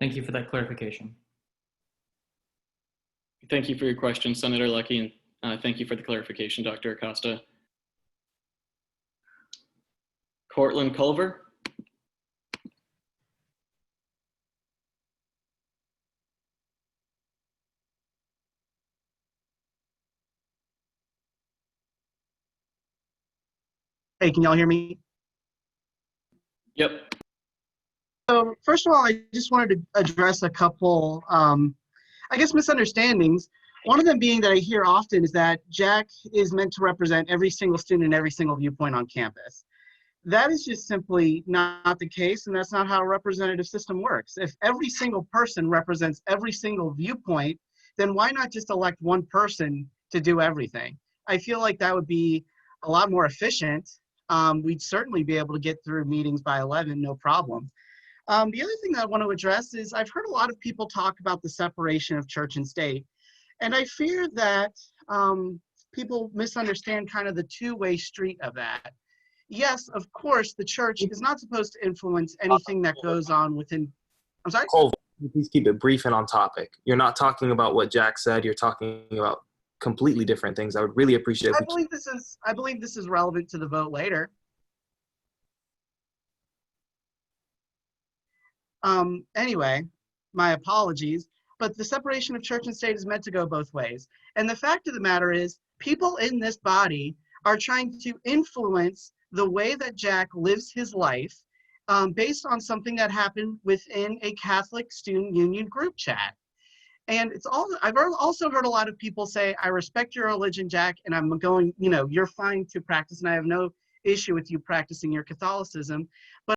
Thank you for that clarification. Thank you for your question, Senator Lucky, and thank you for the clarification, Dr. Acosta. Cortland Culver. Hey, can y'all hear me? Yep. So first of all, I just wanted to address a couple, I guess, misunderstandings. One of them being that I hear often is that Jack is meant to represent every single student and every single viewpoint on campus. That is just simply not the case, and that's not how a representative system works. If every single person represents every single viewpoint, then why not just elect one person to do everything? I feel like that would be a lot more efficient. We'd certainly be able to get through meetings by 11, no problem. The other thing that I want to address is I've heard a lot of people talk about the separation of church and state. And I fear that people misunderstand kind of the two-way street of that. Yes, of course, the church is not supposed to influence anything that goes on within, I'm sorry? Colvin, please keep it brief and on topic. You're not talking about what Jack said. You're talking about completely different things. I would really appreciate I believe this is relevant to the vote later. Anyway, my apologies, but the separation of church and state is meant to go both ways. And the fact of the matter is, people in this body are trying to influence the way that Jack lives his life based on something that happened within a Catholic Student Union group chat. And I've also heard a lot of people say, I respect your religion, Jack, and I'm going, you're fine to practice, and I have no issue with you practicing your Catholicism. But